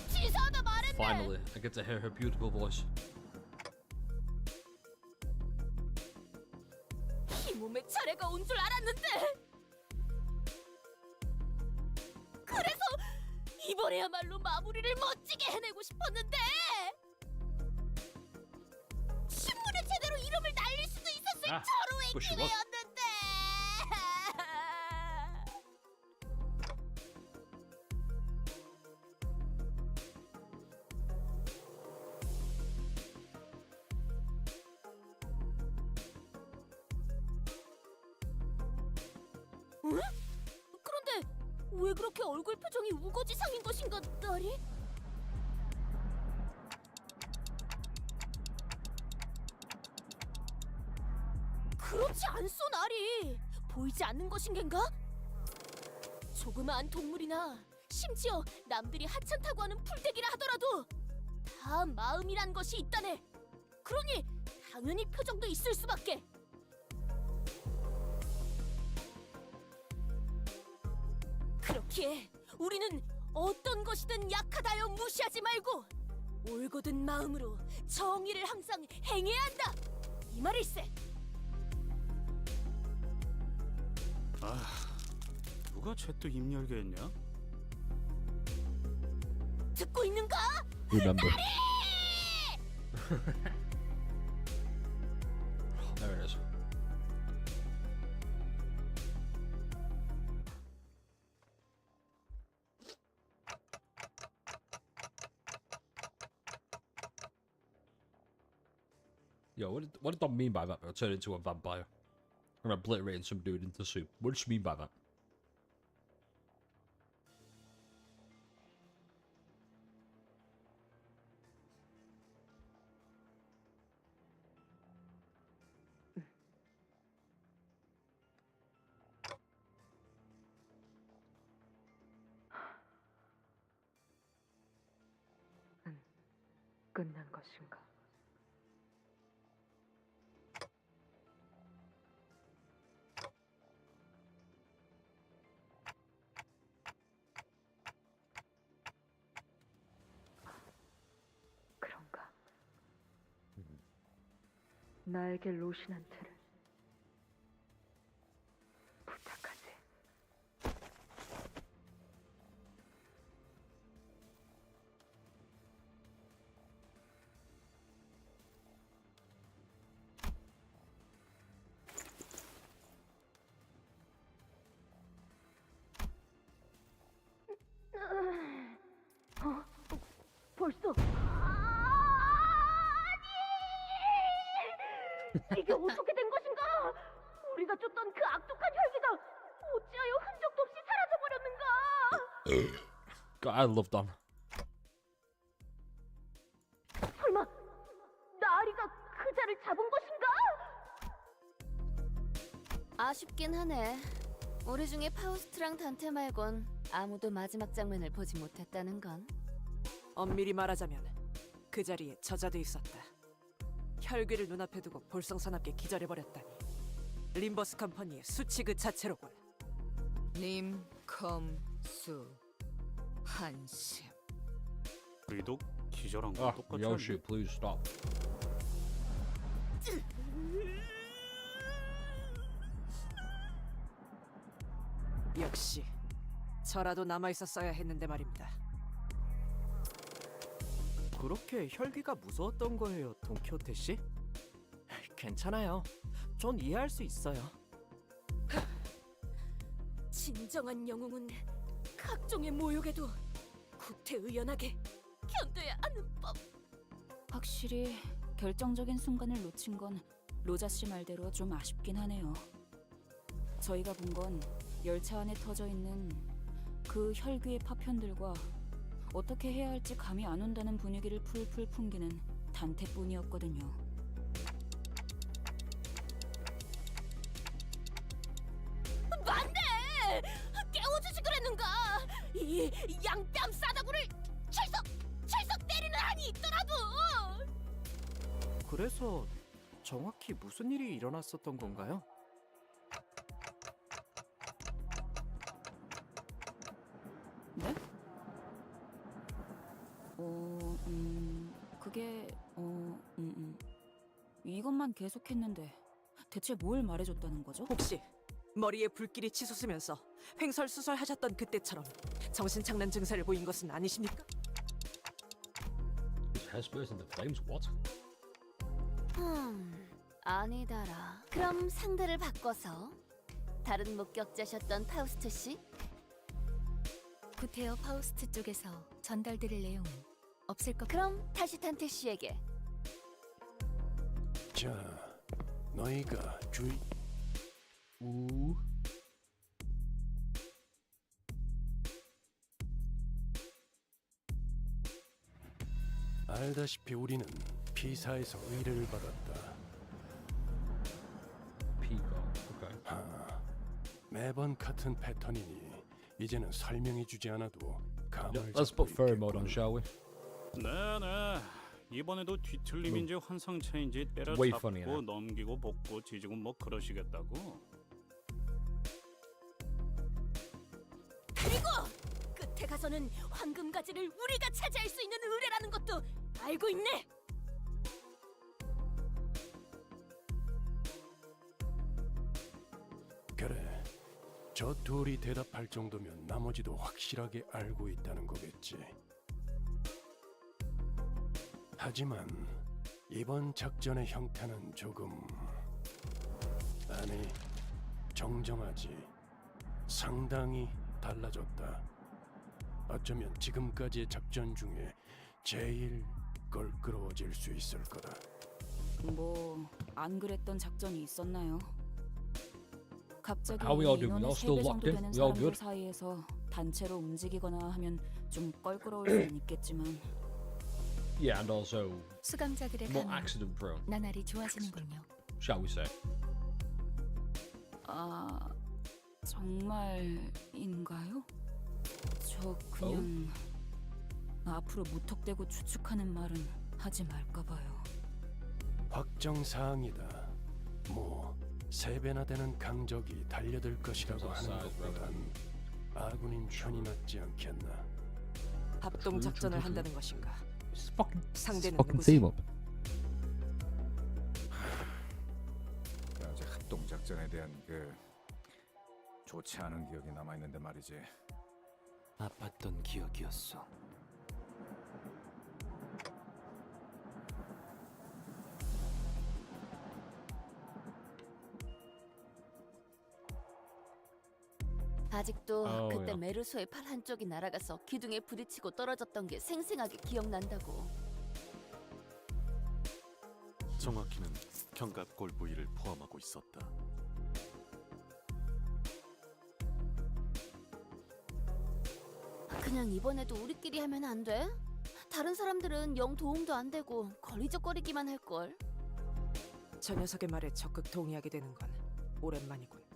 치사하다 말했네. Finally, I get to hear her beautiful voice. 이 몸의 차례가 온 줄 알았는데. 그래서 이번에야말로 마무리를 멋지게 해내고 싶었는데. 신문에 제대로 이름을 날릴 수도 있었을 아, 절호의 그거 싫어. 기회였는데. 응? 그런데 왜 그렇게 얼굴 표정이 우거지상인 것인가, 나리? 그렇지 않소, 나리. 보이지 않는 것인겐가? 조그마한 동물이나 심지어 남들이 하찮다고 하는 풀떼기라 하더라도 다 마음이란 것이 있다네. 그러니 당연히 표정도 있을 수밖에. 그렇기에 우리는 어떤 것이든 약하다여 무시하지 말고 올곧은 마음으로 정의를 항상 행해야 한다. 이 말일세. 누가 쟤또 입 열게 했냐? 듣고 있는가? Remember. There it is. Yo, what did Dom mean by that? I'll turn into a vampire. I'm obliterating some dude into soup. What does she mean by that? 끝난 것인가? 그런가? 나에게 로신한테를 부탁하지. 벌써? 아니! 이게 어떻게 된 것인가? 우리가 쫓던 그 악독한 혈기가 어찌하여 흔적도 없이 사라져버렸는가? God, I love them. 설마 나리가 그 자를 잡은 것인가? 아쉽긴 하네. 우리 중에 파우스트랑 단테 말곤 아무도 마지막 장면을 보지 못했다는 건. 엄밀히 말하자면 그 자리에 저자도 있었다. 혈귀를 눈앞에 두고 볼썽사납게 기절해버렸다니. 림버스 컴퍼니의 수치 그 자체로군. 림컴수 한심. 우리도 기절한 거 Ah, 똑같이 Yoshi, 하는데? please stop. 역시 저라도 남아있었어야 했는데 말입니다. 그렇게 혈기가 무서웠던 거예요, 돈키호테 씨? 괜찮아요. 전 이해할 수 있어요. 진정한 영웅은 각종의 모욕에도 구태의연하게 견뎌야 하는 법. 확실히 결정적인 순간을 놓친 건 로자 씨 말대로 좀 아쉽긴 하네요. 저희가 본 건 열차 안에 터져 있는 그 혈귀의 파편들과 어떻게 해야 할지 감이 안 온다는 분위기를 풀풀 풍기는 단테뿐이었거든요. 맞네! 깨워주지 그랬는가? 이 양뺨 싸다구를 철썩 때리는 한이 있더라도! 그래서 정확히 무슨 일이 일어났었던 건가요? 네? 그게 이것만 계속했는데 대체 뭘 말해줬다는 거죠? 혹시 머리에 불길이 치솟으면서 횡설수설하셨던 그때처럼 정신착란 증세를 보인 것은 아니십니까? His hair spurs into flames. What? 아니다라. 그럼 상대를 바꿔서 다른 목격자셨던 파우스트 씨? 구테어 파우스트 쪽에서 전달드릴 내용은 없을 것. 그럼 다시 단테 씨에게. 자, 너희가 주의. 알다시피 우리는 피사에서 의뢰를 받았다. Peacock. Okay. 매번 같은 패턴이니 이제는 설명해주지 않아도 감을 Let's 잡고 put furry mode on, 있겠군. shall we? 네네. 이번에도 뒤틀림인지 환상체인지 Way funny, 때려잡고 넘기고 볶고 지지고 뭐 그러시겠다고? 그리고 끝에 가서는 황금가지를 우리가 차지할 수 있는 의뢰라는 것도 알고 있네. 그래, 저 둘이 대답할 정도면 나머지도 확실하게 알고 있다는 거겠지. 하지만 이번 작전의 형태는 조금... 아니, 정정하지. 상당히 달라졌다. 어쩌면 지금까지의 작전 중에 제일 껄끄러워질 수 있을 거다. 뭐 안 그랬던 작전이 있었나요? 갑자기 How we all doing? We all 인원의 still 3배 locked 정도 in? 되는 We all 사람들 good? 사이에서 단체로 움직이거나 하면 좀 껄끄러울 수는 있겠지만 Yeah, and also 수감자들의 more 감이 accident prone, 나날이 좋아지는군요. shall we say? 아, 정말인가요? 저 그냥 앞으로 무턱대고 추측하는 말은 하지 말까 봐요. 확정 사항이다. 뭐 3배나 되는 강적이 달려들 것이라고 하는 것보단 아군인 편이 낫지 않겠나. 합동 작전을 한다는 것인가? It's fucking, 상대는 fucking 누구지? team up. 어제 합동 작전에 대한 그 좋지 않은 기억이 남아 있는데 말이지. 아팠던 기억이었어. 아직도 그때 야. 메르소의 팔 한쪽이 날아가서 기둥에 부딪히고 떨어졌던 게 생생하게 기억난다고. 정확히는 견갑골 부위를 포함하고 있었다. 그냥 이번에도 우리끼리 하면 안 돼? 다른 사람들은 영 도움도 안 되고 걸리적거리기만 할걸. 저 녀석의 말에 적극 동의하게 되는 건 오랜만이군.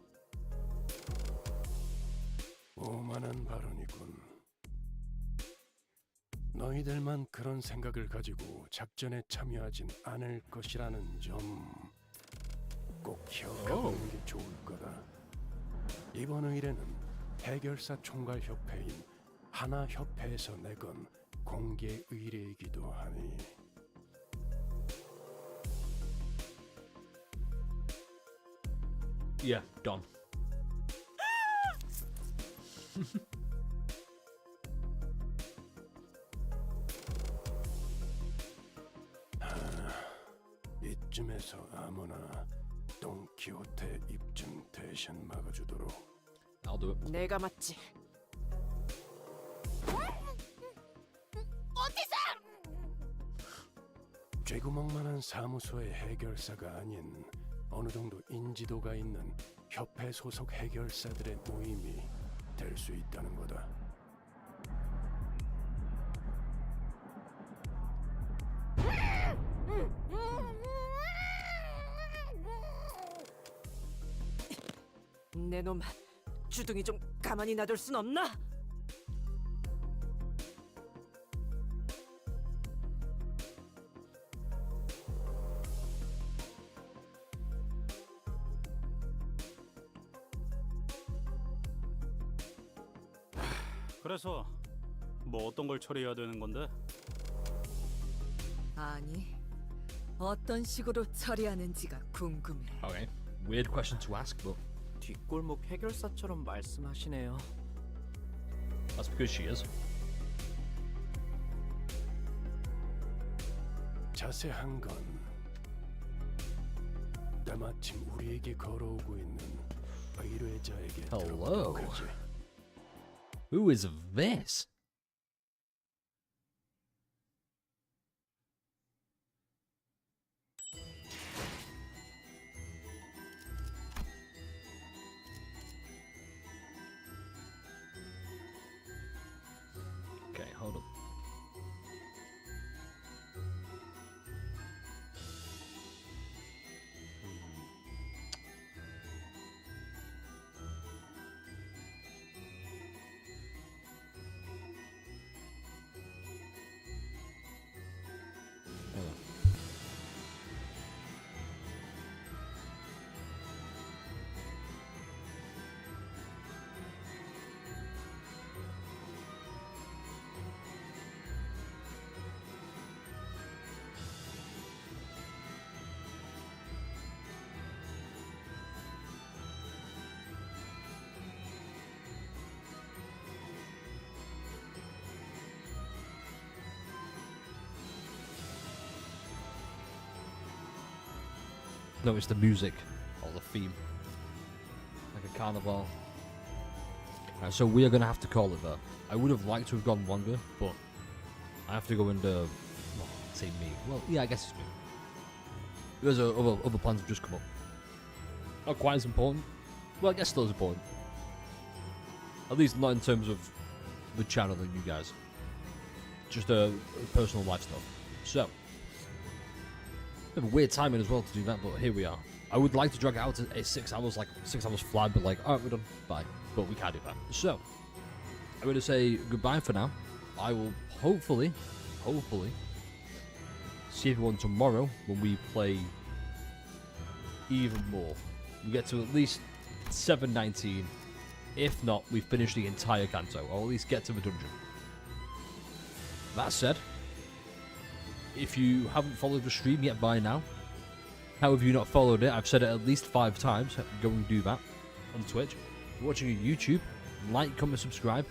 오만한 발언이군. 너희들만 그런 생각을 가지고 작전에 참여하진 않을 것이라는 점 꼭 기억하는 게 좋을 거다. 이번 의뢰는 해결사 총괄협회인 하나협회에서 내건 공개 의뢰이기도 하니 Yeah, done. 이쯤에서 아무나 돈키호테 입증 대신 막아주도록. I'll do it. 내가 맞지. 쥐구멍만한 사무소의 해결사가 아닌 어느 정도 인지도가 있는 협회 소속 해결사들의 모임이 될 수 있다는 거다. 내 놈 주둥이 좀 가만히 놔둘 순 없나? 그래서 뭐 어떤 걸 처리해야 되는 건데? 아니, 어떤 식으로 처리하는지가 궁금해. Okay. Weird question to ask, but 뒷골목 해결사처럼 말씀하시네요. that's because she is. 자세한 건 때마침 우리에게 걸어오고 있는 의뢰자에게 Hello. 들어보도록 하지. Who is this? Okay, hold on. Hold on. No, it's the music or the theme, like a carnival. Right, so we are gonna have to call it that. I would have liked to have gone longer, but I have to go and well, say me. Well, yeah, I guess it's me. There's other plans have just come up. Not quite as important. Well, I guess still as important. At least not in terms of the channel and you guys. Just personal life stuff. So. Bit of weird timing as well to do that, but here we are. I would like to drag it out to 6 hours, like 6 hours flat, but like, alright, we're done, bye. But we can't do that. So, I'm going to say goodbye for now. I will hopefully see everyone tomorrow when we play even more. We get to at least 719. If not, we finish the entire Canto, or at least get to the dungeon. That said, if you haven't followed the stream yet by now, how have you not followed it? I've said it at least 5 times. Go and do that on Twitch. If you're watching on YouTube, like, comment, subscribe.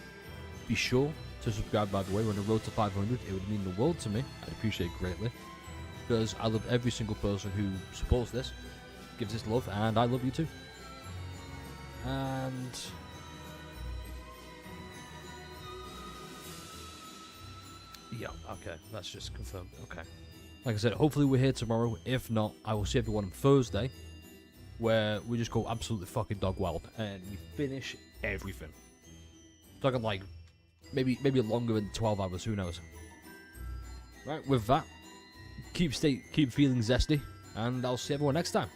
Be sure to subscribe, by the way. We're on the road to 500. It would mean the world to me. I'd appreciate it greatly. Because I love every single person who supports this, gives this love, and I love you too. And yeah, okay, that's just confirmed. Okay. Like I said, hopefully we're here tomorrow. If not, I will see everyone on Thursday, where we just go absolutely fucking dog wild and we finish everything. Talking like maybe longer than 12 hours, who knows. Right, with that, keep feeling zesty, and I'll see everyone next time.